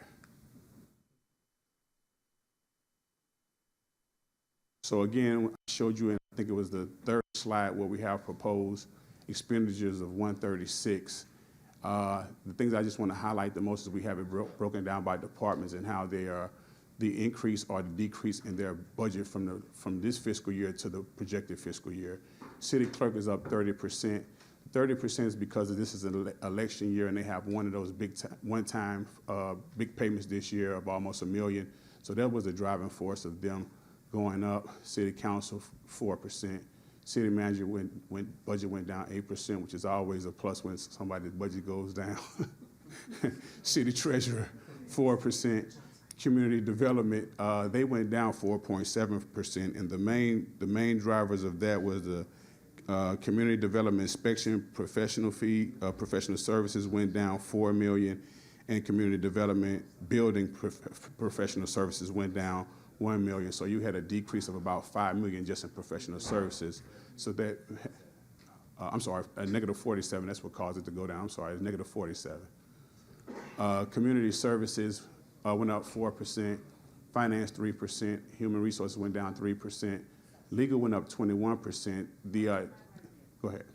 So again, I showed you, I think it was the third slide, where we have proposed expenditures of 136. The things I just want to highlight the most is we have it broken down by departments and how they are the increase or the decrease in their budget from this fiscal year to the projected fiscal year. City clerk is up 30%. 30% is because this is an election year and they have one of those one-time big payments this year of almost $1 million. So that was the driving force of them going up. City council 4%. City manager budget went down 8%, which is always a plus when somebody's budget goes down. City treasurer 4%. Community development, they went down 4.7%, and the main drivers of that was the community development inspection professional services went down $4 million, and community development building professional services went down $1 million. So you had a decrease of about $5 million just in professional services. So that, I'm sorry, a negative 47. That's what caused it to go down. I'm sorry, it's negative 47. Community services went up 4%, finance 3%, human resources went down 3%, legal went up 21%. Go ahead.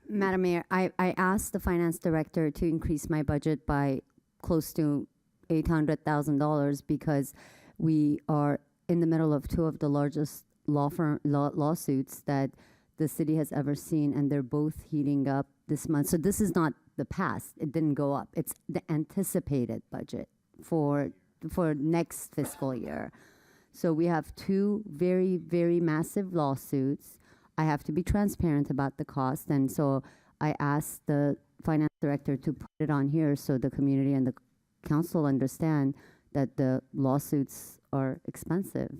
Madam Mayor, I asked the finance director to increase my budget by close to $800,000 because we are in the middle of two of the largest lawsuits that the city has ever seen, and they're both heating up this month. So this is not the past. It didn't go up. It's the anticipated budget for next fiscal year. So we have two very, very massive lawsuits. I have to be transparent about the cost, and so I asked the finance director to put it on here so the community and the council understand that the lawsuits are expensive.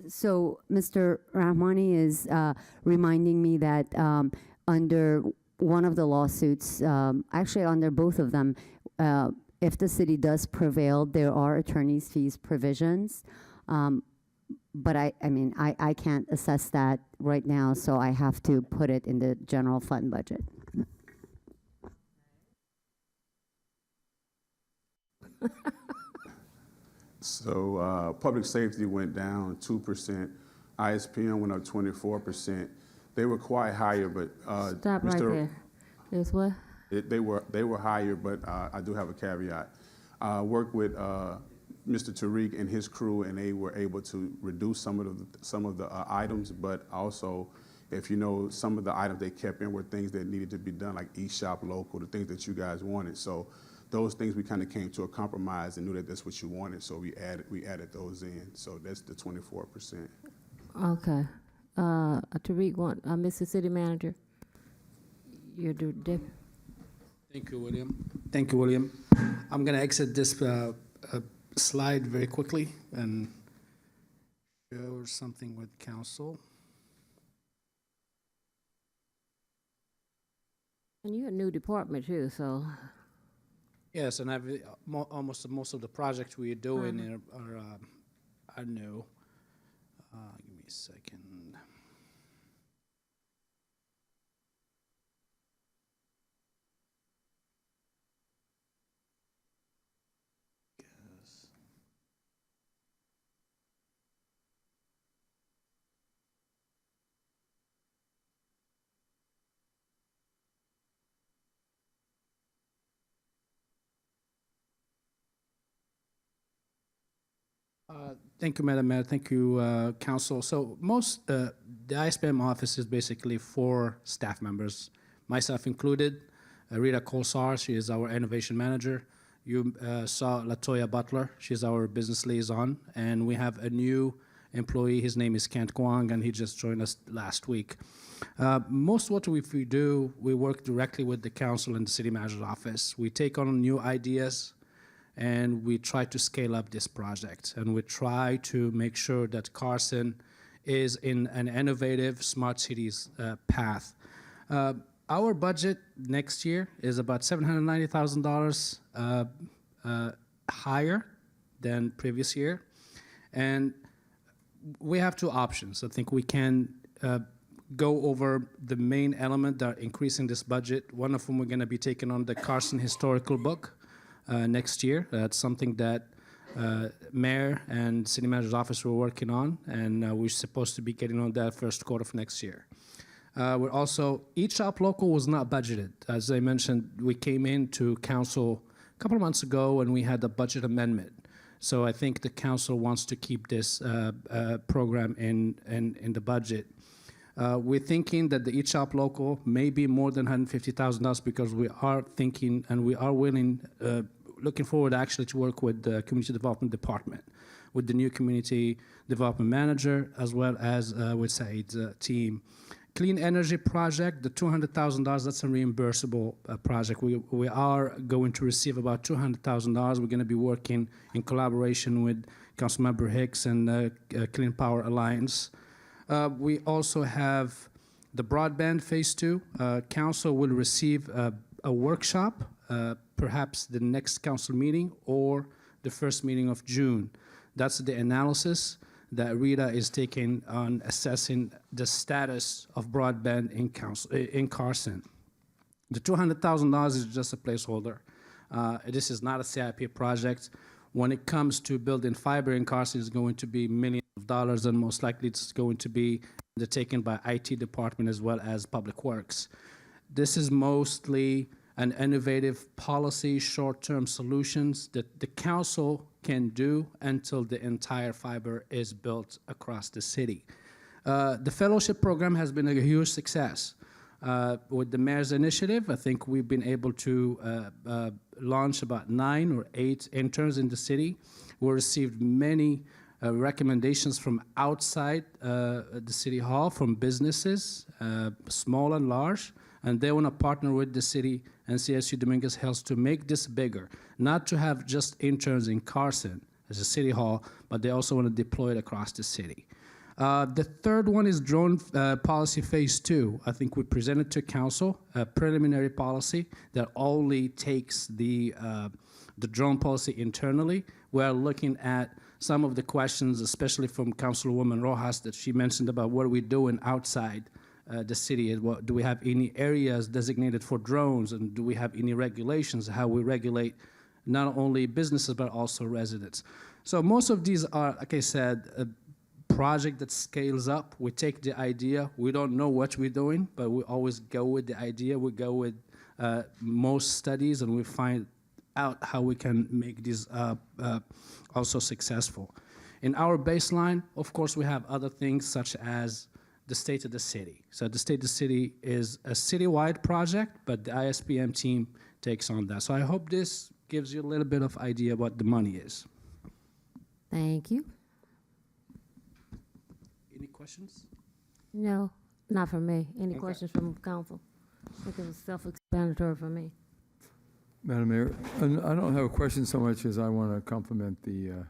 So Mr. Rahmani is reminding me that under one of the lawsuits, actually under both of them, if the city does prevail, there are attorney's fees provisions. But I mean, I can't assess that right now, so I have to put it in the general fund budget. So public safety went down 2%. ISPM went up 24%. They were quite higher, but Stop right there. Is what? They were higher, but I do have a caveat. I worked with Mr. Tariq and his crew, and they were able to reduce some of the items, but also, if you know, some of the items they kept in were things that needed to be done, like eShop Local, the things that you guys wanted. So those things we kind of came to a compromise and knew that that's what you wanted, so we added those in. So that's the 24%. Okay. Tariq, Mr. City Manager, you're the deputy. Thank you, William. Thank you, William. I'm going to exit this slide very quickly and share something with council. And you're a new department too, so. Yes, and almost most of the projects we're doing are new. Give me a second. Thank you, Madam Mayor. Thank you, Council. So the ISPM office is basically 4 staff members, myself included. Rita Colsar, she is our innovation manager. You saw Latoya Butler, she's our business liaison. And we have a new employee, his name is Kent Kwong, and he just joined us last week. Most what we do, we work directly with the council and the city manager's office. We take on new ideas, and we try to scale up this project. And we try to make sure that Carson is in an innovative smart cities path. Our budget next year is about $790,000 higher than previous year. And we have 2 options. I think we can go over the main element that are increasing this budget. One of them, we're gonna be taking on the Carson historical book next year. That's something that Mayor and City Manager's office were working on, and we're supposed to be getting on that first quarter of next year. We're also, each shop local was not budgeted. As I mentioned, we came into council a couple of months ago and we had a budget amendment. So I think the council wants to keep this program in the budget. We're thinking that the Each Shop Local may be more than $150,000 because we are thinking and we are willing, looking forward actually to work with the Community Development Department, with the new Community Development Manager, as well as with Said's team. Clean Energy Project, the $200,000, that's a reimbursable project. We are going to receive about $200,000. We're going to be working in collaboration with Councilmember Hicks and Clean Power Alliance. We also have the broadband phase 2. Council will receive a workshop, perhaps the next council meeting or the first meeting of June. That's the analysis that Rita is taking on assessing the status of broadband in Carson. The $200,000 is just a placeholder. This is not a CIP project. When it comes to building fiber in Carson, it's going to be millions of dollars, and most likely it's going to be undertaken by IT department as well as Public Works. This is mostly an innovative policy, short-term solutions that the council can do until the entire fiber is built across the city. The fellowship program has been a huge success. With the mayor's initiative, I think we've been able to launch about 9 or 8 interns in the city. We received many recommendations from outside the city hall, from businesses, small and large, and they want to partner with the city and CSU Dominguez Hills to make this bigger, not to have just interns in Carson as a city hall, but they also want to deploy it across the city. The third one is drone policy phase 2. I think we presented to council a preliminary policy that only takes the drone policy internally. We're looking at some of the questions, especially from Councilwoman Rojas, that she mentioned about what are we doing outside the city. Do we have any areas designated for drones, and do we have any regulations, how we regulate not only businesses but also residents. So most of these are, like I said, project that scales up. We take the idea. We don't know what we're doing, but we always go with the idea. We go with most studies, and we find out how we can make these also successful. In our baseline, of course, we have other things such as the State of the City. So the State of the City is a citywide project, but the ISPM team takes on that. So I hope this gives you a little bit of idea what the money is. Thank you. Any questions? No, not from me. Any questions from council? I think it was self-explanatory for me. Madam Mayor, I don't have a question so much as I want to compliment the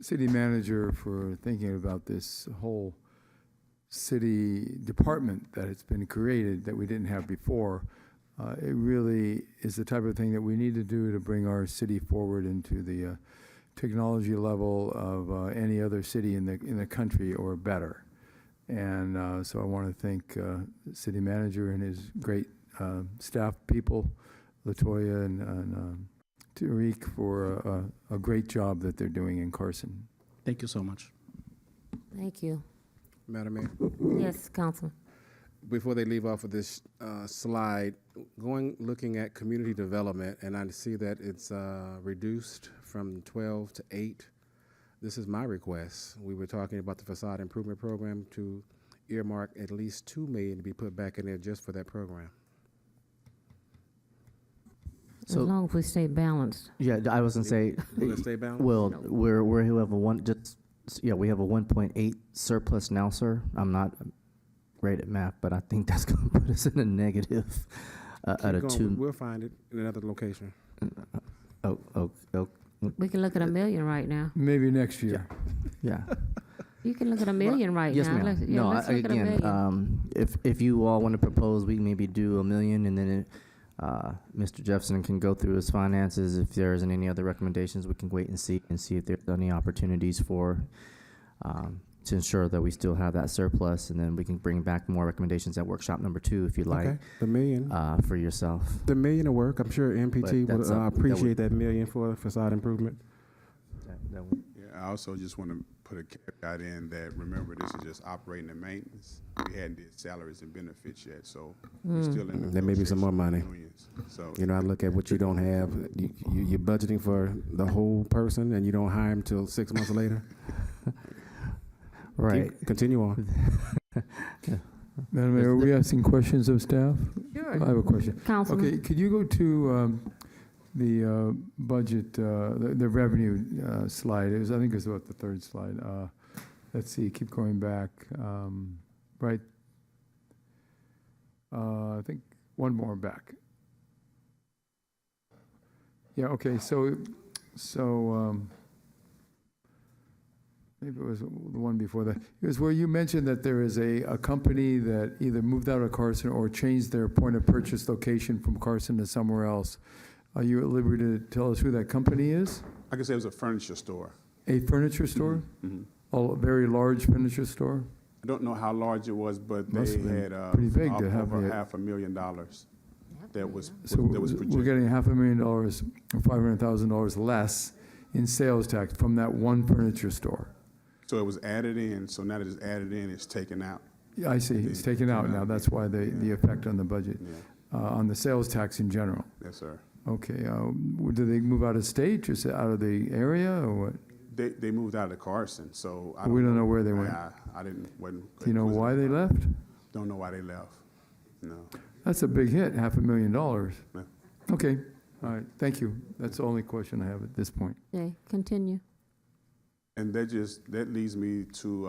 city manager for thinking about this whole city department that has been created that we didn't have before. It really is the type of thing that we need to do to bring our city forward into the technology level of any other city in the country or better. And so I want to thank the city manager and his great staff people, Latoya and Tariq, for a great job that they're doing in Carson. Thank you so much. Thank you. Madam Mayor, Yes, Councilman. before they leave off of this slide, looking at community development, and I see that it's reduced from 12 to 8. This is my request. We were talking about the facade improvement program to earmark at least $2 million to be put back in there just for that program. As long as we stay balanced. Yeah, I was gonna say. Will it stay balanced? Well, we have a 1.8 surplus now, sir. I'm not great at math, but I think that's gonna put us in a negative at a Keep 2. going. We'll find it in another location. Oh. We can look at $1 million right now. Maybe next year. Yeah. You can look at $1 million right Yes, now. ma'am. Let's look at $1 again, million. if you all want to propose, we maybe do $1 million, and then Mr. Jefferson can go through his finances. If there isn't any other recommendations, we can wait and see if there's any opportunities for to ensure that we still have that surplus, and then we can bring back more recommendations at workshop number 2 if you'd like. Okay, the $1 million for yourself. The $1 million will work. I'm sure MPT But would appreciate that $1 million for facade improvement. Yeah, I also just want to put a caveat in that, remember, this is just operating and maintenance. We hadn't did salaries and benefits yet, so we're still in There may be some more money. unions. So, You know, I look at what you don't have. You're budgeting for the whole person, and you don't hire them till 6 months later. Right. Continue on. Madam Mayor, are we asking questions of staff? Sure. I have a question. Councilman. Okay, could you go to the budget, the revenue slide? I think it was about the third slide. Let's see, keep going back. Right. I think one more back. Yeah, okay, so maybe it was the one before that. It was where you mentioned that there is a company that either moved out of Carson or changed their point of purchase location from Carson to somewhere else. Are you at liberty to tell us who that company is? I can say it was a furniture store. A furniture store? Mhm. A very large furniture store? I don't know how large it was, but Must they have been had pretty big to have over it. $500,000 that was So projected. we're getting $500,000, or $500,000 less in sales tax from that one furniture store. So it was added in, so now that it's added in, it's taken out. Yeah, I see, it's taken out now, that's why the effect on the budget, on the sales tax in general. Yes, sir. Okay, do they move out of state, just out of the area, or what? They moved out of Carson, so I We don't know where they went. wasn't. Do you know why they left? Don't know why they left, no. That's a big hit, $500,000. Yeah. Okay, all right, thank you. That's the only question I have at this point. Okay, continue. And that leads me to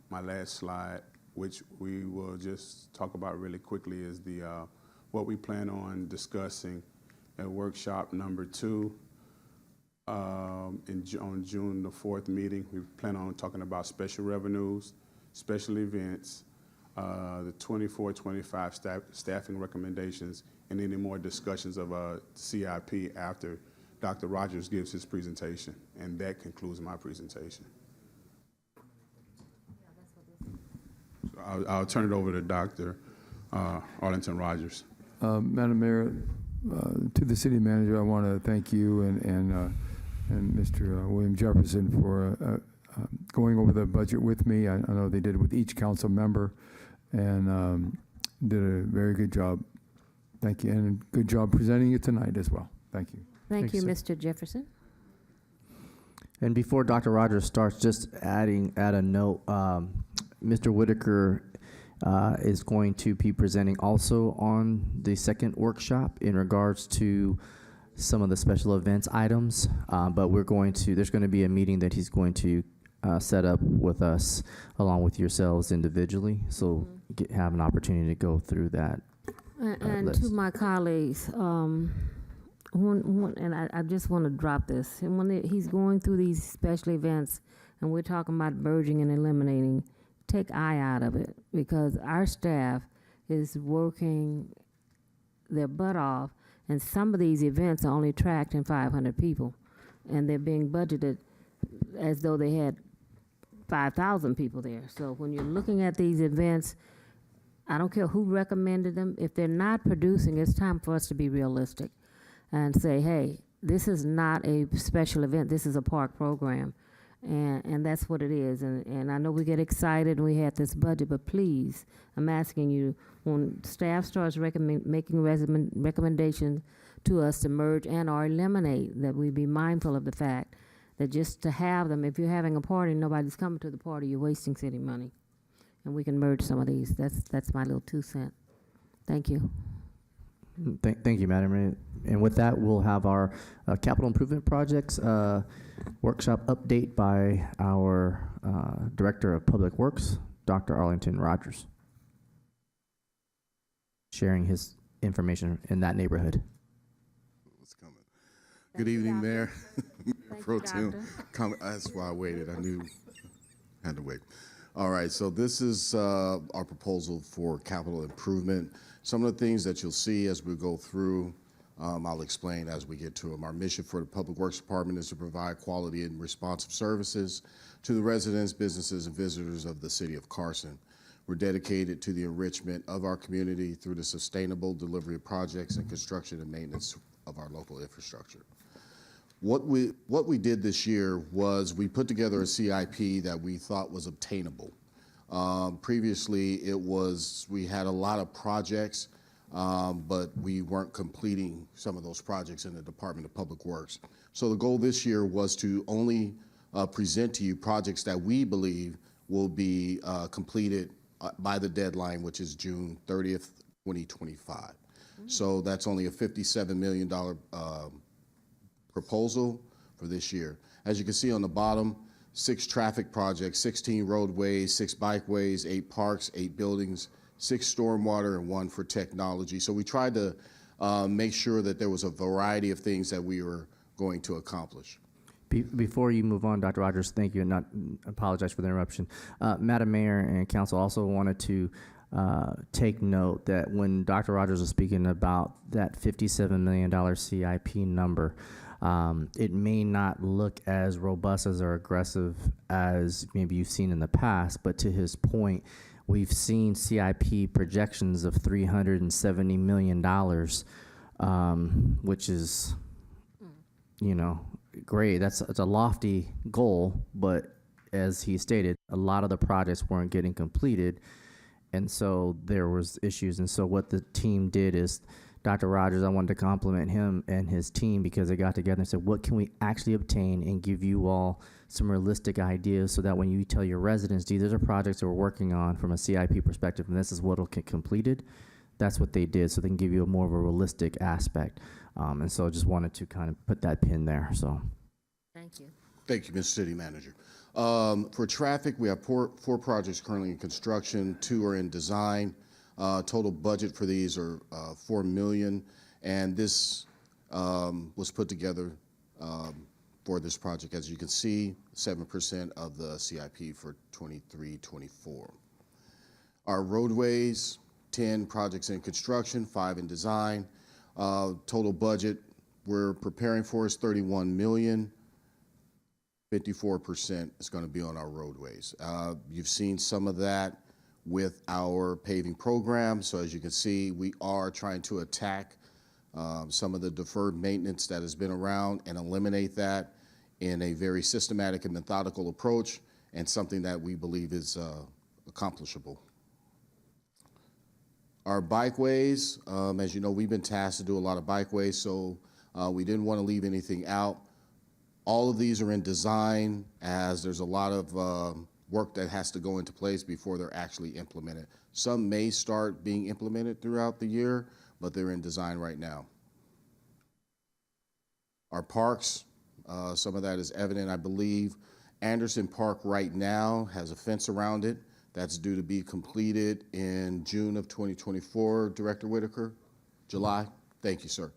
my last slide, which we will just talk about really quickly, is the what we plan on discussing at workshop number 2 on June the 4th meeting. We plan on talking about special revenues, special events, the 24-25 staffing recommendations, and any more discussions of CIP after Dr. Rogers gives his presentation. And that concludes my presentation. So I'll turn it over to Dr. Arlington Rogers. Madam Mayor, to the city manager, I want to thank you and Mr. William Jefferson for going over the budget with me. I know they did it with each council member and did a very good job. Thank you, and good job presenting it tonight as well. Thank you. Thank you, sir. Mr. Jefferson. And before Dr. Rogers starts, just add a note, Mr. Whitaker is going to be presenting also on the second workshop in regards to some of the special events items, but there's going to be a meeting that he's going to set up with us along with yourselves individually, so have an opportunity to go through that. And list. to my colleagues, I just want to drop this. And when he's going through these special events, and we're talking about merging and eliminating, take eye out of it, because our staff is working their butt off, and some of these events are only attracting 500 people, and they're being budgeted as though they had 5,000 people there. So when you're looking at these events, I don't care who recommended them. If they're not producing, it's time for us to be realistic and say, hey, this is not a special event. This is a park program. And that's what it is. And I know we get excited and we had this budget, but please, I'm asking you, when staff starts making recommendations to us to merge and or eliminate, that we be mindful of the fact that just to have them, if you're having a party and nobody's coming to the party, you're wasting city money. And we can merge some of these. That's my little 2 cents. Thank you. Thank you, Madam Mayor. And with that, we'll have our capital improvement projects workshop update by our Director of Public Works, Dr. Arlington Rogers, sharing his information in that neighborhood. What's coming? Good evening, Mayor. Pro Tem. That's why I waited. I knew I had to wait. All right, so this is our proposal for capital improvement. Some of the things that you'll see as we go through, I'll explain as we get to them. Our mission for the Public Works Department is to provide quality and responsive services to the residents, businesses, and visitors of the city of Carson. We're dedicated to the enrichment of our community through the sustainable delivery of projects and construction and maintenance of our local infrastructure. What we did this year was we put together a CIP that we thought was obtainable. Previously, we had a lot of projects, but we weren't completing some of those projects in the Department of Public Works. So the goal this year was to only present to you projects that we believe will be completed by the deadline, which is June 30th, 2025. So that's only a $57 million proposal for this year. As you can see on the bottom, 6 traffic projects, 16 roadways, 6 bikeways, 8 parks, 8 buildings, 6 stormwater, and 1 for technology. So we tried to make sure that there was a variety of things that we were going to accomplish. Before you move on, Dr. Rogers, thank you, and not apologize for the interruption. Madam Mayor and Council also wanted to take note that when Dr. Rogers was speaking about that $57 million CIP number, it may not look as robust as or aggressive as maybe you've seen in the past, but to his point, we've seen CIP projections of $370 million, which is, great. That's a lofty goal, but as he stated, a lot of the projects weren't getting completed, and so there was issues. And so what the team did is, Dr. Rogers, I wanted to compliment him and his team because they got together and said, what can we actually obtain and give you all some realistic ideas so that when you tell your residents, these are projects that we're working on from a CIP perspective, and this is what will get completed. That's what they did, so they can give you a more of a realistic aspect. And so I just wanted to kind of put that pin there. So, Thank you. Thank you, Mr. City Manager. For traffic, we have 4 projects currently in construction, 2 are in design. Total budget for these are $4 million, and this was put together for this project. As you can see, 7% of the CIP for 23-24. Our roadways, 10 projects in construction, 5 in design. Total budget we're preparing for is $31 million. 54% is going to be on our roadways. You've seen some of that with our paving program. So as you can see, we are trying to attack some of the deferred maintenance that has been around and eliminate that in a very systematic and methodical approach, and something that we believe is accomplishable. Our bikeways, as you know, we've been tasked to do a lot of bikeways, so we didn't want to leave anything out. All of these are in design, as there's a lot of work that has to go into place before they're actually implemented. Some may start being implemented throughout the year, but they're in design right now. Our parks, some of that is evident, I believe. Anderson Park right now has a fence around it. That's due to be completed in June of 2024, Director Whitaker? July? Thank you, sir.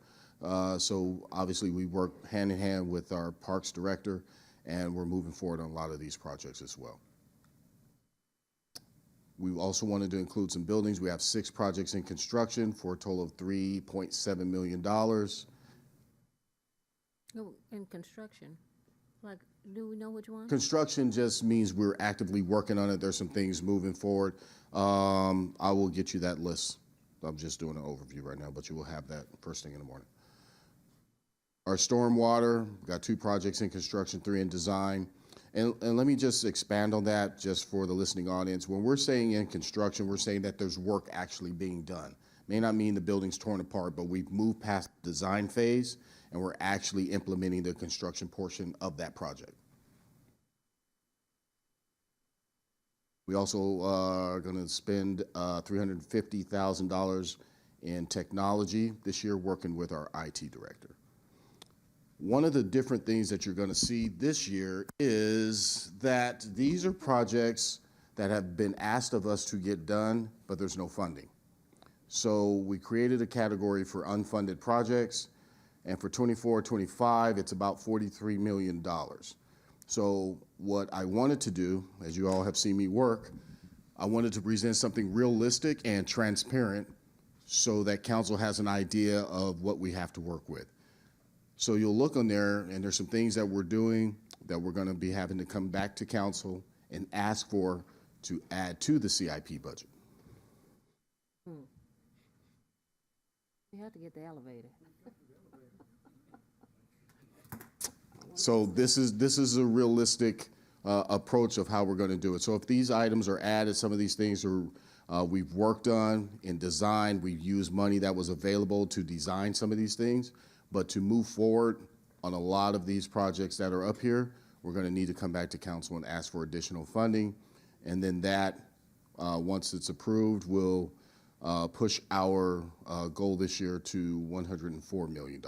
So obviously we work hand in hand with our Parks Director, and we're moving forward on a lot of these projects as well. We also wanted to include some buildings. We have 6 projects in construction for a total of $3.7 million. No, in construction, like, do we know which one? Construction just means we're actively working on it. There's some things moving forward. I will get you that list. I'm just doing an overview right now, but you will have that first thing in the morning. Our stormwater, we've got 2 projects in construction, 3 in design. And let me just expand on that just for the listening audience. When we're saying in construction, we're saying that there's work actually being done. May not mean the building's torn apart, but we've moved past the design phase, and we're actually implementing the construction portion of that project. We also are going to spend $350,000 in technology this year, working with our IT director. One of the different things that you're going to see this year is that these are projects that have been asked of us to get done, but there's no funding. So we created a category for unfunded projects, and for 24-25, it's about $43 million. So what I wanted to do, as you all have seen me work, I wanted to present something realistic and transparent so that council has an idea of what we have to work with. So you'll look on there, and there's some things that we're doing that we're going to be having to come back to council and ask for to add to the CIP budget. We have to get the elevator. So this is a realistic approach of how we're going to do it. So if these items are added, some of these things are we've worked on in design. We've used money that was available to design some of these things, but to move forward on a lot of these projects that are up here, we're going to need to come back to council and ask for additional funding, and then that once it's approved, will push our goal this year to $104 million.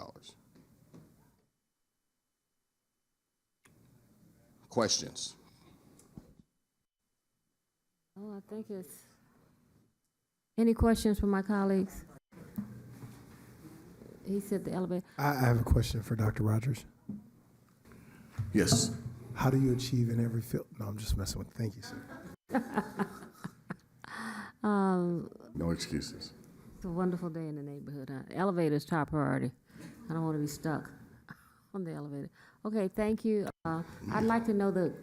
Questions? Oh, I think it's, any questions from my colleagues? He said the elevator. I have a question for Dr. Rogers. Yes. How do you achieve in every field? No, I'm just messing with you. Thank you, sir. No excuses. It's a wonderful day in the neighborhood. Elevator is top priority. I don't want to be stuck on the elevator. Okay, thank you. I'd like to know the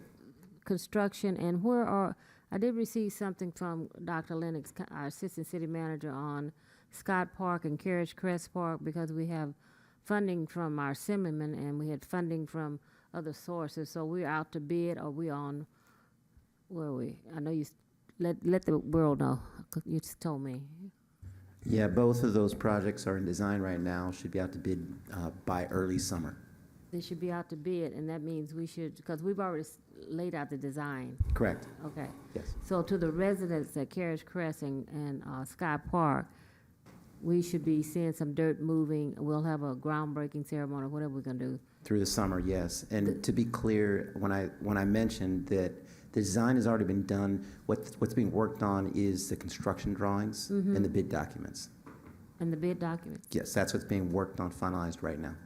construction and where are, I did receive something from Dr. Lennox, our Assistant City Manager, on Scott Park and Carriage Crest Park, because we have funding from our Assemblyman and we had funding from other sources. So we're out to bid, or we on, where are we? I know you, let the world know, 'cause you just told me. Yeah, both of those projects are in design right now, should be out to bid by early summer. They should be out to bid, and that means we should, because we've already laid out the design. Correct. Okay. Yes. So to the residents at Carriage Crest and Sky Park, we should be seeing some dirt moving. We'll have a groundbreaking ceremony, whatever we're gonna do. Through the summer, yes. And to be clear, when I mentioned that the design has already been done, what's being worked on is the construction drawings and the bid documents. And the bid documents. Yes, that's what's being worked on, finalized right now.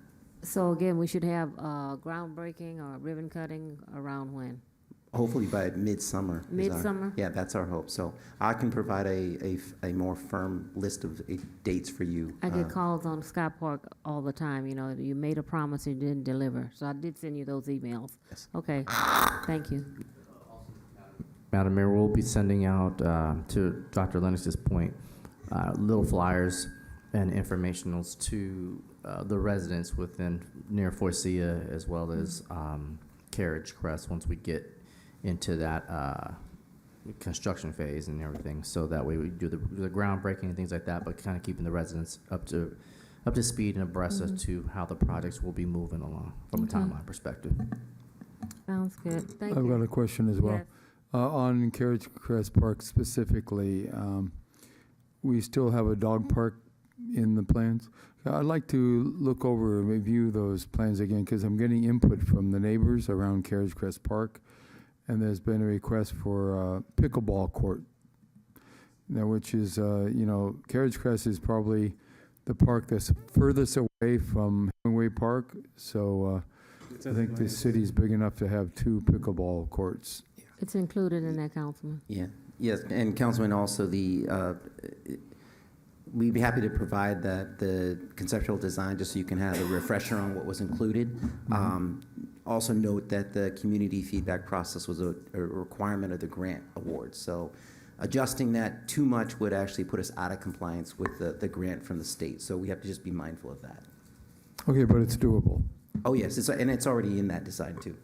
So again, we should have groundbreaking or ribbon cutting around when? Hopefully by midsummer. Midsummer? Yeah, that's our hope. So I can provide a more firm list of dates for you. I get calls on Sky Park all the time, you know, you made a promise and didn't deliver. So I did send you those emails. Yes. Okay, thank you. Madam Mayor, we'll be sending out, to Dr. Lennox's point, little flyers and informationals to the residents within near Forcia, as well as Carriage Crest, once we get into that construction phase and everything. So that way we do the groundbreaking and things like that, but kind of keeping the residents up to speed and abreast as to how the projects will be moving along from a timeline perspective. Sounds good. Thank you. I've got a question as well. Yes. On Carriage Crest Park specifically, we still have a dog park in the plans. I'd like to look over and review those plans again, because I'm getting input from the neighbors around Carriage Crest Park, and there's been a request for a pickleball court. Now, which is, Carriage Crest is probably the park that's furthest away from Hemingway Park, so I think the city's big enough to have 2 pickleball courts. It's included in that, Councilman. Yeah, yes, and Councilman, also we'd be happy to provide the conceptual design just so you can have a refresher on what was included. Also note that the community feedback process was a requirement of the grant award. So adjusting that too much would actually put us out of compliance with the grant from the state. So we have to just be mindful of that. Okay, but it's doable. Oh, yes, and it's already in that design too.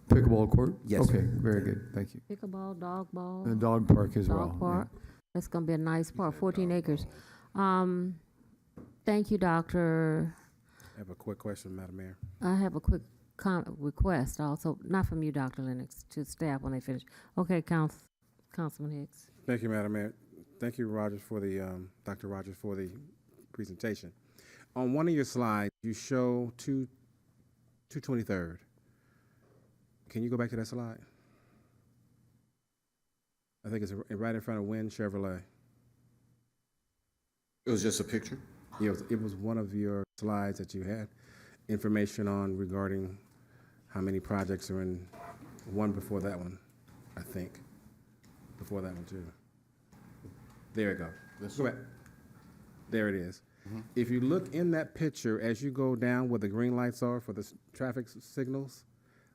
Pickleball court? Yes, Okay, sir. very good, thank you. Pickleball, dog ball. And the dog park as well. Dog park. That's gonna be a nice park, 14 acres. Thank you, Doctor. I have a quick question, Madam Mayor. I have a quick request also, not from you, Dr. Lennox, to staff when they finish. Okay, Councilman Hicks. Thank you, Madam Mayor. Thank you, Rogers, for the Dr. Rogers, for the presentation. On one of your slides, you show 223rd. Can you go back to that slide? I think it's right in front of Wynn Chevrolet. It was just a picture? Yeah, it was one of your slides that you had information on regarding how many projects are in one before that one, I think. Before that one, too. There we go. Let's go back. There it is. If you look in that picture, as you go down where the green lights are for the traffic signals,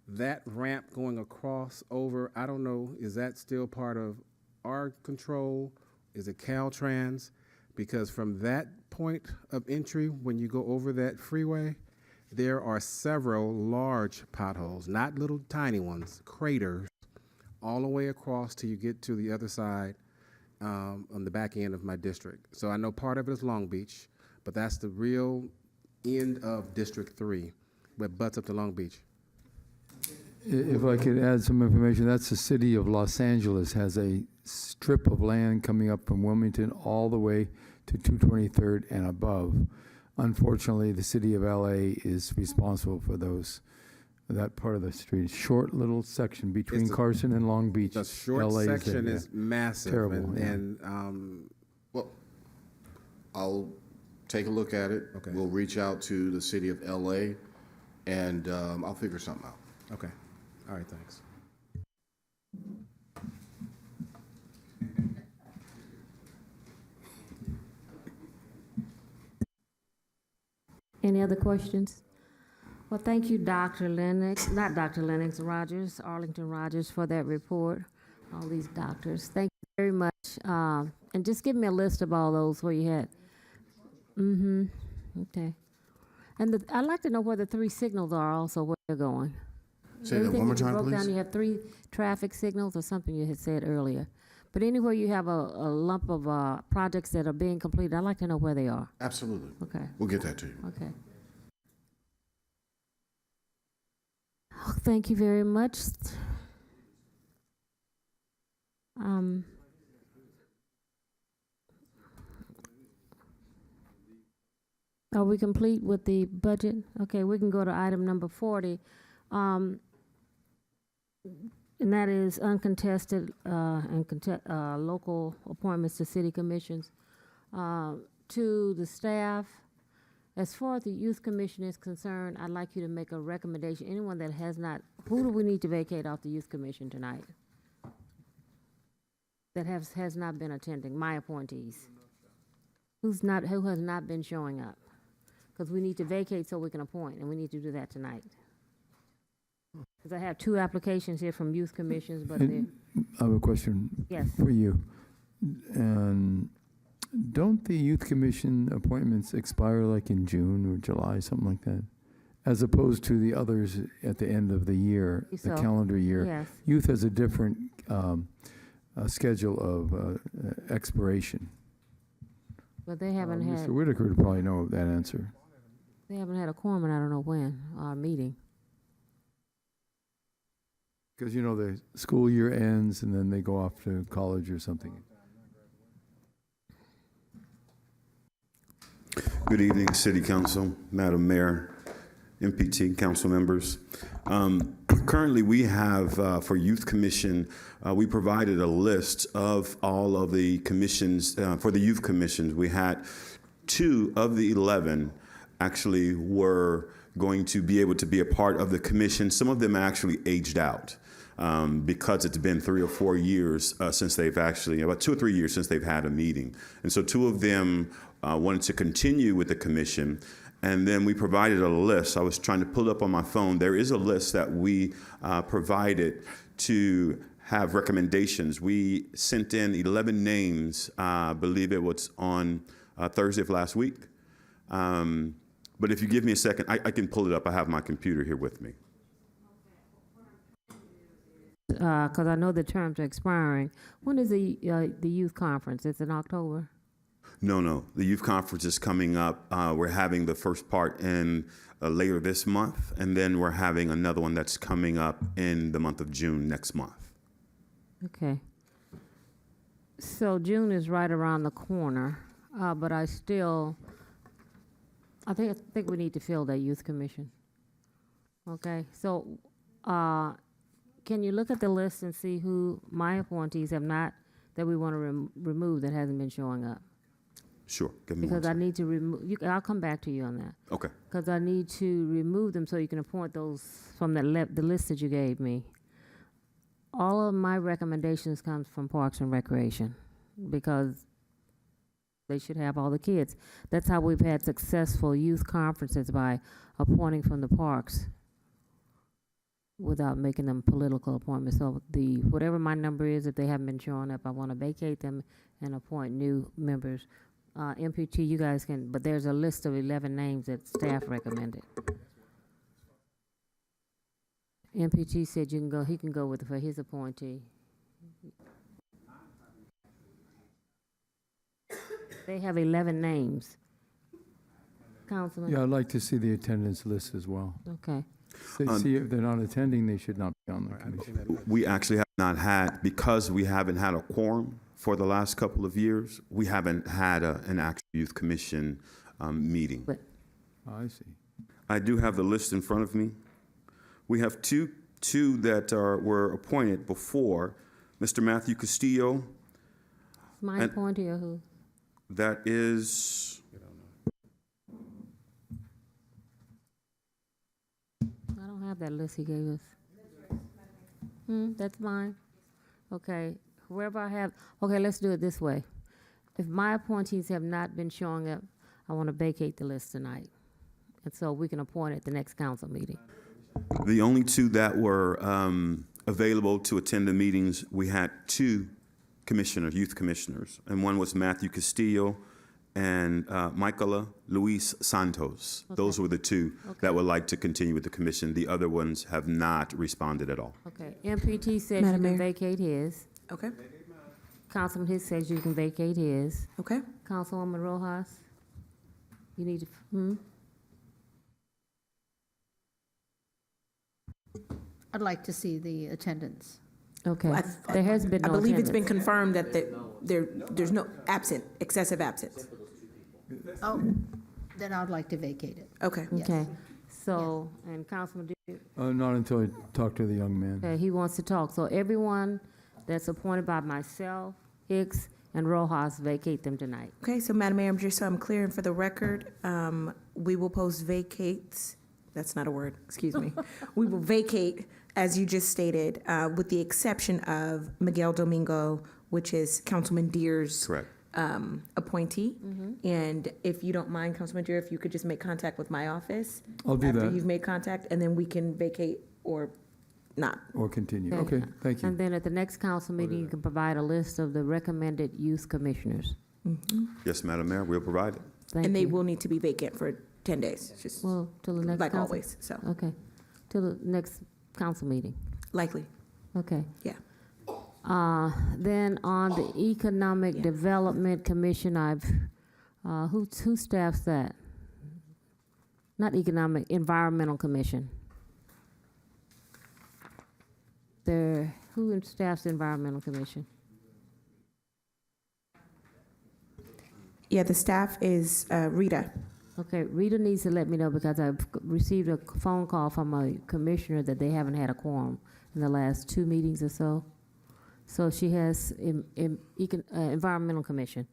that ramp going across over, I don't know, is that still part of our control? Is it Caltrans? Because from that point of entry, when you go over that freeway, there are several large potholes, not little tiny ones, craters, all the way across till you get to the other side on the back end of my district. So I know part of it is Long Beach, but that's the real end of District 3, where it butts up to Long Beach. If I could add some information, that's the city of Los Angeles has a strip of land coming up from Wilmington all the way to 223rd and above. Unfortunately, the city of LA is responsible for that part of the street. Short little section between Carson and Long Beach. The short LA section there, is massive. Terrible. Well, I'll take a look at it. Okay. We'll reach out to the city of LA, and I'll figure something out. Okay. All right, thanks. Any other questions? Well, thank you, Dr. Lennox, not Dr. Lennox, Rogers, Arlington Rogers, for that report. All these doctors. Thank you very much. And just give me a list of all those where you had. Okay. And I'd like to know where the 3 signals are also, where they're going. Say that one more time, broke please. Down, you have 3 traffic signals or something you had said earlier. But anywhere you have a lump of projects that are being completed, I'd like to know where they are. Absolutely. Okay. We'll get that to you. Okay. Oh, thank you very much. Are we complete with the budget? Okay, we can go to item number 40. And that is uncontested local appointments to city commissions. To the staff, as far as the youth commission is concerned, I'd like you to make a recommendation. Anyone that has not, who do we need to vacate off the youth commission tonight? That has not been attending, my appointees. Who has not been showing up? Because we need to vacate so we can appoint, and we need to do that tonight. Because I have 2 applications here from youth commissions, but they're, I have a question Yes. for you. And don't the youth commission appointments expire like in June or July, something like that? As opposed to the others at the end of the year, the So, calendar year. yes. Youth has a different schedule of expiration. but they haven't had, Mr. Whitaker would probably know that answer. they haven't had a quorum, and I don't know when, our meeting. Because, you know, the school year ends and then they go off to college or something. Good evening, City Council, Madam Mayor, MPT council members. Currently, we have, for Youth Commission, we provided a list of all of the commissions, for the youth commissions. We had 2 of the 11 actually were going to be able to be a part of the commission. Some of them actually aged out. Because it's been 3 or 4 years since they've actually, about 2 or 3 years since they've had a meeting. And so 2 of them wanted to continue with the commission. And then we provided a list. I was trying to pull it up on my phone. There is a list that we provided to have recommendations. We sent in 11 names, I believe it was on Thursday of last week. But if you give me a second, I can pull it up. I have my computer here with me. Because I know the terms are expiring. When is the youth conference? It's in October? No. The youth conference is coming up. We're having the first part in later this month, and then we're having another one that's coming up in the month of June next month. Okay. So June is right around the corner, but I think we need to fill that youth commission. Okay, so can you look at the list and see who my appointees have not, that we want to remove that hasn't been showing up? Sure. Give me Because one I need to remove, I'll come back to you on that. Okay. Because I need to remove them so you can appoint those from the list that you gave me. All of my recommendations comes from Parks and Recreation because they should have all the kids. That's how we've had successful youth conferences, by appointing from the parks without making them political appointments. So whatever my number is, if they haven't been showing up, I want to vacate them and appoint new members. MPT, you guys can, but there's a list of 11 names that staff recommended. MPT said you can go, he can go with for his appointee. They have 11 names. Councilman? Yeah, I'd like to see the attendance list as well. Okay. See, if they're not attending, they should not be on the commission. We actually have not had, because we haven't had a quorum for the last couple of years, we haven't had an actual youth commission meeting. I see. I do have the list in front of me. We have two that were appointed before. Mr. Matthew Castillo, My And- appointee or who? that is, I don't have that list he gave us. That's mine. Okay, whoever I have, okay, let's do it this way. If my appointees have not been showing up, I want to vacate the list tonight. And so we can appoint at the next council meeting. the only two that were available to attend the meetings. We had two youth commissioners, and one was Matthew Castillo and Michaela Luis Santos. Those were the two that would like to continue with the commission. The other ones have not responded at all. Okay, MPT says you Madam can Mayor. vacate his. Okay. Councilman Hicks says you can vacate his. Okay. Councilwoman Rojas? You need to, I'd like to see the attendance. Okay, there has been I no believe it's been attendance. confirmed that there's no excessive absence. Oh, then I'd like to vacate it. Okay. Yes. Okay, so, and Councilman, Not until I talk to the young man. okay, he wants to talk. So everyone that's appointed by myself, Hicks, and Rojas, vacate them tonight. Okay, so Madam Mayor, just so I'm clear and for the record, we will post vacates, that's not a word, excuse me. We will vacate, as you just stated, with the exception of Miguel Domingo, which is Councilman Deere's Correct. appointee. And if you don't mind, Councilman Deere, if you could just make contact with my office. I'll do After that. you've made contact, and then we can vacate or not. Or continue. Okay, thank you. And then at the next council meeting, you can provide a list of the recommended youth commissioners. Yes, Madam Mayor, we'll provide it. Thank And they you. will need to be vacant for 10 days, just Well, till the next like council. always, so, Okay, till the next council meeting. likely, Okay. yeah. Then on the Economic Development Commission, who staffs that? Not Economic, Environmental Commission. Who staffs the Environmental Commission? Yeah, the staff is Rita. Okay, Rita needs to let me know because I've received a phone call from a commissioner that they haven't had a quorum in the last 2 meetings or so. So she has Environmental Commission.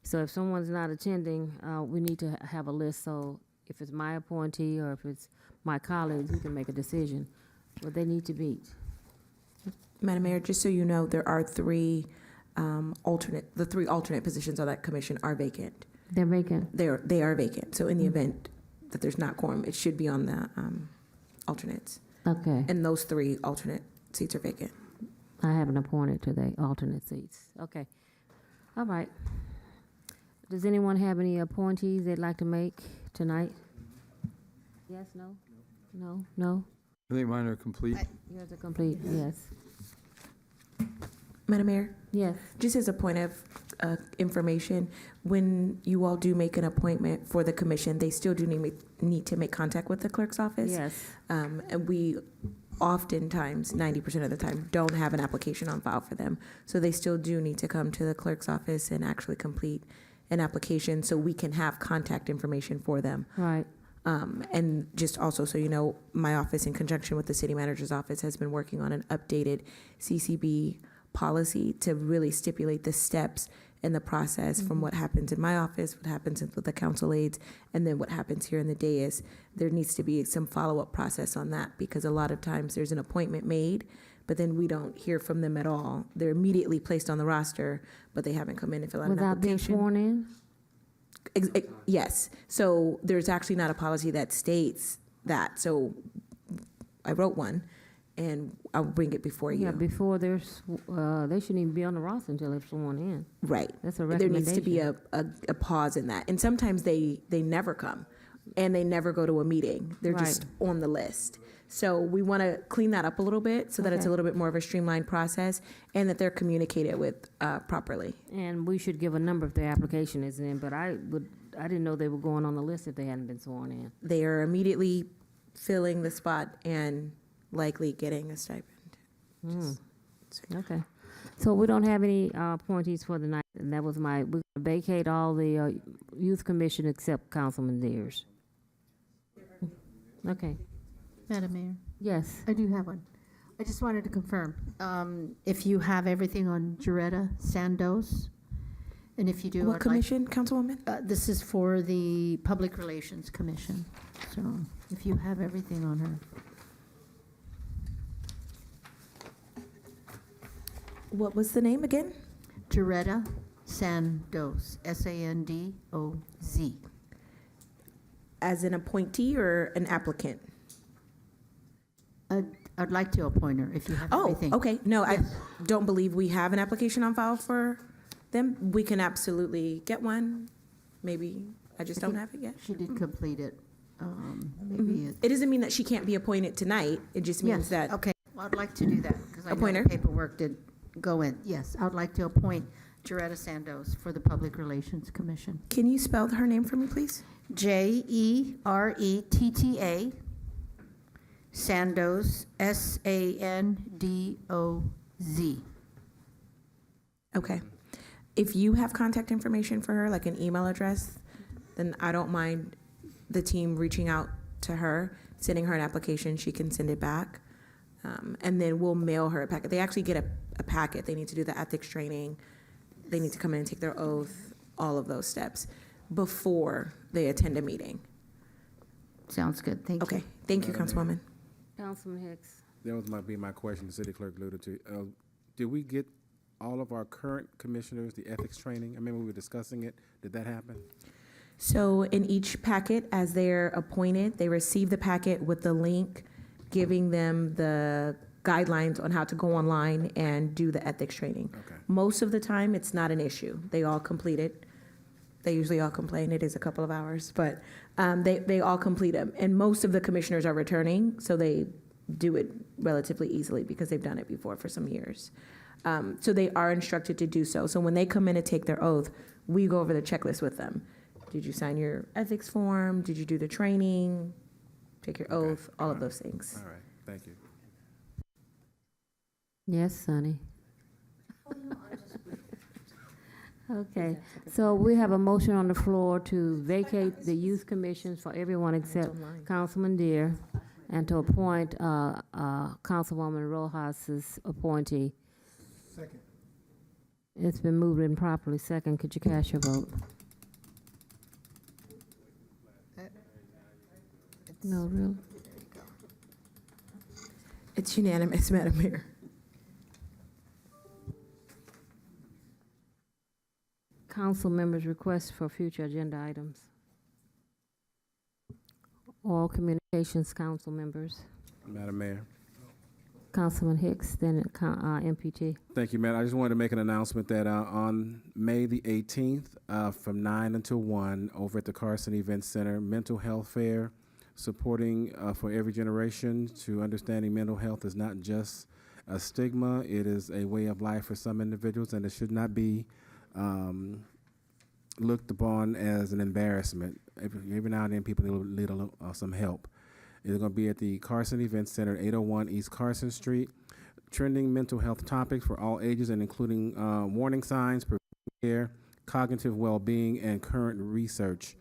So if someone's not attending, we need to have a list. So if it's my appointee or if it's my colleagues, we can make a decision. But they need to meet. Madam Mayor, just so you know, there are the three alternate positions on that commission are vacant. They're vacant. They are vacant. So in the event that there's not quorum, it should be on the alternates. Okay. And those 3 alternate seats are vacant. I haven't appointed to the alternate seats. Okay. All right. Does anyone have any appointees they'd like to make tonight? Yes, no? No, no? I think mine are complete. Yours are complete, yes. Madam Mayor? Yes. Just as a point of information, when you all do make an appointment for the commission, they still do need to make contact with the clerk's office. Yes. And we oftentimes, 90% of the time, don't have an application on file for them. So they still do need to come to the clerk's office and actually complete an application so we can have contact information for them. Right. And just also so you know, my office, in conjunction with the city manager's office, has been working on an updated CCB policy to really stipulate the steps in the process from what happens in my office, what happens with the council aides, and then what happens here in the dais. There needs to be some follow-up process on that because a lot of times there's an appointment made, but then we don't hear from them at all. They're immediately placed on the roster, but they haven't come in and fill out an Without being application. sworn in? Yes. So there's actually not a policy that states that. So I wrote one, and I'll bring it before you. Yeah, before they shouldn't even be on the roster until they're sworn in. Right. That's a There needs to be recommendation. a pause in that. And sometimes they never come. and they never go to a meeting. They're just on the list. So we want to clean that up a little bit so that it's a Okay. little bit more of a streamlined process and that they're communicated with properly. And we should give a number if their application is in, but I didn't know they were going on the list if they hadn't been sworn in. They are immediately filling the spot and likely getting a stipend. Okay. So we don't have any appointees for the night, and that was we're going to vacate all the youth commission except Councilman Deers. Okay. Madam Mayor, Yes. I do have one. I just wanted to confirm, if you have everything on Jaretta Sandos, and if you do. What I'd like- commission, Councilwoman? This is for the Public Relations Commission, so if you have everything on her. What was the name again? Jaretta Sandos, Sandoz. As an appointee or an applicant? I'd like to appoint her if you have everything. Oh, okay. No, I don't believe we have an application on file for them. We can absolutely get one. Maybe I just don't have it yet. She did complete it. Maybe It doesn't mean that she can't be appointed tonight. It just means Yes, that. okay. Well, I'd like to do that, because I know Appoint the her? paperwork did go in. Yes, I'd like to appoint Jaretta Sandos for the Public Relations Commission. Can you spell her name for me, please? Jeretta Sandoz, Sandoz. Okay. If you have contact information for her, like an email address, then I don't mind the team reaching out to her, sending her an application. She can send it back. And then we'll mail her a packet. They actually get a packet. They need to do the ethics training. They need to come in and take their oath, all of those steps before they attend a meeting. Sounds good. Thank you. Okay. Thank you, Councilwoman. Councilman Hicks. That was might be my question. The city clerk alluded to. Did we get all of our current commissioners the ethics training? I remember we were discussing it. Did that happen? So in each packet, as they're appointed, they receive the packet with the link giving them the guidelines on how to go online and do the ethics training. Okay. Most of the time, it's not an issue. They all complete it. They usually all complain. It is a couple of hours, but they all complete them. And most of the commissioners are returning, so they do it relatively easily because they've done it before for some years. So they are instructed to do so. So when they come in to take their oath, we go over the checklist with them. Did you sign your ethics form? Did you do the training? Take your oath? All of those things. All right. Thank you. Yes, Sonny. Okay, so we have a motion on the floor to vacate the youth commissions for everyone except Councilman Deere and to appoint Councilwoman Rojas's appointee. Second. It's been moved and properly second. Could you cast your vote? No, really? It's unanimous, Madam Mayor. Council members' requests for future agenda items. All communications, council members. Madam Mayor. Councilman Hicks, then MPT. Thank you, Matt. I just wanted to make an announcement that on May the 18th, from 9 until 1, over at the Carson Event Center, mental health fair, supporting for every generation to understanding mental health is not just a stigma, it is a way of life for some individuals, and it should not be looked upon as an embarrassment. Every now and then people need some help. It's going to be at the Carson Event Center, 801 East Carson Street. Trending mental health topics for all ages and including warning signs, preventive care, cognitive well-being, and current research.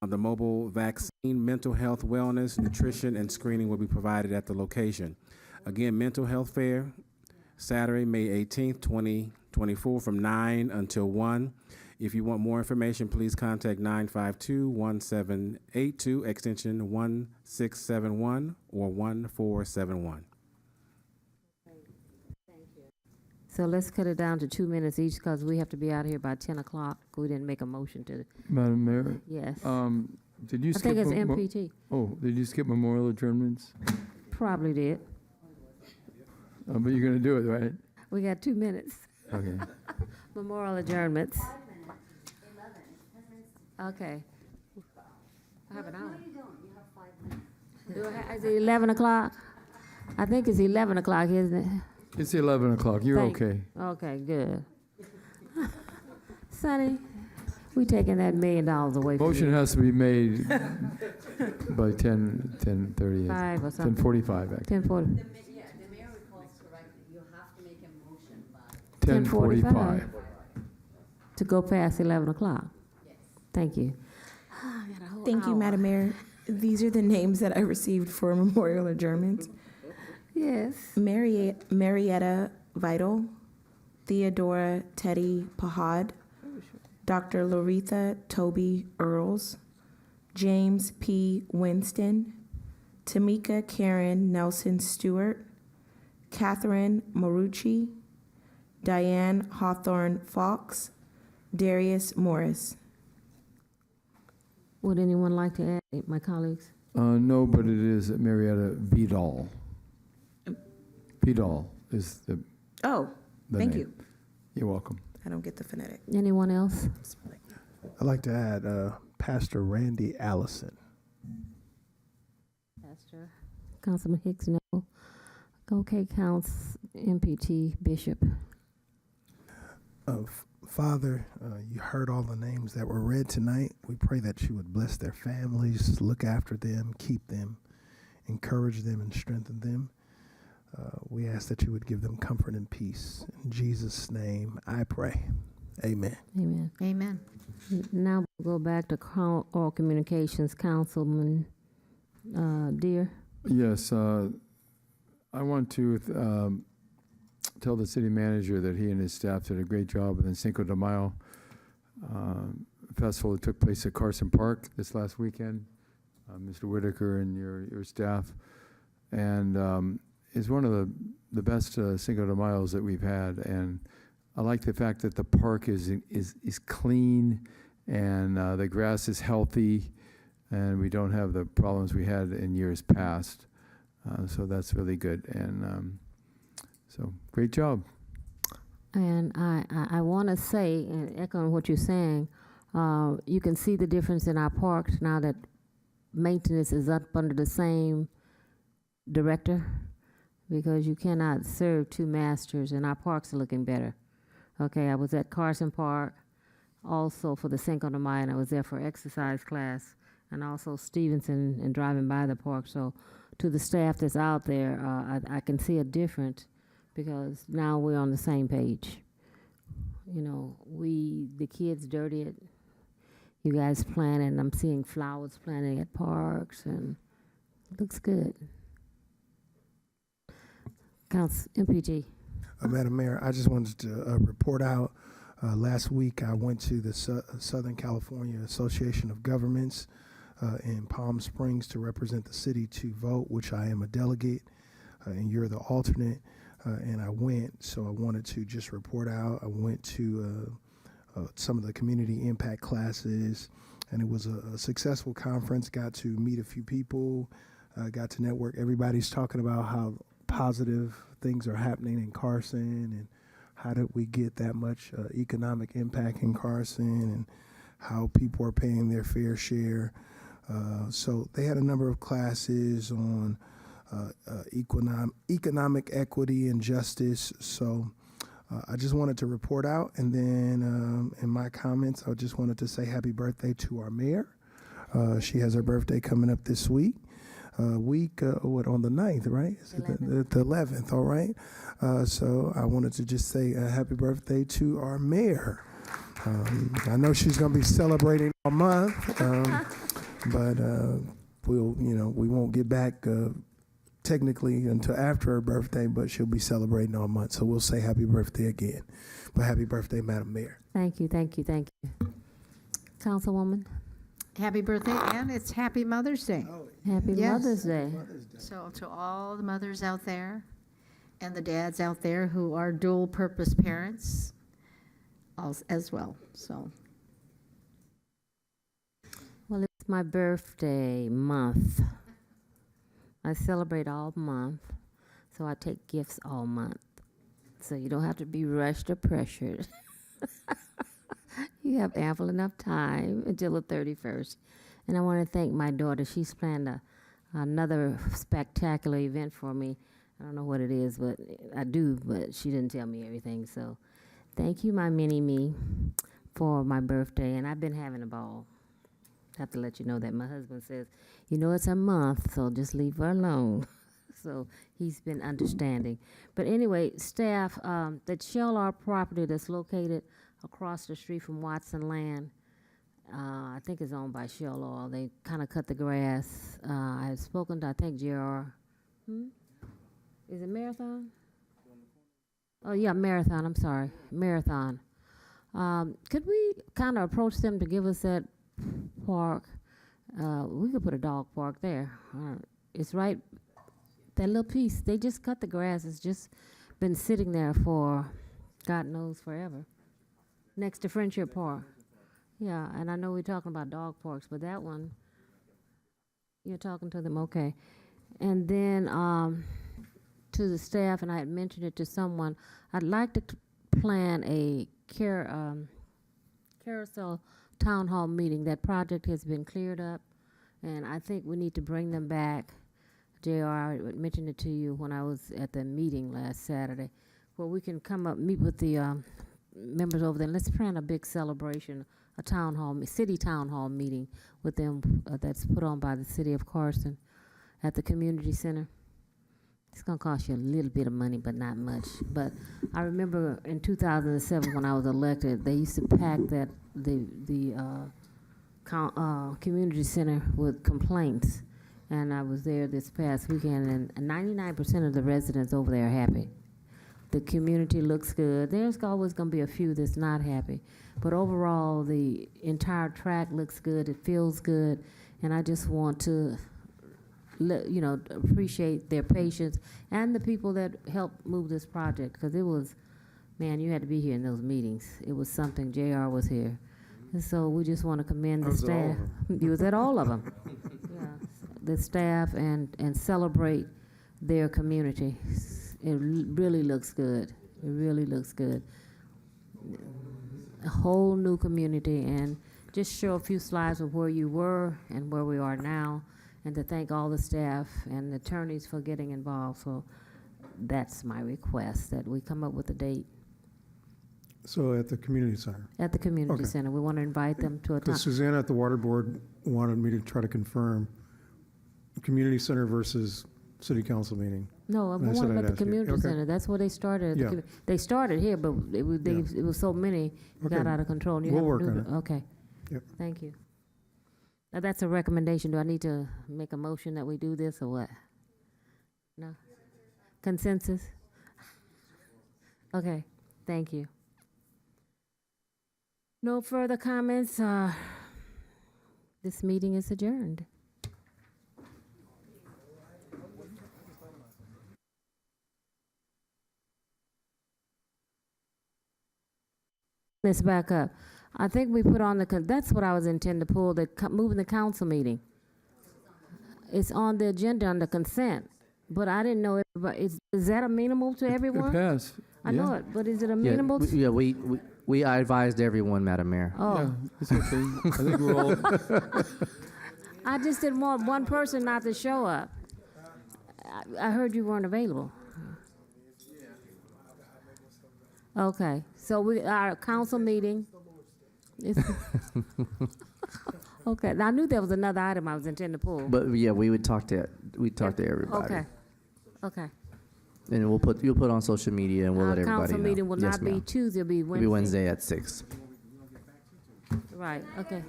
The mobile vaccine, mental health, wellness, nutrition, and screening will be provided at the location. Again, mental health fair, Saturday, May 18th, 2024, from 9 until 1. If you want more information, please contact 952-1782, extension 1671 or 1471. So let's cut it down to 2 minutes each because we have to be out of here by 10 o'clock. We didn't make a motion to. Madam Mayor? Yes. Did you I skip? think it's MPT. Oh, did you skip memorial adjournments? Probably did. But you're going to do it, right? We got 2 minutes. Okay. Memorial adjournments. Okay. I have an hour. Is it 11 o'clock? I think it's 11 o'clock, isn't it? It's 11 o'clock. You're okay. Okay, good. Sonny, we taking that $1 million away from Motion you. has to be made by 10:30. 5 or something. 10:45, actually. 10:40. The mayor recalls correctly, you have to make a motion by 10:45. To go past 11 o'clock. yes. Thank you. Thank you, Madam Mayor. These are the names that I received for memorial adjournments. Yes. Marietta Vital, Theodora Teddy Pahad, Dr. Loretha Toby Earls, James P. Winston, Tamika Karen Nelson Stewart, Catherine Marucci, Diane Hawthorne Fox, Darius Morris. Would anyone like to add, my colleagues? No, but it is Marietta Vidal. Vidal is the Oh, thank name. you. You're welcome. I don't get the phonetic. Anyone else? I'd like to add Pastor Randy Allison. Pastor. Councilman Hicks, no. Okay, Counts MPT Bishop. Father, you heard all the names that were read tonight. We pray that you would bless their families, look after them, keep them, encourage them, and strengthen them. We ask that you would give them comfort and peace. In Jesus' name, I pray. Amen. Amen. Amen. Now we'll go back to Oral Communications, Councilman Deere. Yes, I want to tell the city manager that he and his staff did a great job in the Cinco de Mayo festival that took place at Carson Park this last weekend. Mr. Whitaker and your staff, and it's one of the best Cinco de Mayos that we've had. And I like the fact that the park is clean and the grass is healthy, and we don't have the problems we had in years past. So that's really good. And so great job. And I want to say, and echoing what you're saying, you can see the difference in our parks now that maintenance is up under the same director, because you cannot serve two masters, and our parks are looking better. Okay, I was at Carson Park also for the Cinco de Mayo, and I was there for exercise class, and also Stevenson and driving by the park. So to the staff that's out there, I can see a difference, because now we're on the same page. You know, the kids dirty it. You guys planting, I'm seeing flowers planted at parks, and it looks good. Council MPG. Madam Mayor, I just wanted to report out. Last week, I went to the Southern California Association of Governments in Palm Springs to represent the city to vote, which I am a delegate, and you're the alternate. And I went, so I wanted to just report out. I went to some of the community impact classes, and it was a successful conference. Got to meet a few people, got to network. Everybody's talking about how positive things are happening in Carson, and how did we get that much economic impact in Carson, and how people are paying their fair share. So they had a number of classes on economic equity and justice. So I just wanted to report out, and then in my comments, I just wanted to say happy birthday to our mayor. She has her birthday coming up this week. On the 9th, right? Is it the 11th, all right? So I wanted to just say happy birthday to our mayor. I know she's going to be celebrating all month, but we won't get back technically until after her birthday, but she'll be celebrating all month. So we'll say happy birthday again. But happy birthday, Madam Mayor. Thank you, thank you, thank you. Councilwoman. Happy birthday, and it's Happy Mother's Day. Happy Yes. Mother's Day. So to all the mothers out there and the dads out there who are dual purpose parents as well. So Well, it's my birthday month. I celebrate all month, so I take gifts all month. So you don't have to be rushed or pressured. You have ample enough time until the 31st. And I want to thank my daughter. She's planned another spectacular event for me. I don't know what it is, but I do, but she didn't tell me everything. So thank you, my mini-me, for my birthday. And I've been having a ball. Have to let you know that my husband says, you know, it's a month, so just leave her alone. So he's been understanding. But anyway, staff, the Shell R property that's located across the street from Watson Land, I think is owned by Shell Oil. They kind of cut the grass. I've spoken to, I think, JR. Is it Marathon? Oh, yeah, Marathon. I'm sorry. Marathon. Could we kind of approach them to give us that park? We could put a dog park there. It's right, that little piece. They just cut the grass. It's just been sitting there for God knows forever. Next to Friendship Park. Yeah, and I know we're talking about dog parks, but that one, you're talking to them, okay. And then to the staff, and I had mentioned it to someone, I'd like to plan a carousel town hall meeting. That project has been cleared up, and I think we need to bring them back. JR, I mentioned it to you when I was at the meeting last Saturday, where we can come up, meet with the members over there, and let's plan a big celebration, a town hall, city town hall meeting with them that's put on by the city of Carson at the community center. It's gonna cost you a little bit of money, but not much. But I remember in 2007 when I was elected, they used to pack that the community center with complaints, and I was there this past weekend, and 99% of the residents over there are happy. The community looks good. There's always going to be a few that's not happy. But overall, the entire track looks good. It feels good. And I just want to, appreciate their patience and the people that helped move this project. Because it was, man, you had to be here in those meetings. It was something. JR was here. And so we just want to commend the staff. You was at all of them. Yeah. The staff and celebrate their community. It really looks good. It really looks good. A whole new community, and just show a few slides of where you were and where we are now, and to thank all the staff and the attorneys for getting involved. So that's my request, that we come up with a date. So at the community center? At the community center. We want to invite them to a time. Because Susanna at the water board wanted me to try to confirm community center versus city council meeting. No, I want them at the community center. That's where they started. Yeah. They started here, but it was so many, got out of control. And you We'll have to work do on it. Okay. Yep. Thank you. Now, that's a recommendation. Do I need to make a motion that we do this or what? No? Consensus? Okay, thank you. No further comments. This meeting is adjourned. Let's back up. I think we put on that's what I was intending to pull, moving the council meeting. It's on the agenda under consent, but I didn't know everybody, is that amenable to everyone? It passed. I know it, but is it amenable? I advised everyone, Madam Mayor. Oh. Yeah, it's okay. I think we're all. I just didn't want one person not to show up. I heard you weren't available. Okay, so our council meeting is, okay, now I knew there was another item I was intending to pull. But yeah, we talk to everybody. Okay. And you'll put on social media and we'll let everybody know. Our council meeting will Yes, not be ma'am. Tuesday, it'll be Wednesday. It'll be Wednesday at 6. Right, okay.